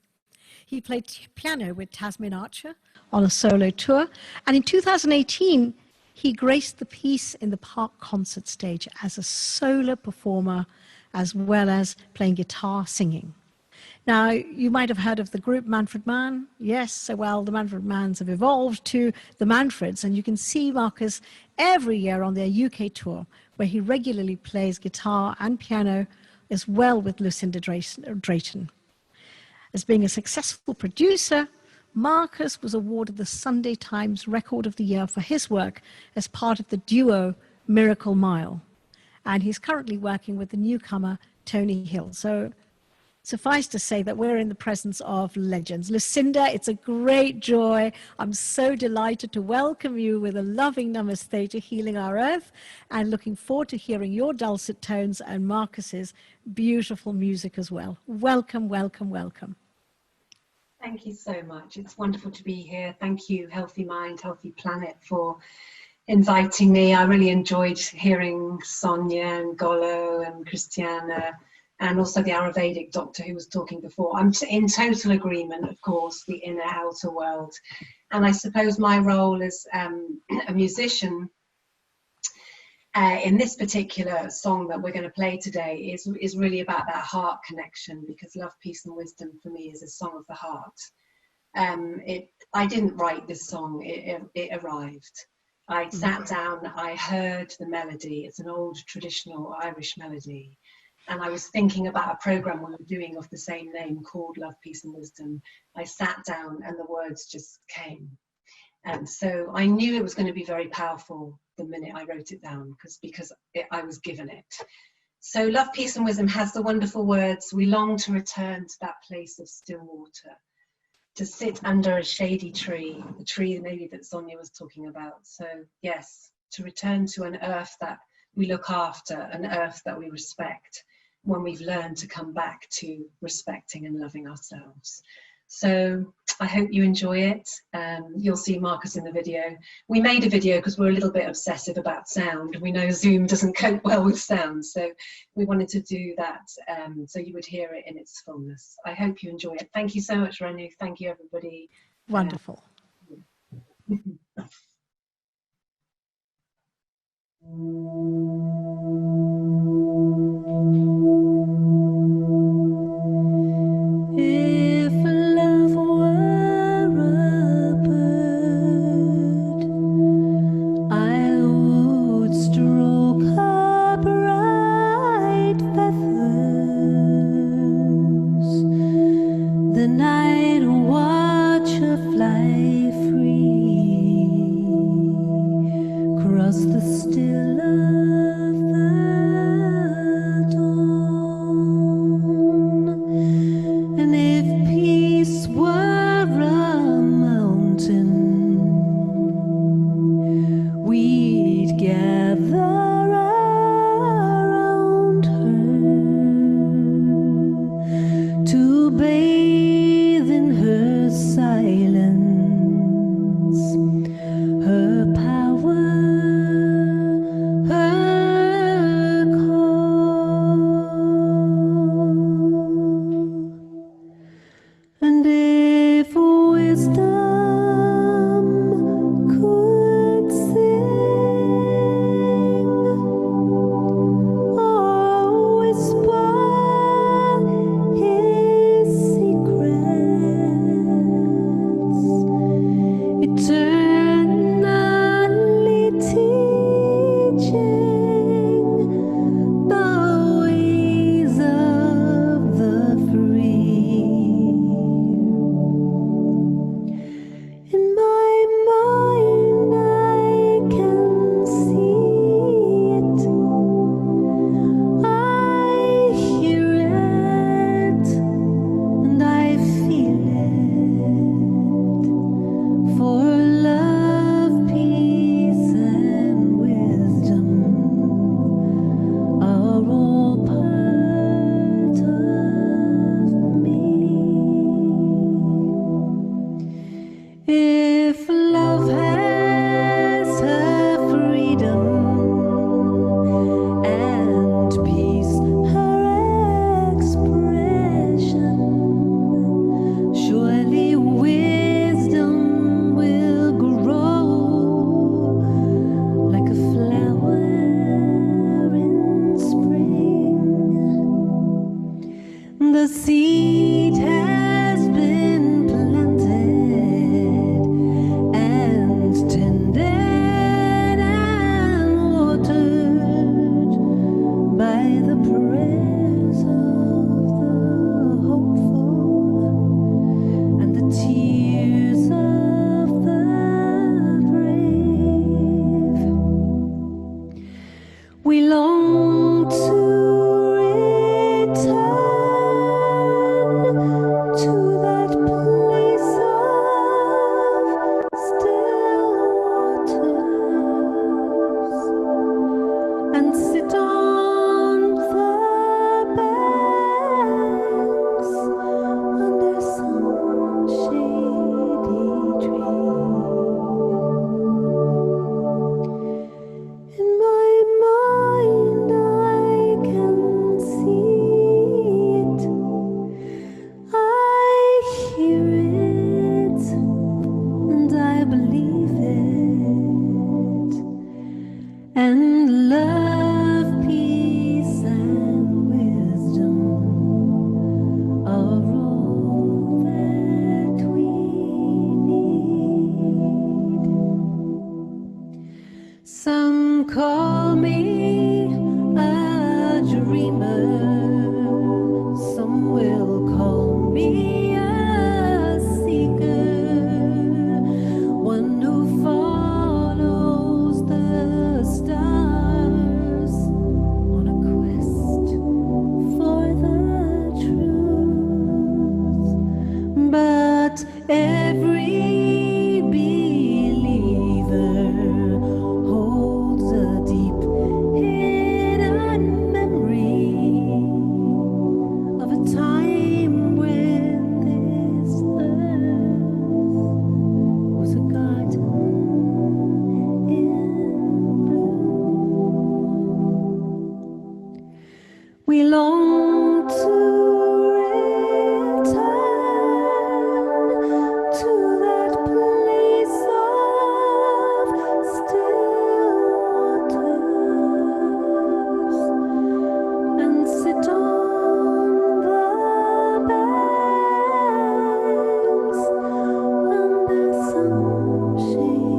He played piano with Tasmin Archer on a solo tour. And in 2018, he graced the Peace in the Park concert stage as a solo performer, as well as playing guitar, singing. Now, you might have heard of the group Manfred Mann. Yes, so well, the Manfred Manns have evolved to the Manfreds, and you can see Marcus every year on their UK tour, where he regularly plays guitar and piano, as well with Lucinda Drayton. As being a successful producer, Marcus was awarded the Sunday Times Record of the Year for his work as part of the duo Miracle Mile. And he's currently working with the newcomer Tony Hill. So Suffice to say that we're in the presence of legends. Lucinda, it's a great joy. I'm so delighted to welcome you with a loving namaste to Healing Our Earth, and looking forward to hearing your dulcet tones and Marcus's beautiful music as well. Welcome, welcome, welcome. Thank you so much. It's wonderful to be here. Thank you, Healthy Mind, Healthy Planet, for inviting me. I really enjoyed hearing Sonia and Golo and Christiana, and also the Ayurvedic doctor who was talking before. I'm in total agreement, of course, the inner outer world. And I suppose my role as a musician in this particular song that we're going to play today is really about that heart connection, because Love, Peace and Wisdom for me is a song of the heart. I didn't write this song, it arrived. I sat down, I heard the melody. It's an old traditional Irish melody. And I was thinking about a program we were doing of the same name called Love, Peace and Wisdom. I sat down and the words just came. And so I knew it was going to be very powerful the minute I wrote it down, because I was given it. So Love, Peace and Wisdom has the wonderful words, we long to return to that place of still water, to sit under a shady tree, the tree maybe that Sonia was talking about. So yes, to return to an earth that we look after, an earth that we respect, when we've learned to come back to respecting and loving ourselves. So I hope you enjoy it. You'll see Marcus in the video. We made a video because we're a little bit obsessive about sound. We know Zoom doesn't cope well with sound, so we wanted to do that so you would hear it in its fullness. I hope you enjoy it. Thank you so much, Renu. Thank you, everybody. Wonderful. If love were a bird, I would stroke her bright feathers. Then I'd watch her fly free across the still of the dawn. And if peace were a mountain, we'd gather around her to bathe in her silence, her power, her call. And if wisdom could sing or whisper his secrets, eternally teaching the ways of the free. In my mind I can see it, I hear it, and I feel it. For love, peace and wisdom are all part of me. If love has her freedom and peace her expression, surely wisdom will grow like a flower in spring. The seed has been planted and tended and watered by the prayers of the hopeful and the tears of the brave. We long to return We long to return to that place of still waters and sit on the banks under some shady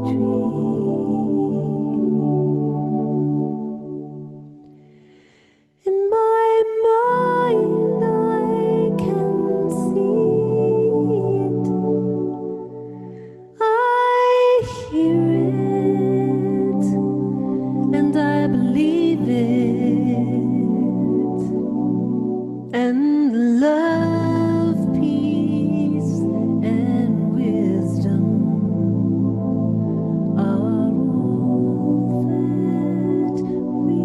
tree. In my mind I can see it, I hear it, and I believe it. And love, peace, and wisdom are all that we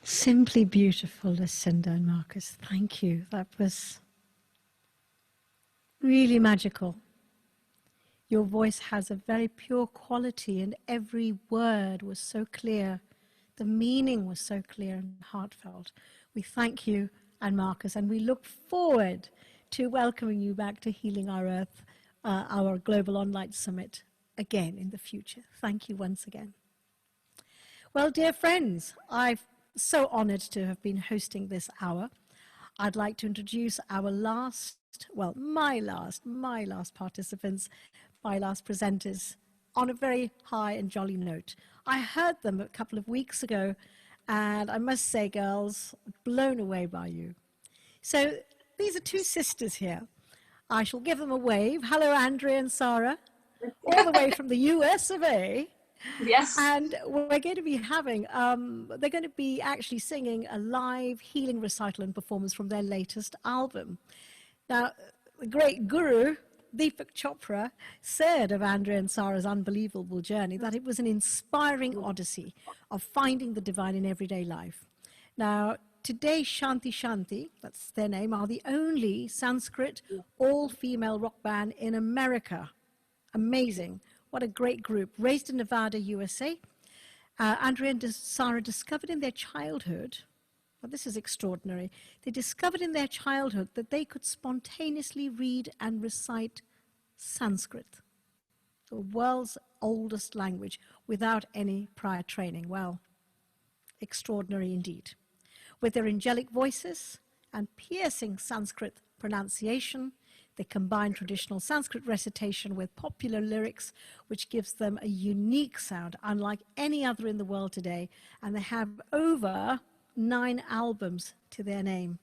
Simply beautiful, Lucinda and Marcus. Thank you. That was really magical. Your voice has a very pure quality, and every word was so clear. The meaning was so clear and heartfelt. We thank you, and Marcus, and we look forward to welcoming you back to Healing Our Earth, our Global Online Summit, again in the future. Thank you once again. Well, dear friends, I'm so honored to have been hosting this hour. I'd like to introduce our last, well, my last participants, my last presenters, on a very high and jolly note. I heard them a couple of weeks ago, and I must say, girls, blown away by you. So these are two sisters here. I shall give them a wave. Hello, Andrea and Sarah, all the way from the US of A. Yes. And we're going to be having, they're going to be actually singing a live healing recital and performance from their latest album. Now, the great guru, Deepak Chopra, said of Andrea and Sarah's unbelievable journey that it was an inspiring odyssey of finding the divine in everyday life. Now, today, Shanti Shanti, that's their name, are the only Sanskrit all-female rock band in America. Amazing. What a great group. Raised in Nevada, USA, Andrea and Sarah discovered in their childhood, well, this is extraordinary, they discovered in their childhood that they could spontaneously read and recite Sanskrit, the world's oldest language, without any prior training. Well, extraordinary indeed. With their angelic voices and piercing Sanskrit pronunciation, they combine traditional Sanskrit recitation with popular lyrics, which gives them a unique sound, unlike any other in the world today. And they have over 9 albums to their name.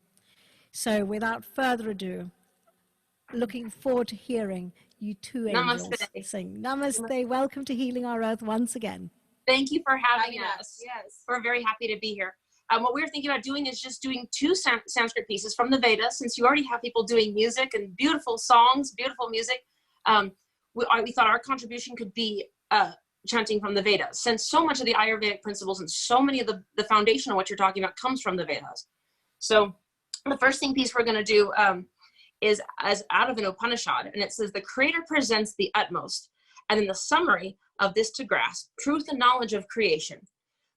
So without further ado, looking forward to hearing you two angels sing. Namaste. Welcome to Healing Our Earth once again. Thank you for having us. Yes. We're very happy to be here. What we were thinking about doing is just doing 2 Sanskrit pieces from the Vedas, since you already have people doing music and beautiful songs, beautiful music. We thought our contribution could be chanting from the Vedas, since so much of the Ayurvedic principles and so many of the foundation of what you're talking about comes from the Vedas. So the first piece we're going to do is as out of an Upanishad, and it says, the Creator presents the utmost, and then the summary of this to grasp, truth and knowledge of creation.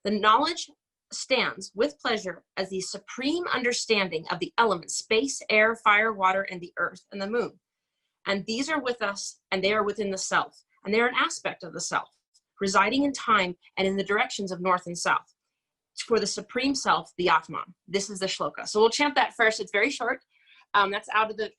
The knowledge stands with pleasure as the supreme understanding of the elements, space, air, fire, water, and the earth and the moon. And these are with us, and they are within the self, and they're an aspect of the self, residing in time and in the directions of north and south. For the supreme self, the Atman. This is the shloka. So we'll chant that first. It's very short. That's out of the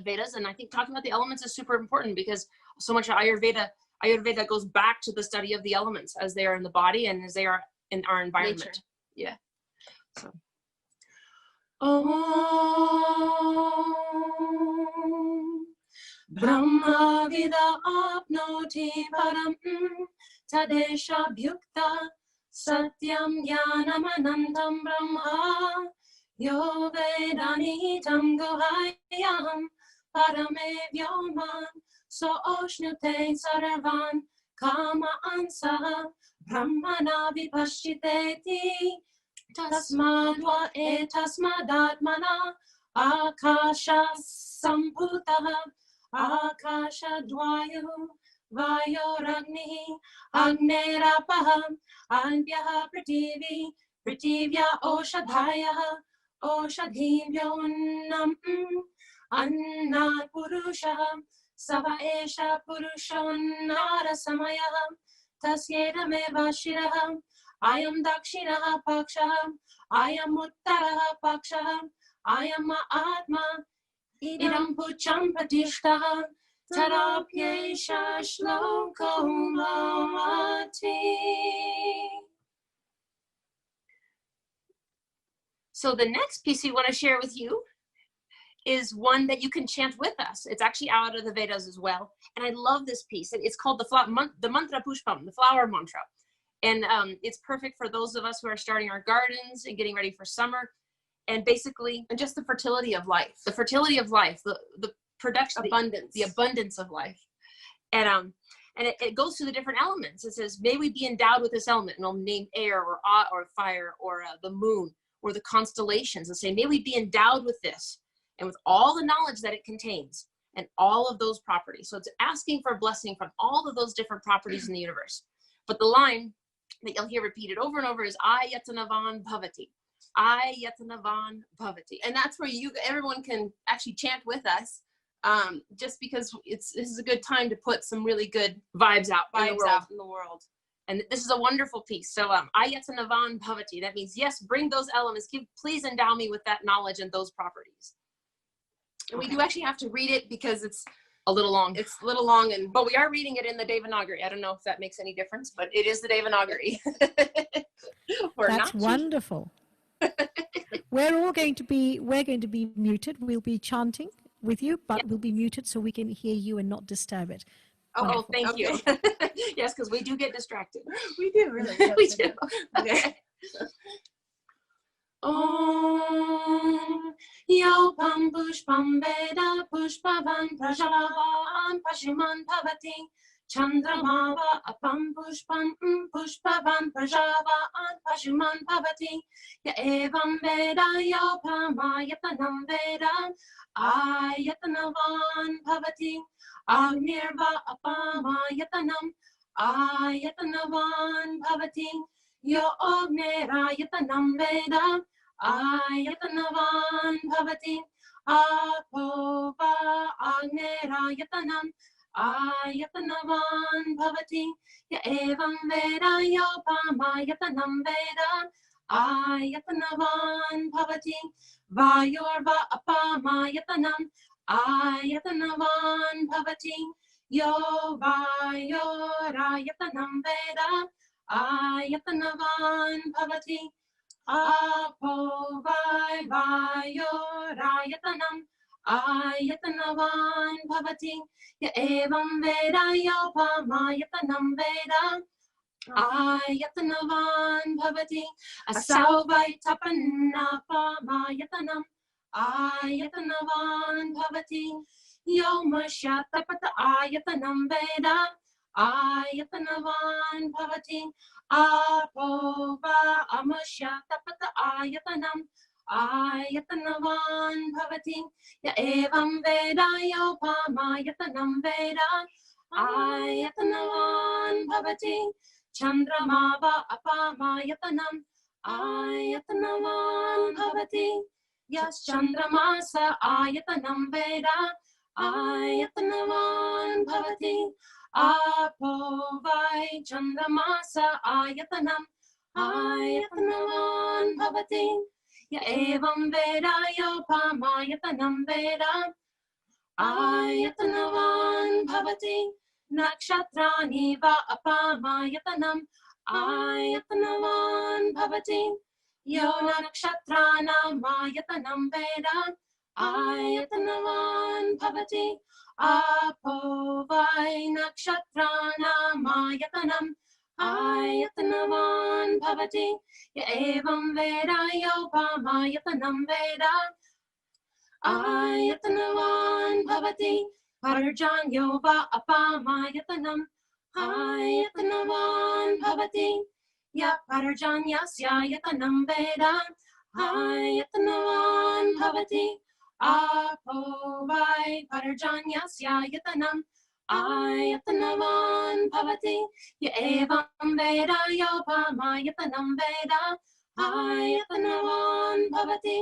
Vedas, and I think talking about the elements is super important, because so much of Ayurveda goes back to the study of the elements as they are in the body and as they are in our environment. Nature. Yeah. So. Om Brahma Vida Apnoti Param Tadesha Bhukta Satyam Jnanam Anandam Brahma Yo Vedanitam Guhayam Parame Vyoman So Oshnute Sarvan Kama Ansa Brahmana Vipashiteti tasmadva etasmadatmana akasha samputah akasha dvayu vayoragnihi agnerapaham anpyaha prithivya oshadhayah oshadhivyonnam annat purushah sava esha purushonnara samayah tasyedameva shirah ayam dakshinaha pakshah ayam uttaraha pakshah ayam atma idam pucham pratishtah tarapyesha shloko bhavati. So the next piece we want to share with you is one that you can chant with us. It's actually out of the Vedas as well. And I love this piece. It's called the Mantra Pushpam, the flower mantra. And it's perfect for those of us who are starting our gardens and getting ready for summer. And basically, and just the fertility of life. The fertility of life, the production, the abundance of life. And it goes through the different elements. It says, may we be endowed with this element. And I'll name air or fire or the moon or the constellations and say, may we be endowed with this and with all the knowledge that it contains and all of those properties. So it's asking for a blessing from all of those different properties in the universe. But the line that you'll hear repeated over and over is Ayatanavan Bhavati. Ayatanavan Bhavati. And that's where everyone can actually chant with us, just because this is a good time to put some really good vibes out in the world. And this is a wonderful piece. So Ayatanavan Bhavati. That means, yes, bring those elements. Please endow me with that knowledge and those properties. And we do actually have to read it because it's a little long. It's a little long, but we are reading it in the Devanagari. I don't know if that makes any difference, but it is the Devanagari. That's wonderful. We're going to be muted. We'll be chanting with you, but we'll be muted so we can hear you and not disturb it. Oh, thank you. Yes, because we do get distracted. We do, really. We do. Okay. Om Yopam Pushpam Veda Pushpavan Prajalavan Pashiman Bhavati Chandramava Apam Pushpam Pushpavan Prajalavan Pashiman Bhavati Ya Evam Veda Yopam Ayatanam Veda Ayatanavan Bhavati Agnirva Apam Ayatanam Ayatanavan Bhavati Yo Agneraayatanam Veda Ayatanavan Bhavati Apova Agneraayatanam Ayatanavan Bhavati Ya Evam Veda Yopamayatanam Veda Ayatanavan Bhavati Vayorva Apamayatanam Ayatanavan Bhavati Yo Vayorayatanam Veda Ayatanavan Bhavati Apo Vayorayatanam Ayatanavan Bhavati Ya Evam Veda Yopamayatanam Veda Ayatanavan Bhavati Asau Vaitapanna Pamayatanam Ayatanavan Bhavati Yoma Shatapata Ayatanam Veda Ayatanavan Bhavati Apova Amashatapata Ayatanam Ayatanavan Bhavati Ya Evam Veda Yopamayatanam Veda Ayatanavan Bhavati Chandramava Apamayatanam Ayatanavan Bhavati Yas Chandramasa Ayatanam Veda Ayatanavan Bhavati Apo Vai Chandramasa Ayatanam Ayatanavan Bhavati Ya Evam Veda Yopamayatanam Veda Ayatanavan Bhavati Nakshatrani Va Apamayatanam Ayatanavan Bhavati Yo Nakshatranam Ayatanam Veda Ayatanavan Bhavati Apo Vai Nakshatranam Ayatanam Ayatanavan Bhavati Ya Evam Veda Yopamayatanam Veda Ayatanavan Bhavati Parjanyo Va Apamayatanam Ayatanavan Bhavati ya parajanyasya yatanam veda ayatanavan bhavati apo vai parajanyasya yatanam ayatanavan bhavati ya evam veda yopamayathanam veda ayatanavan bhavati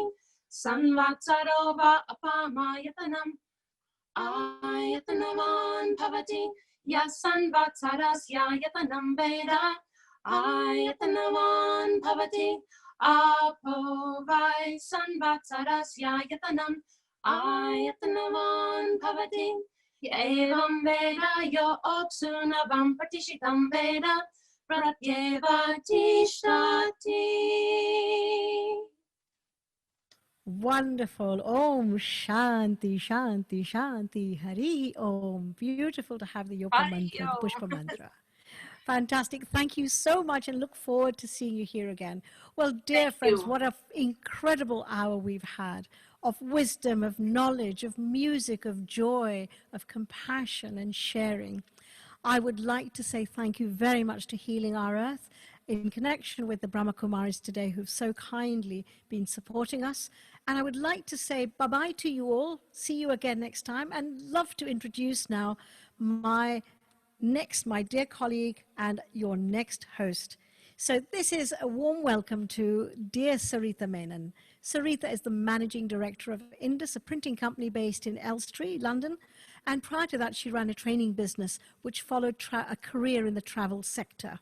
sanvatsaro va apamayatanam ayatanavan bhavati ya sanvatsarasya yatanam veda ayatanavan bhavati apo vai sanvatsarasya yatanam ayatanavan bhavati evam veda yo opsunavam pratishitam veda pratyeva tishtati. Wonderful. Om Shanti, Shanti, Shanti, Hari Om. Beautiful to have the Yopa mantra, the Pushpa mantra. Fantastic. Thank you so much and look forward to seeing you here again. Well, dear friends, what an incredible hour we've had of wisdom, of knowledge, of music, of joy, of compassion and sharing. I would like to say thank you very much to Healing Our Earth in connection with the Brahma Kumaris today who've so kindly been supporting us. And I would like to say bye-bye to you all. See you again next time, and love to introduce now my dear colleague and your next host. So this is a warm welcome to dear Sarita Menon. Sarita is the managing director of Indus, a printing company based in Elstree, London. And prior to that, she ran a training business which followed a career in the travel sector.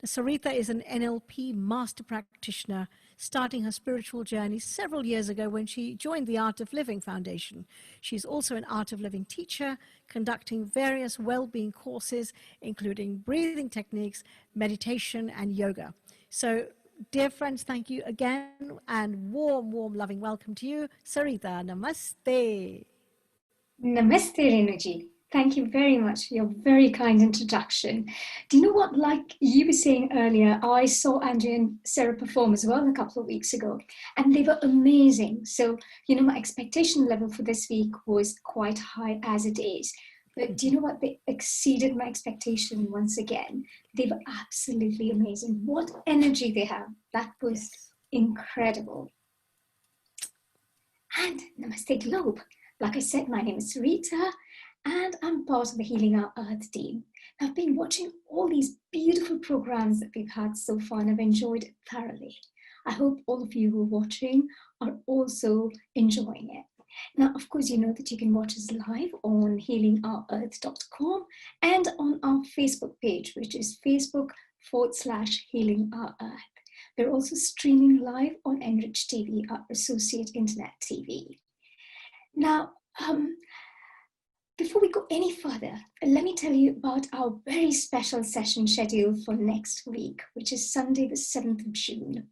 Now, Sarita is an NLP master practitioner, starting her spiritual journey several years ago when she joined the Art of Living Foundation. She's also an Art of Living teacher, conducting various well-being courses, including breathing techniques, meditation, and yoga. So, dear friends, thank you again, and warm, loving welcome to you. Sarita, namaste. Namaste, Renuji. Thank you very much for your very kind introduction. Do you know what, like you were saying earlier, I saw Andrea and Sarah perform as well a couple of weeks ago, and they were amazing. So, you know, my expectation level for this week was quite high as it is. But do you know what? They exceeded my expectation once again. They were absolutely amazing. What energy they have. That was incredible. And Namaste Globe. Like I said, my name is Sarita, and I'm part of the Healing Our Earth team. I've been watching all these beautiful programs that we've had so far, and I've enjoyed it thoroughly. I hope all of you who are watching are also enjoying it. Now, of course, you know that you can watch us live on healingourearth.com and on our Facebook page, which is Facebook.com/Healing Our Earth. We're also streaming live on Enrich TV, our associate internet TV. Now, before we go any further, let me tell you about our very special session scheduled for next week, which is Sunday, the 7th of June.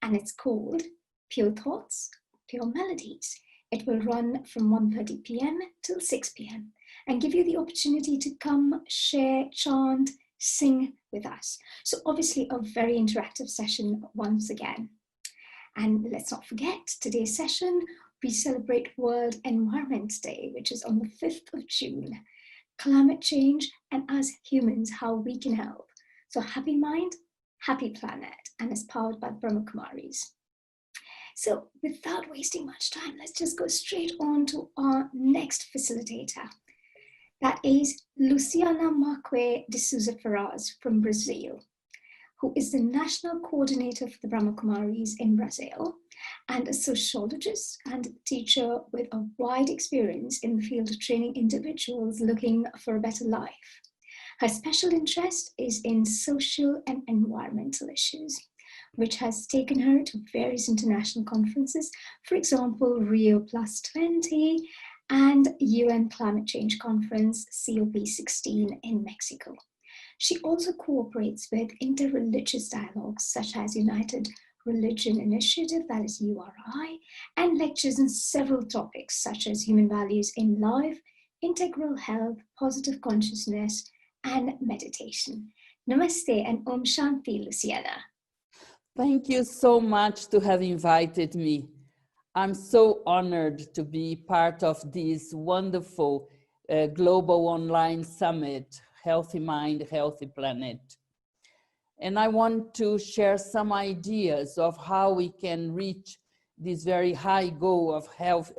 And it's called Pure Thoughts, Pure Melodies. It will run from 1:30 p.m. till 6 p.m. and give you the opportunity to come, share, chant, sing with us. So obviously a very interactive session once again. And let's not forget, today's session, we celebrate World Environment Day, which is on the 5th of June. Climate change and us humans, how we can help. So happy mind, happy planet, and is powered by Brahma Kumaris. So without wasting much time, let's just go straight on to our next facilitator. That is Luciana Marque de Souza Ferraz from Brazil, who is the national coordinator for the Brahma Kumaris in Brazil and a sociologist and teacher with a wide experience in the field of training individuals looking for a better life. Her special interest is in social and environmental issues, which has taken her to various international conferences, for example, Rio +20 and UN Climate Change Conference, COP16 in Mexico. She also cooperates with interreligious dialogues such as United Religion Initiative, that is URI, and lectures on several topics such as human values in life, integral health, positive consciousness, and meditation. Namaste and Om Shanti, Luciana. Thank you so much to have invited me. I'm so honored to be part of this wonderful global online summit, Healthy Mind, Healthy Planet. And I want to share some ideas of how we can reach this very high goal of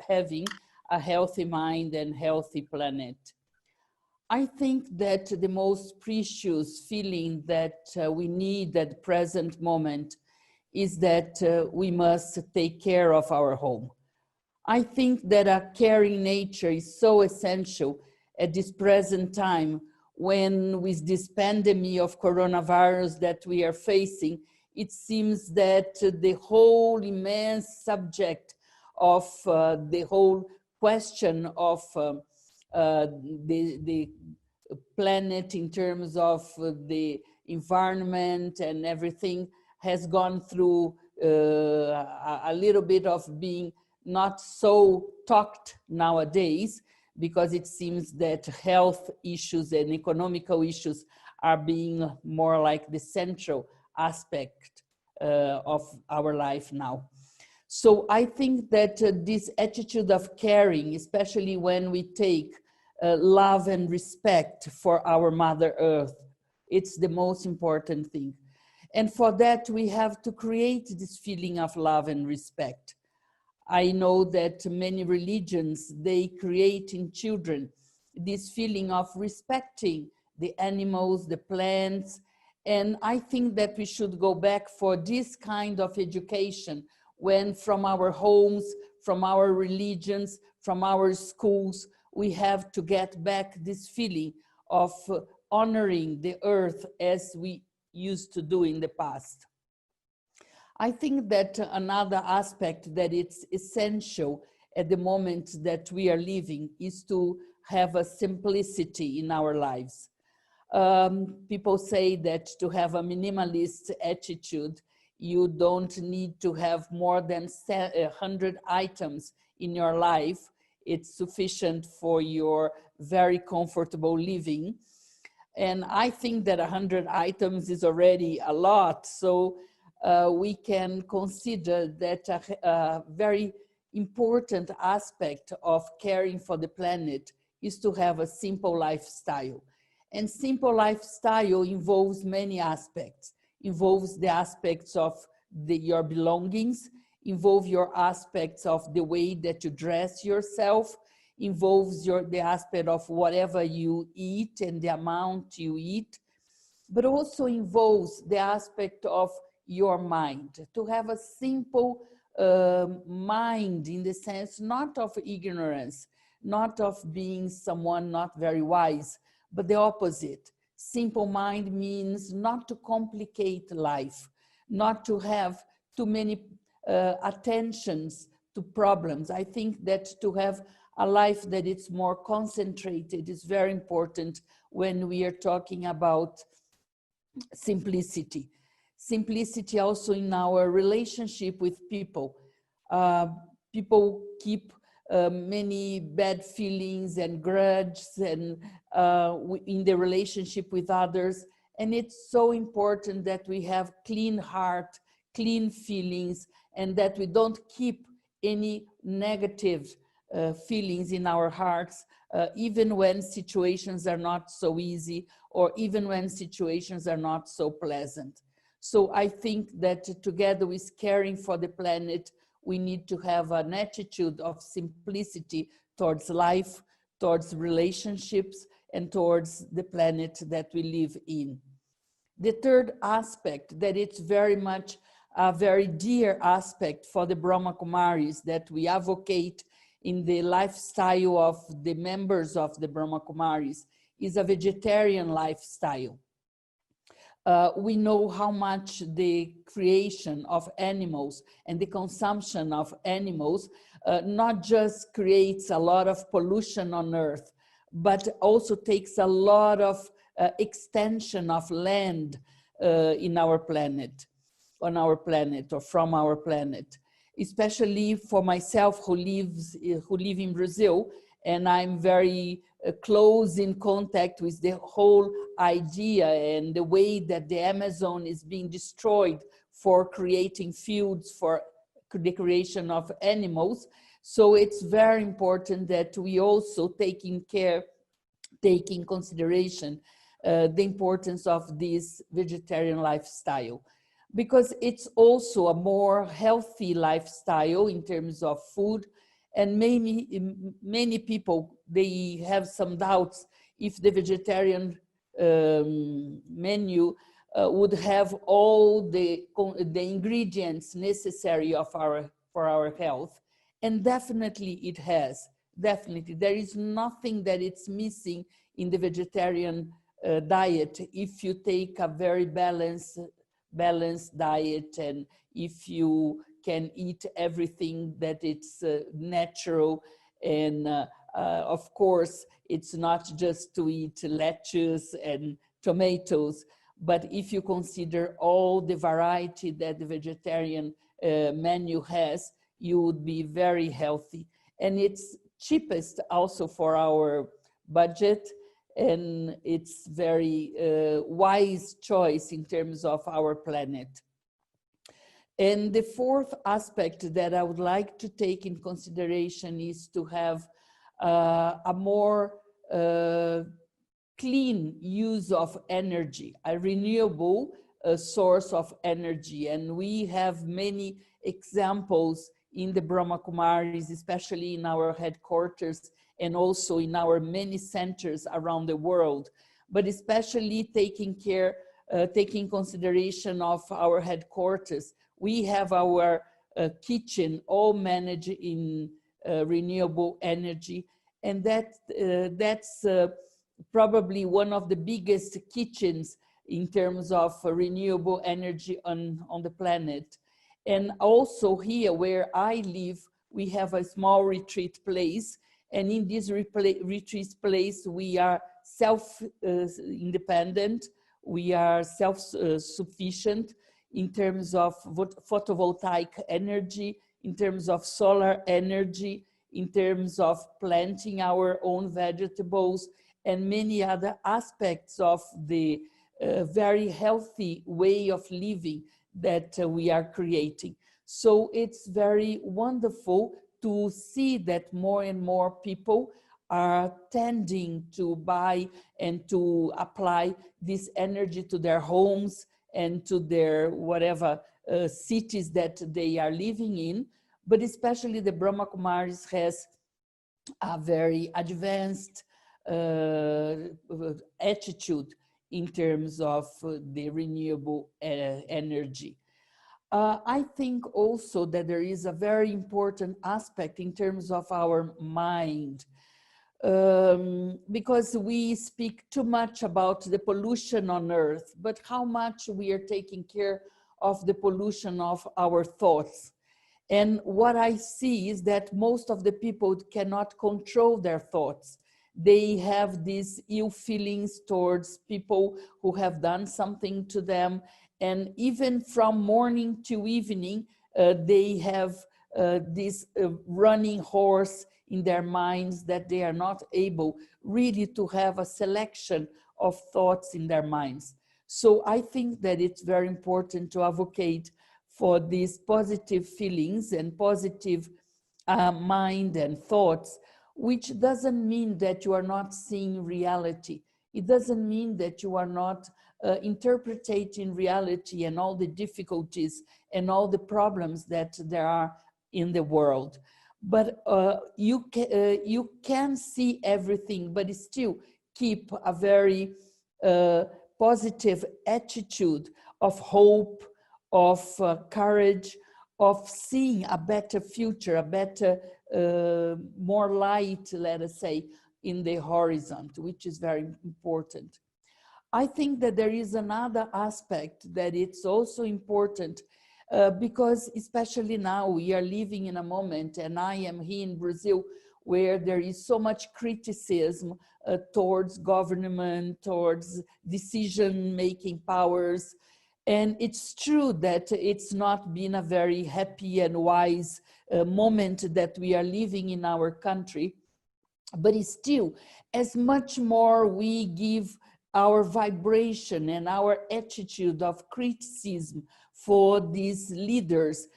having a healthy mind and healthy planet. I think that the most precious feeling that we need at the present moment is that we must take care of our home. I think that a caring nature is so essential at this present time when, with this pandemic of coronavirus that we are facing, it seems that the whole immense subject of the whole question of the planet in terms of the environment and everything has gone through a little bit of being not so talked nowadays, because it seems that health issues and economical issues are being more like the central aspect of our life now. So I think that this attitude of caring, especially when we take love and respect for our Mother Earth, it's the most important thing. And for that, we have to create this feeling of love and respect. I know that many religions, they create in children this feeling of respecting the animals, the plants, and I think that we should go back for this kind of education when from our homes, from our religions, from our schools, we have to get back this feeling of honoring the earth as we used to do in the past. I think that another aspect that it's essential at the moment that we are living is to have a simplicity in our lives. People say that to have a minimalist attitude, you don't need to have more than 100 items in your life. It's sufficient for your very comfortable living. And I think that 100 items is already a lot. So we can consider that a very important aspect of caring for the planet is to have a simple lifestyle. And simple lifestyle involves many aspects. Involves the aspects of your belongings, involve your aspects of the way that you dress yourself, involves the aspect of whatever you eat and the amount you eat, but also involves the aspect of your mind, to have a simple mind in the sense not of ignorance, not of being someone not very wise, but the opposite. Simple mind means not to complicate life, not to have too many attentions to problems. I think that to have a life that is more concentrated is very important when we are talking about simplicity. Simplicity also in our relationship with people. People keep many bad feelings and grudges and in the relationship with others. And it's so important that we have clean heart, clean feelings, and that we don't keep any negative feelings in our hearts, even when situations are not so easy, or even when situations are not so pleasant. So I think that together with caring for the planet, we need to have an attitude of simplicity towards life, towards relationships, and towards the planet that we live in. The third aspect that it's very much a very dear aspect for the Brahma Kumaris that we advocate in the lifestyle of the members of the Brahma Kumaris is a vegetarian lifestyle. We know how much the creation of animals and the consumption of animals not just creates a lot of pollution on Earth, but also takes a lot of extension of land in our planet, on our planet or from our planet. Especially for myself who live in Brazil, and I'm very close in contact with the whole idea and the way that the Amazon is being destroyed for creating fields for the creation of animals. So it's very important that we also take in consideration the importance of this vegetarian lifestyle, because it's also a more healthy lifestyle in terms of food. And many people, they have some doubts if the vegetarian menu would have all the ingredients necessary for our health. And definitely it has. Definitely, there is nothing that it's missing in the vegetarian diet if you take a very balanced diet, and if you can eat everything that it's natural. And of course, it's not just to eat lettuce and tomatoes, but if you consider all the variety that the vegetarian menu has, you would be very healthy. And it's cheapest also for our budget, and it's very wise choice in terms of our planet. And the fourth aspect that I would like to take in consideration is to have a more clean use of energy, a renewable source of energy. And we have many examples in the Brahma Kumaris, especially in our headquarters and also in our many centers around the world, but especially taking consideration of our headquarters. We have our kitchen all managed in renewable energy, and that's probably one of the biggest kitchens in terms of renewable energy on the planet. And also here where I live, we have a small retreat place, and in this retreat place, we are self-independent, we are self-sufficient in terms of photovoltaic energy, in terms of solar energy, in terms of planting our own vegetables, and many other aspects of the very healthy way of living that we are creating. So it's very wonderful to see that more and more people are tending to buy and to apply this energy to their homes and to their whatever cities that they are living in. But especially the Brahma Kumaris has a very advanced attitude in terms of the renewable energy. I think also that there is a very important aspect in terms of our mind, because we speak too much about the pollution on earth, but how much we are taking care of the pollution of our thoughts. And what I see is that most of the people cannot control their thoughts. They have these ill feelings towards people who have done something to them. And even from morning to evening, they have this running horse in their minds that they are not able really to have a selection of thoughts in their minds. So I think that it's very important to advocate for these positive feelings and positive mind and thoughts, which doesn't mean that you are not seeing reality. It doesn't mean that you are not interpreting reality and all the difficulties and all the problems that there are in the world. But you can see everything, but still keep a very positive attitude of hope, of courage, of seeing a better future, a better, more light, let us say, in the horizon, which is very important. I think that there is another aspect that it's also important because especially now we are living in a moment, and I am here in Brazil, where there is so much criticism towards government, towards decision-making powers. And it's true that it's not been a very happy and wise moment that we are living in our country, but it's still, as much more we give our vibration and our attitude of criticism for these leaders,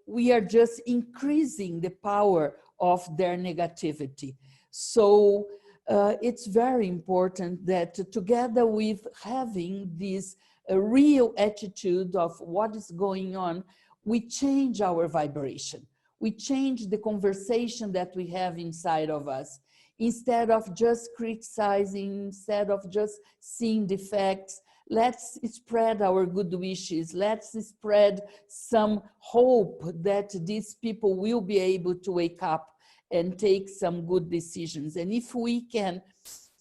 we are just increasing the power of their negativity. So it's very important that together with having this real attitude of what is going on, we change our vibration. We change the conversation that we have inside of us. Instead of just criticizing, instead of just seeing defects, let's spread our good wishes. Let's spread some hope that these people will be able to wake up and take some good decisions. And if we can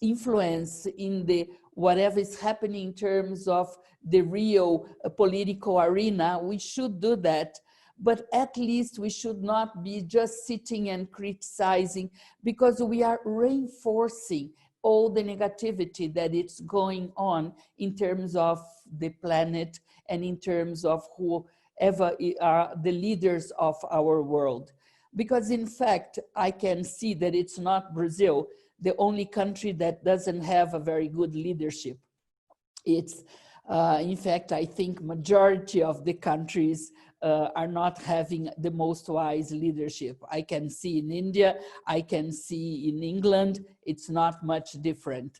influence in the whatever is happening in terms of the real political arena, we should do that. But at least we should not be just sitting and criticizing, because we are reinforcing all the negativity that is going on in terms of the planet and in terms of whoever are the leaders of our world. Because in fact, I can see that it's not Brazil, the only country that doesn't have a very good leadership. It's, in fact, I think majority of the countries are not having the most wise leadership. I can see in India, I can see in England, it's not much difference.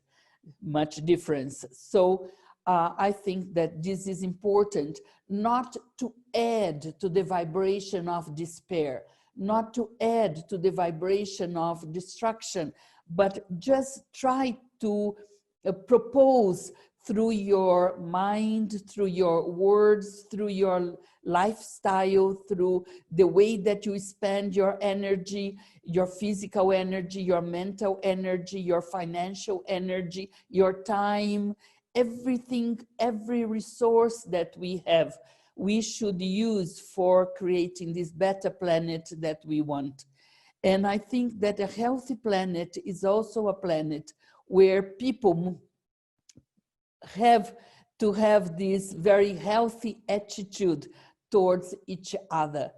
So I think that this is important, not to add to the vibration of despair, not to add to the vibration of destruction, but just try to propose through your mind, through your words, through your lifestyle, through the way that you spend your energy, your physical energy, your mental energy, your financial energy, your time, everything, every resource that we have, we should use for creating this better planet that we want. And I think that a healthy planet is also a planet where people have to have this very healthy attitude towards each other,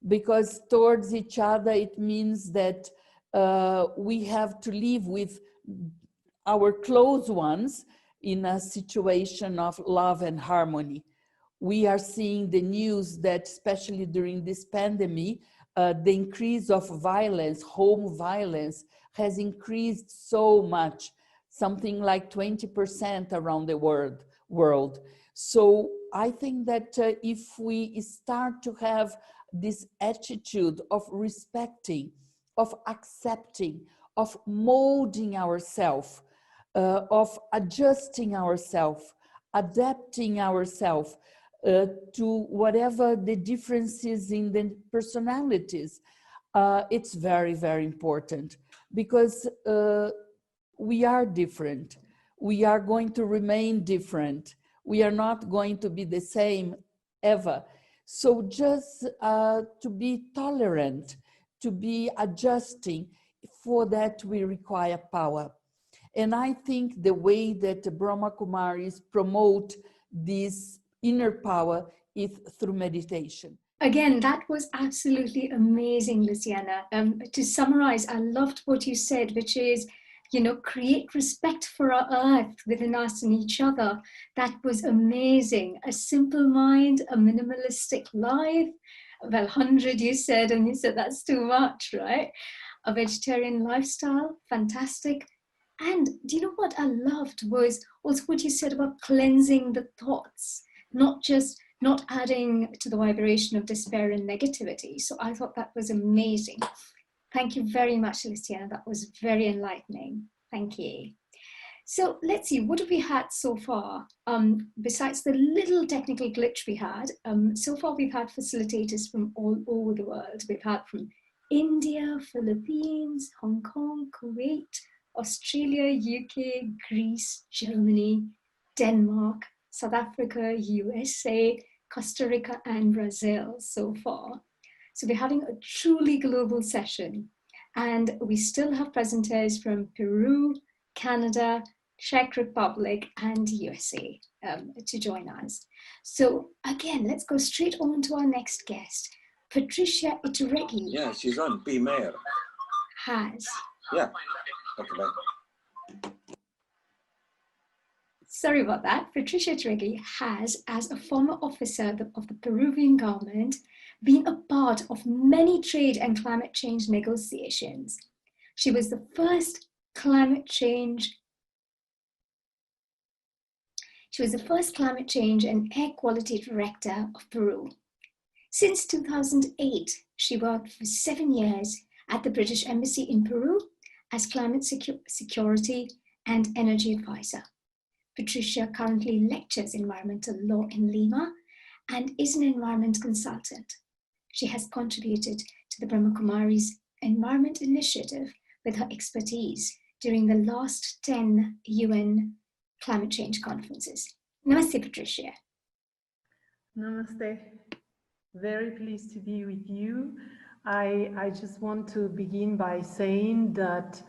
because towards each other it means that we have to live with our close ones in a situation of love and harmony. We are seeing the news that, especially during this pandemic, the increase of violence, home violence, has increased so much, something like 20% around the world. So I think that if we start to have this attitude of respecting, of accepting, of molding ourselves, of adjusting ourselves, adapting ourselves to whatever the differences in the personalities, it's very, very important, because we are different. We are going to remain different. We are not going to be the same ever. So just to be tolerant, to be adjusting, for that we require power. And I think the way that Brahma Kumaris promote this inner power is through meditation. Again, that was absolutely amazing, Luciana. To summarize, I loved what you said, which is, you know, create respect for our earth within us and each other. That was amazing. A simple mind, a minimalistic life. Well, 100 you said, and you said that's too much, right? A vegetarian lifestyle, fantastic. And do you know what I loved was also what you said about cleansing the thoughts, not adding to the vibration of despair and negativity. So I thought that was amazing. Thank you very much, Luciana. That was very enlightening. Thank you. So let's see, what have we had so far? Besides the little technical glitch we had, so far we've had facilitators from all over the world. We've had from India, Philippines, Hong Kong, Kuwait, Australia, UK, Greece, Germany, Denmark, South Africa, USA, Costa Rica, and Brazil so far. So we're having a truly global session. And we still have presenters from Peru, Canada, Czech Republic, and USA to join us. So again, let's go straight on to our next guest, Patricia Ituregi. Yeah, she's on Be Mayor. Has. Yeah. Okay, bye. Sorry about that. Patricia Ituregi has, as a former officer of the Peruvian government, been a part of many trade and climate change negotiations. She was the first climate change. She was the first climate change and air quality director of Peru. Since 2008, she worked for 7 years at the British Embassy in Peru as climate security and energy advisor. Patricia currently lectures environmental law in Lima and is an environment consultant. She has contributed to the Brahma Kumari's Environment Initiative with her expertise during the last 10 UN climate change conferences. Namaste, Patricia. Namaste. Very pleased to be with you. I just want to begin by saying that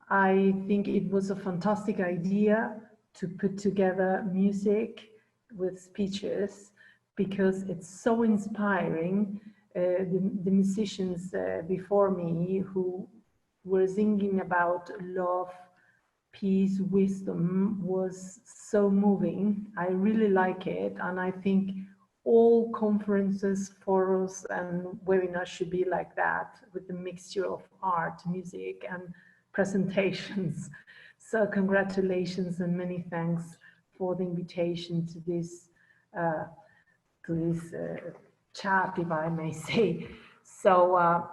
I think it was a fantastic idea to put together music with speeches because it's so inspiring. The musicians before me who were singing about love, peace, wisdom was so moving. I really like it, and I think all conferences, forums, and webinars should be like that, with a mixture of art, music, and presentations. So congratulations and many thanks for the invitation to this chat, if I may say. So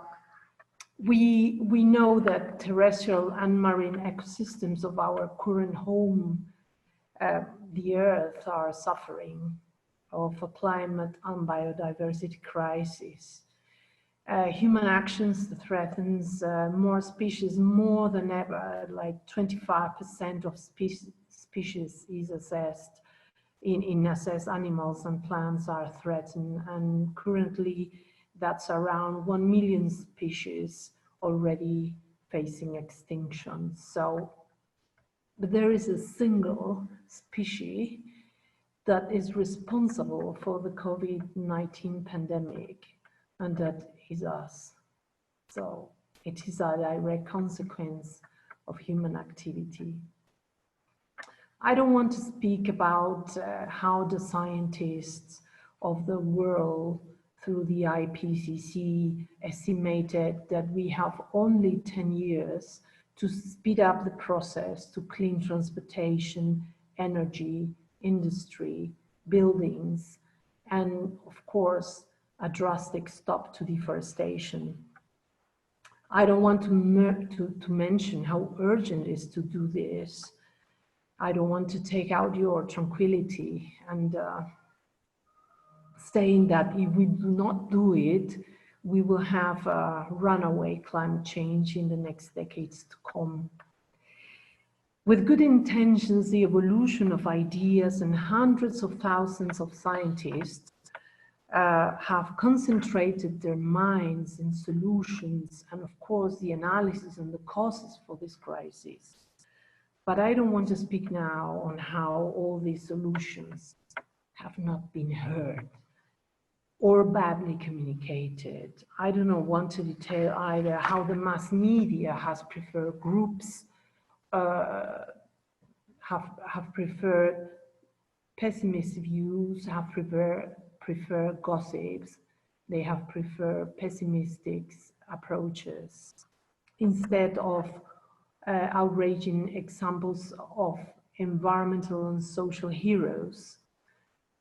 we know that terrestrial and marine ecosystems of our current home, the Earth, are suffering of a climate and biodiversity crisis. Human actions threatens more species more than ever, like 25% of species is assessed in assessed animals and plants are threatened, and currently that's around 1 million species already facing extinction. So, but there is a single species that is responsible for the COVID-19 pandemic, and that is us. So it is a direct consequence of human activity. I don't want to speak about how the scientists of the world through the IPCC estimated that we have only 10 years to speed up the process to clean transportation, energy, industry, buildings, and of course, a drastic stop to deforestation. I don't want to mention how urgent it is to do this. I don't want to take out your tranquility and saying that if we do not do it, we will have a runaway climate change in the next decades to come. With good intentions, the evolution of ideas and hundreds of thousands of scientists have concentrated their minds in solutions and, of course, the analysis and the causes for this crisis. But I don't want to speak now on how all these solutions have not been heard or badly communicated. I do not want to detail either how the mass media has preferred groups, have preferred pessimist views, have preferred gossips, they have preferred pessimistic approaches instead of outraging examples of environmental and social heroes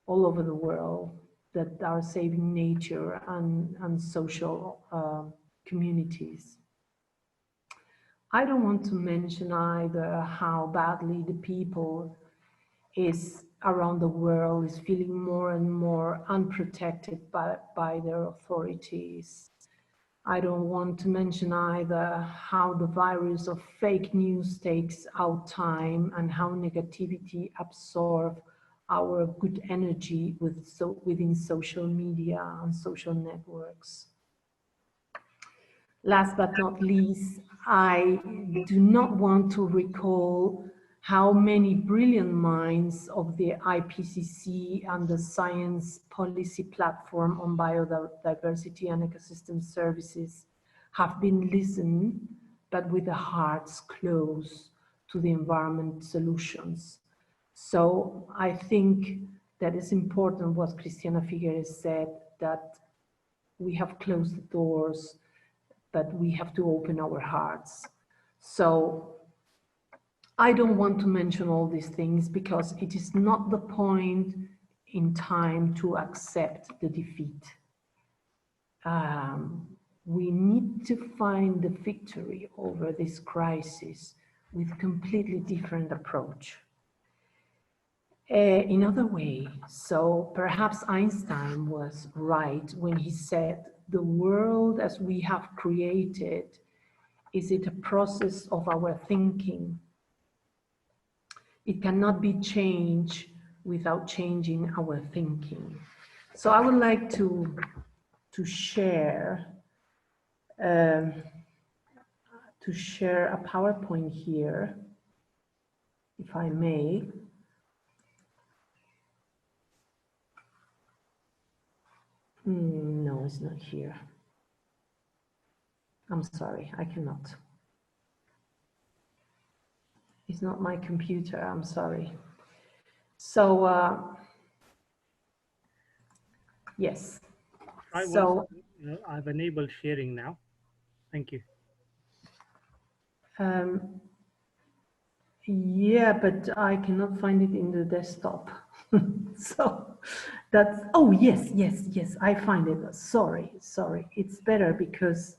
all over the world that are saving nature and social communities. I don't want to mention either how badly the people around the world is feeling more and more unprotected by their authorities. I don't want to mention either how the virus of fake news takes out time and how negativity absorbs our good energy within social media and social networks. Last but not least, I do not want to recall how many brilliant minds of the IPCC and the Science Policy Platform on Biodiversity and Ecosystem Services have been listened, but with their hearts closed to the environment solutions. So I think that is important what Christiana Figueres said, that we have closed the doors, but we have to open our hearts. So I don't want to mention all these things because it is not the point in time to accept the defeat. We need to find the victory over this crisis with completely different approach. In other way, so perhaps Einstein was right when he said, the world as we have created, is it a process of our thinking? It cannot be changed without changing our thinking. So I would like to share a PowerPoint here, if I may. No, it's not here. I'm sorry, I cannot. It's not my computer, I'm sorry. So, yes. I've enabled sharing now. Thank you. Yeah, but I cannot find it in the desktop. So that's, oh, yes, I find it. Sorry. It's better because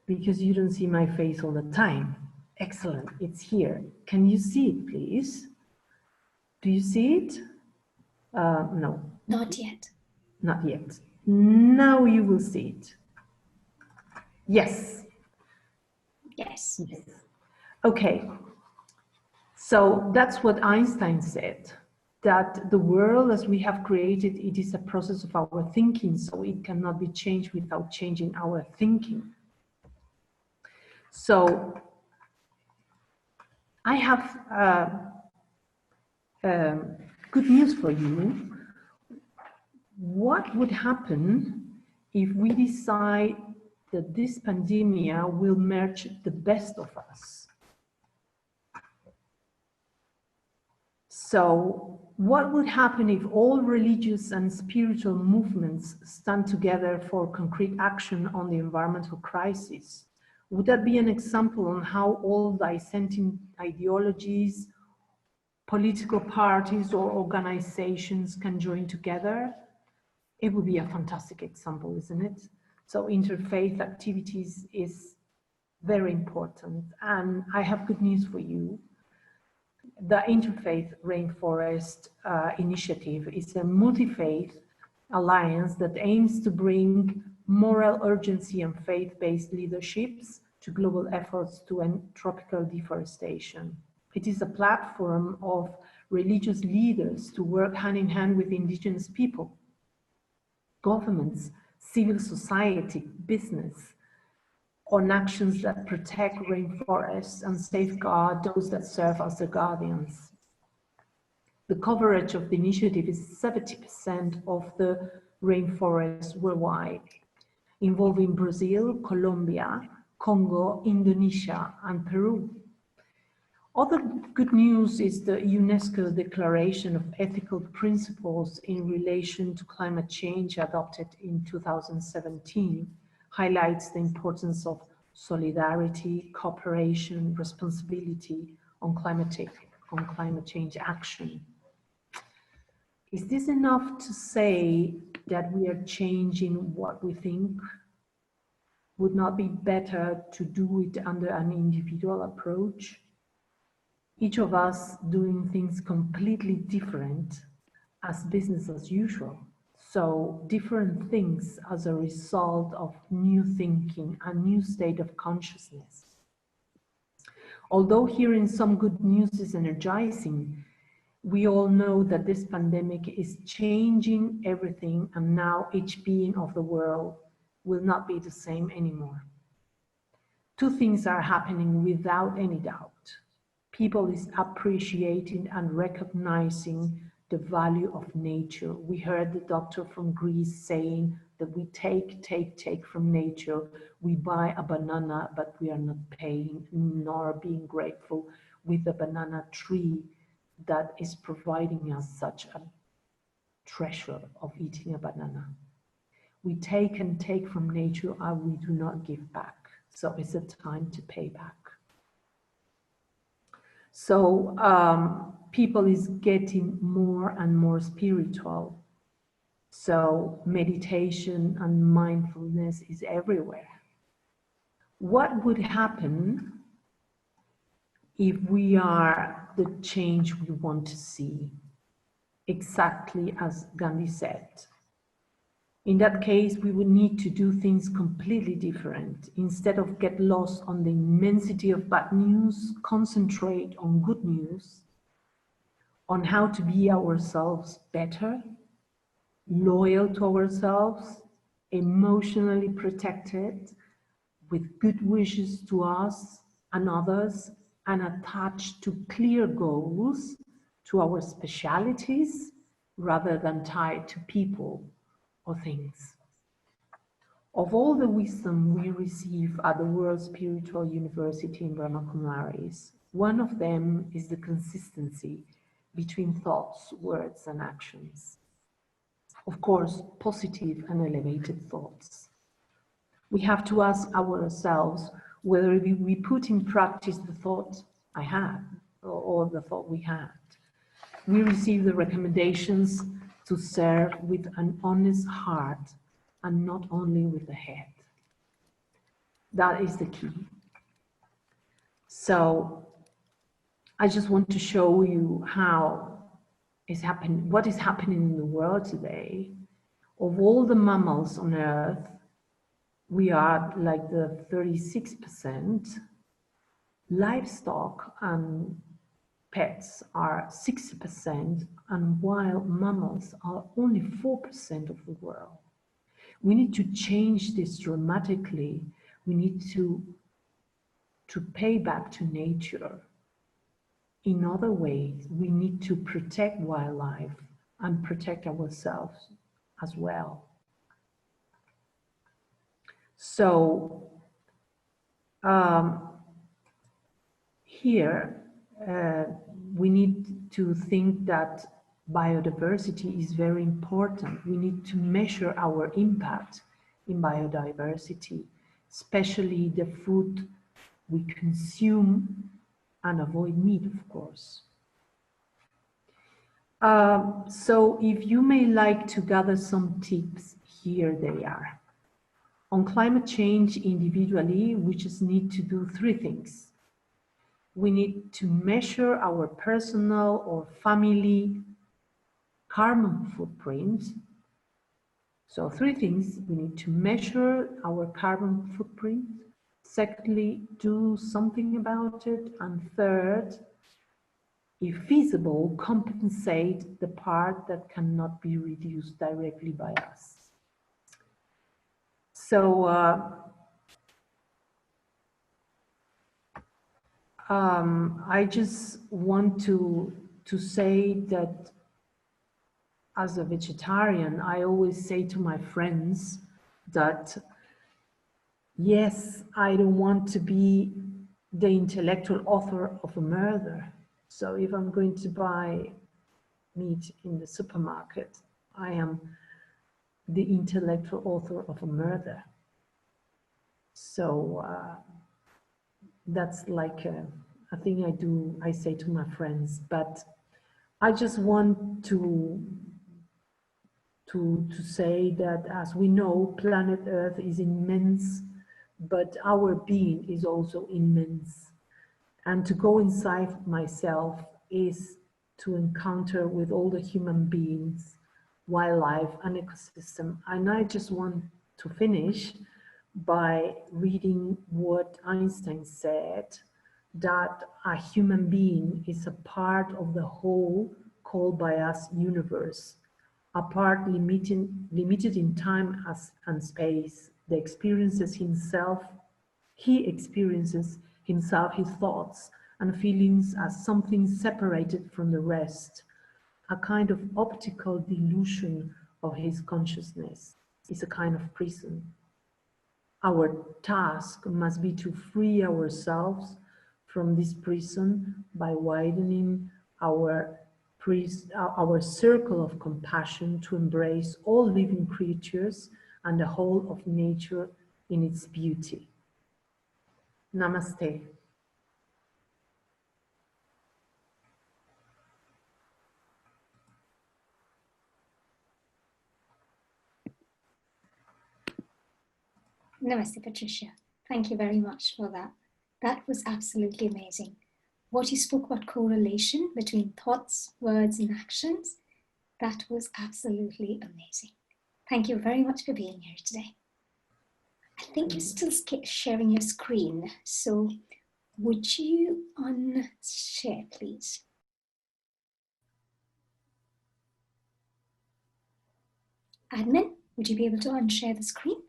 you don't see my face all the time. Excellent, it's here. Can you see it, please? Do you see it? No. Not yet. Not yet. Now you will see it. Yes. Yes. Okay. So that's what Einstein said, that the world as we have created, it is a process of our thinking, so it cannot be changed without changing our thinking. So I have good news for you. What would happen if we decide that this pandemic will merge the best of us? So what would happen if all religious and spiritual movements stand together for concrete action on the environmental crisis? Would that be an example on how all dissenting ideologies, political parties or organizations can join together? It would be a fantastic example, isn't it? So interfaith activities is very important. And I have good news for you. The Interfaith Rainforest Initiative is a multi-faith alliance that aims to bring moral urgency and faith-based leaderships to global efforts to end tropical deforestation. It is a platform of religious leaders to work hand in hand with indigenous people, governments, civil society, business, on actions that protect rainforests and safeguard those that serve as the guardians. The coverage of the initiative is 70% of the rainforests worldwide, involving Brazil, Colombia, Congo, Indonesia, and Peru. Other good news is the UNESCO Declaration of Ethical Principles in relation to climate change adopted in 2017 highlights the importance of solidarity, cooperation, responsibility on climate change action. Is this enough to say that we are changing what we think? Would not be better to do it under an individual approach? Each of us doing things completely different as business as usual. So different things as a result of new thinking, a new state of consciousness. Although hearing some good news is energizing, we all know that this pandemic is changing everything, and now each being of the world will not be the same anymore. Two things are happening without any doubt. People is appreciating and recognizing the value of nature. We heard the doctor from Greece saying that we take from nature. We buy a banana, but we are not paying nor being grateful with the banana tree that is providing us such a treasure of eating a banana. We take and take from nature and we do not give back. So it's a time to pay back. So people is getting more and more spiritual. So meditation and mindfulness is everywhere. What would happen if we are the change we want to see? Exactly as Gandhi said. In that case, we would need to do things completely different. Instead of get lost on the immensity of bad news, concentrate on good news, on how to be ourselves better, loyal to ourselves, emotionally protected, with good wishes to us and others, and attached to clear goals, to our specialities, rather than tied to people or things. Of all the wisdom we receive at the World Spiritual University in Brahma Kumaris, one of them is the consistency between thoughts, words, and actions. Of course, positive and elevated thoughts. We have to ask ourselves whether we put in practice the thought I had or the thought we had. We receive the recommendations to serve with an honest heart and not only with the head. That is the key. So I just want to show you what is happening in the world today. Of all the mammals on Earth, we are like the 36%. Livestock and pets are 60%, and wild mammals are only 4% of the world. We need to change this dramatically. We need to pay back to nature. In other ways, we need to protect wildlife and protect ourselves as well. So here we need to think that biodiversity is very important. We need to measure our impact in biodiversity, especially the food we consume, and avoid meat, of course. So if you may like to gather some tips, here they are. On climate change individually, we just need to do 3 things. We need to measure our personal or family carbon footprint. So 3 things: we need to measure our carbon footprint. Secondly, do something about it. And third, if feasible, compensate the part that cannot be reduced directly by us. So I just want to say that as a vegetarian, I always say to my friends that, yes, I don't want to be the intellectual author of a murder. So if I'm going to buy meat in the supermarket, I am the intellectual author of a murder. So that's like a thing I say to my friends, but I just want to say that, as we know, planet Earth is immense, but our being is also immense. And to go inside myself is to encounter with all the human beings, wildlife, and ecosystem. And I just want to finish by reading what Einstein said, that a human being is a part of the whole called by us universe, a part limited in time and space. He experiences himself, his thoughts and feelings as something separated from the rest, a kind of optical delusion of his consciousness. Is a kind of prison. Our task must be to free ourselves from this prison by widening our circle of compassion to embrace all living creatures and the whole of nature in its beauty. Namaste. Namaste, Patricia. Thank you very much for that. That was absolutely amazing. What you spoke about correlation between thoughts, words, and actions, that was absolutely amazing. Thank you very much for being here today. I think you're still sharing your screen, so would you unshare, please? Admin, would you be able to unshare the screen?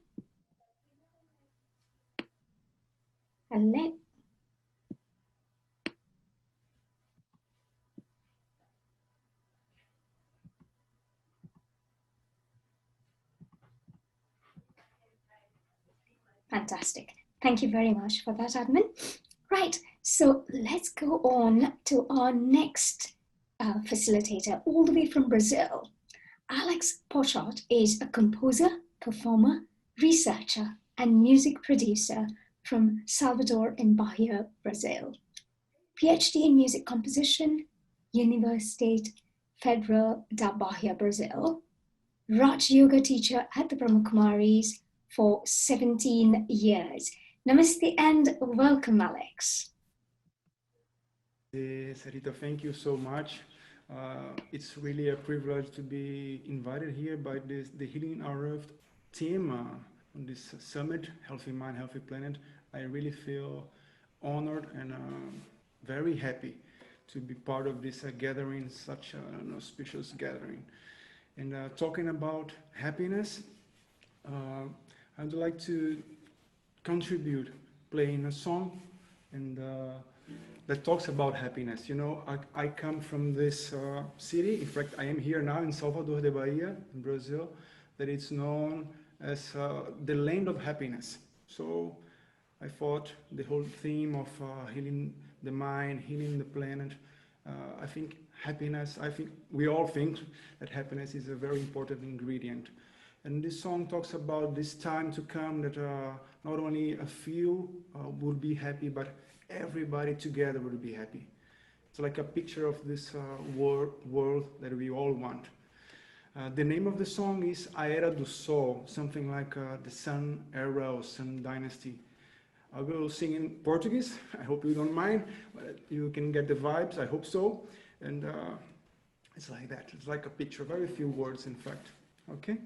Hello? Fantastic. Thank you very much for that, Admin. Right, so let's go on to our next facilitator, all the way from Brazil. Alex Pochard is a composer, performer, researcher, and music producer from Salvador in Bahia, Brazil. PhD in music composition, Universidade Federal da Bahia, Brazil. Raj Yoga teacher at the Brahma Kumaris for 17 years. Namaste and welcome, Alex. Sarita, thank you so much. It's really a privilege to be invited here by the Healing Our Earth team on this summit, Healthy Mind, Healthy Planet. I really feel honored and very happy to be part of this gathering, such an auspicious gathering. And talking about happiness, I'd like to contribute playing a song and that talks about happiness. You know, I come from this city. In fact, I am here now in Salvador de Bahia, in Brazil, that it's known as the land of happiness. So I thought the whole theme of healing the mind, healing the planet, I think happiness, we all think that happiness is a very important ingredient. And this song talks about this time to come that not only a few will be happy, but everybody together will be happy. It's like a picture of this world that we all want. The name of the song is A Era do Sol, something like the Sun Era or Sun Dynasty. I will sing in Portuguese. I hope you don't mind, but you can get the vibes. I hope so. And it's like that. It's like a picture, very few words, in fact. Okay?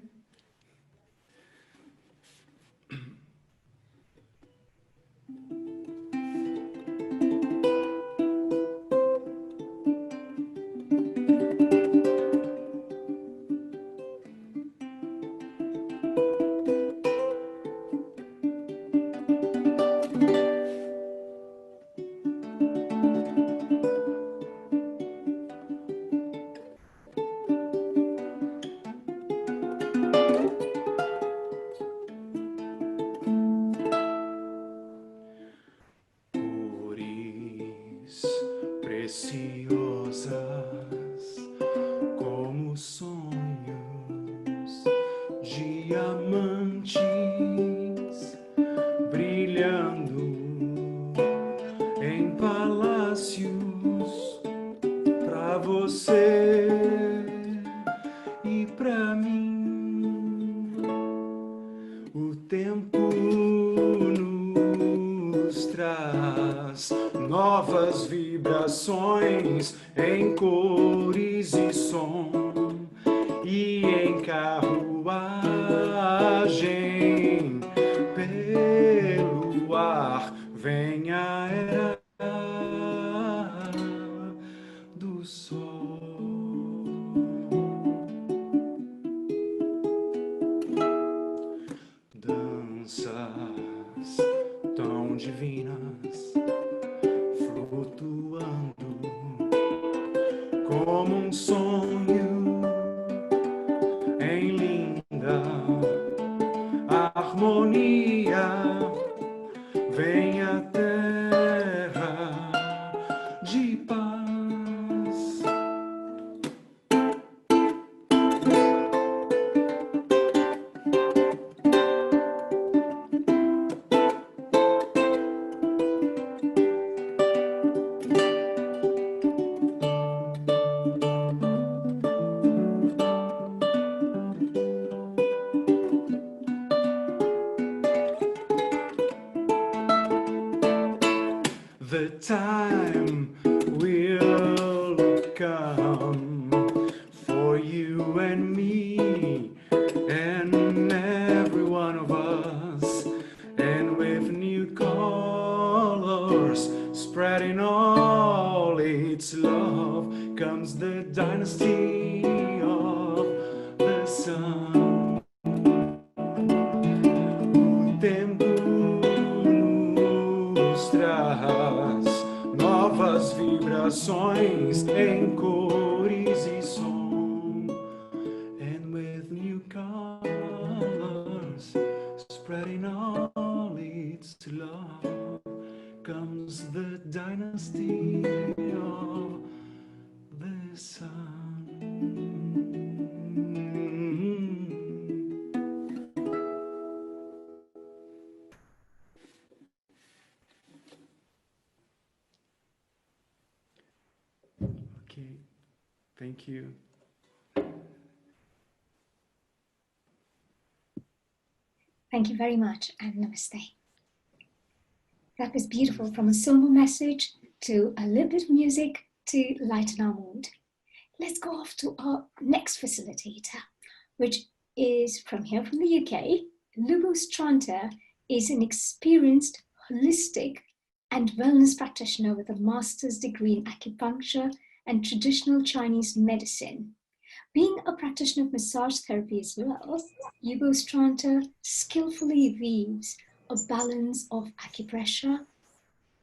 Preciosas como sonhos, diamantes brilhando em palácios pra você e pra mim. O tempo nos traz novas vibrações em cores e som e em carruagem pelo ar vem a era do sol. Danças tão divinas flutuando como um sonho em linda harmonia. Vem a terra de paz. the time will come for you and me and every one of us, and with new colors spreading all its love comes the dynasty of the sun. Tempo nos traz novas vibrações em cores e som, and with new colors spreading all its love comes the dynasty of the sun. Okay, thank you. Thank you very much, and namaste. That was beautiful, from a somber message to a little bit of music to lighten our mood. Let's go off to our next facilitator, which is from here from the UK. Lubo Stranta is an experienced holistic and wellness practitioner with a master's degree in acupuncture and traditional Chinese medicine. Being a practitioner of massage therapy as well, Lubo Stranta skillfully weaves a balance of acupressure,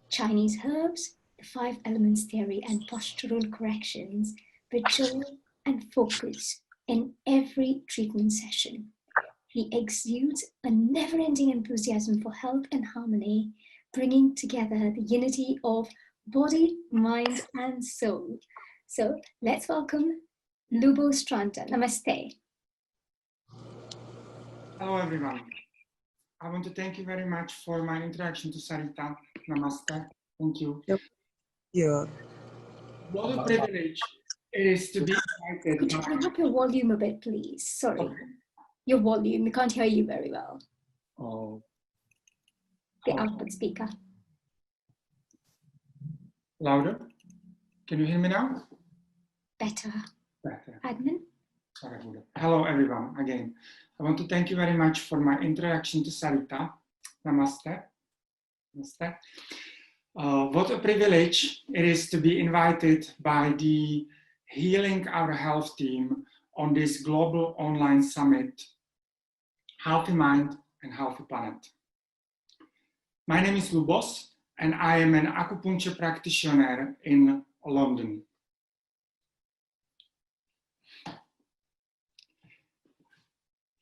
Chinese herbs, the 5 elements theory, and postural corrections with joy and focus in every treatment session. He exudes a never-ending enthusiasm for health and harmony, bringing together the unity of body, mind, and soul. So let's welcome Lubo Stranta. Namaste. Hello, everyone. I want to thank you very much for my introduction to Sarita. Namaste. Thank you. Yeah. What a privilege it is to be invited. Could you bring up your volume a bit, please? Sorry. Okay. Your volume, we can't hear you very well. Oh. The output speaker. Louder? Can you hear me now? Better. Better. Admin? Hello, everyone. Again, I want to thank you very much for my introduction to Sarita. Namaste. Namaste. What a privilege it is to be invited by the Healing Our Health team on this global online summit, Healthy Mind and Healthy Planet. My name is Lubos, and I am an acupuncture practitioner in London.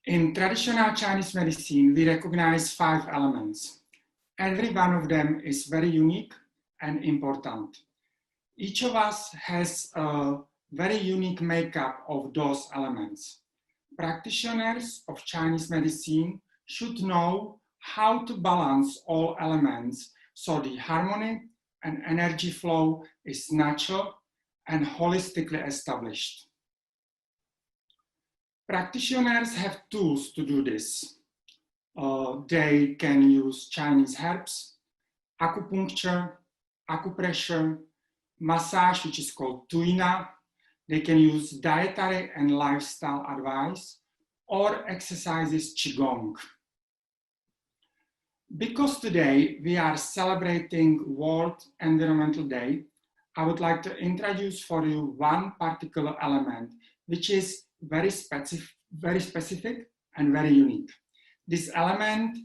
In traditional Chinese medicine, we recognize 5 elements. Every one of them is very unique and important. Each of us has a very unique makeup of those elements. Practitioners of Chinese medicine should know how to balance all elements so the harmony and energy flow is natural and holistically established. Practitioners have tools to do this. They can use Chinese herbs, acupuncture, acupressure, massage, which is called tuina. They can use dietary and lifestyle advice, or exercises Qigong. Because today we are celebrating World Environmental Day, I would like to introduce for you one particular element, which is very specific and very unique. This element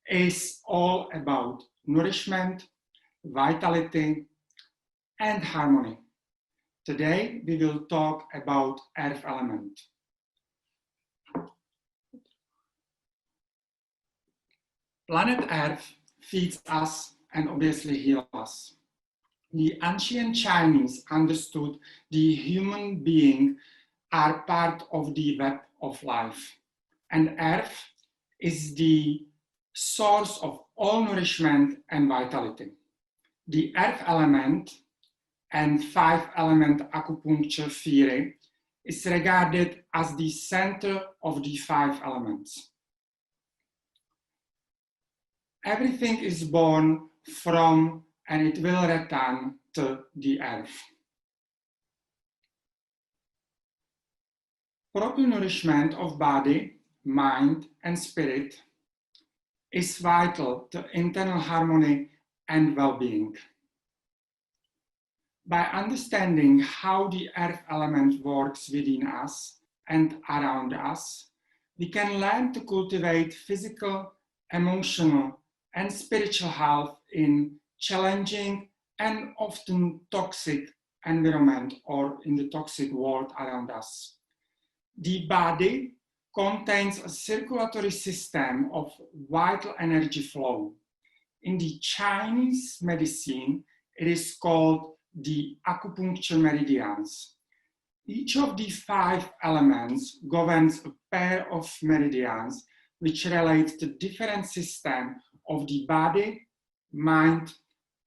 is all about nourishment, vitality, and harmony. Today, we will talk about earth element. Planet Earth feeds us and obviously heals us. The ancient Chinese understood the human being are part of the web of life, and Earth is the source of all nourishment and vitality. The earth element and 5 element acupuncture theory is regarded as the center of the 5 elements. Everything is born from and it will return to the earth. Proper nourishment of body, mind, and spirit is vital to internal harmony and well-being. By understanding how the earth element works within us and around us, we can learn to cultivate physical, emotional, and spiritual health in challenging and often toxic environment or in the toxic world around us. The body contains a circulatory system of vital energy flow. In the Chinese medicine, it is called the acupuncture meridians. Each of the 5 elements governs a pair of meridians which relate to different systems of the body, mind,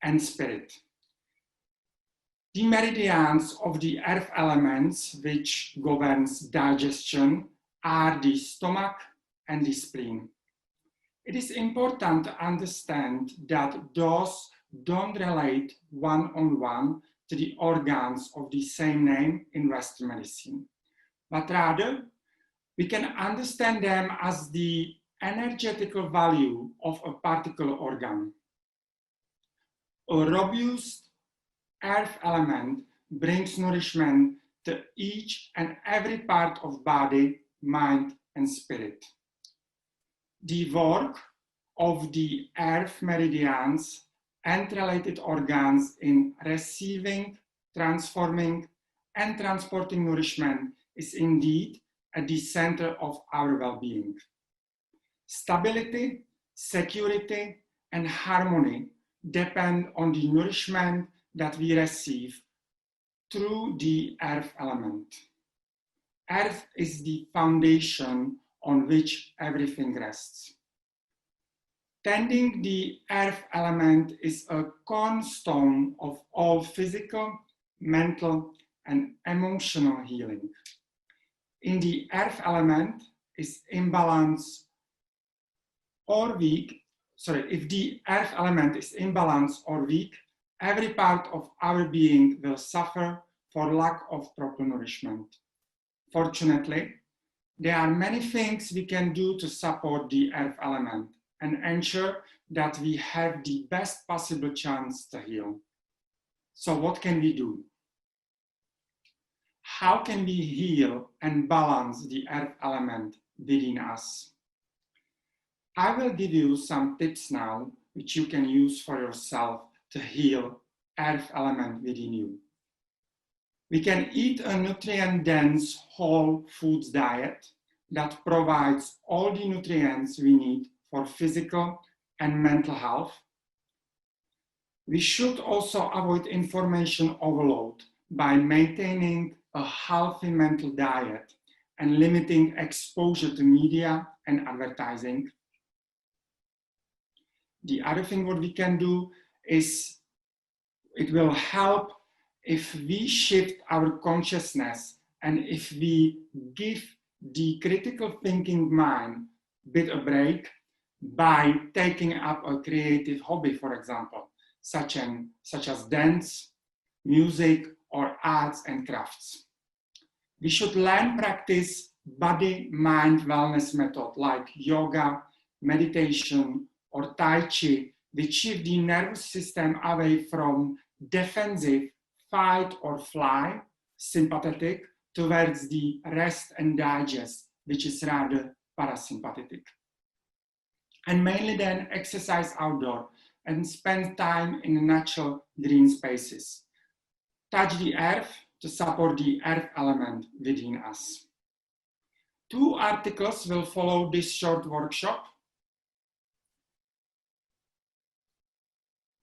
and spirit. The meridians of the earth elements which governs digestion are the stomach and the spleen. It is important to understand that those don't relate one-on-one to the organs of the same name in Western medicine, but rather we can understand them as the energetical value of a particular organ. A robust earth element brings nourishment to each and every part of body, mind, and spirit. The work of the earth meridians and related organs in receiving, transforming, and transporting nourishment is indeed at the center of our well-being. Stability, security, and harmony depend on the nourishment that we receive through the earth element. Earth is the foundation on which everything rests. Tending the earth element is a cornerstone of all physical, mental, and emotional healing. In the earth element is imbalance or weak, if the earth element is imbalanced or weak, every part of our being will suffer for lack of proper nourishment. Fortunately, there are many things we can do to support the earth element and ensure that we have the best possible chance to heal. So what can we do? How can we heal and balance the earth element within us? I will give you some tips now, which you can use for yourself to heal earth element within you. We can eat a nutrient-dense whole foods diet that provides all the nutrients we need for physical and mental health. We should also avoid information overload by maintaining a healthy mental diet and limiting exposure to media and advertising. The other thing what we can do is it will help if we shift our consciousness and if we give the critical thinking mind a bit of a break by taking up a creative hobby, for example, such as dance, music, or arts and crafts. We should learn practice body-mind wellness method like yoga, meditation, or Tai Chi, which shift the nervous system away from defensive fight or fly, sympathetic, towards the rest and digest, which is rather parasympathetic. And mainly then exercise outdoor and spend time in natural green spaces. Touch the earth to support the earth element within us. 2 articles will follow this short workshop.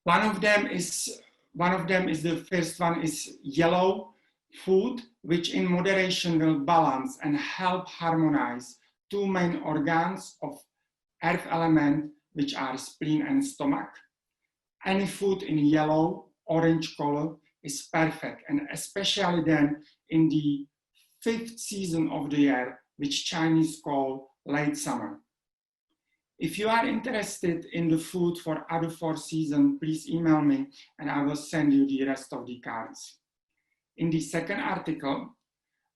One of them is the first one is yellow food, which in moderation will balance and help harmonize 2 main organs of earth element, which are spleen and stomach. Any food in yellow, orange color is perfect, and especially then in the 5th season of the year, which Chinese call late summer. If you are interested in the food for other 4 seasons, please email me and I will send you the rest of the cards. In the second article,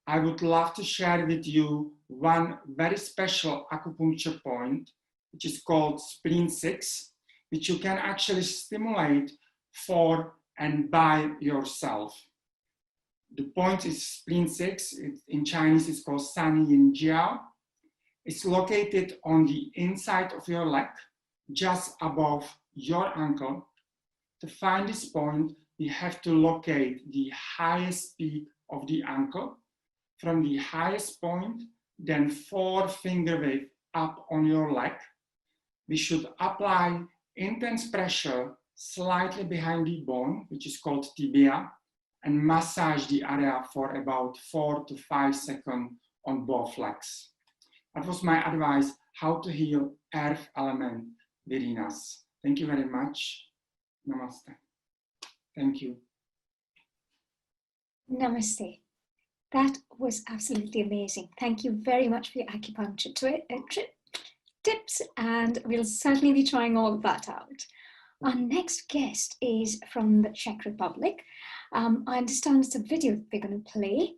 I would love to share with you one very special acupuncture point, which is called spleen 6, which you can actually stimulate for and by yourself. The point is spleen 6. In Chinese, it's called San Yin Jiao. It's located on the inside of your leg, just above your ankle. To find this point, you have to locate the highest peak of the ankle. From the highest point, then 4 finger wave up on your leg. We should apply intense pressure slightly behind the bone, which is called tibia, and massage the area for about 4 to 5 seconds on both legs. That was my advice, how to heal earth element within us. Thank you very much. Namaste. Thank you. Namaste. That was absolutely amazing. Thank you very much for your acupuncture tips, and we'll certainly be trying all of that out. Our next guest is from the Czech Republic. I understand it's a video we're going to play.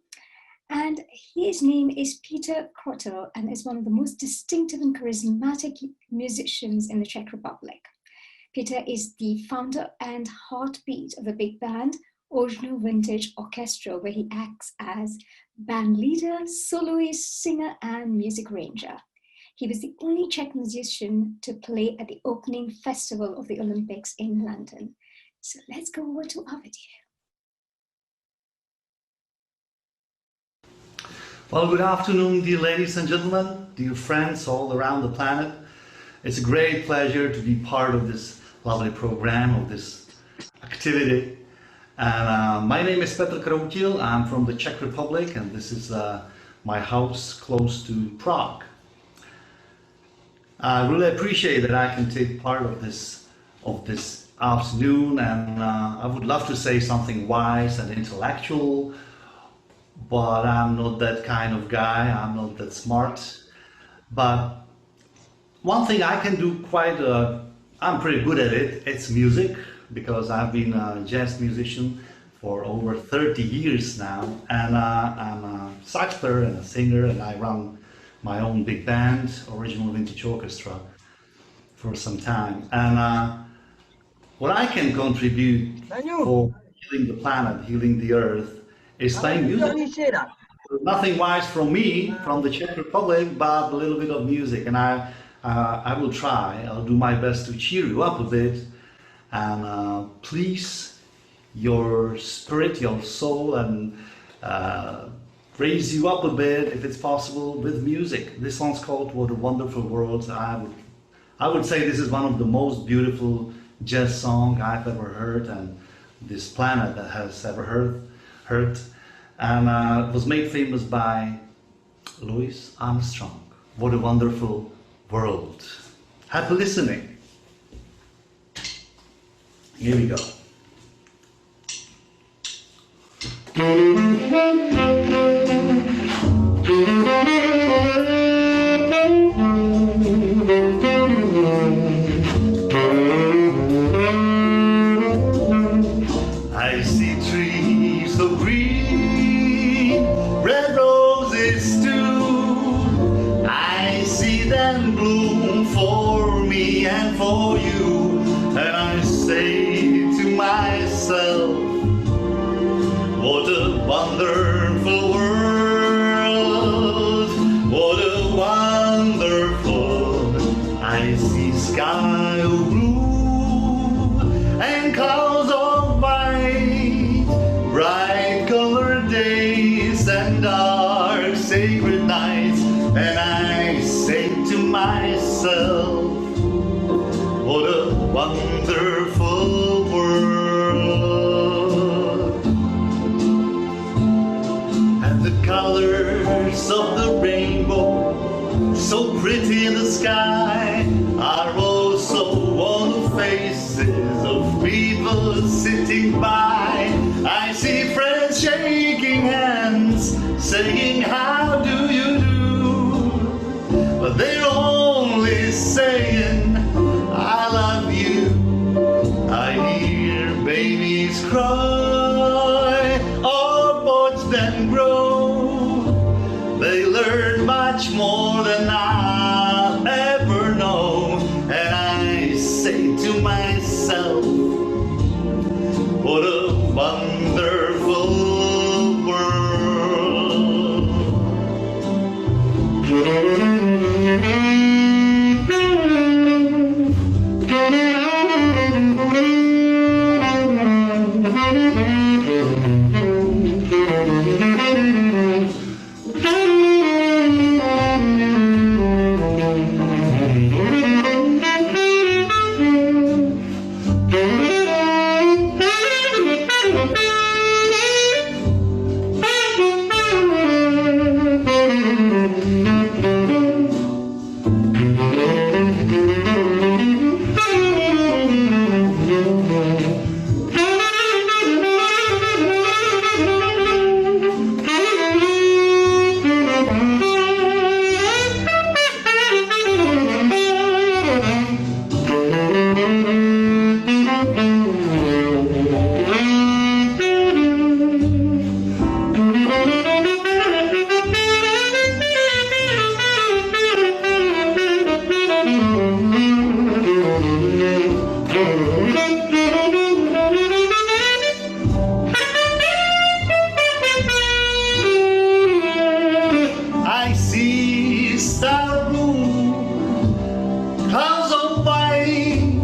And his name is Peter Krotter and is one of the most distinctive and charismatic musicians in the Czech Republic. Peter is the founder and heartbeat of a big band, Ožno Vintage Orchestra, where he acts as band leader, soloist, singer, and music ranger. He was the only Czech musician to play at the opening festival of the Olympics in London. So let's go over to our video. Well, good afternoon, dear ladies and gentlemen, dear friends all around the planet. It's a great pleasure to be part of this lovely program, of this activity. And my name is Petr Kroutil. I'm from the Czech Republic, and this is my house close to Prague. I really appreciate that I can take part of this afternoon, and I would love to say something wise and intellectual, but I'm not that kind of guy. I'm not that smart. But one thing I can do I'm pretty good at it. It's music, because I've been a jazz musician for over 30 years now, and I'm a sax player and a singer, and I run my own big band, Original Vintage Orchestra, for some time. And what I can contribute for healing the planet, healing the earth, is playing music. Nothing wise from me, from the Czech Republic, but a little bit of music. And I will try, I'll do my best to cheer you up a bit and please your spirit, your soul, and raise you up a bit, if it's possible, with music. This one's called What a Wonderful World. I would say this is one of the most beautiful jazz songs I've ever heard, and this planet that has ever heard. And it was made famous by Louis Armstrong. What a wonderful world. Happy listening. Here we go. I see trees so green, red roses too. I see them bloom for me and for you. And I say to myself, what a wonderful world, what a wonderful. I see sky of blue and clouds of white, bright colored days and dark sacred nights. And I say to myself, what a wonderful world. And the colors of the rainbow, so pretty in the sky, are also on the faces of people sitting by. I see friends shaking hands, saying, how do you do? But they're only saying, trees cry, our buds then grow. They learn much more than I'll ever know. And I say to myself, what a wonderful I see star blue, clouds of white,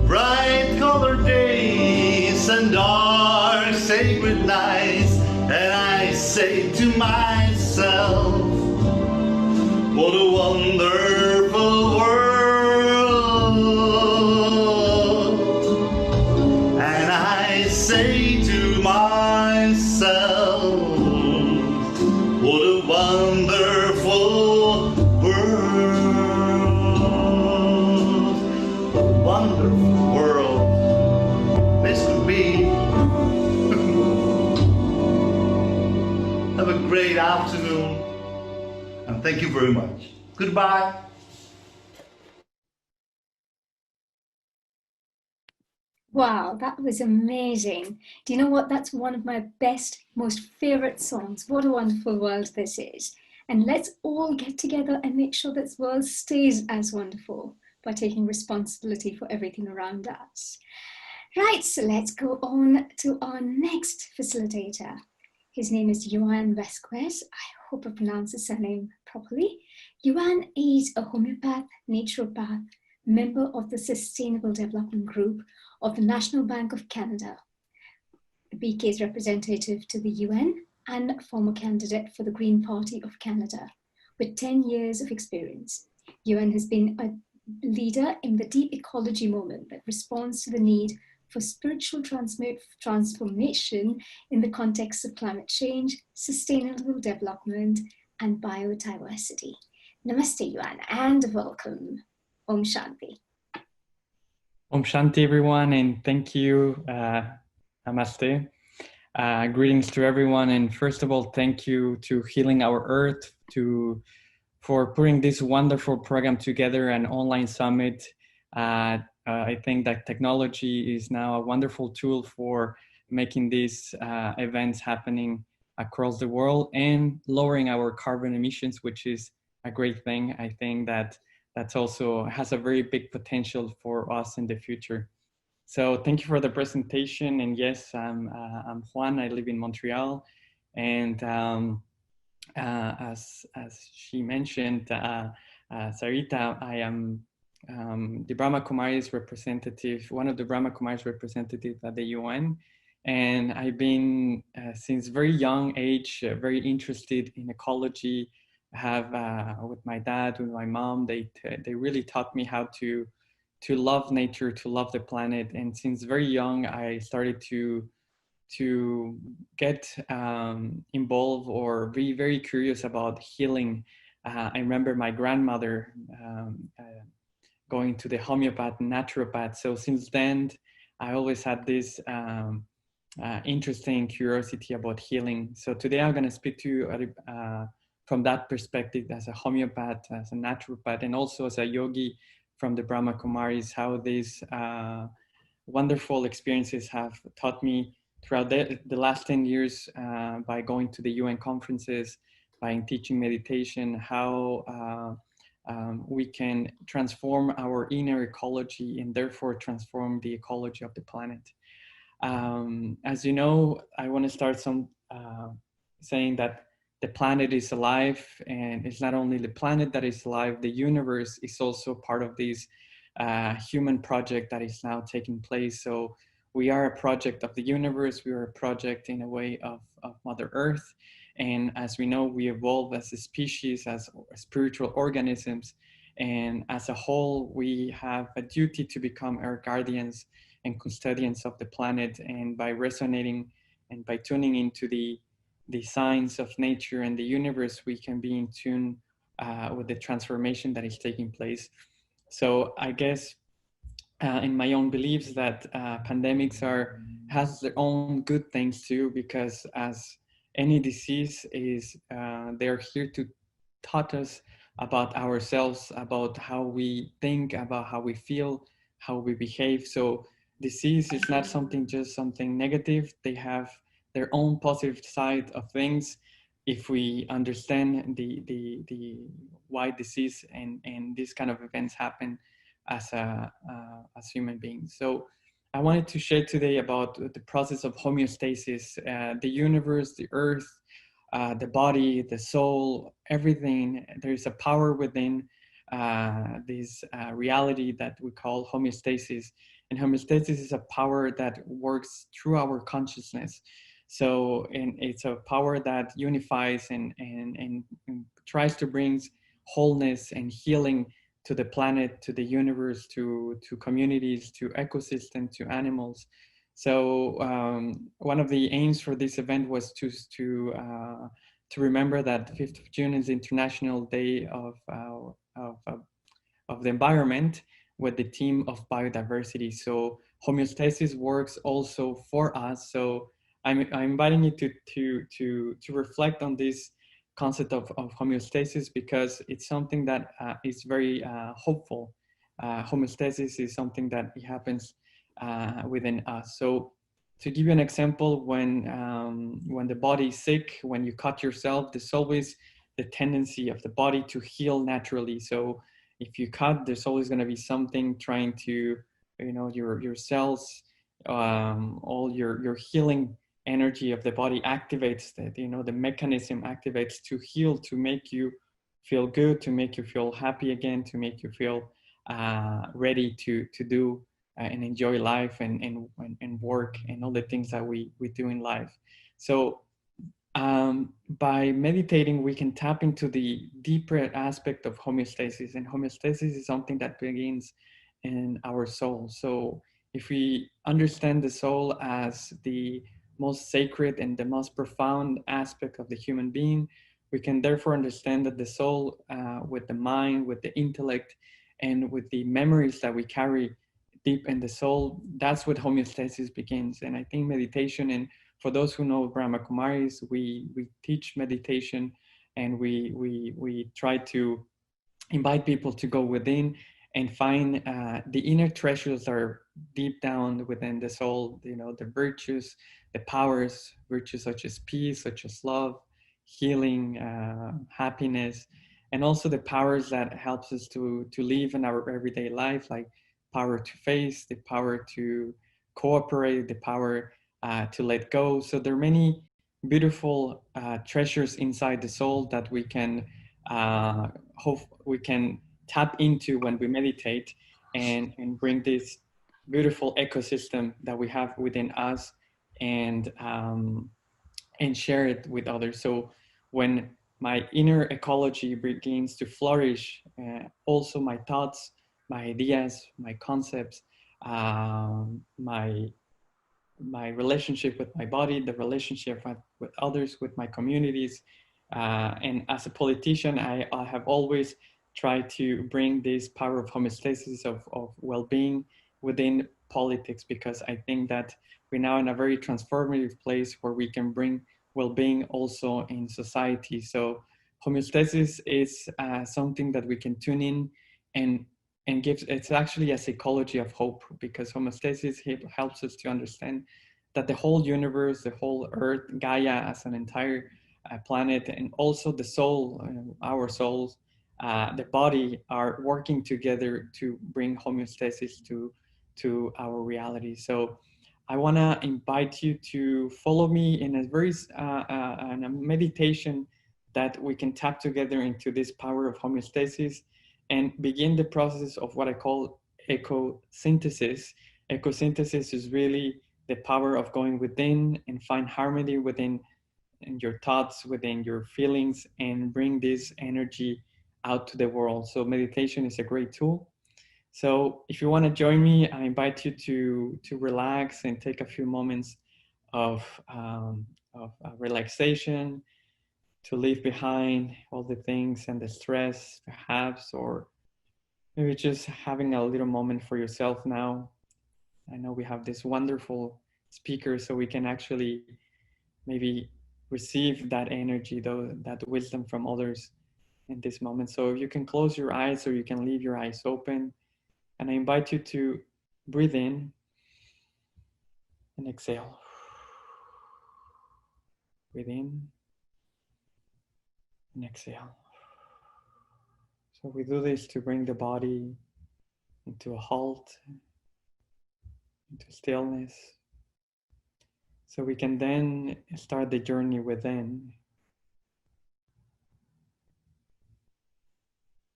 bright colored days and dark sacred nights. And I say to myself, what a wonderful world. And I say to myself, what a wonderful world. A wonderful world this could be. Have a great afternoon and thank you very much. Goodbye. Wow, that was amazing. Do you know what? That's one of my best, most favorite songs. What a wonderful world this is. And let's all get together and make sure this world stays as wonderful by taking responsibility for everything around us. Right, so let's go on to our next facilitator. His name is Johan Vasquez. I hope I pronounced his surname properly. Johan is a homeopath, naturopath, member of the Sustainable Development Group of the National Bank of Canada, the BK's representative to the UN, and former candidate for the Green Party of Canada, with 10 years of experience. Johan has been a leader in the deep ecology movement that responds to the need for spiritual transformation in the context of climate change, sustainable development, and biodiversity. Namaste, Johan, and welcome. Om Shanti. Om Shanti, everyone, and thank you. Namaste. Greetings to everyone, and first of all, thank you to Healing Our Earth for putting this wonderful program together, an online summit. I think that technology is now a wonderful tool for making these events happening across the world and lowering our carbon emissions, which is a great thing. I think that that's also has a very big potential for us in the future. So thank you for the presentation. And yes, I'm Juan. I live in Montreal, and as she mentioned, Sarita, I am the Brahma Kumaris representative, one of the Brahma Kumaris representatives at the UN. And I've been, since very young age, very interested in ecology. I have, with my dad, with my mom, they really taught me how to love nature, to love the planet. And since very young, I started to get involved or be very curious about healing. I remember my grandmother going to the homeopath, naturopath. So since then, I always had this interesting curiosity about healing. So today I'm going to speak to you from that perspective as a homeopath, as a naturopath, and also as a yogi from the Brahma Kumaris, how this wonderful experiences have taught me throughout the last 10 years by going to the UN conferences, by teaching meditation, how we can transform our inner ecology and therefore transform the ecology of the planet. As you know, I want to start saying that the planet is alive, and it's not only the planet that is alive, the universe is also part of this human project that is now taking place. So we are a project of the universe, we are a project in a way of Mother Earth. And as we know, we evolve as a species, as spiritual organisms. And as a whole, we have a duty to become our guardians and custodians of the planet. And by resonating and by tuning into the signs of nature and the universe, we can be in tune with the transformation that is taking place. So I guess in my own beliefs that pandemics has their own good things too, because as any disease is, they're here to taught us about ourselves, about how we think, about how we feel, how we behave. So disease is not just something negative. They have their own positive side of things if we understand the why disease and these kind of events happen as human beings. So I wanted to share today about the process of homeostasis, the universe, the earth, the body, the soul, everything. There is a power within this reality that we call homeostasis. And homeostasis is a power that works through our consciousness. So, and it's a power that unifies and tries to bring wholeness and healing to the planet, to the universe, to communities, to ecosystems, to animals. So one of the aims for this event was to remember that 5th of June is the International Day of the Environment, with the theme of biodiversity. So homeostasis works also for us. So I'm inviting you to reflect on this concept of homeostasis, because it's something that is very hopeful. Homeostasis is something that happens within us. So to give you an example, when the body is sick, when you cut yourself, there's always the tendency of the body to heal naturally. So if you cut, there's always going to be something trying to, your cells, all your healing energy of the body activates that, the mechanism activates to heal, to make you feel good, to make you feel happy again, to make you feel ready to do and enjoy life and work and all the things that we do in life. So by meditating, we can tap into the deeper aspect of homeostasis, and homeostasis is something that begins in our soul. So if we understand the soul as the most sacred and the most profound aspect of the human being, we can therefore understand that the soul, with the mind, with the intellect, and with the memories that we carry deep in the soul, that's what homeostasis begins. And I think meditation, and for those who know Brahma Kumaris, we teach meditation, and we try to invite people to go within and find the inner treasures that are deep down within the soul, the virtues, the powers, virtues such as peace, such as love, healing, happiness, and also the powers that helps us to live in our everyday life, like power to face, the power to cooperate, the power to let go. So there are many beautiful treasures inside the soul that we can tap into when we meditate, and bring this beautiful ecosystem that we have within us and share it with others. So when my inner ecology begins to flourish, also my thoughts, my ideas, my concepts, my relationship with my body, the relationship with others, with my communities. And as a politician, I have always tried to bring this power of homeostasis, of well-being within politics, because I think that we're now in a very transformative place where we can bring well-being also in society. So homeostasis is something that we can tune in and gives, it's actually a psychology of hope, because homeostasis helps us to understand that the whole universe, the whole earth, Gaia as an entire planet, and also the soul, our souls, the body, are working together to bring homeostasis to our reality. So I want to invite you to follow me in a very in a meditation that we can tap together into this power of homeostasis and begin the process of what I call eco-synthesis. Eco-synthesis is really the power of going within and find harmony within your thoughts, within your feelings, and bring this energy out to the world. So meditation is a great tool. So if you want to join me, I invite you to relax and take a few moments of relaxation, to leave behind all the things and the stress perhaps, or maybe just having a little moment for yourself now. I know we have this wonderful speaker, so we can actually maybe receive that energy, though, that wisdom from others in this moment. So you can close your eyes or you can leave your eyes open. And I invite you to breathe in and exhale. Breathe in and exhale. So we do this to bring the body into a halt, into stillness, so we can then start the journey within,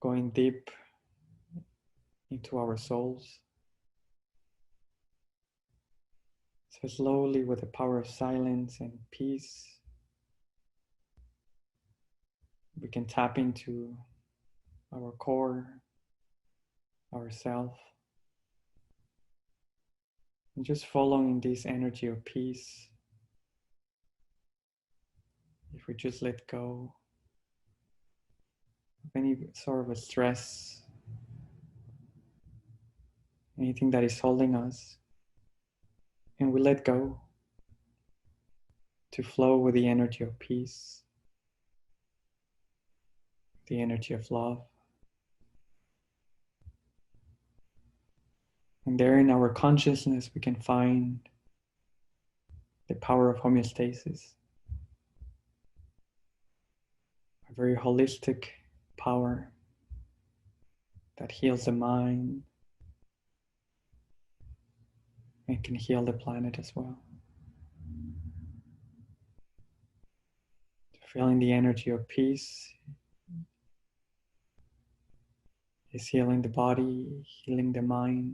going deep into our souls. So slowly, with the power of silence and peace, we can tap into our core, ourself, and just following this energy of peace. If we just let go of any sort of a stress, anything that is holding us, and we let go to flow with the energy of peace, the energy of love. And there in our consciousness, we can find the power of homeostasis, a very holistic power that heals the mind and can heal the planet as well. Feeling the energy of peace is healing the body, healing the mind,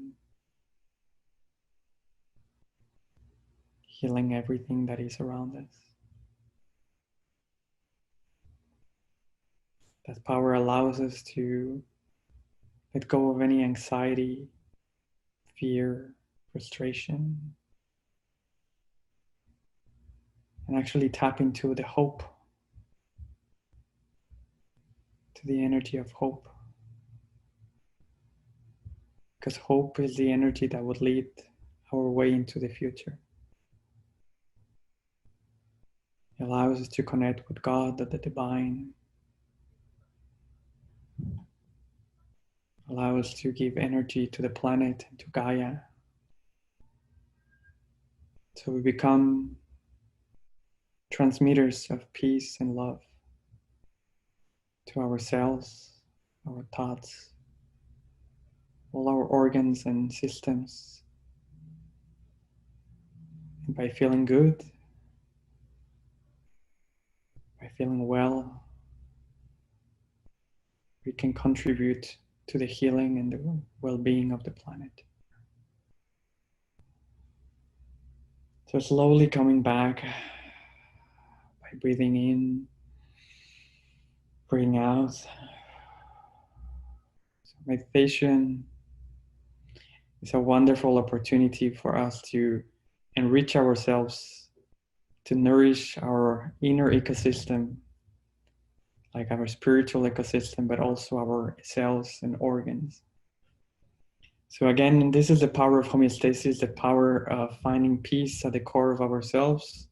healing everything that is around us. That power allows us to let go of any anxiety, fear, frustration, and actually tap into the hope, to the energy of hope. Because hope is the energy that would lead our way into the future. It allows us to connect with God, the divine. Allow us to give energy to the planet and to Gaia. So we become transmitters of peace and love to ourselves, our thoughts, all our organs and systems. And by feeling good, by feeling well, we can contribute to the healing and the well-being of the planet. So slowly coming back by breathing in, breathing out. So meditation is a wonderful opportunity for us to enrich ourselves, to nourish our inner ecosystem, like our spiritual ecosystem, but also our cells and organs. So again, this is the power of homeostasis, the power of finding peace at the core of ourselves,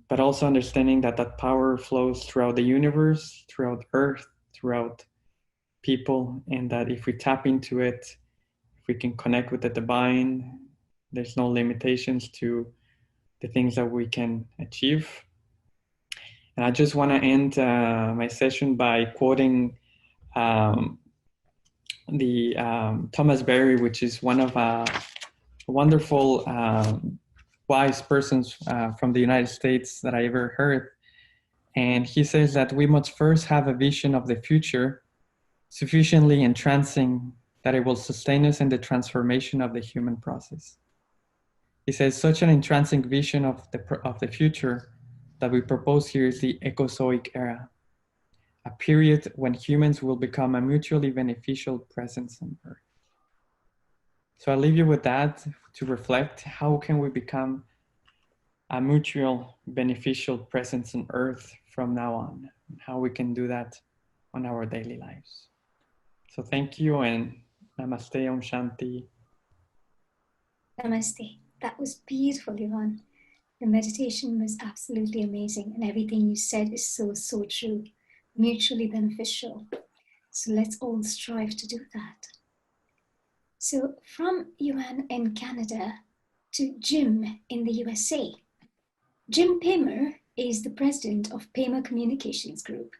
but also understanding that that power flows throughout the universe, throughout Earth, throughout people, and that if we tap into it, if we can connect with the divine, there's no limitations to the things that we can achieve. And I just want to end my session by quoting Thomas Berry, which is one of wonderful wise persons from the United States that I ever heard. And he says that we must first have a vision of the future sufficiently entrancing that it will sustain us in the transformation of the human process. He says such an entrancing vision of the future that we propose here is the Ecozoic era, a period when humans will become a mutually beneficial presence on Earth. So I leave you with that to reflect. How can we become a mutual beneficial presence on Earth from now on? And how we can do that on our daily lives. So thank you, and Namaste, Om Shanti. Namaste. That was beautiful, Yvonne. The meditation was absolutely amazing, and everything you said is so, so true. Mutually beneficial. So let's all strive to do that. So from Yuan in Canada to Jim in the USA. Jim Paymer is the president of Paymer Communications Group,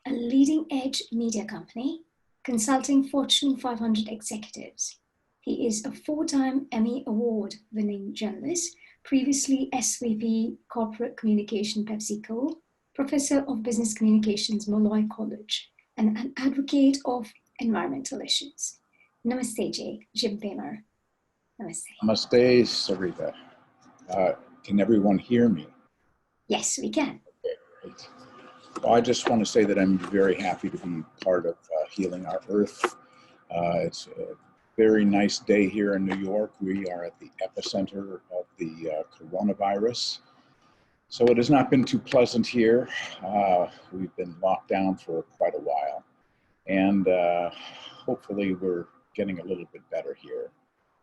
a leading edge media company consulting Fortune 500 executives. He is a 4-time Emmy Award-winning journalist, previously SVP Corporate Communication PepsiCo, Professor of Business Communications Molloy College, and an advocate of environmental issues. Namaste, Jim Paymer. Namaste. Namaste, Sarita. Can everyone hear me? Yes, we can. Okay, great. Well, I just want to say that I'm very happy to be part of Healing Our Earth. It's a very nice day here in New York. We are at the epicenter of the coronavirus. So it has not been too pleasant here. We've been locked down for quite a while. And hopefully we're getting a little bit better here.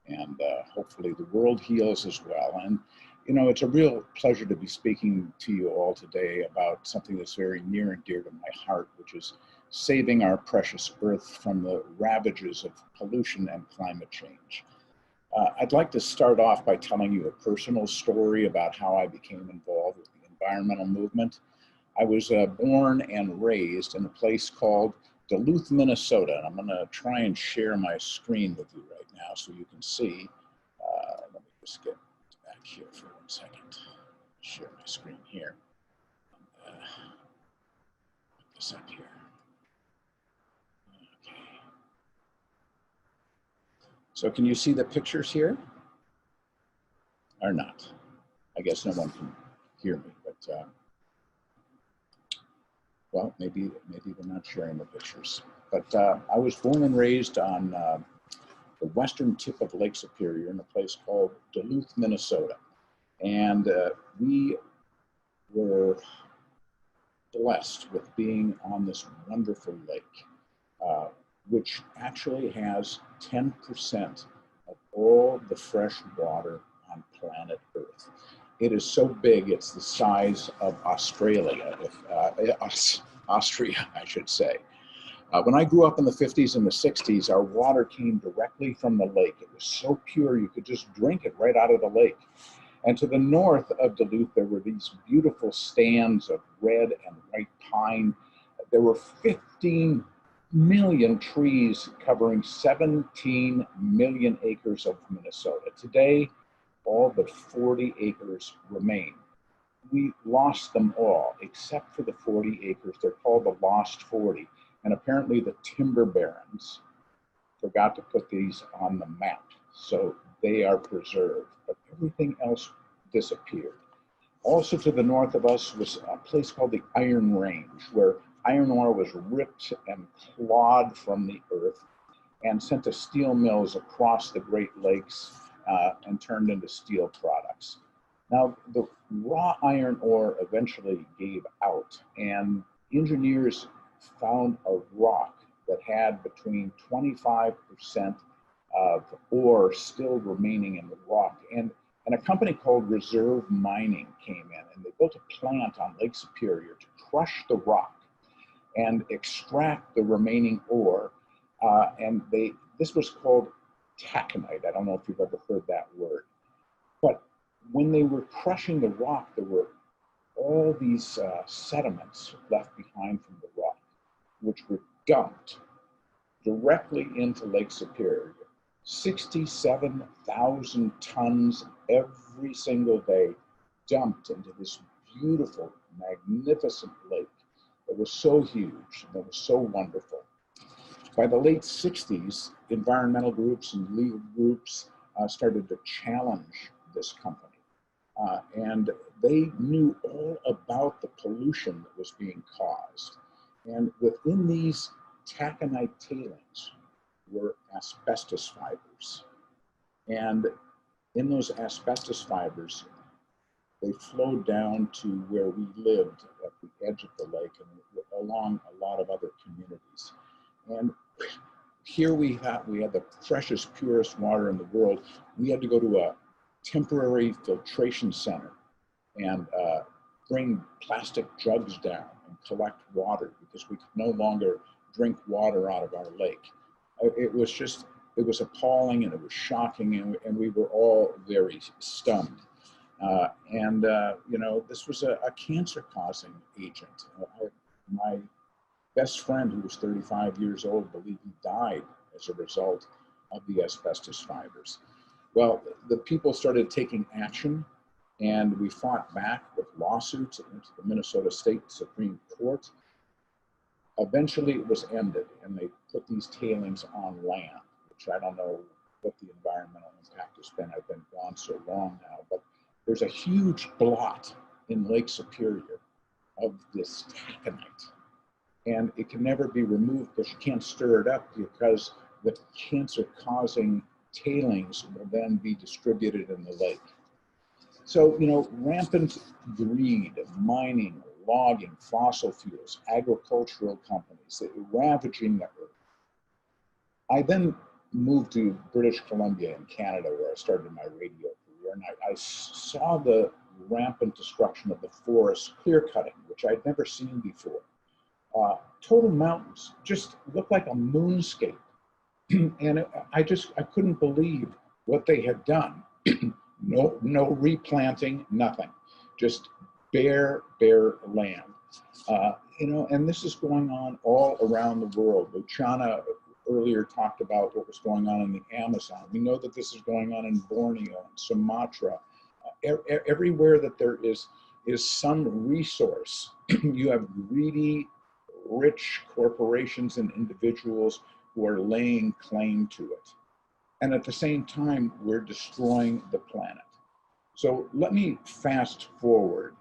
And hopefully the world heals as well. And you know, it's a real pleasure to be speaking to you all today about something that's very near and dear to my heart, which is saving our precious Earth from the ravages of pollution and climate change. I'd like to start off by telling you a personal story about how I became involved with the environmental movement. I was born and raised in a place called Duluth, Minnesota. And I'm going to try and share my screen with you right now so you can see. Let me just get back here for 1 second. Share my screen here. Put this up here. Okay. So can you see the pictures here? Or not? I guess no one can hear me, but well, maybe they're not sharing the pictures. But I was born and raised on the western tip of Lake Superior in a place called Duluth, Minnesota. And we were blessed with being on this wonderful lake, which actually has 10% of all the fresh water on planet Earth. It is so big, it's the size of Australia, Austria, I should say. When I grew up in the 50s and the 60s, our water came directly from the lake. It was so pure, you could just drink it right out of the lake. And to the north of Duluth, there were these beautiful stands of red and white pine. There were 15 million trees covering 17 million acres of Minnesota. Today, all but 40 acres remain. We lost them all, except for the 40 acres. They're called the Lost 40. And apparently the timber barons forgot to put these on the map. So they are preserved, but everything else disappeared. Also to the north of us was a place called the Iron Range, where iron ore was ripped and clawed from the earth and sent to steel mills across the Great Lakes and turned into steel products. Now, the raw iron ore eventually gave out, and engineers found a rock that had between 25% of ore still remaining in the rock. And a company called Reserve Mining came in, and they built a plant on Lake Superior to crush the rock and extract the remaining ore And this was called taconite. I don't know if you've ever heard that word. But when they were crushing the rock, there were all these sediments left behind from the rock, which were dumped directly into Lake Superior. 67,000 tons every single day dumped into this beautiful, magnificent lake that was so huge, that was so wonderful. By the late 60s, environmental groups and legal groups started to challenge this company. And they knew all about the pollution that was being caused. And within these taconite tailings were asbestos fibers. And in those asbestos fibers, they flowed down to where we lived at the edge of the lake and along a lot of other communities. And here we had the freshest, purest water in the world. We had to go to a temporary filtration center and bring plastic jugs down and collect water because we could no longer drink water out of our lake. It was appalling and it was shocking, and we were all very stunned. You know, this was a cancer-causing agent. My best friend, who was 35 years old, believed he died as a result of the asbestos fibers. Well, the people started taking action, and we fought back with lawsuits into the Minnesota State Supreme Court. Eventually, it was ended, and they put these tailings on land, which I don't know what the environmental impact has been. I've been gone so long now, but there's a huge blot in Lake Superior of this taconite, and it can never be removed because you can't stir it up because the cancer-causing tailings will then be distributed in the lake. So, you know, rampant greed, mining, logging, fossil fuels, agricultural companies, ravaging the earth. I then moved to British Columbia in Canada, where I started my radio career, and I saw the rampant destruction of the forest, clear cutting, which I'd never seen before. Total mountains just looked like a moonscape. And I couldn't believe what they had done. No replanting, nothing, just bare land. You know, and this is going on all around the world. Luciana earlier talked about what was going on in the Amazon. We know that this is going on in Borneo and Sumatra. Everywhere that there is some resource, you have greedy, rich corporations and individuals who are laying claim to it. And at the same time, we're destroying the planet. So let me fast forward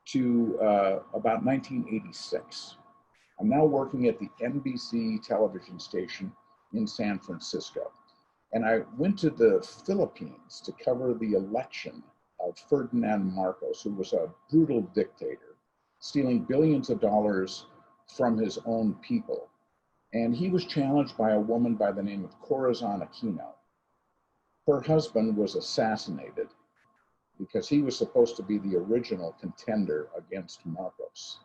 to about 1986. I'm now working at the NBC television station in San Francisco. And I went to the Philippines to cover the election of Ferdinand Marcos, who was a brutal dictator, stealing billions of dollars from his own people. And he was challenged by a woman by the name of Corazon Aquino. Her husband was assassinated because he was supposed to be the original contender against Marcos.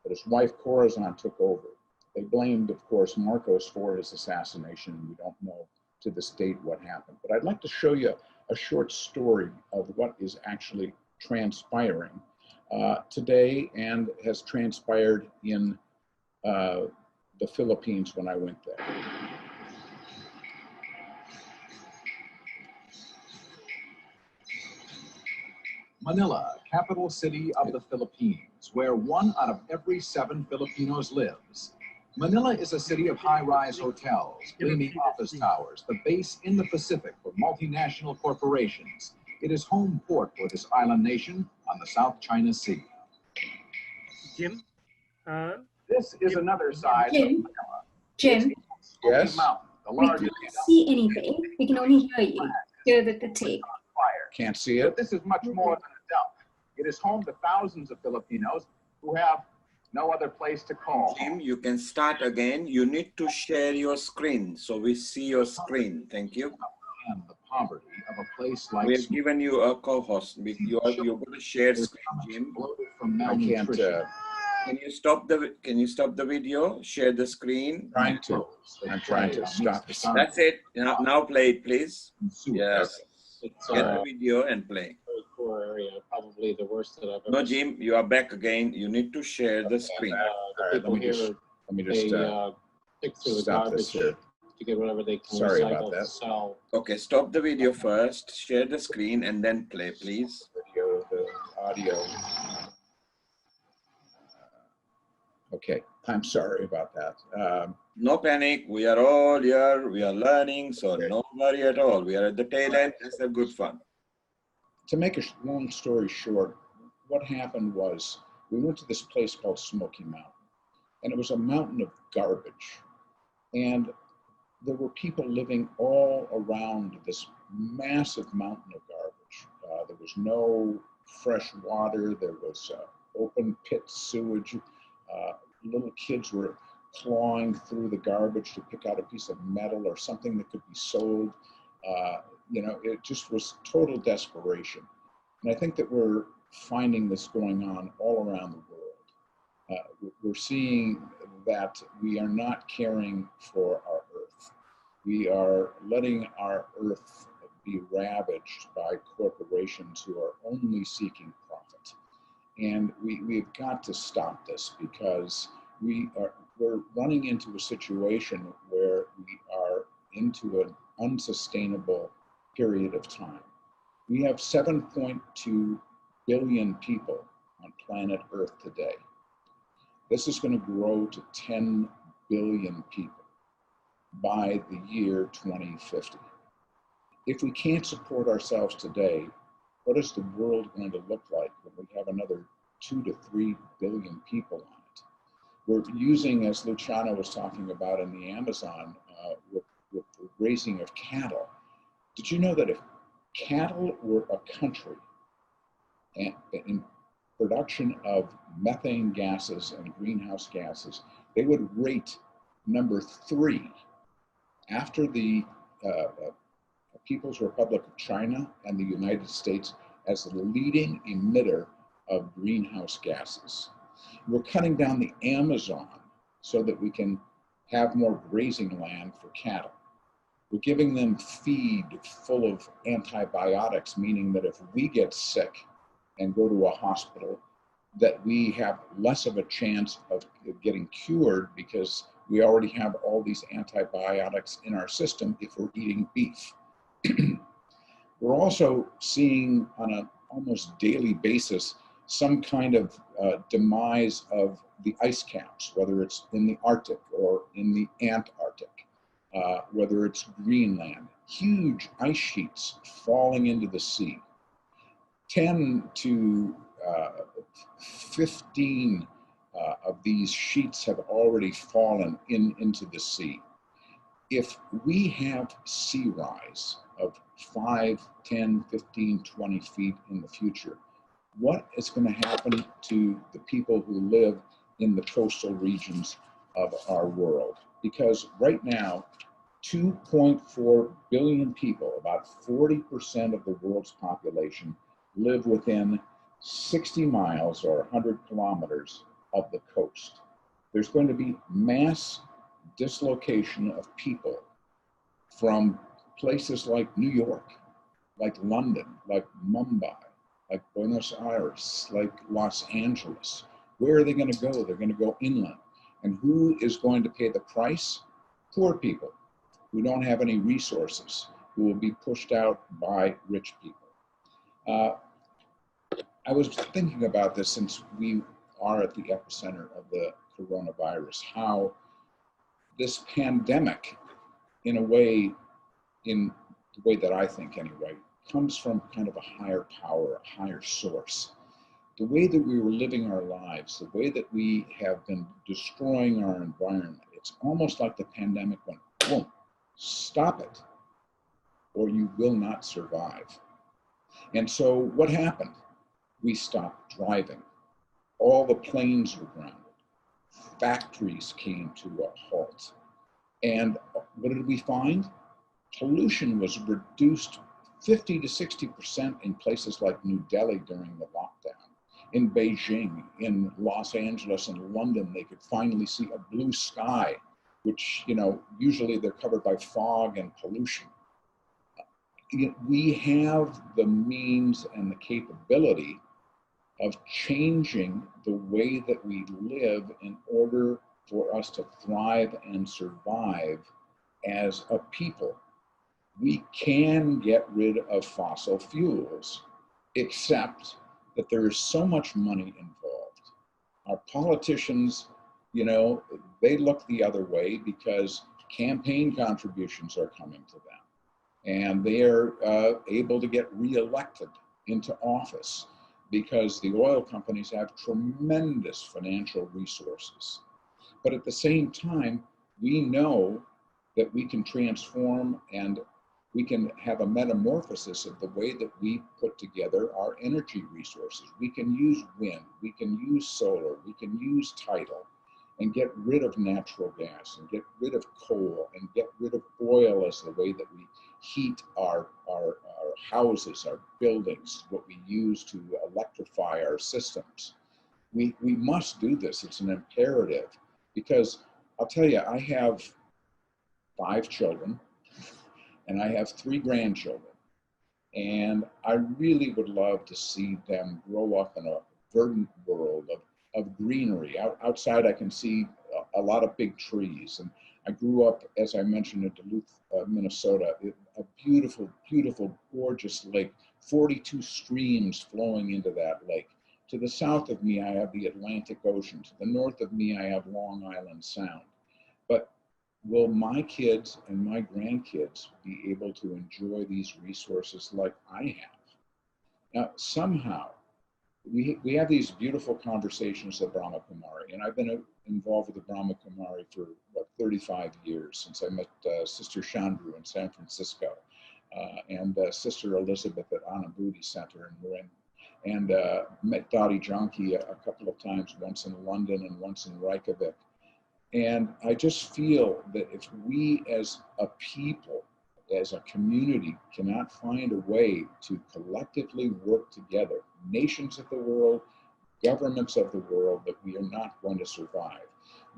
But his wife Corazon took over. They blamed, of course, Marcos for his assassination, and we don't know to this date what happened. But I'd like to show you a short story of what is actually transpiring today and has transpired in the Philippines when I went there. Manila, capital city of the Philippines, where 1 out of every 7 Filipinos lives. Manila is a city of high-rise hotels, gleaming office towers, the base in the Pacific for multinational corporations. It is home port for this island nation on the South China Sea. Jim? This is another side of Jim? Jim? Yes? Mountain, the We largest can't see anything. We can only hear you. Hear the tape. fire. Can't see But it. this is much more than a dump. It is home to thousands of Filipinos who have no other place to call. Jim, you can start again. You need to share your screen so we see your screen. Thank you. And the poverty of a place like We have given you a co-host. You're going to share screen, Jim. From I can't. Can you stop the video? Share the screen. I'm trying to stop it. That's it. Now play it, please. Yes. It's Get the video and play. very poor area, probably the worst that I've ever No, Jim, you are back again. You need to share the screen. The people here, they pick through the stop garbage this here. to get whatever they can Sorry recycle about that. to sell. Okay, stop the video first, share the screen, and then play, please. The audio. Okay, I'm sorry about that. No panic. We are all here. We are learning, so no worry at all. We are at the tail end. Let's have good fun. To make a long story short, what happened was we went to this place called Smoky Mountain, and it was a mountain of garbage. And there were people living all around this massive mountain of garbage. There was no fresh water. There was open pit sewage. Little kids were clawing through the garbage to pick out a piece of metal or something that could be sold. It just was total desperation. And I think that we're finding this going on all around the world. We're seeing that we are not caring for our earth. We are letting our earth be ravaged by corporations who are only seeking profit. And we've got to stop this, because we're running into a situation where we are into an unsustainable period of time. We have 7.2 billion people on planet Earth today. This is going to grow to 10 billion people by the year 2050. If we can't support ourselves today, what is the world going to look like when we have another 2 to 3 billion people on it? We're using, as Luciano was talking about in the Amazon, with the raising of cattle. Did you know that if cattle were a country and in production of methane gases and greenhouse gases, they would rate number 3 after the People's Republic of China and the United States as the leading emitter of greenhouse gases. We're cutting down the Amazon so that we can have more grazing land for cattle. We're giving them feed full of antibiotics, meaning that if we get sick and go to a hospital, that we have less of a chance of getting cured because we already have all these antibiotics in our system if we're eating beef. We're also seeing on an almost daily basis some kind of demise of the ice caps, whether it's in the Arctic or in the Antarctic, whether it's Greenland. Huge ice sheets falling into the sea. 10 to 15 of these sheets have already fallen into the sea. If we have sea rise of 5, 10, 15, 20 feet in the future, what is going to happen to the people who live in the coastal regions of our world? Because right now, 2.4 billion people, about 40% of the world's population, live within 60 miles or 100 kilometers of the coast. There's going to be mass dislocation of people from places like New York, like London, like Mumbai, like Buenos Aires, like Los Angeles. Where are they going to go? They're going to go inland. And who is going to pay the price? Poor people who don't have any resources, who will be pushed out by rich people. I was thinking about this since we are at the epicenter of the coronavirus, how this pandemic, in a way, in the way that I think anyway, comes from kind of a higher power, a higher source. The way that we were living our lives, the way that we have been destroying our environment, it's almost like the pandemic went, boom, stop it, or you will not survive. And so what happened? We stopped driving. All the planes were grounded. Factories came to a halt. And what did we find? Pollution was reduced 50 to 60% in places like New Delhi during the lockdown. in Beijing, in Los Angeles, and London, they could finally see a blue sky, which, you know, usually they're covered by fog and pollution. We have the means and the capability of changing the way that we live in order for us to thrive and survive as a people. We can get rid of fossil fuels, except that there is so much money involved. Our politicians, you know, they look the other way because campaign contributions are coming to them, and they are able to get reelected into office because the oil companies have tremendous financial resources. But at the same time, we know that we can transform and we can have a metamorphosis of the way that we put together our energy resources. We can use wind, we can use solar, we can use tidal, and get rid of natural gas, and get rid of coal, and get rid of oil as the way that we heat our houses, our buildings, what we use to electrify our systems. We must do this. It's an imperative, because I'll tell you, I have 5 children, and I have 3 grandchildren. And I really would love to see them grow up in a verdant world of greenery. Outside, I can see a lot of big trees. And I grew up, as I mentioned, in Duluth, Minnesota, a beautiful, beautiful, gorgeous lake, 42 streams flowing into that lake. To the south of me, I have the Atlantic Ocean. To the north of me, I have Long Island Sound. But will my kids and my grandkids be able to enjoy these resources like I have? Now, somehow, we have these beautiful conversations at Brahma Kumari, and I've been involved with the Brahma Kumari for, 35 years, since I met Sister Chandru in San Francisco, and Sister Elizabeth at Anubhuti Center in Marin, and met Dadi Janki a couple of times, once in London and once in Reykjavik. And I just feel that if we as a people, as a community, cannot find a way to collectively work together, nations of the world, governments of the world, that we are not going to survive.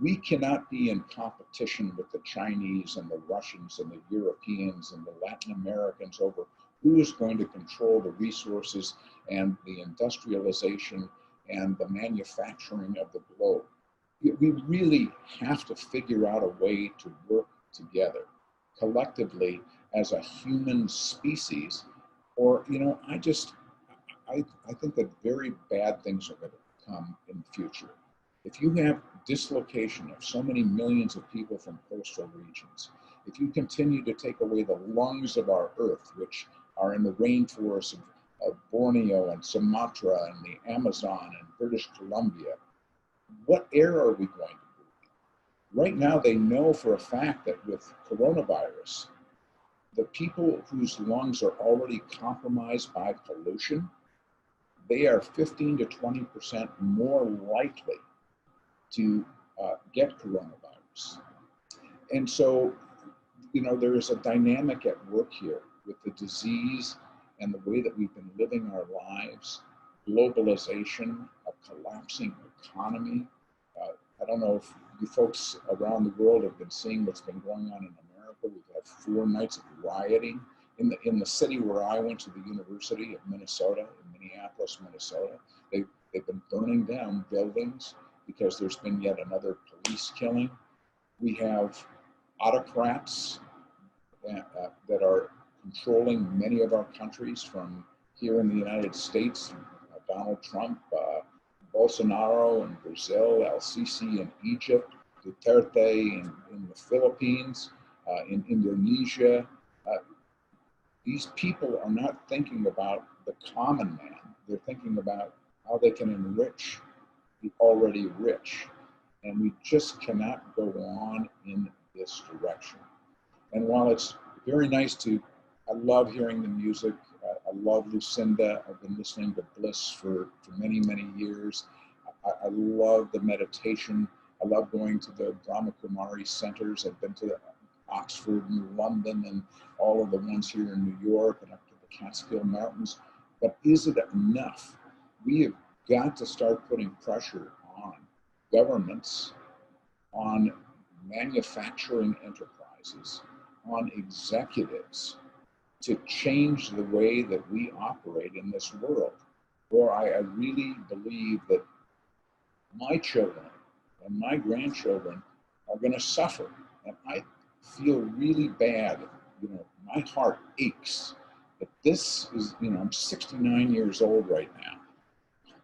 We cannot be in competition with the Chinese and the Russians and the Europeans and the Latin Americans over who is going to control the resources and the industrialization and the manufacturing of the globe. We really have to figure out a way to work together collectively as a human species, or, you know, I think that very bad things are going to come in the future. If you have dislocation of so many millions of people from coastal regions, if you continue to take away the lungs of our earth, which are in the rainforests of Borneo and Sumatra and the Amazon and British Columbia, what air are we going to breathe? Right now, they know for a fact that with coronavirus, the people whose lungs are already compromised by pollution, they are 15 to 20% more likely to get coronavirus. And so, you know, there is a dynamic at work here with the disease and the way that we've been living our lives, globalization, a collapsing economy. I don't know if you folks around the world have been seeing what's been going on in America. We've had 4 nights of rioting in the city where I went to, the University of Minnesota, in Minneapolis, Minnesota. They've been burning down buildings because there's been yet another police killing. We have autocrats that are controlling many of our countries, from here in the United States, Donald Trump, Bolsonaro in Brazil, El-Sisi in Egypt, Duterte in the Philippines, in Indonesia. These people are not thinking about the common man. They're thinking about how they can enrich the already rich. And we just cannot go on in this direction. And while it's very nice I love hearing the music. I love Lucinda. I've been listening to Bliss for many, many years. I love the meditation. I love going to the Brahma Kumari centers. I've been to Oxford and London and all of the ones here in New York and up to the Catskill Mountains. But is it enough? We have got to start putting pressure on governments, on manufacturing enterprises, on executives to change the way that we operate in this world. Or I really believe that my children and my grandchildren are going to suffer. And I feel really bad. You know, my heart aches. But this is, you know, I'm 69 years old right now.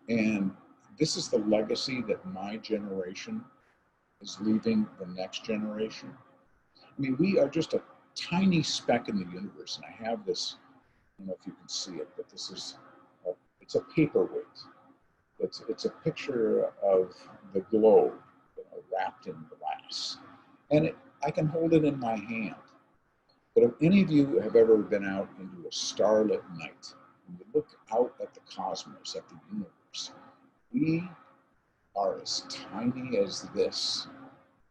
And this is the legacy that my generation is leaving the next generation. I mean, we are just a tiny speck in the universe. And I have this, I don't know if you can see it, but this is, it's a paperweight. It's a picture of the globe, you know, wrapped in glass. And I can hold it in my hand. But if any of you have ever been out into a starlit night, and you look out at the cosmos, at the universe, we are as tiny as this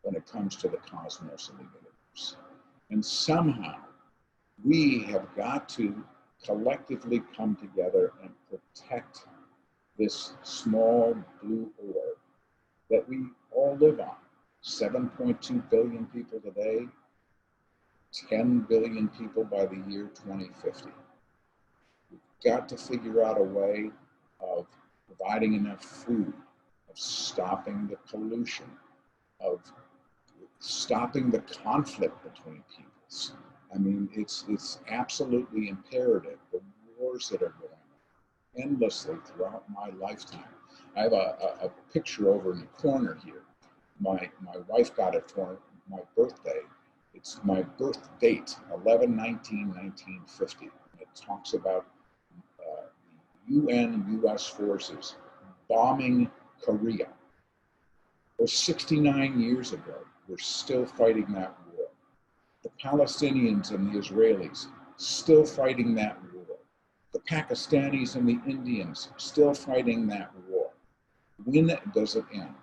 when it comes to the cosmos and the universe. And somehow we have got to collectively come together and protect this small blue orb that we all live on. 7.2 billion people today, 10 billion people by the year 2050. We've got to figure out a way of providing enough food, of stopping the pollution, of stopping the conflict between peoples. I mean, it's absolutely imperative. The wars that are going on endlessly throughout my lifetime. I have a picture over in the corner here. My wife got it for my birthday. It's my birth date, 11/19/1950. It talks about UN and US forces bombing Korea. It was 69 years ago. We're still fighting that war. The Palestinians and the Israelis still fighting that war. The Pakistanis and the Indians still fighting that war. When does it end?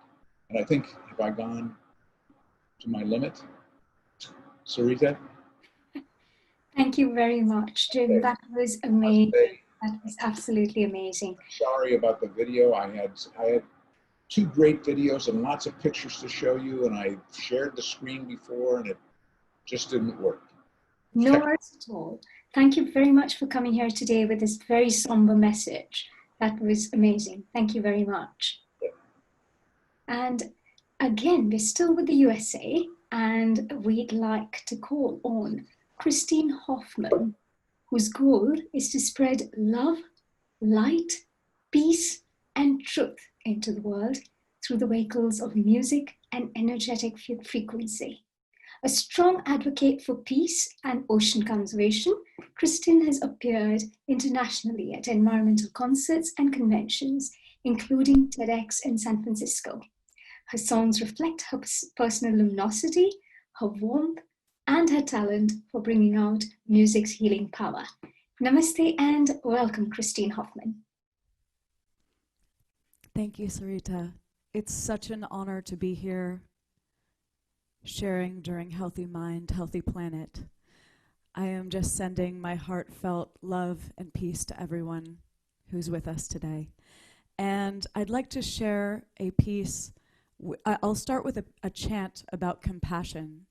And I think, have I gone to my limit? Sarita? Thank you very much, Jim. That was amazing. That was absolutely amazing. Sorry about the video. I had two great videos and lots of pictures to show you, and I shared the screen before and it just didn't work. No worries at all. Thank you very much for coming here today with this very somber message. That was amazing. Thank you very much. And again, we're still with the USA, and we'd like to call on Christine Hoffman, whose goal is to spread love, light, peace, and truth into the world through the vehicles of music and energetic frequency. A strong advocate for peace and ocean conservation, Christine has appeared internationally at environmental concerts and conventions, including TEDx in San Francisco. Her songs reflect her personal luminosity, her warmth, and her talent for bringing out music's healing power. Namaste and welcome, Christine Hoffman. Thank you, Sarita. It's such an honor to be here sharing during Healthy Mind, Healthy Planet. I am just sending my heartfelt love and peace to everyone who's with us today. And I'd like to share a piece. I'll start with a chant about compassion.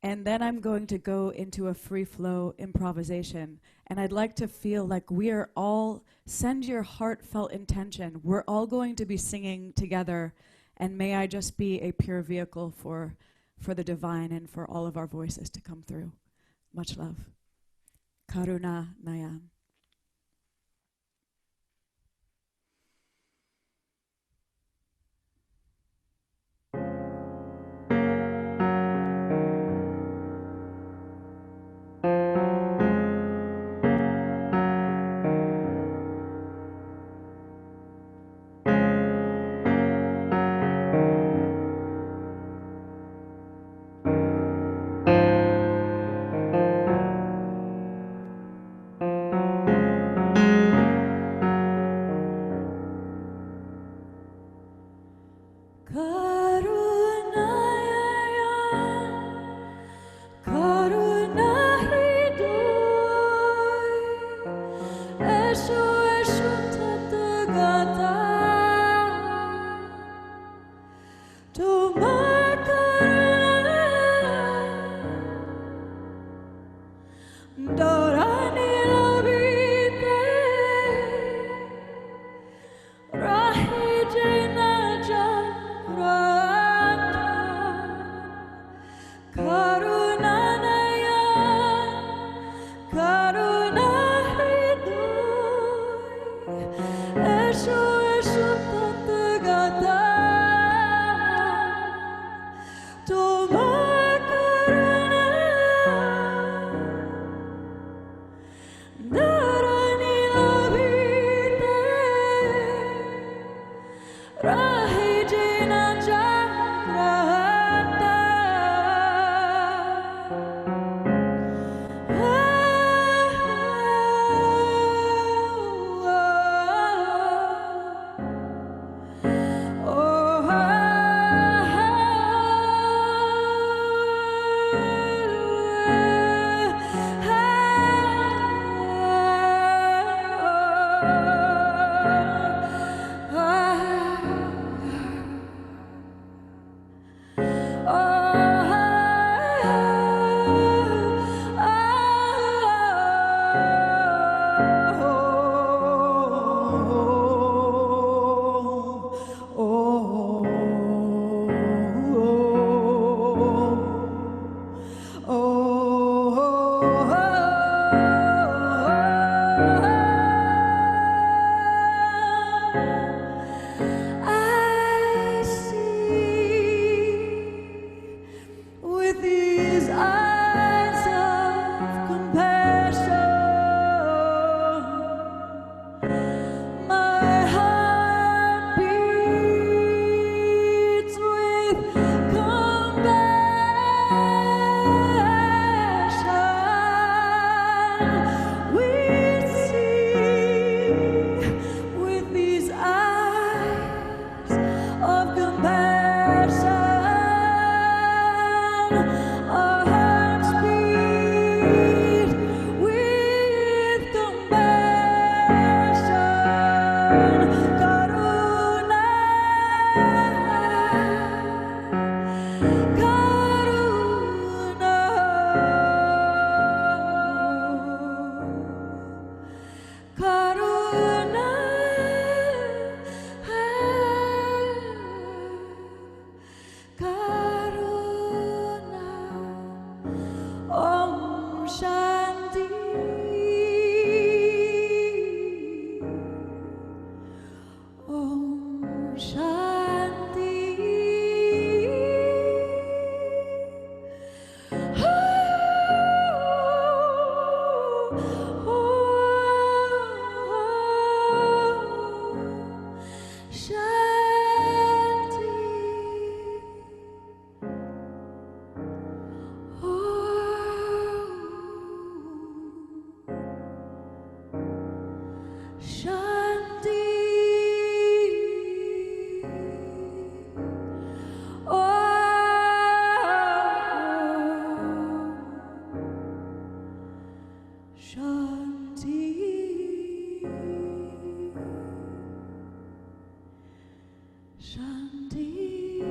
And then I'm going to go into a free flow improvisation. And I'd like to feel like we are all, send your heartfelt intention. We're all going to be singing together. And may I just be a pure vehicle for the divine and for all of our voices to come through. Much love. Karuna Nayam. Eshu eshu tatagata Shanti. Oh, Shanti. Shanti.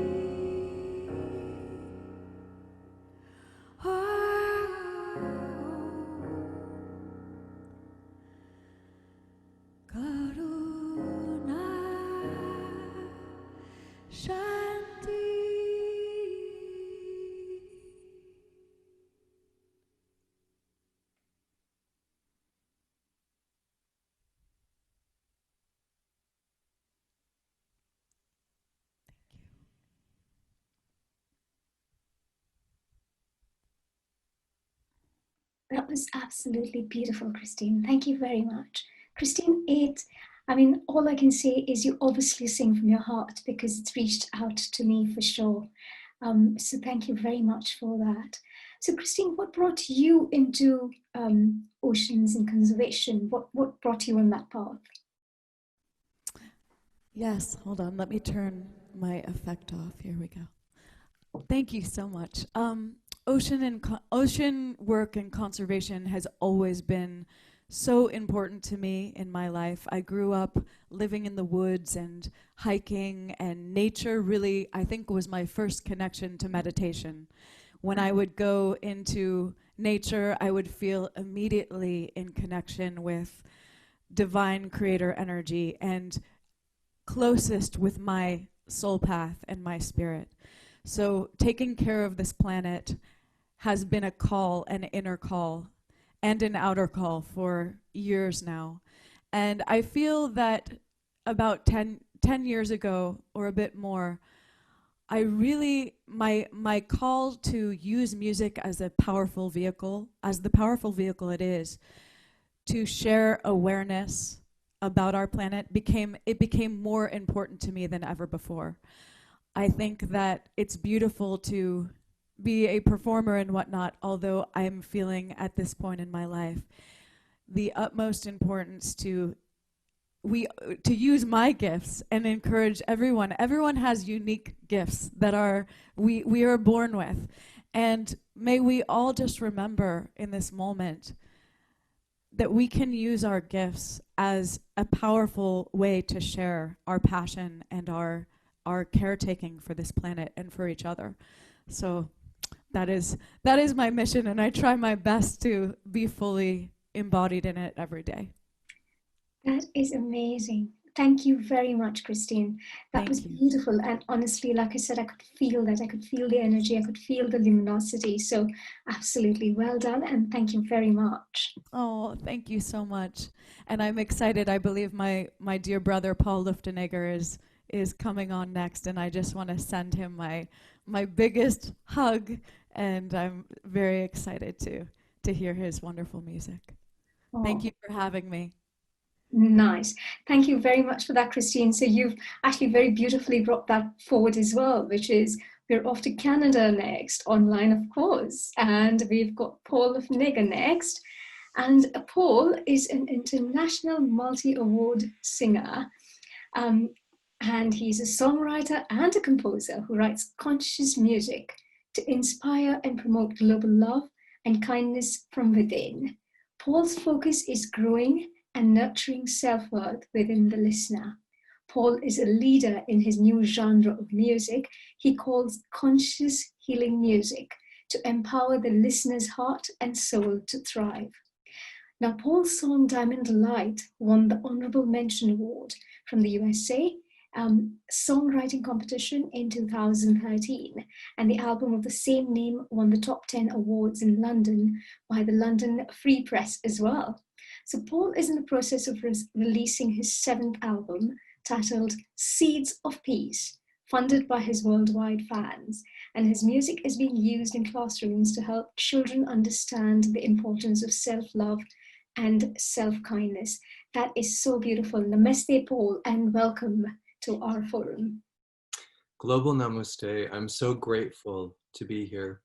Oh, Karuna. Shanti. That was absolutely beautiful, Christine. Thank you very much. Christine, I mean, all I can say is you obviously sing from your heart because it's reached out to me for sure. So thank you very much for that. So Christine, what brought you into oceans and conservation? What brought you on that path? Yes, hold on. Let me turn my effect off. Here we go. Thank you so much. Ocean work and conservation has always been so important to me in my life. I grew up living in the woods and hiking, and nature really, I think, was my first connection to meditation. When I would go into nature, I would feel immediately in connection with divine creator energy and closest with my soul path and my spirit. So taking care of this planet has been a call, an inner call, and an outer call for years now. And I feel that about 10 years ago or a bit more, I really, my call to use music as a powerful vehicle, as the powerful vehicle it is, to share awareness about our planet became more important to me than ever before. I think that it's beautiful to be a performer and whatnot, although I'm feeling at this point in my life the utmost importance to use my gifts and encourage everyone. Everyone has unique gifts that we are born with. And may we all just remember in this moment that we can use our gifts as a powerful way to share our passion and our caretaking for this planet and for each other. So that is my mission, and I try my best to be fully embodied in it every day. That is amazing. Thank you very much, Christine. That was beautiful. And honestly, like I said, I could feel that. I could feel the energy. I could feel the luminosity. So absolutely well done. And thank you very much. Oh, thank you so much. And I'm excited. I believe my dear brother, Paul Luftenegger, is coming on next. And I just want to send him my biggest hug. And I'm very excited to hear his wonderful music. Oh. Thank you for having me. Nice. Thank you very much for that, Christine. So you've actually very beautifully brought that forward as well, which is we're off to Canada next, online, of course. And we've got Paul Luftenegger next. And Paul is an international multi-award singer. And he's a songwriter and a composer who writes conscious music to inspire and promote global love and kindness from within. Paul's focus is growing and nurturing self-worth within the listener. Paul is a leader in his new genre of music he calls conscious healing music to empower the listener's heart and soul to thrive. Now, Paul's song Diamond Light won the Honorable Mention Award from the USA songwriting competition in 2013, and the album of the same name won the top 10 awards in London by the London Free Press as well. So Paul is in the process of releasing his 7th album titled Seeds of Peace, funded by his worldwide fans, and his music is being used in classrooms to help children understand the importance of self-love and self-kindness. That is so beautiful. Namaste, Paul, and welcome to our forum. Global Namaste. I'm so grateful to be here.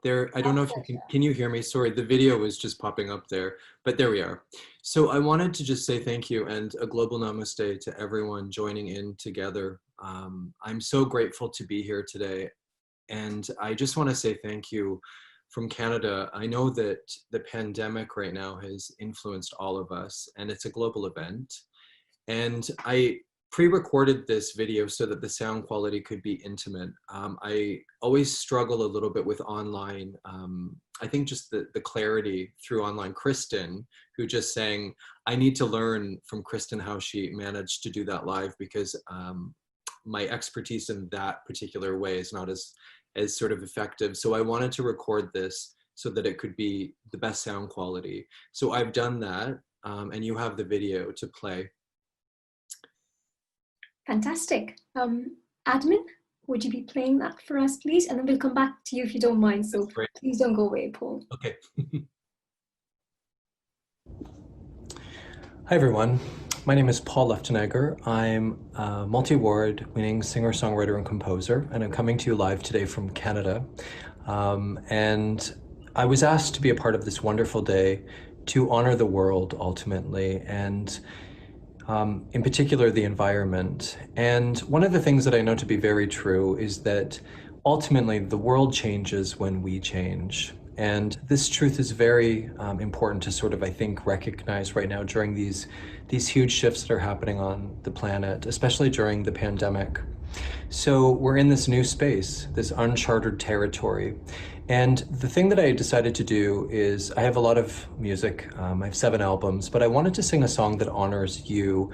there, I don't know if you can you hear me? Sorry, the video was just popping up there, but there we are. So I wanted to just say thank you and a global namaste to everyone joining in together. I'm so grateful to be here today. And I just want to say thank you from Canada. I know that the pandemic right now has influenced all of us, and it's a global event. And I pre-recorded this video so that the sound quality could be intimate. I always struggle a little bit with online. I think just the clarity through online. Kristen, who just sang, I need to learn from Kristen how she managed to do that live, because my expertise in that particular way is not as sort of effective. So I wanted to record this so that it could be the best sound quality. So I've done that, and you have the video to play. Fantastic. Admin, would you be playing that for us, please? And then we'll come back to you if you don't mind. So please don't go away, Paul. Okay. Hi, everyone. My name is Paul Leftenegger. I'm a multi-award winning singer, songwriter, and composer, and I'm coming to you live today from Canada. And I was asked to be a part of this wonderful day to honor the world ultimately, and in particular, the environment. And one of the things that I know to be very true is that ultimately the world changes when we change. And this truth is very important to sort of, I think, recognize right now during these huge shifts that are happening on the planet, especially during the pandemic. So we're in this new space, this uncharted territory. And the thing that I decided to do is, I have a lot of music, I have 7 albums, but I wanted to sing a song that honors you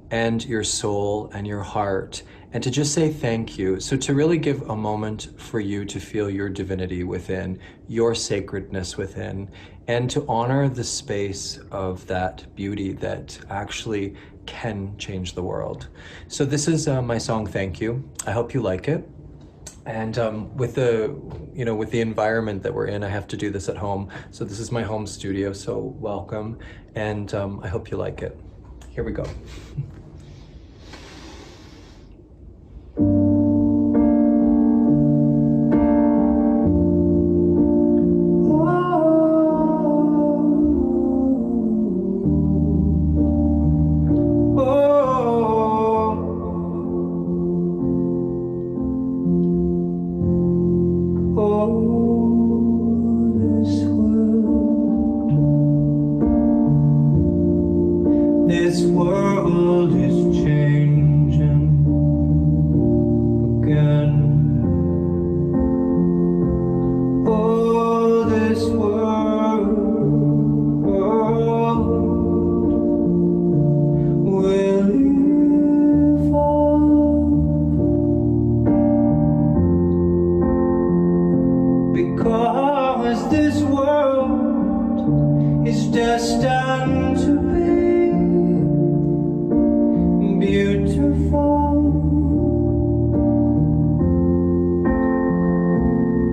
and your soul and your heart, and to just say thank you. So to really give a moment for you to feel your divinity within, your sacredness within, and to honor the space of that beauty that actually can change the world. So this is my song, Thank You. I hope you like it. And with the environment that we're in, I have to do this at home. So this is my home studio, so welcome. And I hope you like it. Here we go. This world is changing again. Oh, this world will evolve, because this world is destined to be beautiful,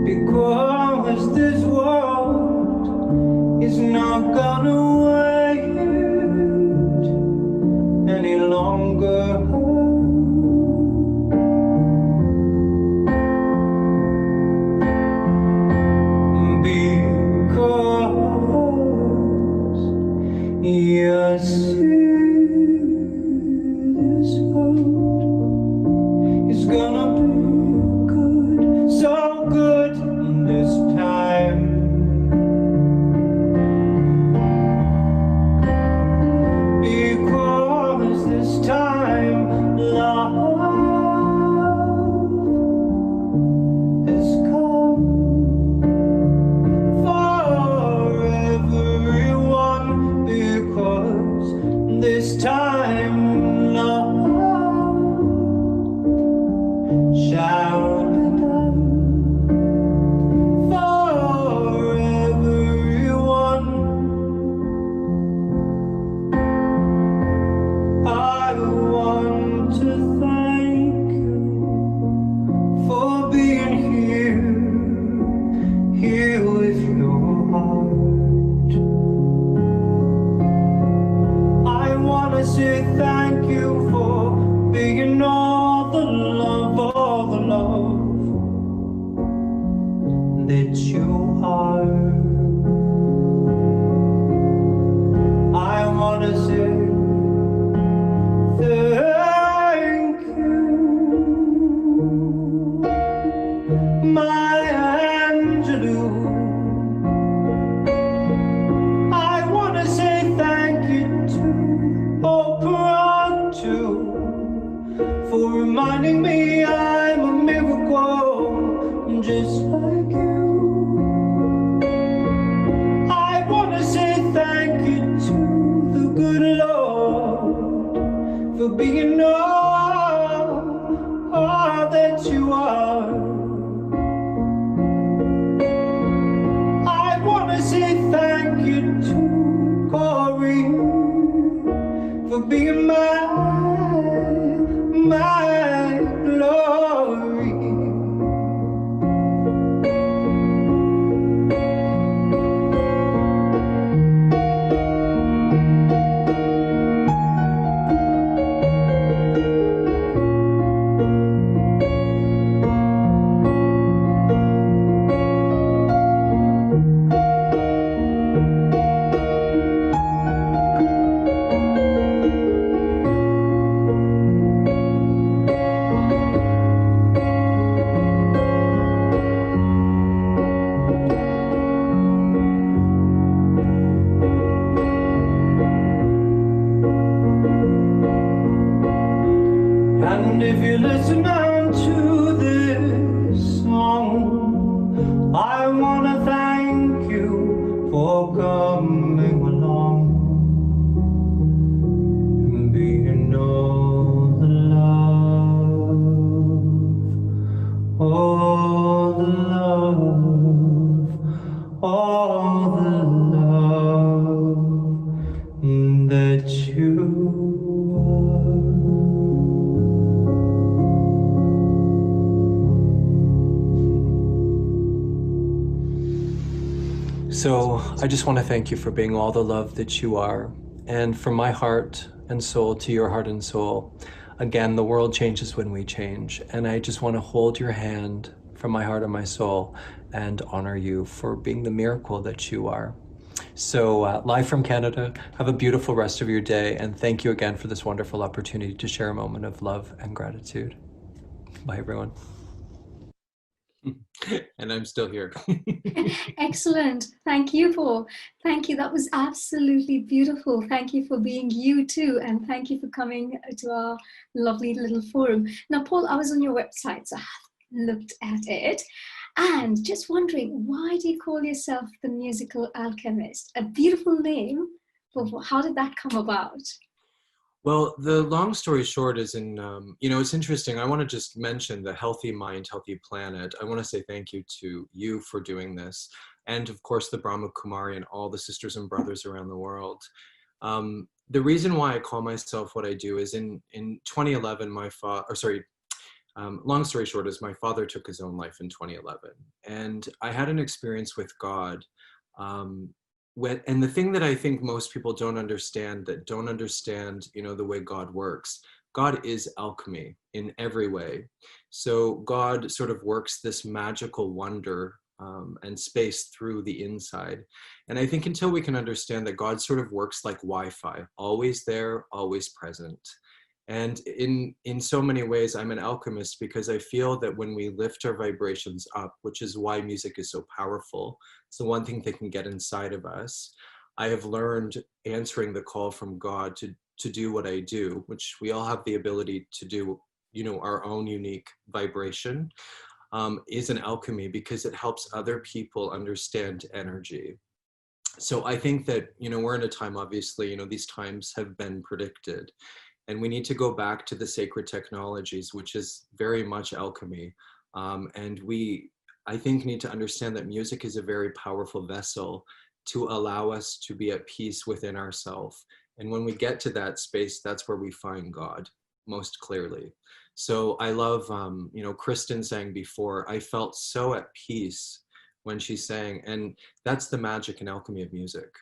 because this world is not gonna wait any longer. Because yes, it's gonna be good, so good this time. Because this time love has come for everyone. Because this time shall be done for everyone. I want to thank you for being here with your heart. I want to say thank you for being all the love that you be my glory. And if you listen to this song, I want to thank you for coming along and being all the love, all the love, all the love that you are. So I just want to thank you for being all the love that you are. And from my heart and soul to your heart and soul, again, the world changes when we change. And I just want to hold your hand from my heart and my soul and honor you for being the miracle that you are. So live from Canada, have a beautiful rest of your day. And thank you again for this wonderful opportunity to share a moment of love and gratitude. Bye, everyone. And I'm still here. Excellent. Thank you, Paul. Thank you. That was absolutely beautiful. Thank you for being you too. And thank you for coming to our lovely little forum. Now, Paul, I was on your website, so I looked at it. And just wondering, why do you call yourself the musical alchemist? A beautiful name, but how did that come about? Well, the long story short is it's interesting. I want to just mention the Healthy Mind, Healthy Planet. I want to say thank you to you for doing this. And of course, the Brahma Kumari and all the sisters and brothers around the world. The reason why I call myself what I do is in 2011, long story short is my father took his own life in 2011. And I had an experience with God. And the thing that I think most people don't understand, the way God works, God is alchemy in every way. So God sort of works this magical wonder and space through the inside. And I think until we can understand that God sort of works like Wi-Fi, always there, always present. And in so many ways, I'm an alchemist because I feel that when we lift our vibrations up, which is why music is so powerful, it's the one thing that can get inside of us. I have learned answering the call from God to do what I do, which we all have the ability to do, our own unique vibration, is an alchemy because it helps other people understand energy. So I think that, we're in a time, obviously, these times have been predicted. And we need to go back to the sacred technologies, which is very much alchemy. And we, I think, need to understand that music is a very powerful vessel to allow us to be at peace within ourselves. And when we get to that space, that's where we find God most clearly. So I love, Kristen sang before, I felt so at peace when she sang. And that's the magic and alchemy of music.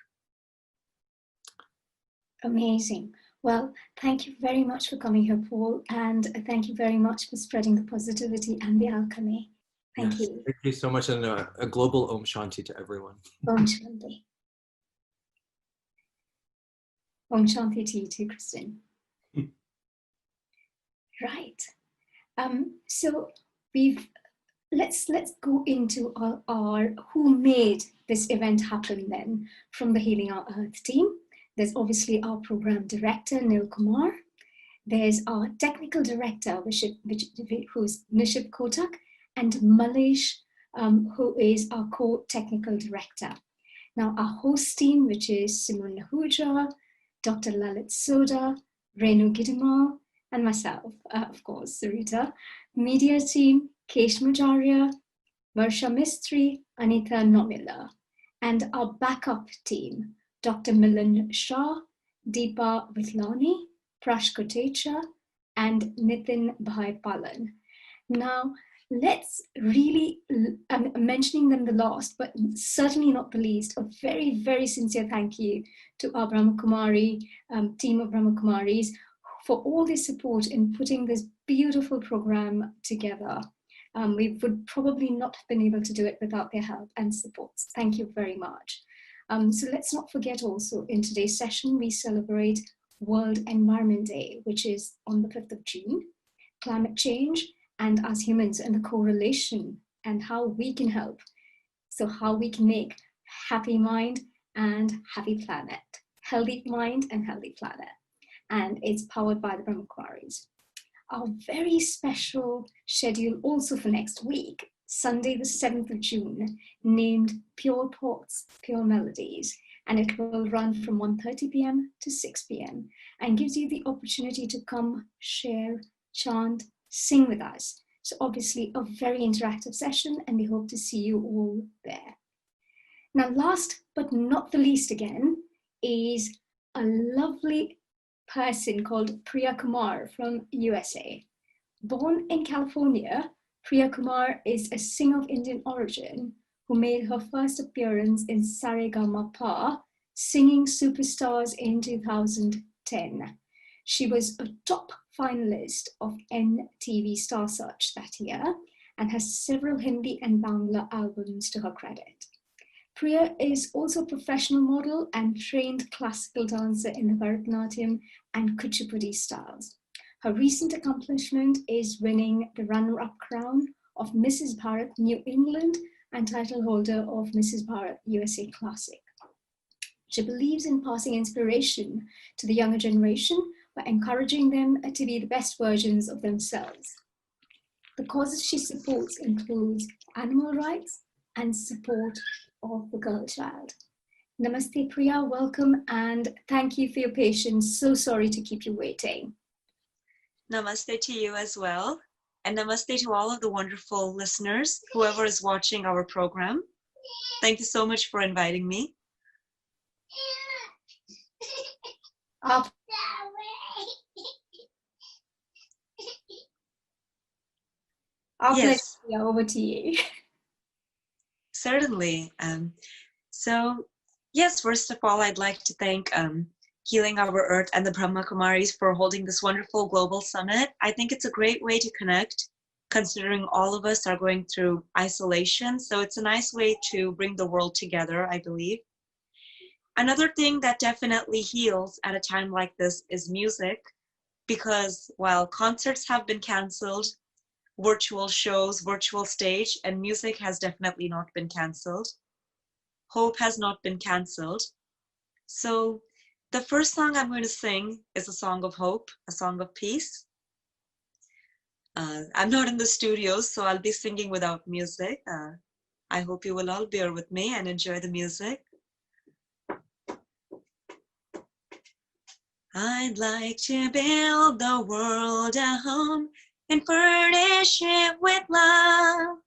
Amazing. Well, thank you very much for coming here, Paul, and thank you very much for spreading the positivity and the alchemy. Thank you. Thank you so much, and a global Om Shanti to everyone. Om Shanti. Om Shanti to you too, Kristen. Right. So let's go into our who made this event happen then from the Healing Our Earth team. There's obviously our program director, Nil Kumar. There's our technical director, who's Nishib Kotak, and Malish, who is our co-technical director. Now, our host team, which is Simon Nahuja, Dr. Lalit Soda, Renu Gidimal, and myself, of course, Sarita. Media team, Kesh Majaria, Varsha Mistry, Anita Nomila. And our backup team, Dr. Milan Shah, Deepa Vithlani, Prash Kotecha, and Nitin Bhai Palan. Now, let's really, I'm mentioning them the last, but certainly not the least, a very, very sincere thank you to our Brahmakumari team of Brahmakumaris for all their support in putting this beautiful program together. We would probably not have been able to do it without their help and support. Thank you very much. So let's not forget also, in today's session, we celebrate World Environment Day, which is on the 5th of June, climate change and us humans and the correlation and how we can help. So how we can make happy mind and happy planet, healthy mind and healthy planet. And it's powered by the Brahmakumaris. Our very special schedule also for next week, Sunday the 7th of June, named Pure Thoughts, Pure Melodies, and it will run from 1:30 p.m. to 6 p.m. and gives you the opportunity to come, share, chant, sing with us. So obviously a very interactive session, and we hope to see you all there. Now, last but not the least again, is a lovely person called Priya Kumar from USA. Born in California, Priya Kumar is a singer of Indian origin who made her first appearance in Saregama singing Superstars in 2010. She was a top finalist of NTV Star Search that year and has several Hindi and Bangla albums to her credit. Priya is also a professional model and trained classical dancer in the Bharatanatyam and Kuchipudi styles. Her recent accomplishment is winning the runner-up crown of Mrs. Bharat New England and title holder of Mrs. Bharat USA Classic. She believes in passing inspiration to the younger generation by encouraging them to be the best versions of themselves. The causes she supports includes animal rights and support of the girl child. Namaste Priya, welcome and thank you for your patience. So sorry to keep you waiting. Namaste to you as well. And namaste to all of the wonderful listeners, whoever is watching our program. Thank you so much for inviting me. Yes. Pleasure, over to you. Certainly. So, yes, first of all, I'd like to thank Healing Our Earth and the Brahma Kumaris for holding this wonderful global summit. I think it's a great way to connect, considering all of us are going through isolation. So it's a nice way to bring the world together, I believe. Another thing that definitely heals at a time like this is music, because while concerts have been canceled, virtual shows, virtual stage, and music has definitely not been canceled. Hope has not been canceled. So the first song I'm going to sing is a song of hope, a song of peace. I'm not in the studio, so I'll be singing without music. I hope you will all bear with me and enjoy the music. I'd like to build the world a home and furnish it with love.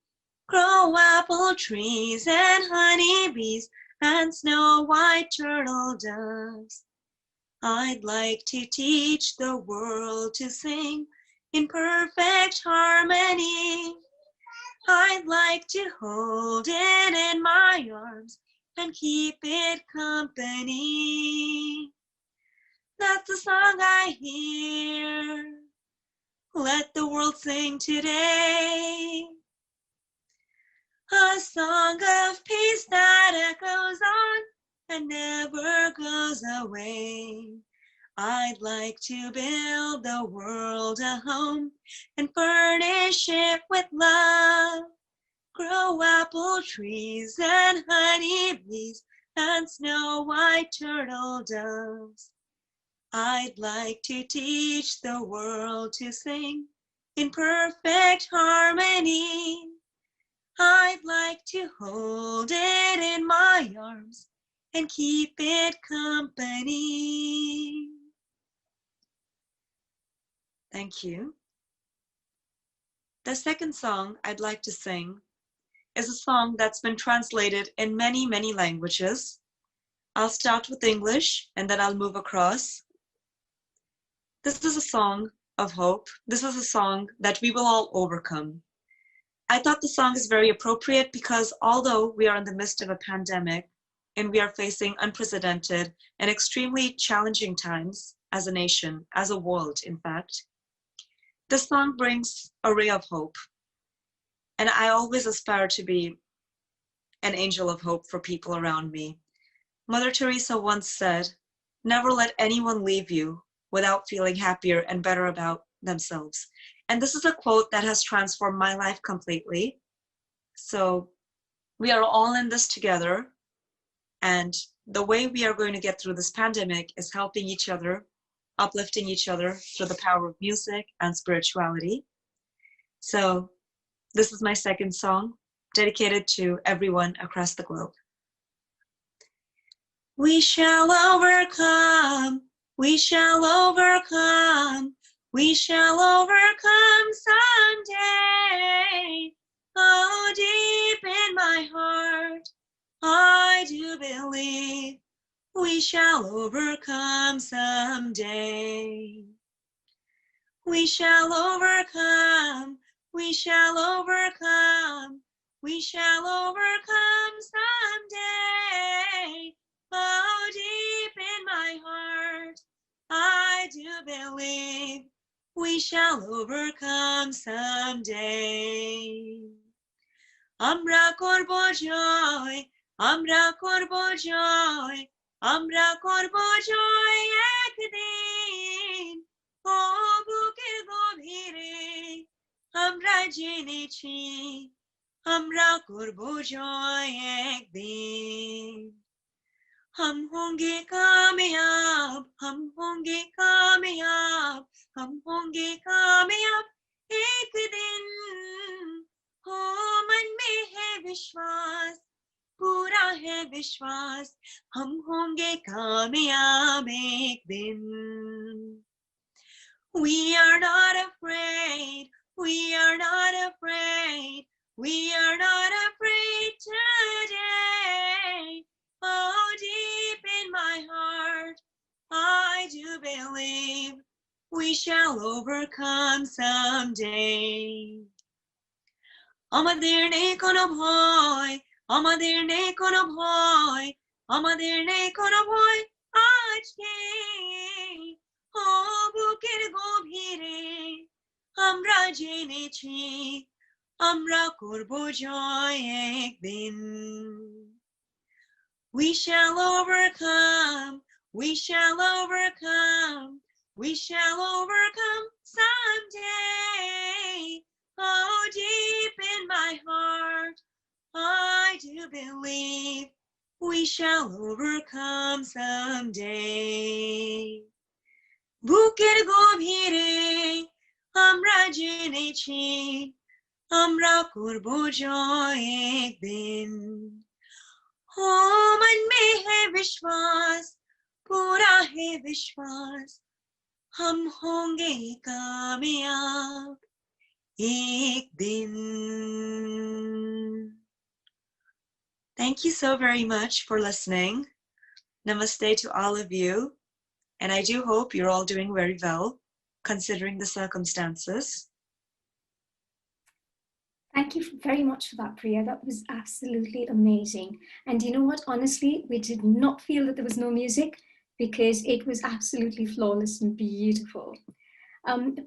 Grow apple trees and honeybees and snow white turtle doves. I'd like to teach the world to sing in perfect harmony. I'd like to hold it in my arms and keep it company. That's the song I hear. Let the world sing today. A song of peace that echoes on and never goes away. I'd like to build the world a home and furnish it with love. Grow apple trees and honeybees and snow white turtle doves. I'd like to teach the world to sing in perfect harmony. I'd like to hold it in my arms and keep it company. Thank you. The second song I'd like to sing is a song that's been translated in many, many languages. I'll start with English and then I'll move across. This is a song of hope. This is a song that we will all overcome. I thought the song is very appropriate because although we are in the midst of a pandemic and we are facing unprecedented and extremely challenging times as a nation, as a world, in fact, this song brings a ray of hope. And I always aspire to be an angel of hope for people around me. Mother Teresa once said, "Never let anyone leave you without feeling happier and better about themselves." And this is a quote that has transformed my life completely. So we are all in this together. And the way we are going to get through this pandemic is helping each other, uplifting each other through the power of music and spirituality. So this is my second song, dedicated to everyone across the globe. We shall overcome, we shall overcome, we shall overcome someday. Oh, deep in my heart, I do believe we shall overcome someday. We shall overcome, we shall overcome, we shall overcome someday. Oh, deep in my heart, I do believe we shall overcome someday. Amra korbo joy, amra korbo joy, amra korbo joy ekdin. O buker gobhire, amra jenechi, amra korbo joy ekdin. हम होंगे कामयाब, हम होंगे कामयाब, हम होंगे कामयाब एक दिन. हो मन में है विश्वास, पूरा है विश्वास, हम होंगे कामयाब एक दिन. We are not afraid, we are not afraid, we are not afraid today. Oh, deep in my heart, I do believe we shall overcome someday. আমাদের নেই কোনো ভয়, আমাদের নেই কোনো ভয়, আমাদের নেই কোনো ভয় আজকে. ও বুকের গভীরে আমরা জেনেছি আমরা করব জয় একদিন. We shall overcome, we shall overcome, we shall overcome someday. Oh, deep in my heart, I do believe we shall overcome someday. বুকের গভীরে আমরা জেনেছি আমরা করব জয় একদিন. हो मन में है विश्वास, पूरा है विश्वास, हम होंगे कामयाब एक दिन. Thank you so very much for listening. Namaste to all of you. And I do hope you're all doing very well, considering the circumstances. Thank you very much for that, Priya. That was absolutely amazing. And you know what? Honestly, we did not feel that there was no music because it was absolutely flawless and beautiful.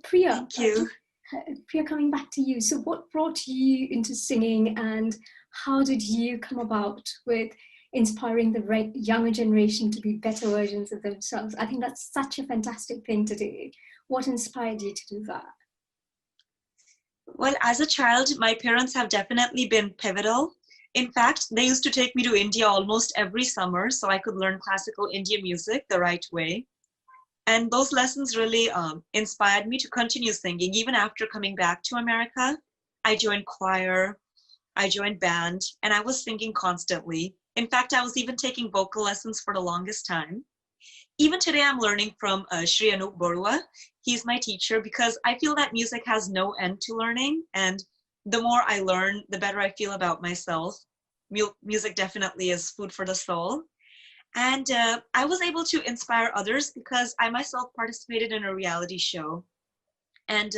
Priya, thank you. Priya, coming back to you. So what brought you into singing and how did you come about with inspiring the younger generation to be better versions of themselves? I think that's such a fantastic thing to do. What inspired you to do that? Well, as a child, my parents have definitely been pivotal. In fact, they used to take me to India almost every summer so I could learn classical Indian music the right way. And those lessons really inspired me to continue singing. Even after coming back to America, I joined choir, I joined band, and I was singing constantly. In fact, I was even taking vocal lessons for the longest time. Even today, I'm learning from Shri Anup Borua. He's my teacher because I feel that music has no end to learning. And the more I learn, the better I feel about myself. Music definitely is food for the soul. And I was able to inspire others because I myself participated in a reality show. And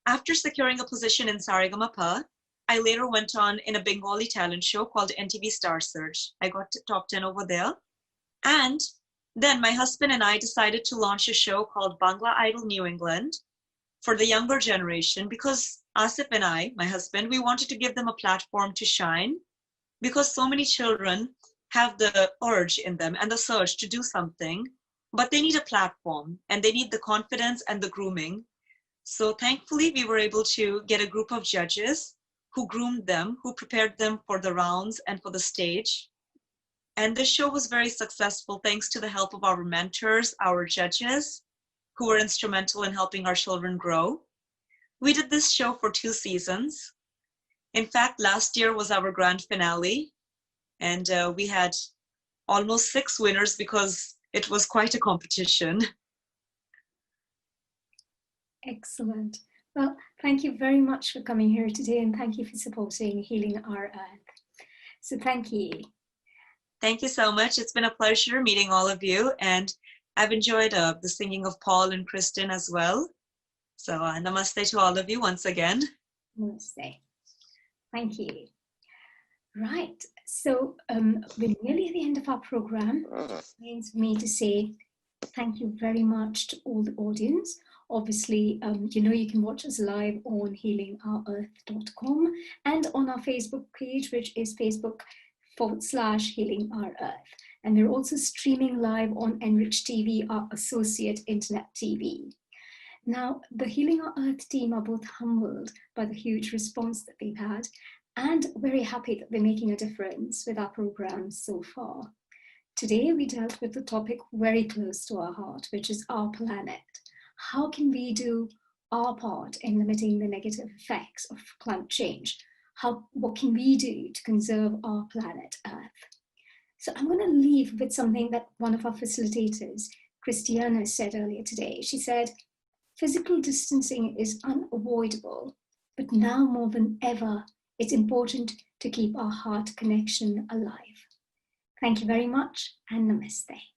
after securing a position in Saregama, I later went on in a Bengali talent show called NTV Star Search. I got to top 10 over there. And then my husband and I decided to launch a show called Bangla Idol New England for the younger generation because Asif and I, my husband, we wanted to give them a platform to shine because so many children have the urge in them and the surge to do something, but they need a platform and they need the confidence and the grooming. So thankfully, we were able to get a group of judges who groomed them, who prepared them for the rounds and for the stage. And this show was very successful thanks to the help of our mentors, our judges, who were instrumental in helping our children grow. We did this show for 2 seasons. In fact, last year was our grand finale, and we had almost 6 winners because it was quite a competition. Excellent. Well, thank you very much for coming here today, and thank you for supporting Healing Our Earth. So thank you. Thank you so much. It's been a pleasure meeting all of you, and I've enjoyed the singing of Paul and Kristen as well. So namaste to all of you once again. Namaste. Thank you. Right, so we're nearly at the end of our program. It means for me to say thank you very much to all the audience. Obviously, you know, you can watch us live on healingourearth.com and on our Facebook page, which is Facebook.com/Healing Our Earth. And we're also streaming live on Enrich TV, our associate internet TV. Now, the Healing Our Earth team are both humbled by the huge response that they've had and very happy that they're making a difference with our programs so far. Today, we dealt with the topic very close to our heart, which is our planet. How can we do our part in limiting the negative effects of climate change? What can we do to conserve our planet Earth? So I'm going to leave with something that one of our facilitators, Christiana, said earlier today. She said, physical distancing is unavoidable, but now more than ever, it's important to keep our heart connection alive. Thank you very much, and namaste.